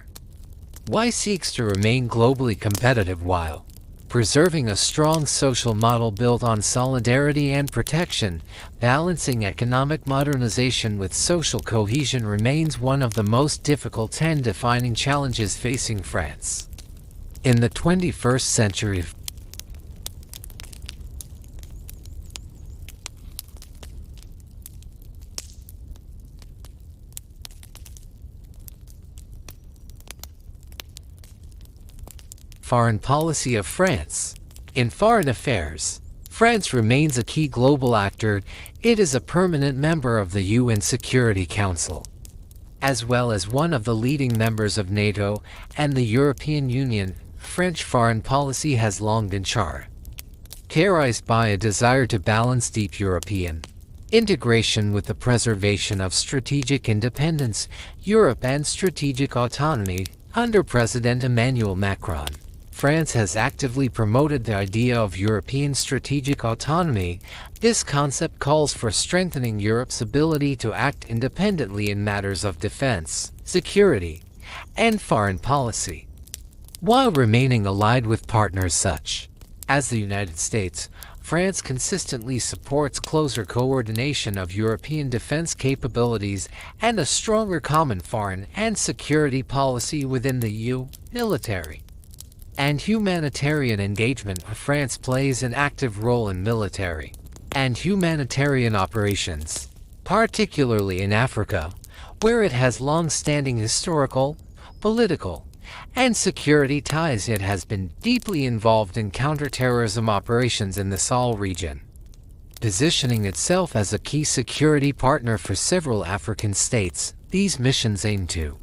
seeks to remain globally competitive while preserving a strong social model built on solidarity and protection. Balancing economic modernization with social cohesion remains one of the most difficult and defining challenges facing France in the 21st century. Foreign policy of France. In foreign affairs, France remains a key global actor. It is a permanent member of the UN Security Council, as well as one of the leading members of NATO and the European Union. French foreign policy has long been characterized by a desire to balance deep European integration with the preservation of strategic independence, Europe, and strategic autonomy. Under President Emmanuel Macron, France has actively promoted the idea of European strategic autonomy. This concept calls for strengthening Europe's ability to act independently in matters of defense, security, and foreign policy, while remaining allied with partners such as the United States. France consistently supports closer coordination of European defense capabilities and a stronger common foreign and security policy within the EU. Military and humanitarian engagement. France plays an active role in military and humanitarian operations, particularly in Africa, where it has long-standing historical, political, and security ties. It has been deeply involved in counterterrorism operations in the Sahel region, positioning itself as a key security partner for several African states. These missions aim to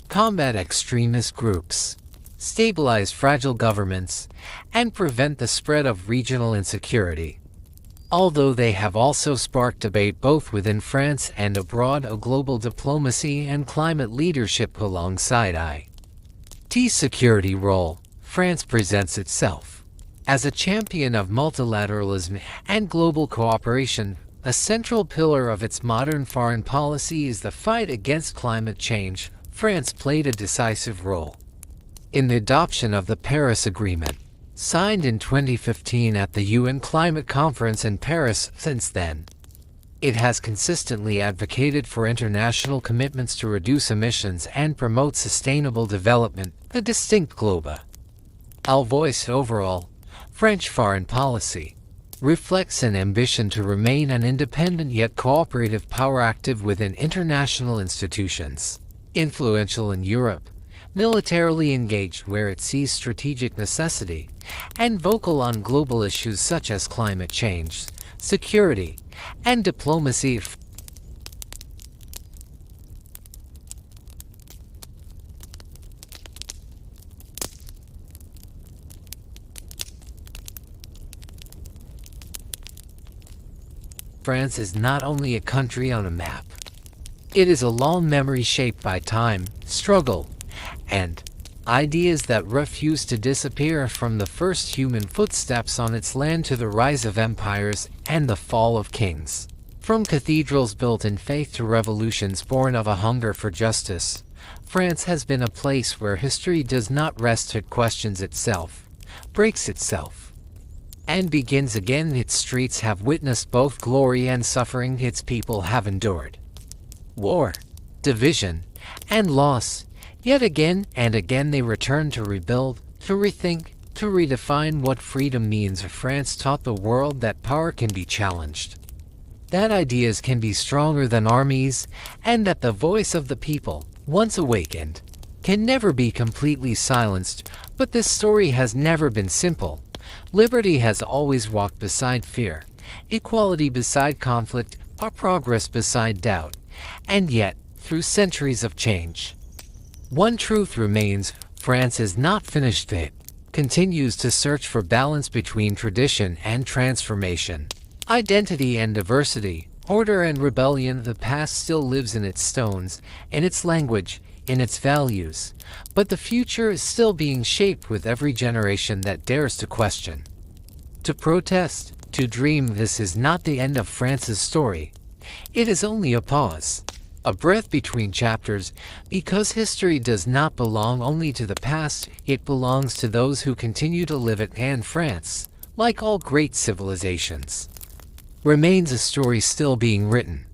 combat extremist groups, stabilize fragile governments, and prevent the spread of regional insecurity. Although they have also sparked debate both within France and abroad. A global diplomacy and climate leadership. Alongside IT's security role, France presents itself as a champion of multilateralism and global cooperation. A central pillar of its modern foreign policy is the fight against climate change. France played a decisive role in the adoption of the Paris Agreement, signed in 2015 at the UN Climate Conference in Paris. Since then, it has consistently advocated for international commitments to reduce emissions and promote sustainable development, a distinct global voice. Overall, French foreign policy reflects an ambition to remain an independent yet cooperative power, active within international institutions, influential in Europe, militarily engaged where it sees strategic necessity, and vocal on global issues such as climate change, security, and diplomacy. France is not only a country on a map. It is a long memory shaped by time, struggle, and ideas that refuse to disappear, from the first human footsteps on its land to the rise of empires and the fall of kings. From cathedrals built in faith to revolutions born of a hunger for justice, France has been a place where history does not rest. It questions itself, breaks itself, and begins again. Its streets have witnessed both glory and suffering. Its people have endured war, division, and loss. Yet again and again they return to rebuild, to rethink, to redefine what freedom means. France taught the world that power can be challenged, that ideas can be stronger than armies, and that the voice of the people, once awakened, can never be completely silenced. But this story has never been simple. Liberty has always walked beside fear, equality beside conflict, or progress beside doubt. And yet, through centuries of change, one truth remains: France is not finished. It continues to search for balance between tradition and transformation, identity and diversity, order and rebellion. The past still lives in its stones, in its language, in its values, but the future is still being shaped with every generation that dares to question, to protest, to dream. This is not the end of France's story. It is only a pause, a breath between chapters, because history does not belong only to the past, it belongs to those who continue to live it. And France, like all great civilizations, remains a story still being written.